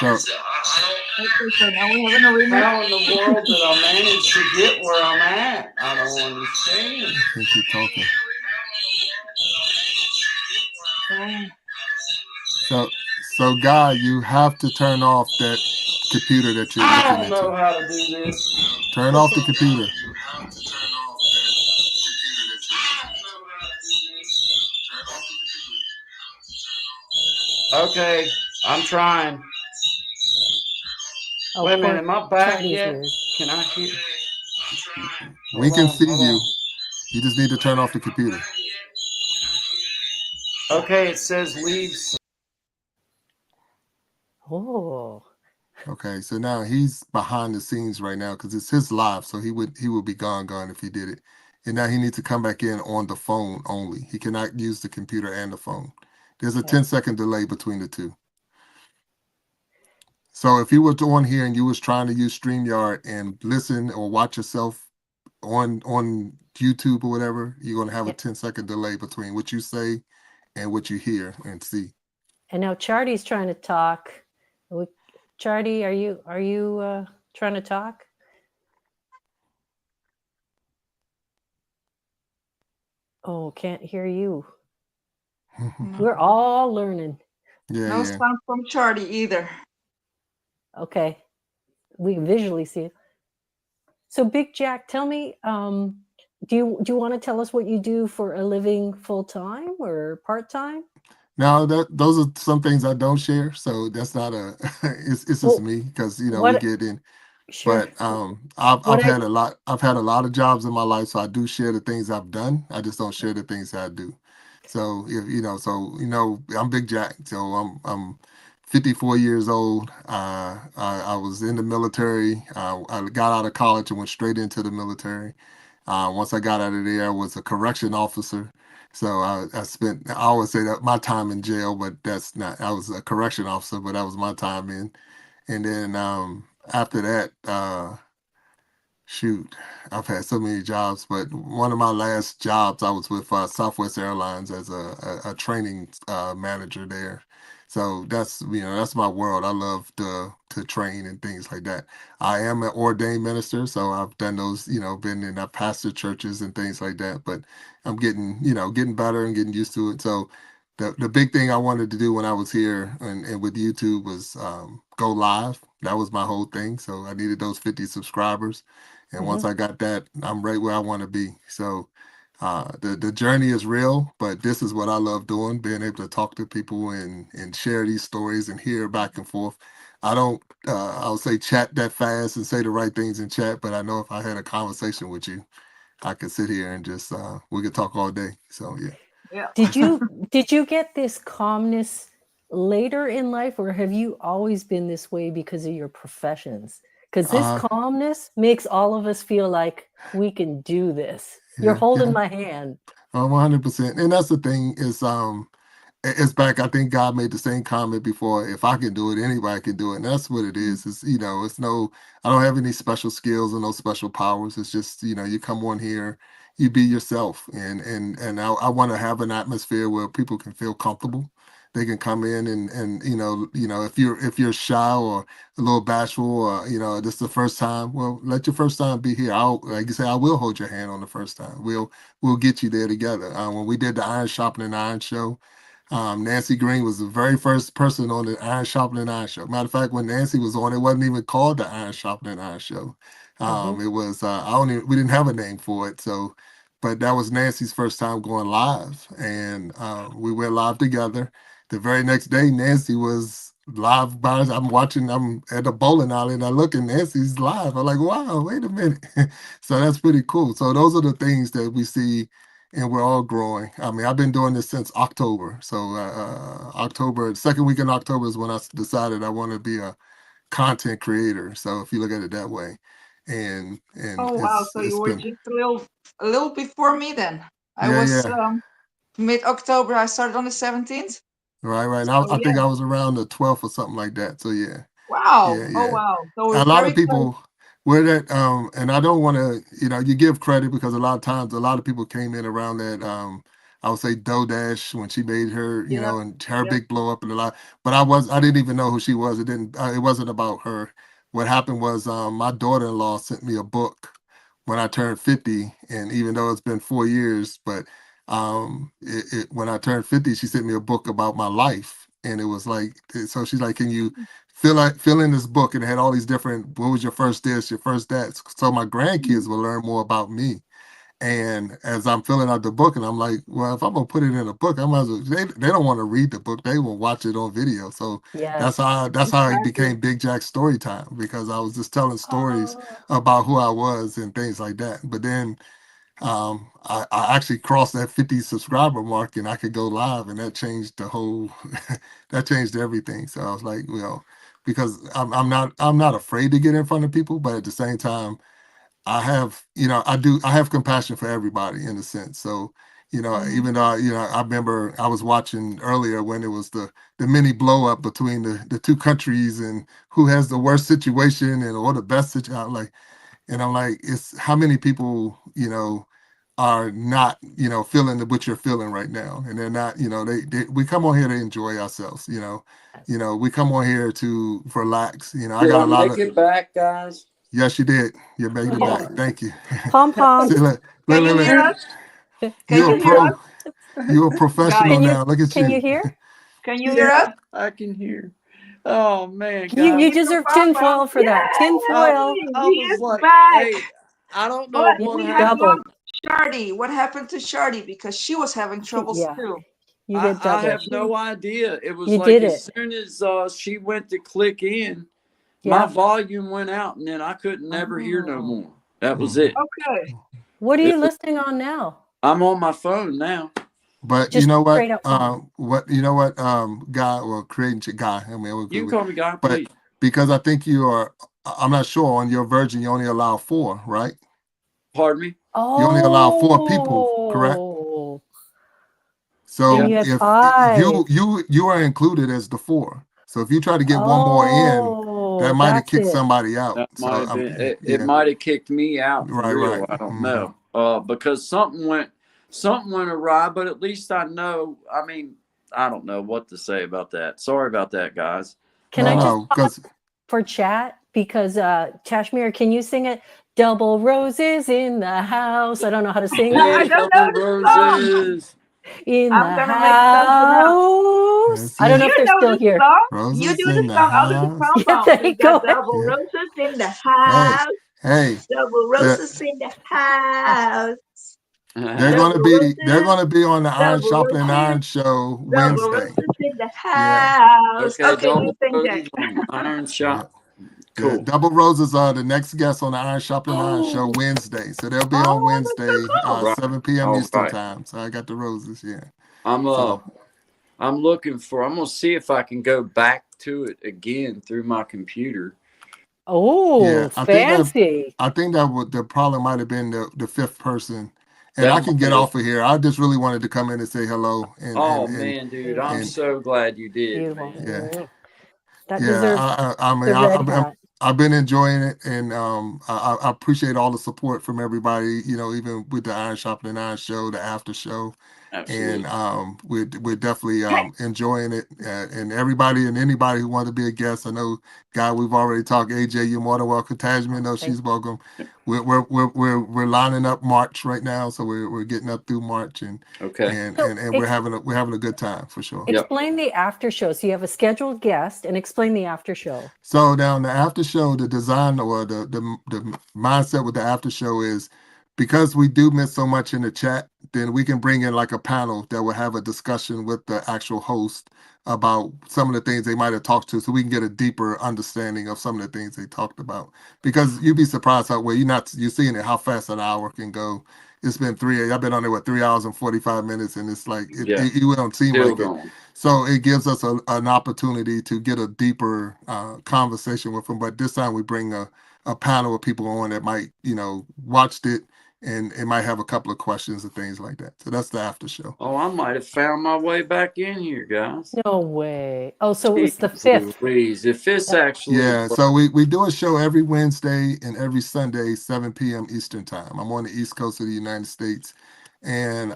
So Okay, so now we have an arena. How in the world did I manage to get where I'm at? I don't understand. let's keep talking. So Guy, you have to turn off that computer that you're I looking don't into. know how to do this. Turn off the computer. Okay, I'm trying. Oh, wait a minute, am I back Charlie's yet? weird. Can I hear? We can see you. You just need to turn off the computer. Okay, it says leave. Oh. Okay, so now he's behind the scenes right now because it's his live, so he would be gone if he did it. And now he needs to come back in on the phone only. He cannot use the computer and the phone. There's a 10-second delay between the two. So if you were on here and you was trying to use StreamYard and listen or watch yourself on YouTube or whatever, you're gonna have a 10-second delay between what you say and what you hear and see. And now Charlie's trying to talk. Charlie, are you trying to talk? Oh, can't hear you. We're all learning. No sound from Charlie either. Okay, we can visually see it. So Big Jack, tell me, do you want to tell us what you do for a living, full time or part time? Now those are some things I don't share, so that's not a. it's just me because we get in. Sure. But I've had a lot. I've had a lot of jobs in my life, so I do share the things I've done. I just don't share the things I do. So if I'm Big Jack. So I'm 54 years old. I was in the military. I got out of college and went straight into the military. Once I got out of there, I was a correction officer. So I always say that my time in jail, but that's not, I was a correction officer, but that was my time in. And then after that, shoot, I've had so many jobs, but one of my last jobs, I was with Southwest Airlines as a training manager there. So that's my world. I love to train and things like that. I am an ordained minister, so I've done those, been in pastor churches and things like that. But I'm getting better and getting used to it. So the big thing I wanted to do when I was here and with YouTube was go live. That was my whole thing. So I needed those 50 subscribers. And once I got that, I'm right where I want to be. So the journey is real, but this is what I love doing, being able to talk to people and share these stories and hear back and forth. I don't, I'll say chat that fast and say the right things in chat, but I know if I had a conversation with you, I could sit here and just, we could talk all day. So yeah. Did you get this calmness later in life, or have you always been this way because of your professions? Because this calmness makes all of us feel like we can do this. You're holding my hand. 100%. And that's the thing is, it's back. I think God made the same comment before. If I can do it, anybody can do it. And that's what it is. It's, it's I don't have any special skills or no special powers. It's just, you come on here you be yourself, and I want to have an atmosphere where people can feel comfortable. They can come in and if you're shy or a little bashful, or this is the first time. Well, let your first time be here. Like you say, I will hold your hand on the first time. We'll get you there together. When we did the Iron Sharpening Iron show, Nancy Green was the very first person on the Iron Sharpening Iron show. Matter of fact, when Nancy was on, it wasn't even called the Iron Sharpening Iron show. It was we didn't have a name for it. So, but that was Nancy's first time going live, and we went live together. The very next day, Nancy was live by us. I'm at the bowling alley and I look and Nancy's live. I'm like, wow, wait a minute. So that's pretty cool. So those are the things that we see, and we're all growing. I mean, I've been doing this since October. So October, second week in October is when I decided I want to be a content creator. So if you look at it that way, and Oh wow! So you were just a little before me then. I was mid-October. I started on the 17th. Right. Now I think I was around the 12th or something like that. So yeah. Wow. Yeah. Oh wow. So a lot of people were that and I don't want to, you give credit because a lot of times a lot of people came in around that I would say Dodash when she made her, and her big blow up and a lot. But I didn't even know who she was. It wasn't about her. What happened was my daughter-in-law sent me a book when I turned 50, and even though it's been 4 years, but when I turned 50, she sent me a book about my life, and it was like, so she's like, can you fill in this book, and it had all these different, what was your first this, your first that, so my grandkids will learn more about me. And as I'm filling out the book, and I'm like, well, if I'm gonna put it in a book, I might as well. They don't want to read the book; they will watch it on video. So that's how it became Big Jack Story Time, because I was just telling stories about who I was and things like that. But then I actually crossed that 50 subscriber mark, and I could go live, and that changed the whole. That changed everything. So I was like, because I'm not afraid to get in front of people, but at the same time, I have, I have compassion for everybody in a sense. So, even though, I remember I was watching earlier when it was the mini blow up between the two countries and who has the worst situation or the best situation. I'm like, it's how many people, are not, feeling what you're feeling right now. And they're not, we come on here to enjoy ourselves, we come on here to relax. I got a lot of it back, guys. Yes, you did. You made it back. Thank you. Pom pom. Can you hear us? You're a pro. You're a professional now. Look at you. Can you hear? Can you hear us? I can hear. Oh man, you deserve tinfoil for that. Tinfoil. He is back. Hey, I don't know what happened. Shardy. What happened to Shardy? Because she was having troubles too. You get double. I have no idea. It was as soon as she went to click in, my volume went out, and then I couldn't never hear no more. That was it. Okay. What are you listening on now? I'm on my phone now. But just you know what? Guy or creating guy. I mean, you can call me Guy, but please. Because I think you are. I'm not sure on your version. You only allow 4, right? Pardon me. Oh. You only allow 4 people, correct? So if you are included as the 4. So if you try to get one more in, that might have kicked somebody out. That might have been. It might have kicked me out. Right. I don't know. Because something went awry. But at least I know. I mean, I don't know what to say about that. Sorry about that, guys. Can I just for chat? Because Kashmir, can you sing it? Double roses in the house. I don't know how to sing it. I don't know roses in the house. I don't know if they're still here. You do the song out of the compound. There you go. Double roses in the house. Hey. Double roses in the house. They're gonna be on the Iron Sharpening Iron show Wednesday. Double roses in the house. Okay, double roses on Iron Shop. Cool. Yeah, Double Roses are the next guest on the Iron Sharpening Iron show Wednesday. So they'll be on Wednesday, 7 p.m. Eastern time. So I got the roses, I'm looking for, I'm gonna see if I can go back to it again through my computer. Oh, fancy. I think that the problem might have been the 5th person. And I can get off of here. I just really wanted to come in and say hello. Man, dude, I'm so glad you did. Beautiful. Man. That deserves I've been enjoying it, and I appreciate all the support from everybody. You know, even with the Iron Sharpening Iron show, the after show, Absolutely. and we're definitely enjoying it. And everybody and anybody who wants to be a guest, I know, guy, we've already talked. AJ, you're more than welcome. Tajman, no, she's welcome. We're lining up March right now, so we're getting up through March, and Okay. and we're having a good time for sure. Explain the after show. So you have a scheduled guest, and explain the after show. So now the after show, the design or the mindset with the after show is because we do miss so much in the chat, then we can bring in like a panel that will have a discussion with the actual host about some of the things they might have talked to, so we can get a deeper understanding of some of the things they talked about. Because you'd be surprised how well you're seeing it, how fast an hour can go. It's been I've been on there 3 hours and 45 minutes, and it's like it don't seem Still like going. it. So it gives us an opportunity to get a deeper conversation with them. But this time we bring a panel of people on that might, watched it, and it might have a couple of questions and things like that. So that's the after show. Oh, I might have found my way back in here, guys. No way. Oh, so it was the 5th. The 5th actually. Yeah, so we do a show every Wednesday and every Sunday, 7 p.m. Eastern time. I'm on the East Coast of the United States, and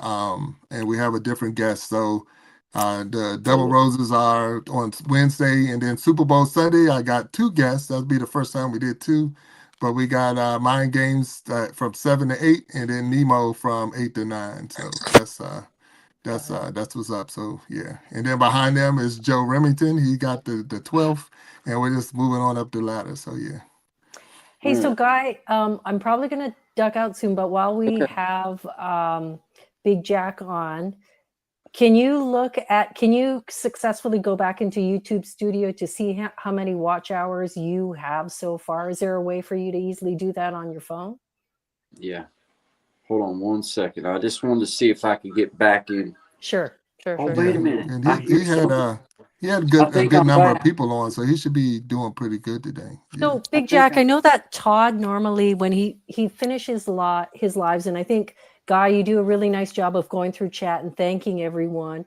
we have a different guest. So the Double Roses are on Wednesday, and then Super Bowl Sunday, I got 2 guests. That'll be the first time we did 2. But we got Mind Games from 7 to 8, and then Nemo from 8 to 9. So that's what's up. So yeah, and then behind them is Joe Remington. He got the 12th, and we're just moving on up the ladder. So yeah. Hey, so Guy, I'm probably gonna duck out soon, but while we have Big Jack on, can you successfully go back into YouTube Studio to see how many watch hours you have so far? Is there a way for you to easily do that on your phone? Yeah. Hold on one second. I just wanted to see if I could get back in. Sure. Oh, wait a minute. And he had a good number of people on, so he should be doing pretty good today. Yeah. So Big Jack, I know that Todd normally when he finishes his lives, and I think Guy, you do a really nice job of going through chat and thanking everyone.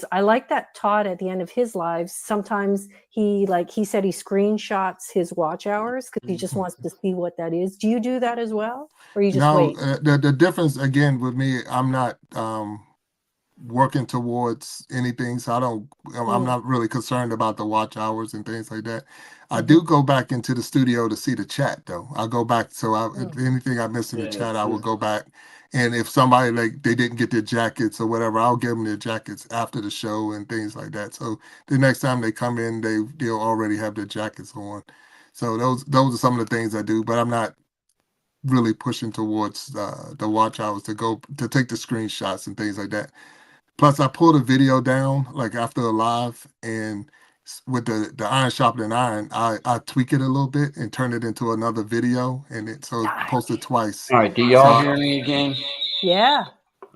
I like that Todd at the end of his lives, sometimes he said he screenshots his watch hours because he just wants to see what that is. Do you do that as well? Or you just wait? The difference again with me, I'm not working towards anything, so I'm not really concerned about the watch hours and things like that. I do go back into the studio to see the chat though. I'll go back, so anything I missed in the chat, I will go back. And if somebody they didn't get their jackets or whatever, I'll give them their jackets after the show and things like that. So the next time they come in, they'll already have their jackets on. So those are some of the things I do, but I'm not really pushing towards the watch hours to take the screenshots and things like that. Plus, I pulled a video down like after a live, and with the Iron Sharpening Iron, I tweak it a little bit and turn it into another video, and it's posted twice. All right, do y'all hear me again? Yeah.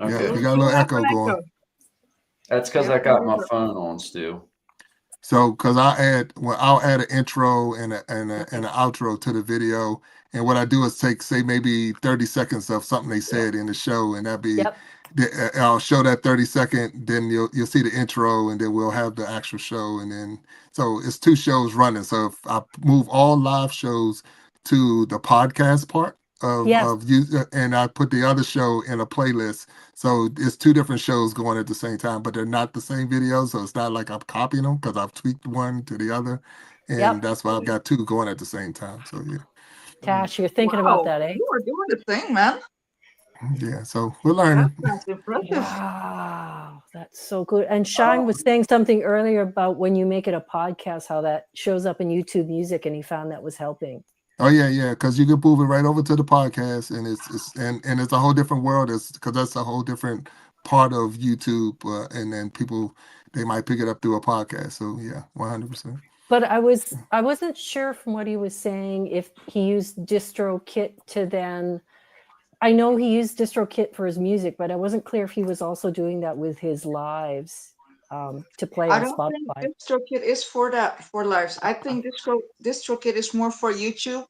Okay. Yeah, we got a little echo going. That's because I got my phone on still. So, because I'll add an intro and an outro to the video, and what I do is take maybe 30 seconds of something they said in the show, and that'd be. I'll show that 30-second, then you'll see the intro, and then we'll have the actual show, and then so it's 2 shows running. So if I move all live shows to the podcast part of you, and I put the other show in a playlist, so it's 2 different shows going at the same time, but they're not the same videos, so it's not like I'm copying them because I've tweaked one to the other, and that's why I've got 2 going at the same time. So yeah. Tash, you're thinking about that, eh? You are doing the thing, man. Yeah, so we're learning. That's impressive. Wow, that's so good. And Shine was saying something earlier about when you make it a podcast, how that shows up in YouTube Music, and he found that was helping. Oh yeah, because you can move it right over to the podcast, and it's a whole different world. Because that's a whole different part of YouTube, and then people they might pick it up through a podcast. So yeah, 100%. But I wasn't sure from what he was saying if he used DistroKit to then. I know he used DistroKit for his music, but I wasn't clear if he was also doing that with his lives to play on Spotify. I don't think DistroKit is for lives. I think DistroKit is more for YouTube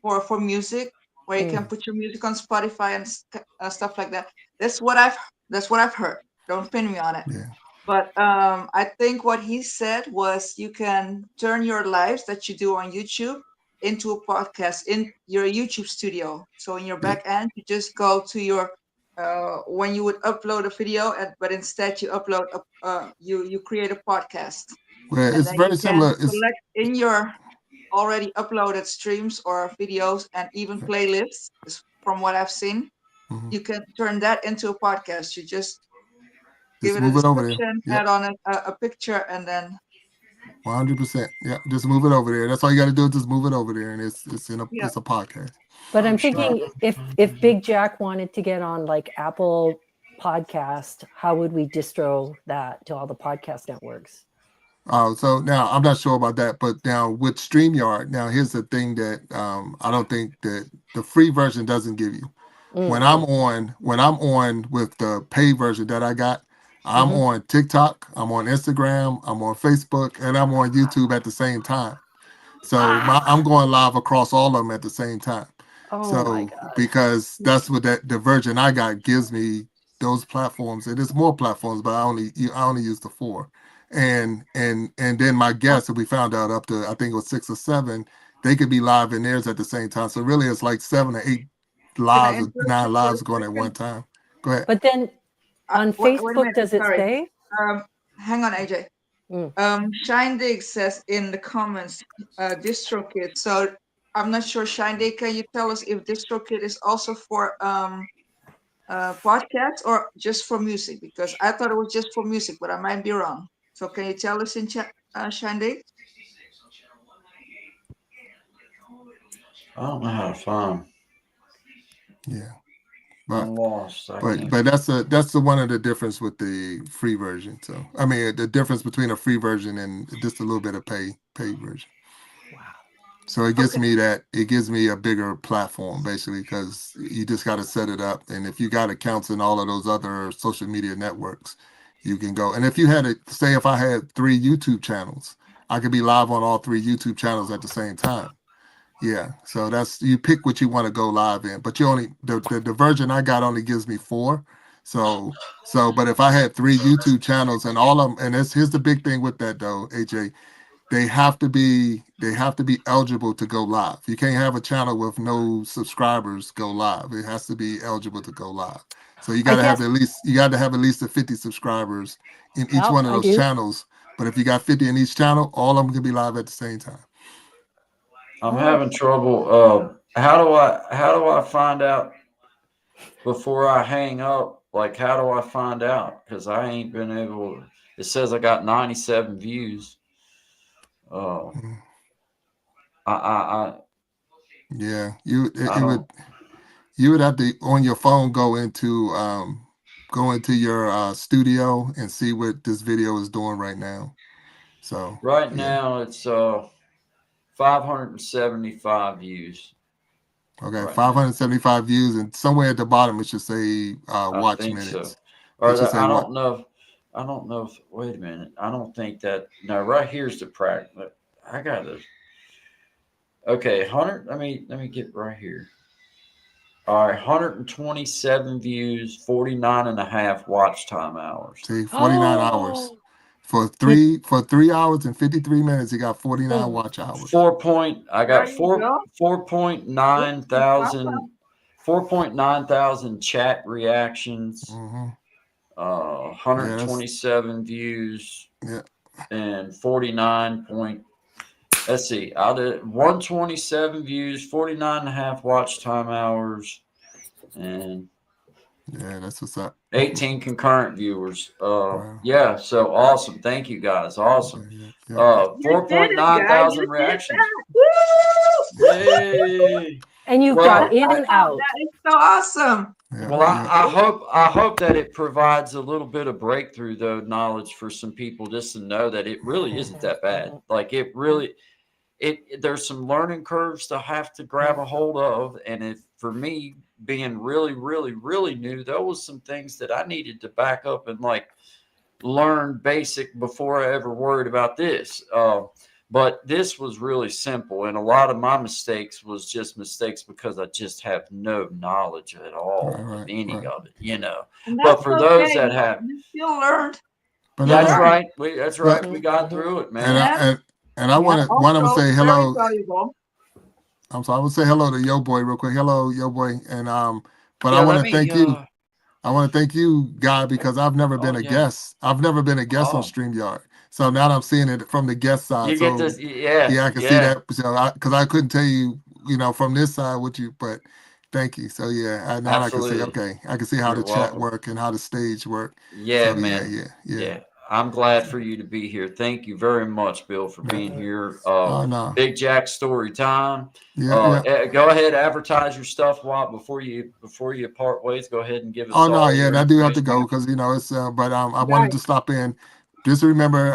or for music, where you can put your music on Spotify and stuff like that. That's what I've heard. Don't pin me on it. Yeah. But I think what he said was you can turn your lives that you do on YouTube into a podcast in your YouTube studio. So in your back end, you just go to your when you would upload a video, but instead you upload you create a podcast, Well, and it's then you very can similar. It's select in your already uploaded streams or videos and even playlists. From what I've seen, you can turn that into a podcast. You just give it a move it over there. description, Yep. add on a picture, and then 100%. Yeah, just move it over there. That's all you got to do is just move it over there, and it's yeah. it's a podcast. But I'm thinking if Big Jack wanted to get on like Apple Podcast, how would we distro that to all the podcast networks? So now I'm not sure about that, but now with StreamYard, now here's the thing that I don't think that the free version doesn't give you. When I'm on with the paid version that I got, I'm on TikTok, I'm on Instagram, I'm on Facebook, and I'm on YouTube at the same time. So I'm going live across all of them at the same time. Oh my God. Because that's what the version I got gives me, those platforms. And there's more platforms, but I only use the 4. And then my guests that we found out up to, I think it was 6 or 7, they could be live in theirs at the same time. So really it's like 7 or 8 lives or 9 lives going at one time. Go ahead. But then on wait a Facebook, minute, does it sorry. say? Hang on, AJ. Shine Dig says in the comments, DistroKid. So I'm not sure, Shine Dig, can you tell us if DistroKid is also for podcasts or just for music? Because I thought it was just for music, but I might be wrong. So can you tell us in chat, Shine Dig? I don't know how to find. Yeah. I'm lost. But that's the one of the difference with the free version. So I mean the difference between a free version and just a little bit of paid version. Wow. So it gives me a bigger platform basically because you just got to set it up, and if you got accounts in all of those other social media networks, you can go. And if you had if I had 3 YouTube channels, I could be live on all 3 YouTube channels at the same time. Yeah, so that's, you pick what you want to go live in, but you only the version I got only gives me 4. So but if I had 3 YouTube channels and all of them, and here's the big thing with that though, AJ, they have to be eligible to go live. You can't have a channel with no subscribers go live. It has to be eligible to go live. So you got to have at least 50 subscribers in each one of those channels. But if you got 50 in each channel, all of them can be live at the same time. I'm having trouble. How do I find out before I hang up? Like, how do I find out? Because I ain't been able. It says I got 97 views. Yeah, you would have to on your phone go into your studio and see what this video is doing right now. So now it's 575 views. Okay, right 575 now. Views, and somewhere at the bottom it should say watch minutes. So. Or I don't know. Wait a minute. I don't think that. No, right here's the practice. I got this. Okay, 100. Let me get right here. All right, 127 views, 49 and a half watch time hours. See, 49 hours. For 3 hours and 53 minutes, he got 49 watch hours. 4.9 thousand chat reactions. 127 views. Yeah. And 49 let's see, I did 127 views, 49 and a half watch time hours, and yeah, that's what's up. 18 concurrent viewers. Yeah, so awesome. Thank you guys. Awesome. 4.9 thousand reactions. Yay! And you got in and out. That is so awesome. Well, I hope that it provides a little bit of breakthrough though knowledge for some people just to know that it really isn't that bad. Like there's some learning curves to have to grab a hold of, and for me being really, really, really new, there was some things that I needed to back up and like learn basic before I ever worried about this. But this was really simple, and a lot of my mistakes was just mistakes because I just have no knowledge at all of any of it, you know. But for those that have, you still learned. But That's no, right. That's right. but We got through it, and man. I Yeah, want to also say very hello. valuable. I'm sorry. I want to say hello to Yo Boy real quick. Hello, Yo Boy, and but I Yeah, want let to me. thank you. I want to thank you, Guy, because I've never Oh been a yeah. guest. I've never been a guest on Oh, StreamYard. So now I'm seeing it from the guest side. you get So this. Yeah, yeah, I can see yeah. that. So because I couldn't tell you, from this side what you, but thank you. So yeah, now I can say, Absolutely. okay, I can see how You're the chat welcome. work and how the stage work. Yeah, So yeah, man. yeah. Yeah. I'm glad for you to be here. Thank you very much, Bill, for being Yeah. here. Oh no. Big Jack story time. Yeah. Go ahead, advertise your stuff before you part ways. Go ahead and give us Oh no, all yeah, your and I do have to information. go because it's. But I wanted Guys, to stop in. Just remember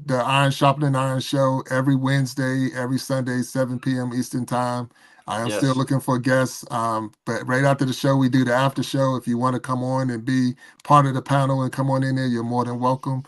the Iron Sharpening Iron show every Wednesday, every Sunday, 7 p.m. Eastern time. I am still Yes, looking for guests. But right after the show, we do the after show. If you want to come on and be part of the panel and come on in there, you're more than welcome.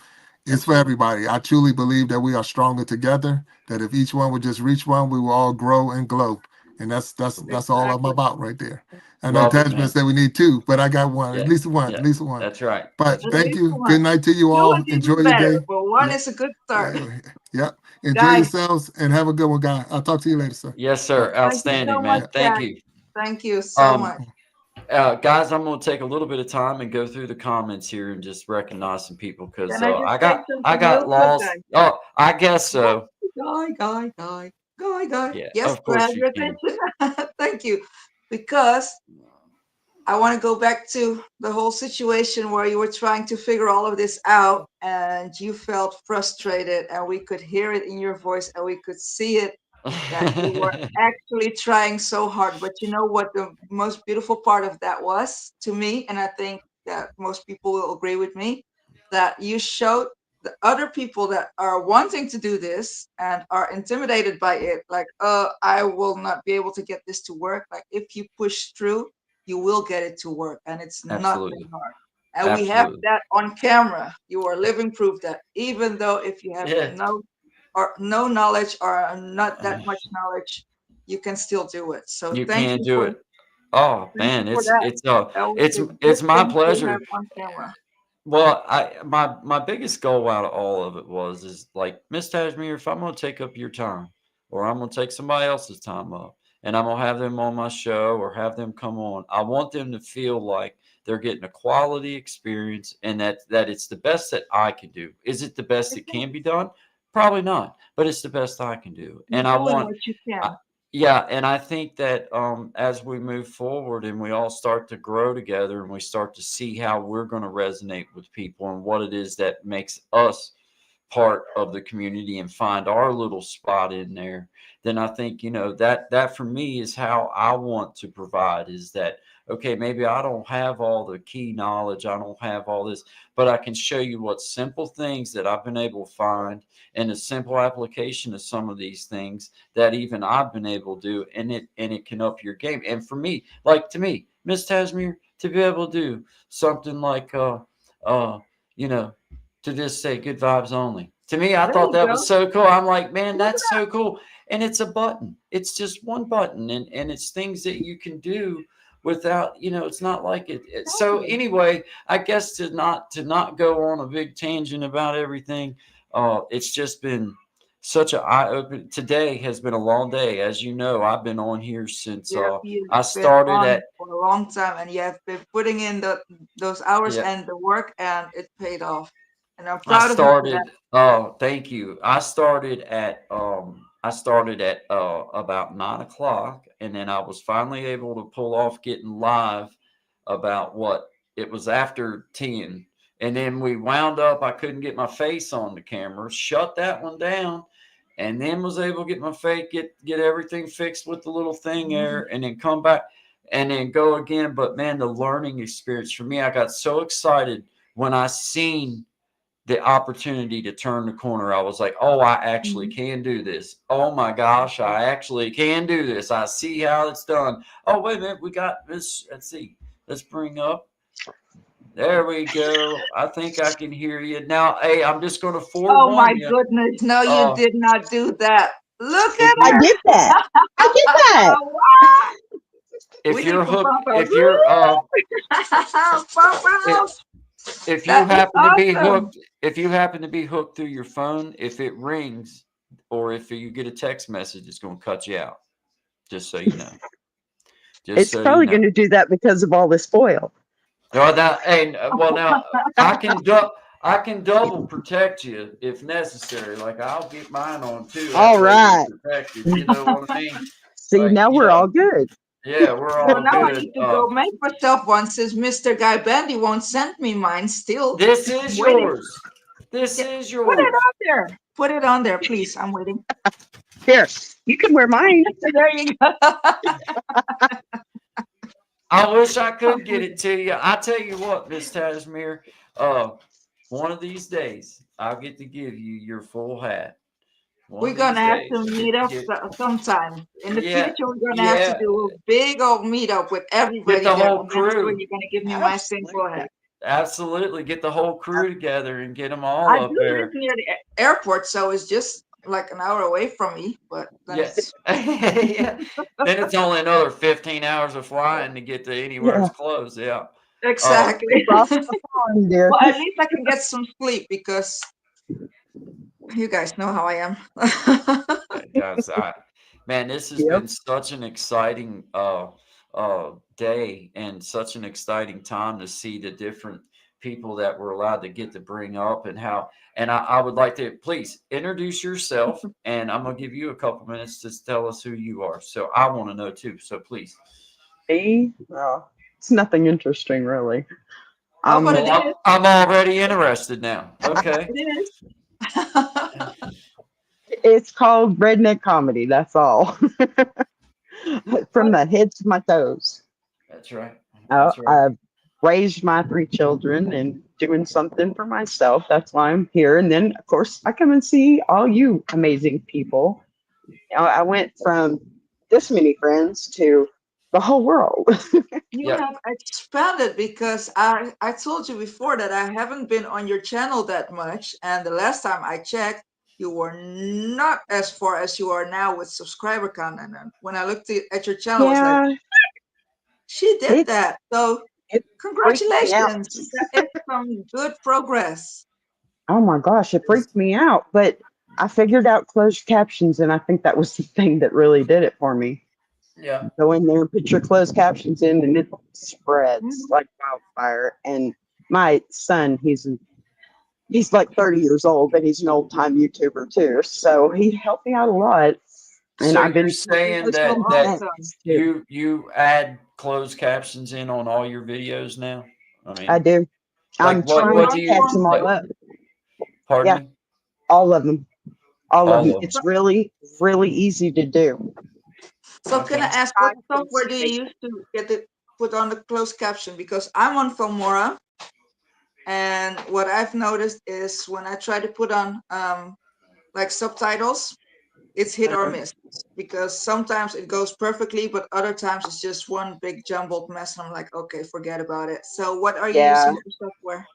It's for absolutely, everybody. I truly believe that we are stronger together. That if each one would just reach one, we will all grow and glow. And that's all I'm exactly. about right there. I know love it, Tajman man. said we need two, but I got one, at Yeah, least one, at yeah, least one. that's right. But That's At right. thank least you. Good one. night to you Two all. is Enjoy even your better, day. but one Yeah, is a good start. yeah, yeah. Enjoy Guys, yourselves and have a good one, guy. I'll talk to you later, sir. Yes, Bye. sir. thank you so Outstanding, much, man. Yeah. Thank Jack. you. Thank you so Um, much. guys, I'm going to take a little bit of time and go through the comments here and just recognize some people because Can I just I say I something real got quick, lost. guys? Oh, I guess so. Guy. Yeah, Yes, of to have course you your can. attention. Thank you. Because I want to go back to the whole situation where you were trying to figure all of this out and you felt frustrated, and we could hear it in your voice and we could see it that you were actually trying so hard. But you know what the most beautiful part of that was to me, and I think that most people will agree with me, that you showed the other people that are wanting to do this and are intimidated by it, like, I will not be able to get this to work. Like, if you push through, you will get it to work, and it's not that Absolutely. hard. And we have Absolutely. that on camera. You are living proof that even though if you have Yeah. no knowledge or not that much knowledge, you can still do it. So You can do it. Oh thank you man, for that. That was a good it's my thing to have pleasure. on camera. Well, my biggest goal out of all of it is like, Miss Tajmir, if I'm gonna take up your time, or I'm gonna take somebody else's time up, and I'm gonna have them on my show or have them come on, I want them to feel like they're getting a quality experience and that it's the best that I can do. Is it the best that can be done? Probably not, but it's the best I can do. You're And I doing want what you I, can. yeah, and I think that as we move forward and we all start to grow together and we start to see how we're going to resonate with people and what it is that makes us part of the community and find our little spot in there, then I think, that for me is how I want to provide, is that, okay, maybe I don't have all the key knowledge, I don't have all this, but I can show you what simple things that I've been able to find and a simple application of some of these things that even I've been able to do, and it can up your game. And for me, like, to me, Miss Tasmir, to be able to do something like uh you know to just say good vibes only. To me, I There thought you that was go. so cool. I'm like, man, Look that's so cool. And it's a button. It's just one button, and it's things that you can do without, it's not like so exactly. anyway, I guess to not go on a big tangent about everything, it's just been such an eye open. Today has been a long day. As you know, I've been on here since Yeah, you've I been started on at for a long time, and you have been putting in those hours yeah, and the work, and it paid off. And I'm I proud of you for that. started. Oh, thank you. I started at about 9 o'clock, and then I was finally able to pull off getting live about what it was after 10, and then we wound up. I couldn't get my face on the camera. Shut that one down, and then was able to get my face, get everything fixed with the little thing Mhm. there, and then come back and then go again. But man, the learning experience for me, I got so excited when I seen the opportunity to turn the corner. I was like, oh, I actually Mhm. can do this. Oh my gosh, I actually can do this. I see how it's done. Oh, wait a minute. We got this. Let's see. Let's bring up. There we go. I think I can hear you now. Hey, I'm just going to Oh my forewarn you. goodness! No, you Uh, did not do that. Look if at I you're did that. I did that. what? We if need you're some hooked, pom-poms. Woo! if Pom-poms. if you That is happen to be awesome. hooked, if you happen to be hooked through your phone, if it rings or if you get a text message, it's going to cut you out. Just so you know. Just It's so you probably know. going to do that because of all this foil. Well, now I can double protect you if necessary. Like I'll get mine on too. That All way we're right. protected. You know what I mean? See, Like now we're all good. yeah, we're So all now I good. need to go make myself one since Mr. Guy Bandy won't send me mine still. This I'm is waiting. yours. This Yeah, is put it yours. on there. Put it on there, please. I'm waiting. Here, you can wear mine. There you go. I wish I could get it to you. I tell you what, Miss Tasmere, one of these days I'll get to give you your full hat. One We're of these gonna have days, to meet up sometime. In the yeah, future, we're gonna have to yeah. do a big old meetup with Get everybody the there, whole and that's when crew. you're gonna give me my single hat. Absolutely, get the whole crew together and get them all I up do live there. near the airport, so it's just like an hour away from me. But then Yeah, it's yeah. Then it's only another 15 hours of flying to get to anywhere Yeah. it's close. Yeah. exactly. Across the pond there. Well, at least I can get some sleep because you guys know how I am. Guys, man, this has Yep. been such an exciting day and such an exciting time to see the different people that we're allowed to get to bring up and how. And I would like to please introduce yourself, and I'm gonna give you a couple minutes to tell us who you are. So I want to know too. So please. Me? Well, it's nothing interesting, really. Oh, but it Well, is. I'm already interested now. Okay. It is. It's called redneck comedy. That's all. From the head to my toes. That's right. That's right. I've raised my 3 children and doing something for myself. That's why I'm here. And then, of course, I come and see all you amazing people. I went from this many friends to the whole world. You have expanded because I told you before that I haven't been on your channel that much, and the last time I checked, you were not as far as you are now with subscriber count. And when I looked at your channel, I was like, Yeah, she did that. So it freaked me out. congratulations. That is some good progress. Oh my gosh, it freaked me out. But I figured out closed captions, and I think that was the thing that really did it for me. Yeah. Go in there, put your closed captions in, and it spreads Mhm. like wildfire. And my son, he's like 30 years old, but he's an old time YouTuber too. So he helped me out a lot. And So I've you're been saying That's so that awesome. too. you add closed captions in on all your videos now? I I mean, do. like I'm trying what to do catch you them like? all up. Pardon Yeah, me? all of them. All of them. All of them. It's really, really easy to do. So can I Okay. ask what Time software do you use to get it put on the closed caption? Because I'm on Filmora, and what I've noticed is when I try to put on like subtitles, it's hit or miss because sometimes it goes perfectly, but other times it's just one big jumbled mess. And I'm like, okay, forget about it. So what are you Yeah, using for software?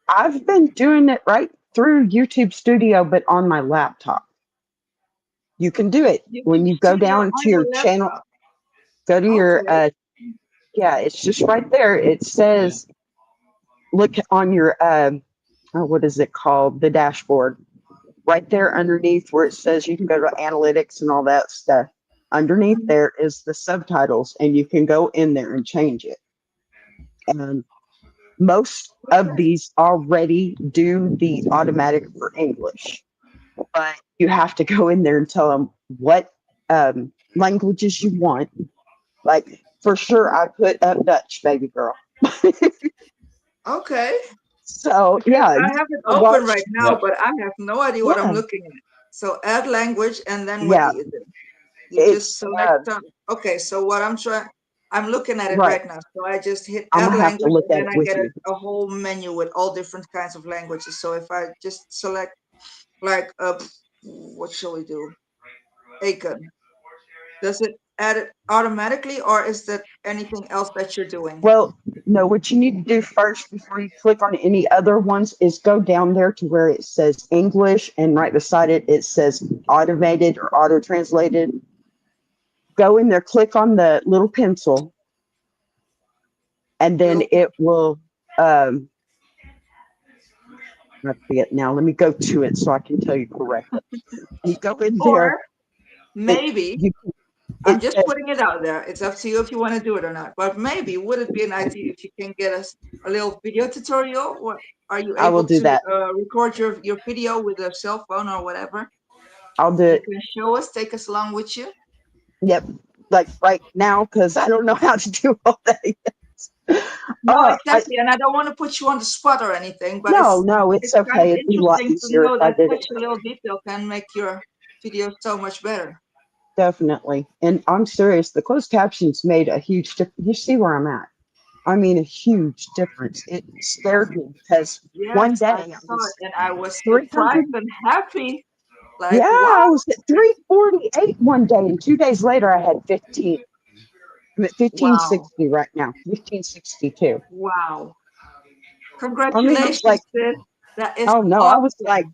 I've been doing it right through YouTube Studio, but on my laptop. You can do it when YouTube you go Studio down to on your your channel. laptop. Go to your Okay. yeah, it's just right there. It says look on your what is it called? The dashboard. Right there underneath where it says you can go to analytics and all that stuff. Underneath Mhm. there is the subtitles, and you can go in there and change it. And most of Okay. these already do the automatic for English, but you have to go in there and tell them what languages you want. Like for sure, I put up Dutch, baby girl. Okay. So Because yeah, I you have it can open watch. right now, Yeah. but I have no idea what I'm Yeah, looking at. So add language, and then what do yeah. you do? You just It's select okay, so what I'm looking at it right. right now. So I just hit I'm add gonna have to language, look and at then it I with get you. a whole menu with all different kinds of languages. So if I just select like what shall we do? Aiken. Does it add it automatically, or is that anything else that you're doing? Well, no, what you need to do first before you click on any other ones is go down there to where it says English, and right beside it, it says automated or auto translated. Go in there, click on the little pencil, and then Little it will, um, I forget now. Let me go to it so I can tell you correctly. You go in there. Or maybe, I'm It just says, putting it out there. It's up to you if you want to do it or not. But maybe would it be an idea if you can get us a little video tutorial? What are you I will able do to that. record your video with a cell phone or whatever? I'll do You it. can show us, take us along with you. Yep. Like right now, because I don't know how to do all that yet. No, I exactly. And I don't want to put you on the spot or anything, but no, it's it's kind of okay. It'd be a lot interesting to easier if know I that did it. such a little detail can make your video so much better. Definitely. And I'm serious. The closed captions made a huge difference. You see where I'm at. I mean, a huge difference. It scared me because one Yes, day I I saw was it and I was 300. surprised and happy. Yeah, Like, I what? was at 348 one day, and 2 days later I had 15. I'm at Wow. 1560 right now. 1562. Wow. I mean, I'm Congratulations, like, sis. That is oh no, I was like,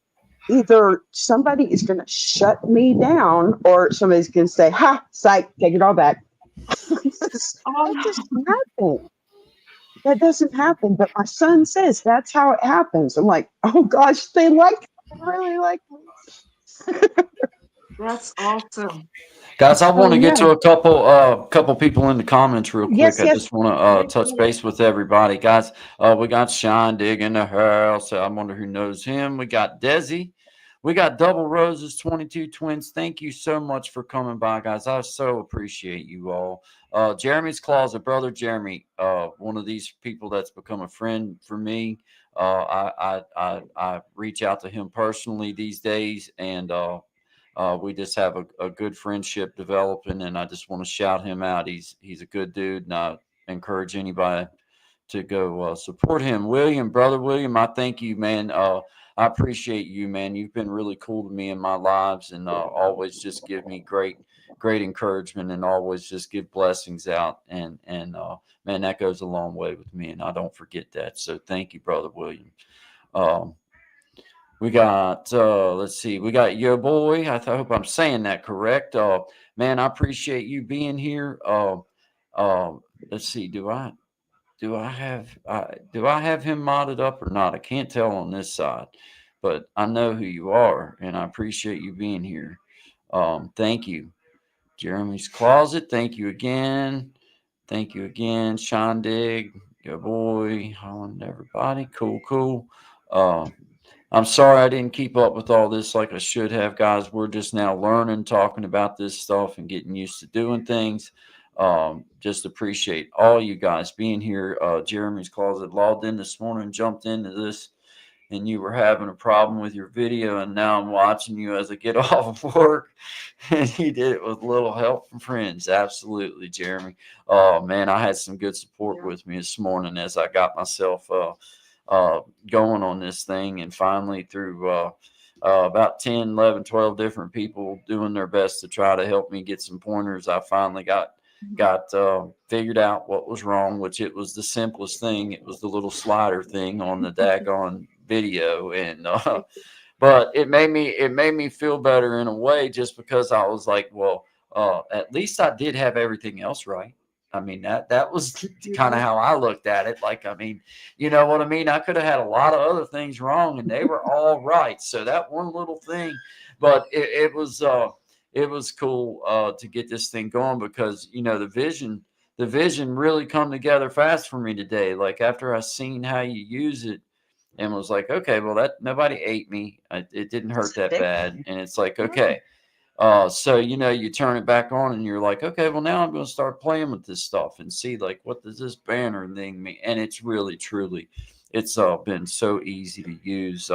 awesome. either somebody is going to shut me down or somebody's going to say, ha, psych, take it all back. That Oh, doesn't happen. That doesn't happen. But my son says that's how it happens. I'm like, oh gosh, they really like me. that's awesome. Guys, I want So to get yeah. to a couple people in the comments real quick. Yes, I yes. just want to touch base with everybody, guys. We got Sean Dig in the house. I wonder who knows him. We got Desi. We got Double Roses 22 Twins. Thank you so much for coming by, guys. I so appreciate you all. Jeremy's Closet, brother Jeremy, one of these people that's become a friend for me. I reach out to him personally these days, and we just have a good friendship developing, and I just want to shout him out. He's a good dude, and I encourage anybody to go support him. William, brother William, I thank you, man. I appreciate you, man. You've been really cool to me in my lives, and always just give me great encouragement, and always just give blessings out. And man, that goes a long way with me, and I don't forget that. So thank you, brother William. Um, we got let's see, we got Yo Boy. I hope I'm saying that correct. Man, I appreciate you being here. Uh, let's see, do I have him modded up or not? I can't tell on this side, but I know who you are, and I appreciate you being here. Thank you. Jeremy's Closet, thank you again. Thank you again. Sean Dig, Yo Boy, Holland, everybody. Cool. I'm sorry I didn't keep up with all this like I should have, guys. We're just now learning, talking about this stuff, and getting used to doing things. Just appreciate all you guys being here. Jeremy's Closet logged in this morning, jumped into this, and you were having a problem with your video, and now I'm watching you as I get off of work, and he did it with little help from friends. Absolutely, Jeremy. Oh man, I had some good support with me this morning as I got myself going on this thing, and finally through about 10, 11, 12 different people doing their best to try to help me get some pointers, I finally got figured out what was wrong, which it was the simplest thing. It was the little slider thing on the daggone video, and but it made me feel better in a way, just because I was like, well, at least I did have everything else right. I mean, that was kind of how I looked at it. Like, I mean, you know what I mean? I could have had a lot of other things wrong, and they were all right. So that one little thing, but it was cool to get this thing going, because the vision really come together fast for me today. Like, after I seen how you use it, and was like, okay, well, that nobody ate me. It didn't hurt that bad. And it's like, okay. So, you turn it back on, and you're like, okay, well, now I'm going to start playing with this stuff and see, like, what does this banner thing mean? And it's really, truly, it's been so easy to use.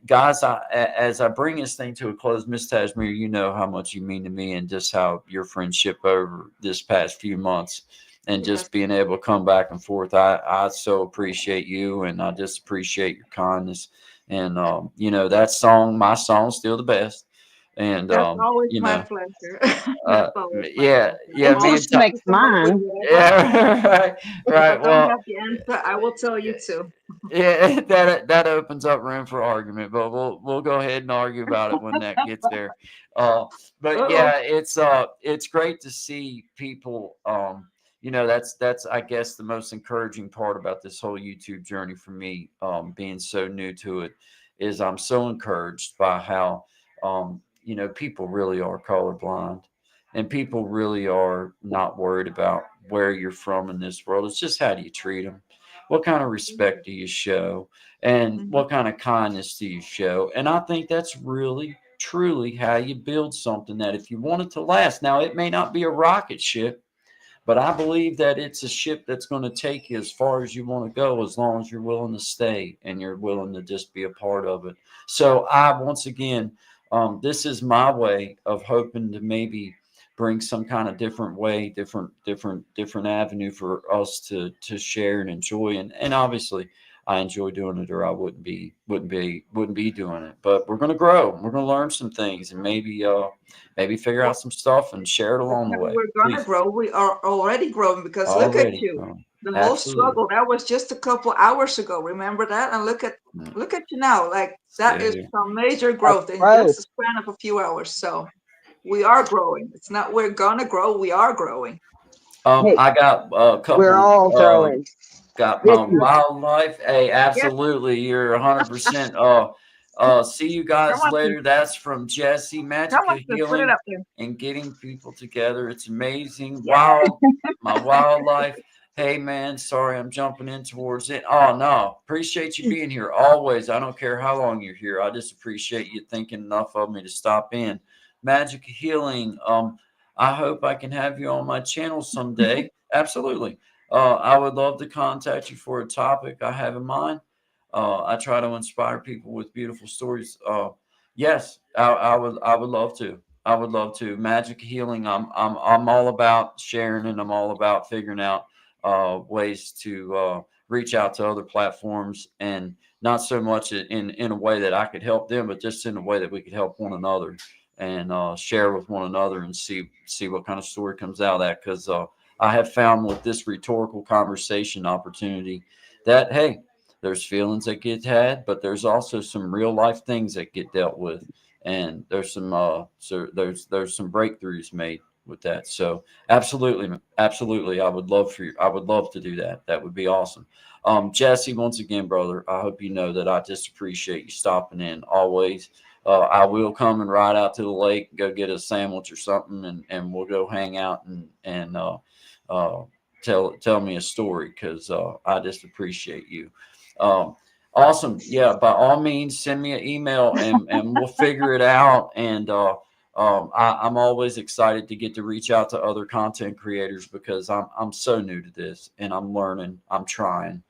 Guys, as I bring this thing to a close, Miss Tashmir, you know how much you mean to me, and just how your friendship over this past few months, and just being able to come back and forth. I so appreciate you, and I just appreciate your kindness. And, my song's still the best. And, that's always my pleasure. That's always my pleasure. It I'm always just happy makes to come up with mine. whatever. yeah, right, If I right. don't Well, have the answer, I will tell you too. yeah, that opens up room for argument, but we'll go ahead and argue about it when that gets there. But Uh-oh. yeah, it's great to see people, that's I guess the most encouraging part about this whole YouTube journey for me, being so new to it, is I'm so encouraged by how people really are colorblind, and people really are not worried about where you're from in this world. It's just, how do you treat them? What kind of respect do you show? And Mhm. what kind of kindness do you show? And I think that's really, truly how you build something that, if you want it to last, now it may not be a rocket ship, but I believe that it's a ship that's going to take you as far as you want to go, as long as you're willing to stay and you're willing to just be a part of it. So once again, this is my way of hoping to maybe bring some kind of different way, different avenue for us to share and enjoy. And obviously, I enjoy doing it, or I wouldn't be doing it. But we're gonna grow. We're gonna learn some things, and maybe figure out some stuff and share it along the way. We're gonna Please. grow. We are already growing, because look at Already. you. The whole Absolutely. struggle that was just a couple hours ago. Remember that? And look at you now. Like, that Still is here. some major growth in Grow. just a span of a few hours. So we are growing. It's not we're gonna grow. We are growing. Hey, I got a we're couple. all growing. Got my Vicky, wildlife. Hey, Yep. absolutely. You're 100%. See you Come guys on, sis. later. That's from Jesse, Come Magic on, of sis. Put it Healing up there. and getting people together. It's amazing. Yeah. My wildlife. Hey, man, sorry I'm jumping in towards it. Oh, no. Appreciate you being here always. I don't care how long you're here. I just appreciate you thinking enough of me to stop in. Magic of Healing. I hope I can have you on my channel someday. Absolutely. I would love to contact you for a topic I have in mind. I try to inspire people with beautiful stories. Yes, I would love to. I would love to. Magic healing. I'm all about sharing, and I'm all about figuring out ways to reach out to other platforms, and not so much in a way that I could help them, but just in a way that we could help one another, and share with one another, and see what kind of story comes out of that. Because I have found with this rhetorical conversation opportunity that, hey, there's feelings that get had, but there's also some real life things that get dealt with, and there's there's some breakthroughs made with that. So absolutely, I would love to do that. That would be awesome. Jesse, once again, brother, I hope you know that I just appreciate you stopping in always. I will come and ride out to the lake, go get a sandwich or something, and we'll go hang out and uh, tell me a story, because I just appreciate you. Um, awesome. Yeah, by all means, send me an email, and we'll figure it out. And I'm always excited to get to reach out to other content creators, because I'm so new to this, and I'm learning. I'm trying.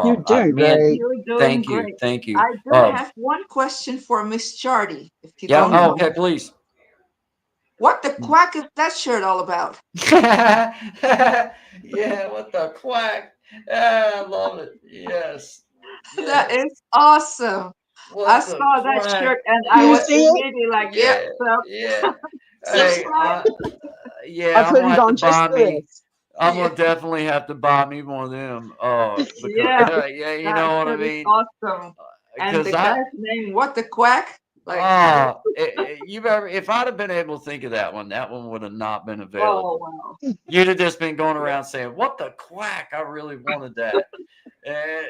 you're doing Man, great. You're doing thank you, great. thank you. I do have one question for Miss Chardy, if you Yeah. don't Oh, mind. okay, please. What the quack is that shirt all about? Yeah, what the quack? I love it. Yes. That Yes. is awesome. I What the saw that quack? shirt and Do I you was see it? immediately like, yep, Yeah, yeah. Hey, subscribe. I yeah, I'm put gonna it have to on just buy for me. this. I'm Yeah, gonna definitely have to buy me one of them. Because yeah, yeah, you that know what I shirt is mean. awesome. And Because the guy's name, what the quack? Like, you ever, if I'd have been able to think of that one would have not been oh available. wow. You'd have just been going Yeah, around saying, "What the quack?" I really wanted that. yeah.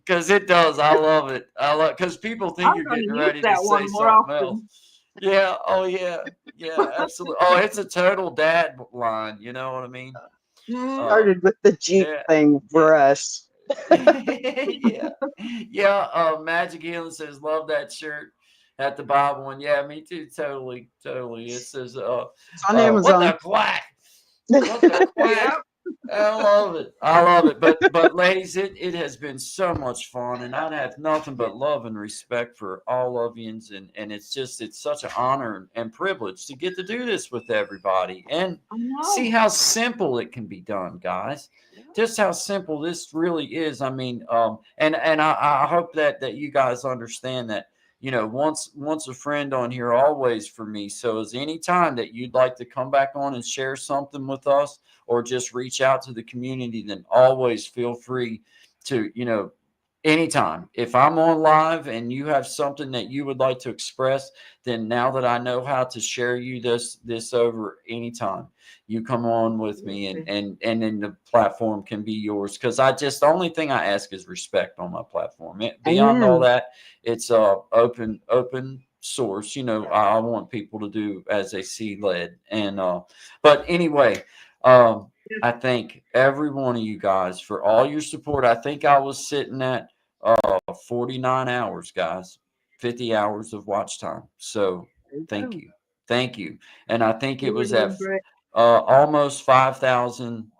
Because it does. I love it. I love, because people think I'm you're gonna getting use ready to that say one more something else. often. Yeah. Oh yeah. Yeah. Absolutely. Oh, it's a total dad line. You know what I mean? Mhm. Uh, Started with the Jeep yeah. thing Yeah. for us. Yeah. Yeah. Magic Healing says, love that shirt. At the Bible one. Yeah, me too. Totally. Totally. It says, It's on what Amazon. the quack? What the quack? Yep. I love it. I love it. But ladies, it has been so much fun, and I have nothing but love and respect for all of you, and it's such an honor and privilege to get to do this with everybody, and I see know. how simple it can be done, guys. Just how simple this really is. I mean, and I hope that you guys understand that, once a friend on here, always for me. So is any time that you'd like to come back on and share something with us, or just reach out to the community, then always feel free to, Anytime. If I'm on live and you have something that you would like to express, then now that I know how to share you this over anytime, you come on with me, and then the platform can be yours. Because I just, the only thing I ask is respect on my platform. Beyond all Amen. that, it's open source. I want people to do as they see led. And but anyway, I thank every one of you guys for all your support. I think I was sitting at 49 hours, guys, 50 hours of watch time. So thank you. Thank you. And I think it You were was at doing great. almost 5,000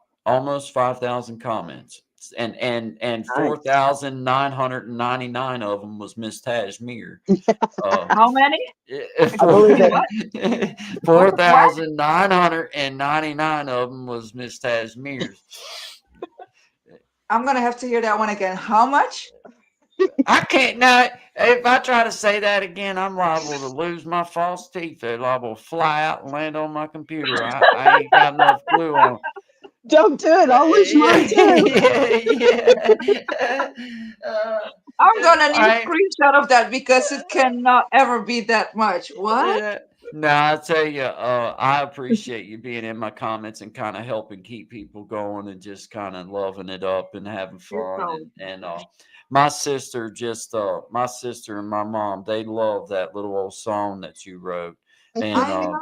comments. And Nice. 4,999 of them was Miss Tajmir. Uh, How many? I Excuse believe me, it. what? What? 4,999 of them was Miss Tajmir's. I'm gonna have to hear that one again. How much? I can't now. If I try to say that again, I'm liable to lose my false teeth. They're liable to fly out and land on my computer. I ain't got enough glue on. Don't do it. I'll lose Yeah, mine too. yeah. Uh, I'm gonna need a I screenshot of that because it cannot ever be that much. What? No, I tell you, I appreciate you being in my comments and kind of helping keep people going and just kind of loving it up and having You're fun. so And my sister and my mom, they love that little old song that you wrote, and I know.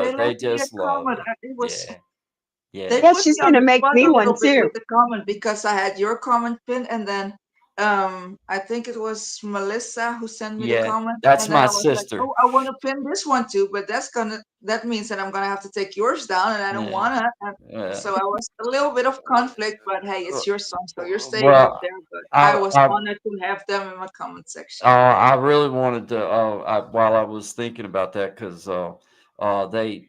They they left me a just love comment. it. It was Yeah, they yeah, Yeah, put she's me on gonna the make spot me a one little bit too. with the comment because I had your comment pinned and then I think it was Melissa who sent me the yeah. comment That's and then my I was like, sister. oh, I want to pin this one too, but that means that I'm gonna have to take yours down and I don't Yeah, wanna. And yeah. so I was a little bit of conflict, but hey, it's your song, so you're staying up Well, there. But I I was I honored to have them in my comment section. I really wanted to. While I was thinking about that, because they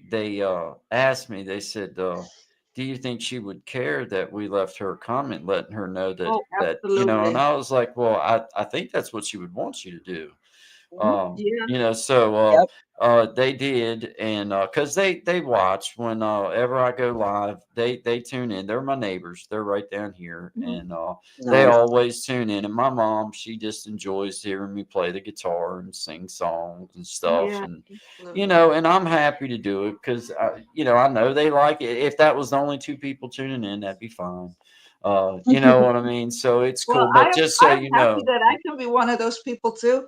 asked me. They said, "Do you think she would care that we left her a comment, letting her know that Oh, And absolutely. I was like, "Well, I think that's what she would want you to do." Yeah. So Yep. they did, and because they watch whenever I go live, they tune in. They're my neighbors. They're right down here, Mhm. and they Nice. always tune in. And my mom, she just enjoys hearing me play the guitar and sing songs and stuff, Yeah, and absolutely. and I'm happy to do it because I know they like it. If that was the only two people tuning in, that'd be fine. You know what I mean? So it's Well, cool. But just so I'm you happy know. that I can be one of those people too.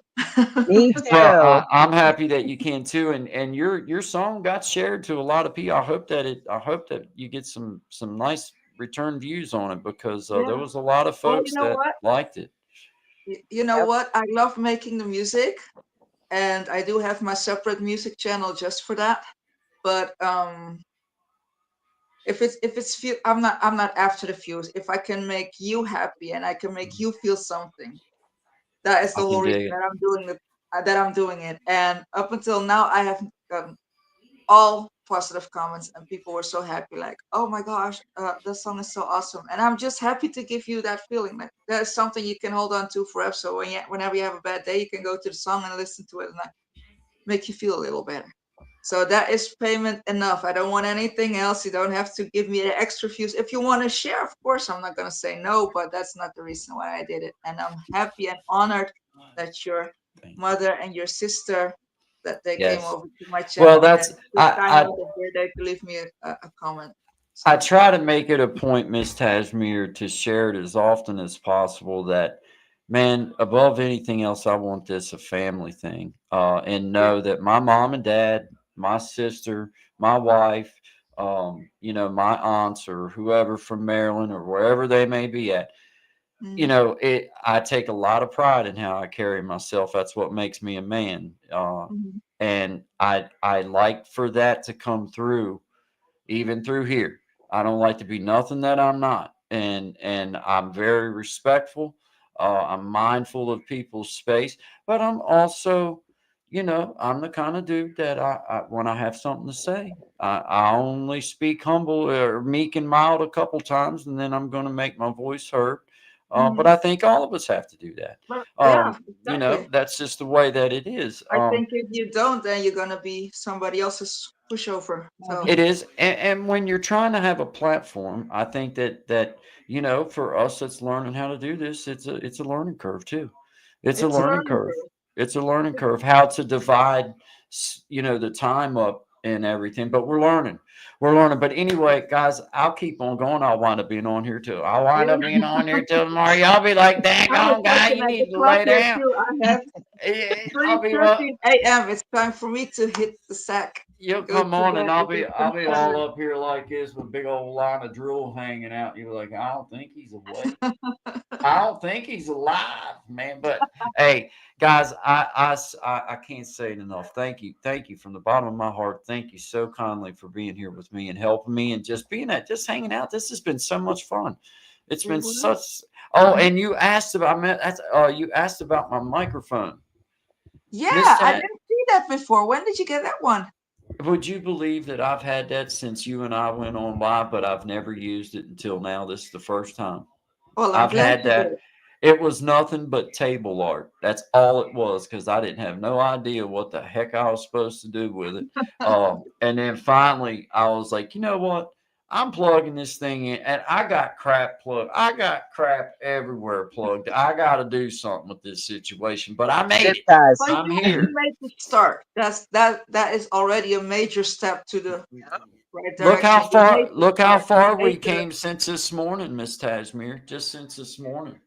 Me Well, too. I'm happy that you can too, and your song got shared to a lot of people. I hope that you get some nice return views on it because there Yeah. was a lot of Well, you folks know that what? liked it. You know Yep. what? I love making the music, and I do have my separate music channel just for that. But if it's feel, I'm not after the views. If I can make you happy and I can make you feel something, that is the I whole can reason dig that it. I'm doing it. And up until now, I have gotten all positive comments, and people were so happy. Like, oh my gosh, the song is so awesome, and I'm just happy to give you that feeling. Like that is something you can hold on to forever. So whenever you have a bad day, you can go to the song and listen to it, and make you feel a little better. So that is payment enough. I don't want anything else. You don't have to give me the extra views. If you want to share, of course, I'm not going to say no, but that's not the reason why I did it. And I'm happy and honored that your Thank you. mother and your sister that they came Yes. over to my Well, channel and that that's took time out of their day to leave me a comment. I So try to make it a point, Miss Tajmir, to share it as often as possible. That, man, above anything else, I want this a family thing. And yeah. know that my mom and dad, my sister, my wife, my aunts or whoever from Maryland or wherever they may be at, Mm-hmm. I take a lot of pride in how I carry myself. That's what makes me a man. Mm-hmm. And I like for that to come through even through here. I don't like to be nothing that I'm not, and I'm very respectful. I'm mindful of people's space, but I'm also, I'm the kind of dude that when I have something to say, I only speak humble or meek and mild a couple times, and then I'm going to make my voice heard. But Mm-hmm. I think all of us have to do that. But yeah, exactly. That's just the way that it is. I think if you don't, then you're gonna be somebody else's pushover. So It is, and when you're trying to have a platform, I think that for us that's learning how to do this, it's a learning curve too. It's a it's a learning learning curve. curve. It's a learning curve how to divide, the time up and everything. But we're learning. We're learning. But anyway, guys, I'll keep on going. I'll wind up being on here too. I'll wind up being on here till tomorrow. Y'all be like, dang I was on, guy, looking you at the need to clock lay here down. too. I have I'll be 3:13 a.m. It's time for me to hit the sack. You'll Go come to on bed and I'll be because I'm all tired. up here like this with a big old line of drool hanging out. You're like, I don't think he's awake. I don't think he's alive, man. But hey, guys, I can't say it enough. Thank you from the bottom of my heart. Thank you so kindly for being here with me and helping me and just just hanging out. This has been so much fun. It's been such. Oh, and you asked about you asked about my microphone, Yeah, Miss I Tat. didn't see that before. When did you get that one? Would you believe that I've had that since you and I went on live, but I've never used it until now? This is the first time. Well, I'm I've glad had you that. did. It was nothing but table art. That's all it was because I didn't have no idea what the heck I was supposed to do with it. And then finally, I was like, you know what? I'm plugging this thing in, and I got crap plugged. I got crap everywhere plugged. I got to do something with this situation, but I made Miss it. Taz. Well, I'm you here. made the start. That is already a major step to the right Look direction. how You made far the look how start. You far made we the came since this morning, Miss Tasmere. Just since this morning.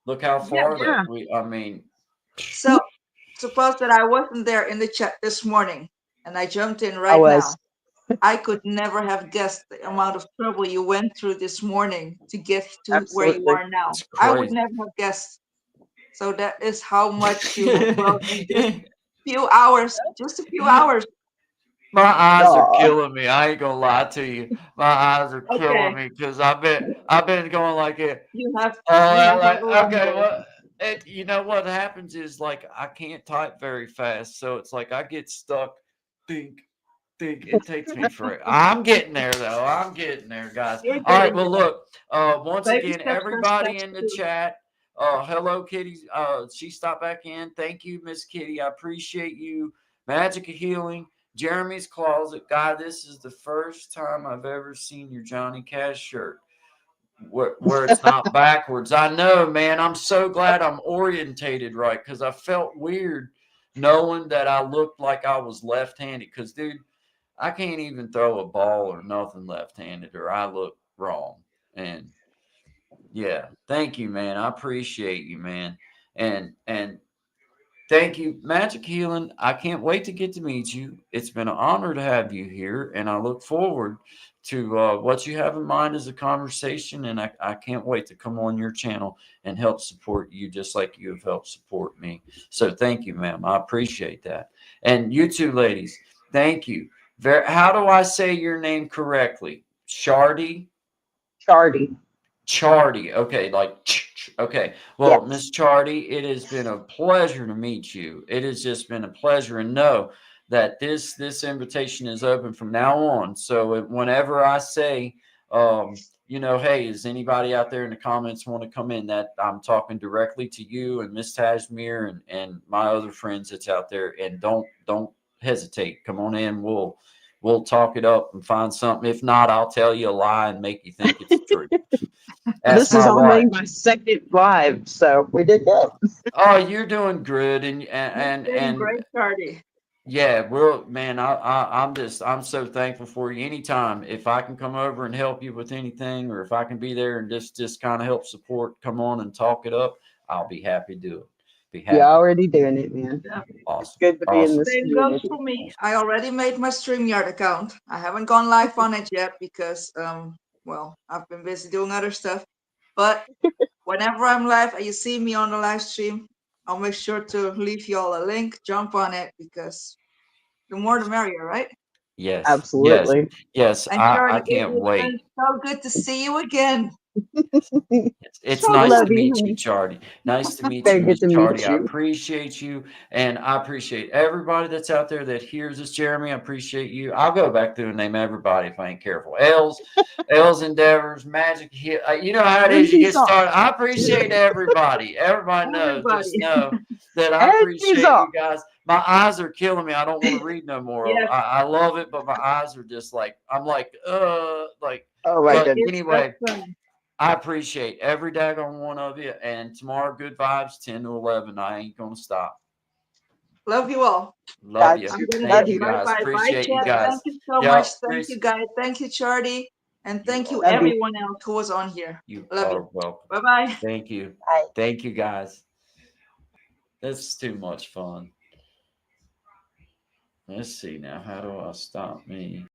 Look how yeah. far that we I mean, So suppose that I wasn't there in the chat this morning and I jumped in I right now. was. I could never have guessed the amount of trouble you went through this morning to get to where you Absolutely. are now. it's I would crazy. never have guessed. So that is how much you have grown in just few hours. Just a few hours. My eyes are Aw. killing me. I ain't gonna lie to you. My eyes are killing Okay, me because I've been going like it. you have had Like a long okay, day. what? You know what happens is like I can't type very fast, so it's like I get stuck. Think, think. It takes me forever. I'm getting there though. I'm getting there, guys. You're All right. getting Well, there. look. Once Baby again, steps are everybody steps in the too. chat. Hello, Kitty. She stopped back in. Thank you, Miss Kitty. I appreciate you. Magic of Healing. Jeremy's Closet. God, this is the first time I've ever seen your Johnny Cash shirt where it's not backwards. I know, man. I'm so glad I'm orientated right because I felt weird knowing that I looked like I was left-handed. Because, dude, I can't even throw a ball or nothing left-handed, or I look wrong. And yeah, thank you, man. I appreciate you, man. And thank you, Magic Healing. I can't wait to get to meet you. It's been an honor to have you here, and I look forward to what you have in mind as a conversation. And I can't wait to come on your channel and help support you just like you have helped support me. So thank you, ma'am. I appreciate that. And you two ladies, thank you. How do I say your name correctly? Shardy? Chardy. Chardy. Okay, okay. Well, Yes. Miss Chardy, it has been a pleasure to meet you. It has just been a pleasure, and know that this invitation is open from now on. So whenever I say, hey, is anybody out there in the comments want to come in? That I'm talking directly to you and Miss Tajmir and my other friends that's out there. And don't hesitate. Come on in. We'll talk it up and find something. If not, I'll tell you a lie and make you think it's true. Ask This is my wife. only my second live, so we did good. Oh, you're doing good, and You're and doing and great, Cardi. yeah, man, I'm so thankful for you. Anytime, if I can come over and help you with anything, or if I can be there and just kind of help support, come on and talk it up, I'll be happy to do it. Be You're happy. already doing it, man. Yeah. It's Awesome. good to be in Awesome. this Same goes community. for me. Awesome. I already made my StreamYard account. I haven't gone live on it yet because, well, I've been busy doing other stuff. But whenever I'm live and you see me on the live stream, I'll make sure to leave you all a link. Jump on it because the more the merrier, right? Yes. Yes. Absolutely. Yes. And I Charlie, it can't has been wait. so good to see you again. It's So nice love to you, meet you, honey. Charlie. Nice to meet Very you, good Miss to meet Charlie. I you. appreciate you, and I appreciate everybody that's out there that hears us. Jeremy, I appreciate you. I'll go back through and name everybody if I ain't careful. L's Endeavors, Magic Hit. You know how it is. You Every get song. started. I appreciate everybody. Everybody knows. Just Everybody. know that I Every appreciate song. you guys. My eyes are killing me. I don't want to read no more. Yes, I love it, but my eyes are just like I'm like. Oh my But goodness. that's anyway. fun. I appreciate every daggone one of you. And tomorrow, good vibes, 10 to 11. I ain't going to stop. Love you all. Love you. Gotcha. I'm gonna Love Thank go. you you. Bye guys. bye. Bye, Appreciate you chat. guys. Thank you so much. Yep. Thank you, guys. Thank you, Charlie. And thank you, Love you. everyone else who was on here. You Love are you. welcome. Bye bye. Thank you. Bye. Thank you, guys. That's too much fun. Let's see now. How do I stop me?